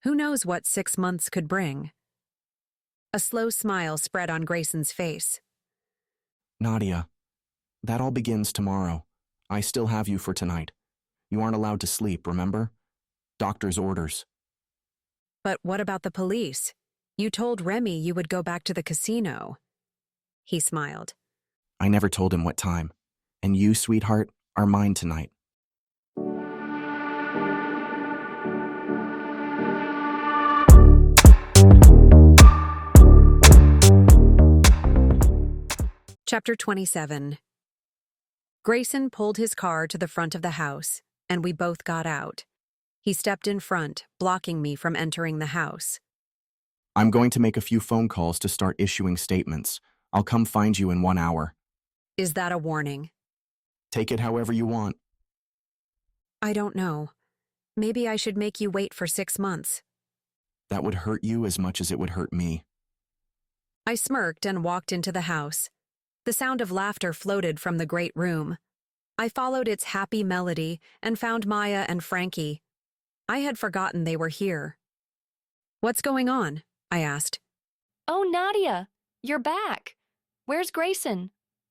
A: Who knows what 6 months could bring? A slow smile spread on Grayson's face.
L: Nadia, that all begins tomorrow. I still have you for tonight. You aren't allowed to sleep, remember? Doctor's orders.
A: But what about the police? You told Remy you would go back to the casino. He smiled.
L: I never told him what time. And you, sweetheart, are mine tonight.
A: Chapter 27. Grayson pulled his car to the front of the house, and we both got out. He stepped in front, blocking me from entering the house.
L: I'm going to make a few phone calls to start issuing statements. I'll come find you in 1 hour.
A: Is that a warning?
L: Take it however you want.
A: I don't know. Maybe I should make you wait for 6 months.
L: That would hurt you as much as it would hurt me.
A: I smirked and walked into the house. The sound of laughter floated from the great room. I followed its happy melody and found Maya and Frankie. I had forgotten they were here. What's going on? I asked.
I: Oh, Nadia, you're back. Where's Grayson?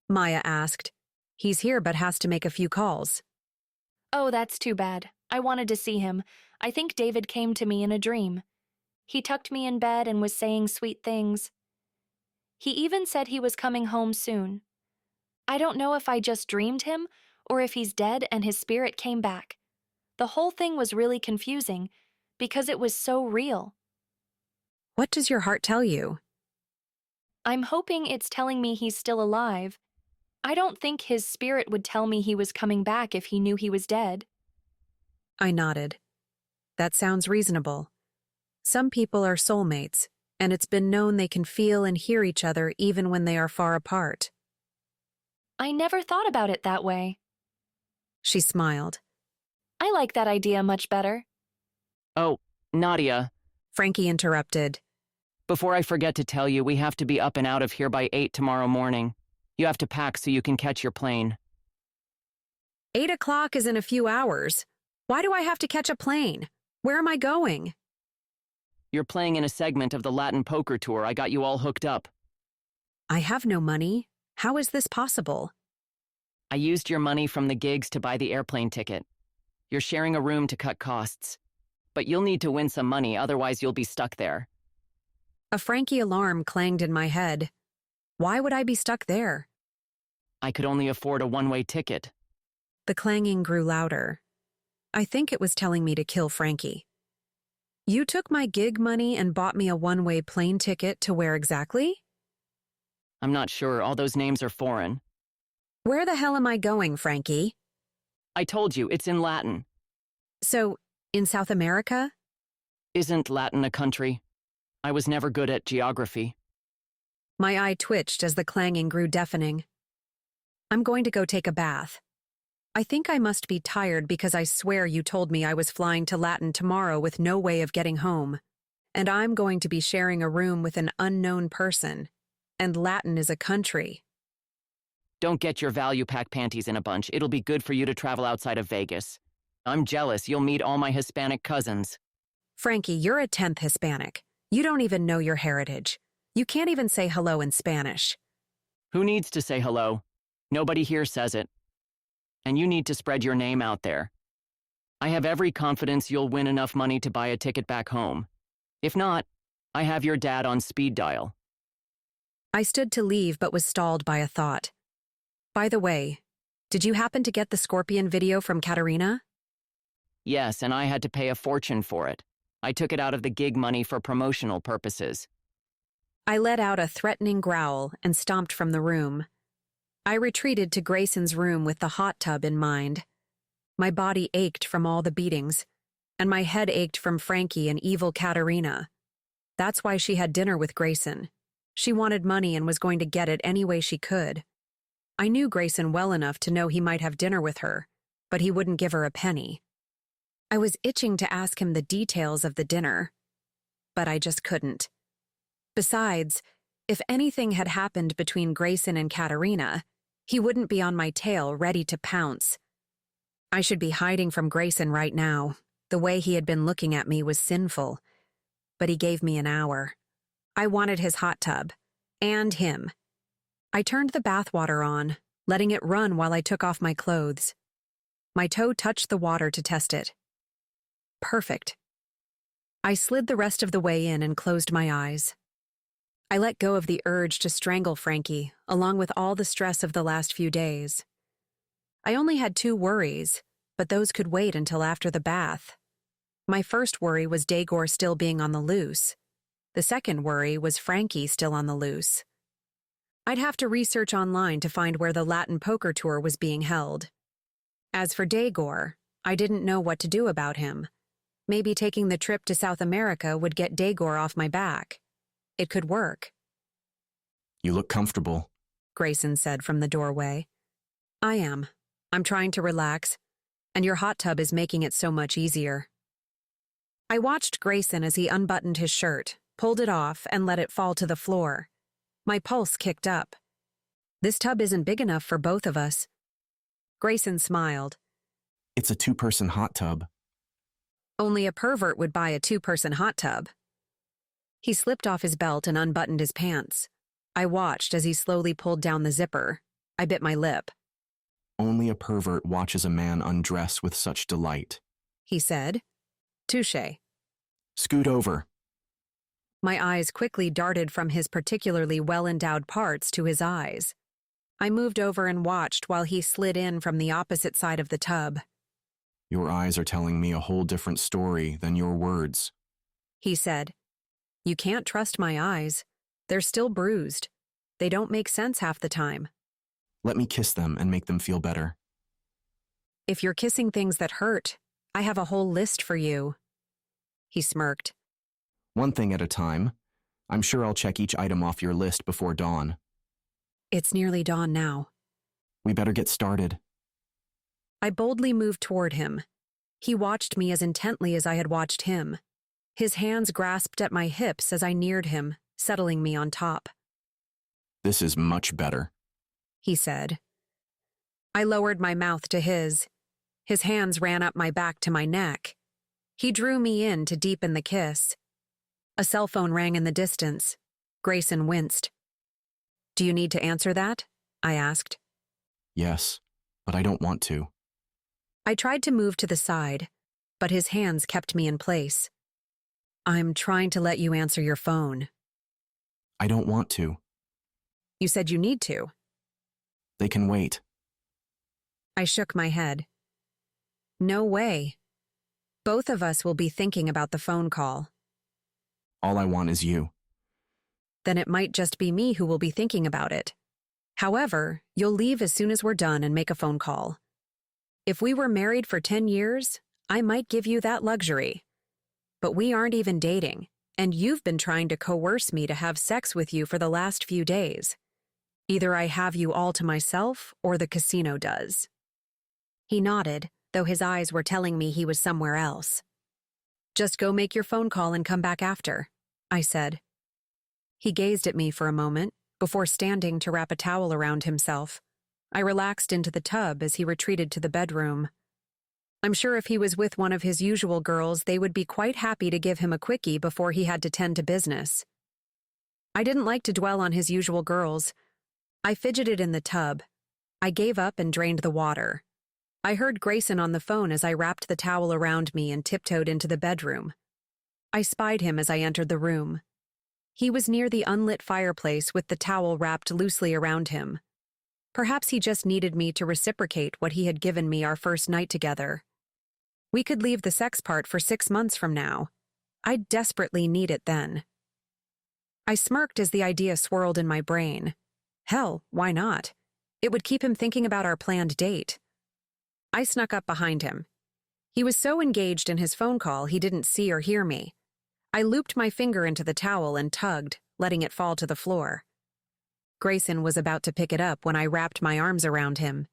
A: Maya asked. He's here but has to make a few calls.
I: Oh, that's too bad. I wanted to see him. I think David came to me in a dream. He tucked me in bed and was saying sweet things. He even said he was coming home soon. I don't know if I just dreamed him or if he's dead and his spirit came back. The whole thing was really confusing because it was so real.
A: What does your heart tell you?
I: I'm hoping it's telling me he's still alive. I don't think his spirit would tell me he was coming back if he knew he was dead.
A: I nodded. That sounds reasonable. Some people are soulmates, and it's been known they can feel and hear each other even when they are far apart.
I: I never thought about it that way.
A: She smiled.
I: I like that idea much better.
E: Oh, Nadia.
A: Frankie interrupted.
E: Before I forget to tell you, we have to be up and out of here by 8 tomorrow morning. You have to pack so you can catch your plane.
A: 8 o'clock is in a few hours. Why do I have to catch a plane? Where am I going?
E: You're playing in a segment of the Latin poker tour. I got you all hooked up.
A: I have no money. How is this possible?
E: I used your money from the gigs to buy the airplane ticket. You're sharing a room to cut costs. But you'll need to win some money, otherwise you'll be stuck there.
A: A Frankie alarm clanged in my head. Why would I be stuck there?
E: I could only afford a one-way ticket.
A: The clanging grew louder. I think it was telling me to kill Frankie. You took my gig money and bought me a one-way plane ticket to where exactly?
E: I'm not sure. All those names are foreign.
A: Where the hell am I going, Frankie?
E: I told you, it's in Latin.
A: So, in South America?
E: Isn't Latin a country? I was never good at geography.
A: My eye twitched as the clanging grew deafening. I'm going to go take a bath. I think I must be tired because I swear you told me I was flying to Latin tomorrow with no way of getting home. And I'm going to be sharing a room with an unknown person. And Latin is a country.
E: Don't get your value pack panties in a bunch. It'll be good for you to travel outside of Vegas. I'm jealous. You'll meet all my Hispanic cousins.
A: Frankie, you're a 10th Hispanic. You don't even know your heritage. You can't even say hello in Spanish.
E: Who needs to say hello? Nobody here says it. And you need to spread your name out there. I have every confidence you'll win enough money to buy a ticket back home. If not, I have your dad on speed dial.
A: I stood to leave but was stalled by a thought. By the way, did you happen to get the scorpion video from Katerina?
E: Yes, and I had to pay a fortune for it. I took it out of the gig money for promotional purposes.
A: I let out a threatening growl and stomped from the room. I retreated to Grayson's room with the hot tub in mind. My body ached from all the beatings, and my head ached from Frankie and evil Katerina. That's why she had dinner with Grayson. She wanted money and was going to get it any way she could. I knew Grayson well enough to know he might have dinner with her, but he wouldn't give her a penny. I was itching to ask him the details of the dinner, but I just couldn't. Besides, if anything had happened between Grayson and Katerina, he wouldn't be on my tail ready to pounce. I should be hiding from Grayson right now. The way he had been looking at me was sinful, but he gave me an hour. I wanted his hot tub, and him. I turned the bathwater on, letting it run while I took off my clothes. My toe touched the water to test it. Perfect. I slid the rest of the way in and closed my eyes. I let go of the urge to strangle Frankie, along with all the stress of the last few days. I only had 2 worries, but those could wait until after the bath. My first worry was Daegor still being on the loose. The second worry was Frankie still on the loose. I'd have to research online to find where the Latin poker tour was being held. As for Daegor, I didn't know what to do about him. Maybe taking the trip to South America would get Daegor off my back. It could work.
L: You look comfortable,
A: Grayson said from the doorway. I am. I'm trying to relax, and your hot tub is making it so much easier. I watched Grayson as he unbuttoned his shirt, pulled it off, and let it fall to the floor. My pulse kicked up. This tub isn't big enough for both of us. Grayson smiled.
L: It's a 2-person hot tub.
A: Only a pervert would buy a 2-person hot tub. He slipped off his belt and unbuttoned his pants. I watched as he slowly pulled down the zipper. I bit my lip.
L: Only a pervert watches a man undress with such delight,
A: he said. Touché.
L: Scoot over.
A: My eyes quickly darted from his particularly well-endowed parts to his eyes. I moved over and watched while he slid in from the opposite side of the tub.
L: Your eyes are telling me a whole different story than your words,
A: he said. You can't trust my eyes. They're still bruised. They don't make sense half the time.
L: Let me kiss them and make them feel better.
A: If you're kissing things that hurt, I have a whole list for you. He smirked.
L: One thing at a time. I'm sure I'll check each item off your list before dawn.
A: It's nearly dawn now.
L: We better get started.
A: I boldly moved toward him. He watched me as intently as I had watched him. His hands grasped at my hips as I neared him, settling me on top.
L: This is much better,
A: he said. I lowered my mouth to his. His hands ran up my back to my neck. He drew me in to deepen the kiss. A cell phone rang in the distance. Grayson winced. Do you need to answer that? I asked.
L: Yes, but I don't want to.
A: I tried to move to the side, but his hands kept me in place. I'm trying to let you answer your phone.
L: I don't want to.
A: You said you need to.
L: They can wait.
A: I shook my head. No way. Both of us will be thinking about the phone call.
L: All I want is you.
A: Then it might just be me who will be thinking about it. However, you'll leave as soon as we're done and make a phone call. If we were married for 10 years, I might give you that luxury. But we aren't even dating, and you've been trying to coerce me to have sex with you for the last few days. Either I have you all to myself, or the casino does. He nodded, though his eyes were telling me he was somewhere else. Just go make your phone call and come back after, I said. He gazed at me for a moment, before standing to wrap a towel around himself. I relaxed into the tub as he retreated to the bedroom. I'm sure if he was with one of his usual girls, they would be quite happy to give him a quickie before he had to tend to business. I didn't like to dwell on his usual girls. I fidgeted in the tub. I gave up and drained the water. I heard Grayson on the phone as I wrapped the towel around me and tiptoed into the bedroom. I spied him as I entered the room. He was near the unlit fireplace with the towel wrapped loosely around him. Perhaps he just needed me to reciprocate what he had given me our first night together. We could leave the sex part for 6 months from now. I desperately need it then. I smirked as the idea swirled in my brain. Hell, why not? It would keep him thinking about our planned date. I snuck up behind him. He was so engaged in his phone call he didn't see or hear me. I looped my finger into the towel and tugged, letting it fall to the floor. Grayson was about to pick it up when I wrapped my arms around him.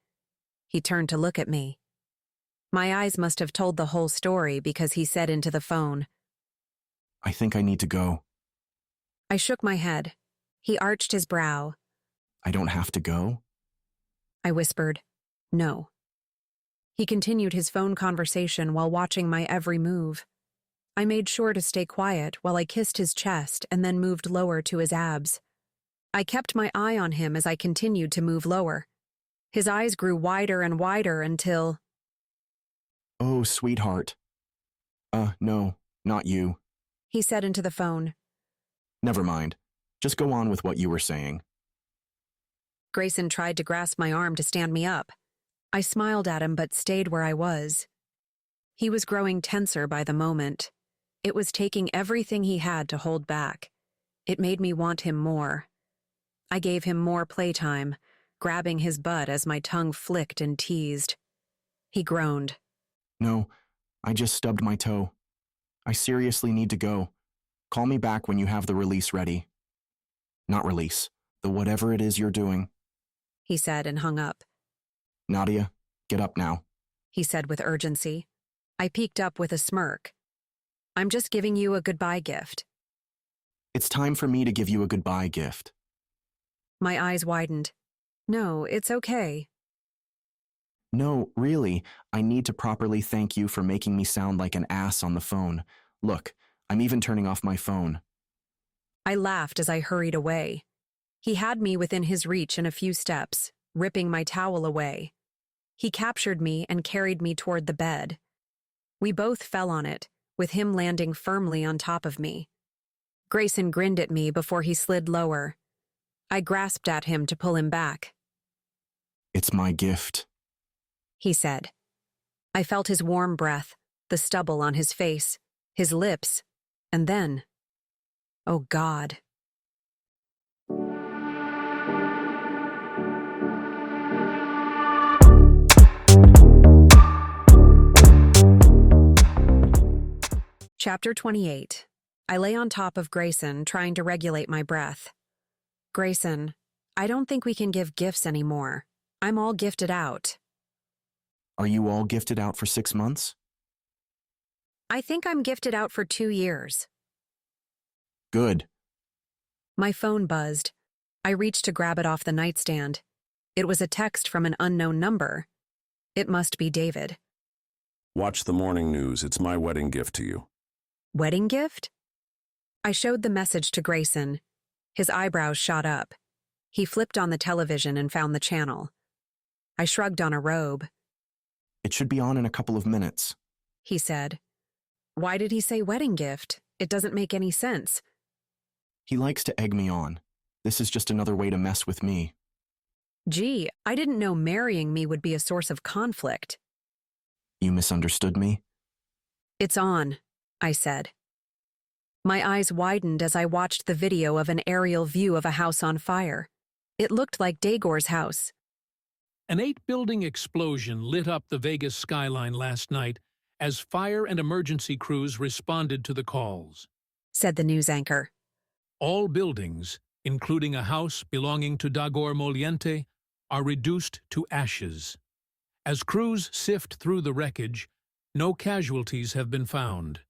A: He turned to look at me. My eyes must have told the whole story because he said into the phone,
L: I think I need to go.
A: I shook my head. He arched his brow.
L: I don't have to go?
A: I whispered, no. He continued his phone conversation while watching my every move. I made sure to stay quiet while I kissed his chest and then moved lower to his abs. I kept my eye on him as I continued to move lower. His eyes grew wider and wider until...
L: Oh, sweetheart. No, not you.
A: He said into the phone.
L: Never mind. Just go on with what you were saying.
A: Grayson tried to grasp my arm to stand me up. I smiled at him but stayed where I was. He was growing tenser by the moment. It was taking everything he had to hold back. It made me want him more. I gave him more playtime, grabbing his butt as my tongue flicked and teased. He groaned.
L: No, I just stubbed my toe. I seriously need to go. Call me back when you have the release ready. Not release, the whatever it is you're doing.
A: He said and hung up.
L: Nadia, get up now.
A: He said with urgency. I peeked up with a smirk. I'm just giving you a goodbye gift.
L: It's time for me to give you a goodbye gift.
A: My eyes widened. No, it's okay.
L: No, really, I need to properly thank you for making me sound like an ass on the phone. Look, I'm even turning off my phone.
A: I laughed as I hurried away. He had me within his reach in a few steps, ripping my towel away. He captured me and carried me toward the bed. We both fell on it, with him landing firmly on top of me. Grayson grinned at me before he slid lower. I grasped at him to pull him back.
L: It's my gift,
A: he said. I felt his warm breath, the stubble on his face, his lips, and then, oh God. Chapter 28. I lay on top of Grayson, trying to regulate my breath. Grayson, I don't think we can give gifts anymore. I'm all gifted out.
L: Are you all gifted out for 6 months?
A: I think I'm gifted out for 2 years.
L: Good.
A: My phone buzzed. I reached to grab it off the nightstand. It was a text from an unknown number. It must be David.
U: Watch the morning news. It's my wedding gift to you.
A: Wedding gift? I showed the message to Grayson. His eyebrows shot up. He flipped on the television and found the channel. I shrugged on a robe.
L: It should be on in a couple of minutes,
A: He said. Why did he say wedding gift? It doesn't make any sense.
L: He likes to egg me on. This is just another way to mess with me.
A: Gee, I didn't know marrying me would be a source of conflict.
L: You misunderstood me?
A: It's on, I said. My eyes widened as I watched the video of an aerial view of a house on fire. It looked like Dagor's house.
J: An 8-building explosion lit up the Vegas skyline last night as fire and emergency crews responded to the calls,
A: said the news anchor.
J: All buildings, including a house belonging to Dagor Moliente, are reduced to ashes. As crews sift through the wreckage, no casualties have been found.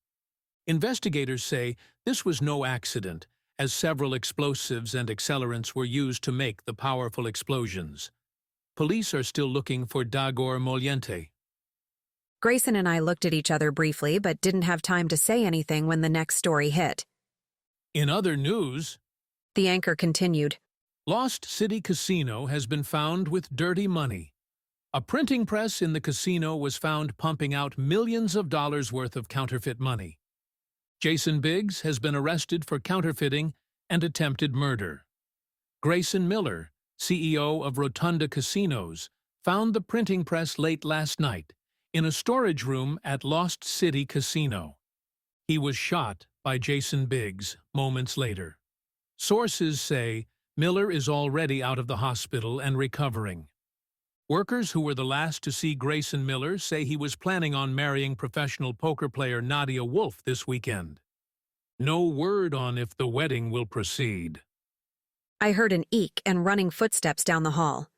J: Investigators say this was no accident, as several explosives and accelerants were used to make the powerful explosions. Police are still looking for Dagor Moliente.
A: Grayson and I looked at each other briefly but didn't have time to say anything when the next story hit.
J: In other news,
A: the anchor continued,
J: Lost City Casino has been found with dirty money. A printing press in the casino was found pumping out millions of dollars worth of counterfeit money. Jason Biggs has been arrested for counterfeiting and attempted murder. Grayson Miller, CEO of Rotunda Casinos, found the printing press late last night in a storage room at Lost City Casino. He was shot by Jason Biggs moments later. Sources say Miller is already out of the hospital and recovering. Workers who were the last to see Grayson Miller say he was planning on marrying professional poker player Nadia Wolf this weekend. No word on if the wedding will proceed.
A: I heard an eek and running footsteps down the hall.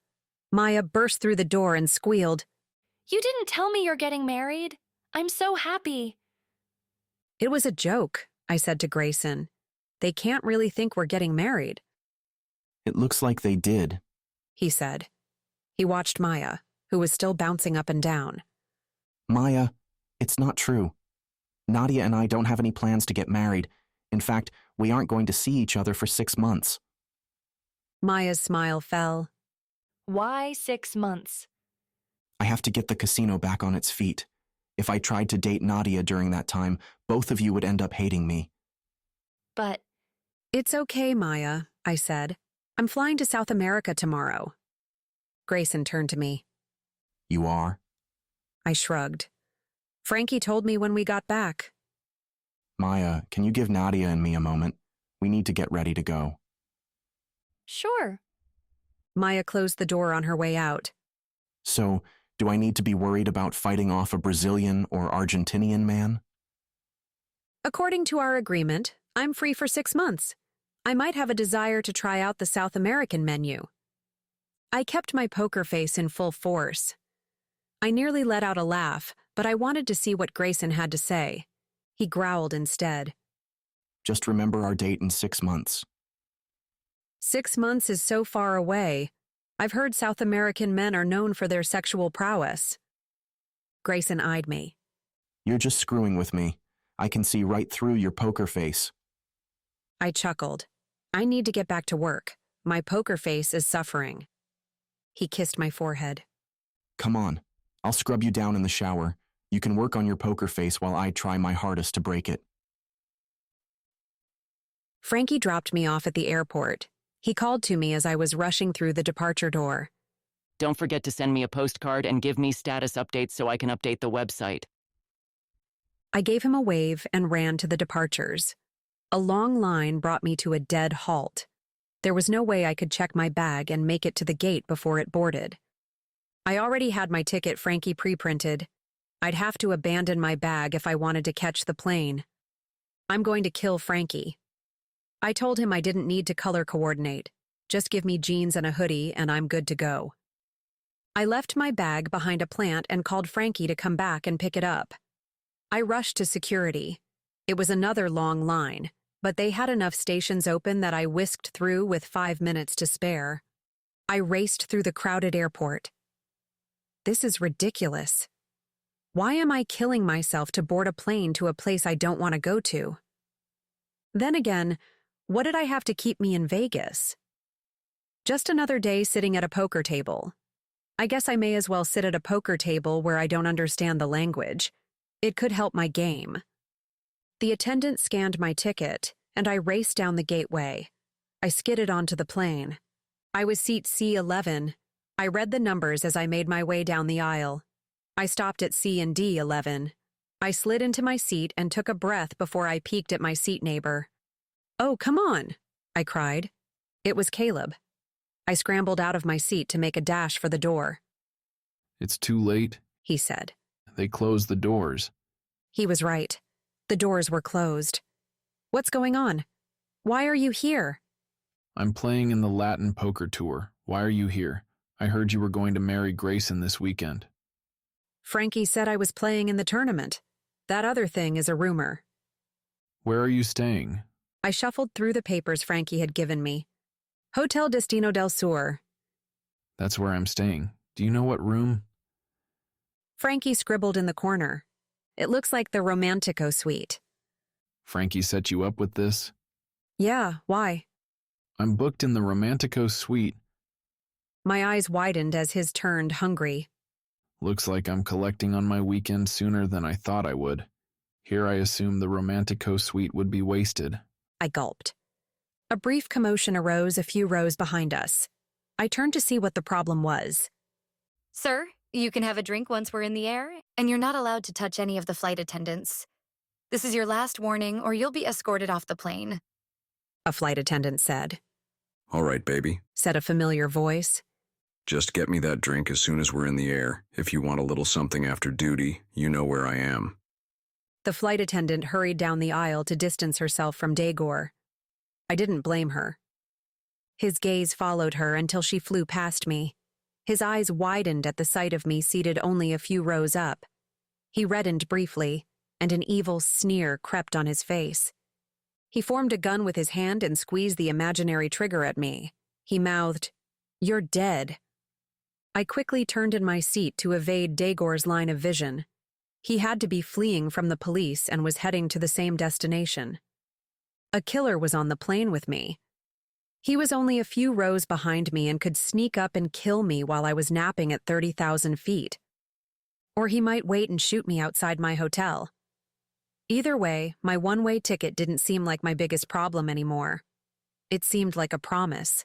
A: Maya burst through the door and squealed,
I: You didn't tell me you're getting married. I'm so happy.
A: It was a joke, I said to Grayson. They can't really think we're getting married.
L: It looks like they did,
A: he said. He watched Maya, who was still bouncing up and down.
L: Maya, it's not true. Nadia and I don't have any plans to get married. In fact, we aren't going to see each other for 6 months.
A: Maya's smile fell.
I: Why 6 months?
L: I have to get the casino back on its feet. If I tried to date Nadia during that time, both of you would end up hating me.
I: But
A: it's okay, Maya, I said. I'm flying to South America tomorrow. Grayson turned to me.
L: You are?
A: I shrugged. Frankie told me when we got back.
L: Maya, can you give Nadia and me a moment? We need to get ready to go.
I: Sure.
A: Maya closed the door on her way out.
L: So, do I need to be worried about fighting off a Brazilian or Argentinian man?
A: According to our agreement, I'm free for 6 months. I might have a desire to try out the South American menu. I kept my poker face in full force. I nearly let out a laugh, but I wanted to see what Grayson had to say. He growled instead.
L: Just remember our date in 6 months.
A: 6 months is so far away. I've heard South American men are known for their sexual prowess. Grayson eyed me.
L: You're just screwing with me. I can see right through your poker face.
A: I chuckled. I need to get back to work. My poker face is suffering. He kissed my forehead.
L: Come on. I'll scrub you down in the shower. You can work on your poker face while I try my hardest to break it.
A: Frankie dropped me off at the airport. He called to me as I was rushing through the departure door.
E: Don't forget to send me a postcard and give me status updates so I can update the website.
A: I gave him a wave and ran to the departures. A long line brought me to a dead halt. There was no way I could check my bag and make it to the gate before it boarded. I already had my ticket Frankie pre-printed. I'd have to abandon my bag if I wanted to catch the plane. I'm going to kill Frankie. I told him I didn't need to color coordinate. Just give me jeans and a hoodie and I'm good to go. I left my bag behind a plant and called Frankie to come back and pick it up. I rushed to security. It was another long line, but they had enough stations open that I whisked through with 5 minutes to spare. I raced through the crowded airport. This is ridiculous. Why am I killing myself to board a plane to a place I don't want to go to? Then again, what did I have to keep me in Vegas? Just another day sitting at a poker table. I guess I may as well sit at a poker table where I don't understand the language. It could help my game. The attendant scanned my ticket, and I raced down the gateway. I skidded onto the plane. I was seat C11. I read the numbers as I made my way down the aisle. I stopped at C and D11. I slid into my seat and took a breath before I peeked at my seat neighbor. "Oh, come on," I cried. It was Caleb. I scrambled out of my seat to make a dash for the door.
B: "It's too late,"
A: he said.
B: "They closed the doors."
A: He was right. The doors were closed. "What's going on? Why are you here?"
B: "I'm playing in the Latin poker tour. Why are you here? I heard you were going to marry Grayson this weekend."
A: "Frankie said I was playing in the tournament. That other thing is a rumor."
B: "Where are you staying?"
A: I shuffled through the papers Frankie had given me. "Hotel Destino del Sur."
B: "That's where I'm staying. Do you know what room?"
A: Frankie scribbled in the corner. "It looks like the Romantico suite."
B: "Frankie set you up with this?"
A: "Yeah, why?"
B: "I'm booked in the Romantico suite."
A: My eyes widened as his turned hungry.
B: "Looks like I'm collecting on my weekend sooner than I thought I would. Here I assumed the Romantico suite would be wasted."
A: I gulped. A brief commotion arose a few rows behind us. I turned to see what the problem was.
P: Sir, you can have a drink once we're in the air, and you're not allowed to touch any of the flight attendants. This is your last warning, or you'll be escorted off the plane.
A: A flight attendant said.
D: "All right, baby,"
A: said a familiar voice.
D: "Just get me that drink as soon as we're in the air. If you want a little something after duty, you know where I am."
A: The flight attendant hurried down the aisle to distance herself from Daegor. I didn't blame her. His gaze followed her until she flew past me. His eyes widened at the sight of me seated only a few rows up. He reddened briefly, and an evil sneer crept on his face. He formed a gun with his hand and squeezed the imaginary trigger at me. He mouthed, "You're dead." I quickly turned in my seat to evade Daegor's line of vision. He had to be fleeing from the police and was heading to the same destination. A killer was on the plane with me. He was only a few rows behind me and could sneak up and kill me while I was napping at 30,000 feet. Or he might wait and shoot me outside my hotel. Either way, my one-way ticket didn't seem like my biggest problem anymore. It seemed like a promise.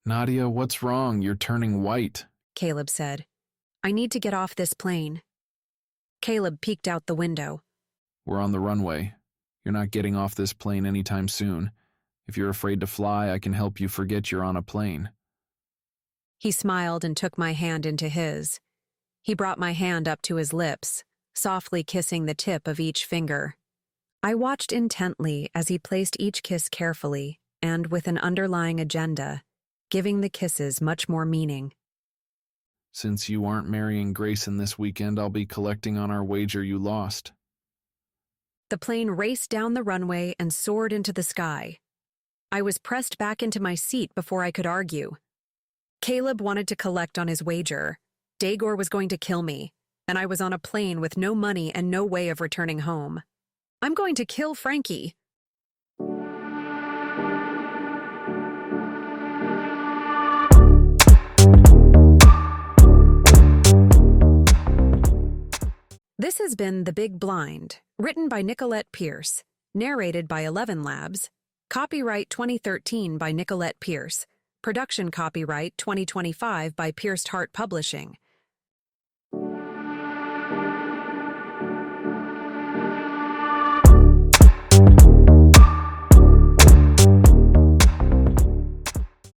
B: "Nadia, what's wrong? You're turning white,"
A: Caleb said. "I need to get off this plane." Caleb peeked out the window.
B: "We're on the runway. You're not getting off this plane anytime soon. If you're afraid to fly, I can help you forget you're on a plane."
A: He smiled and took my hand into his. He brought my hand up to his lips, softly kissing the tip of each finger. I watched intently as he placed each kiss carefully and with an underlying agenda, giving the kisses much more meaning.
B: "Since you aren't marrying Grayson this weekend, I'll be collecting on our wager you lost."
A: The plane raced down the runway and soared into the sky. I was pressed back into my seat before I could argue. Caleb wanted to collect on his wager. Daegor was going to kill me, and I was on a plane with no money and no way of returning home. I'm going to kill Frankie. This has been The Big Blind, written by Nicolette Pierce, narrated by 11 Labs, copyright 2013 by Nicolette Pierce, production copyright 2025 by Pierced Heart Publishing,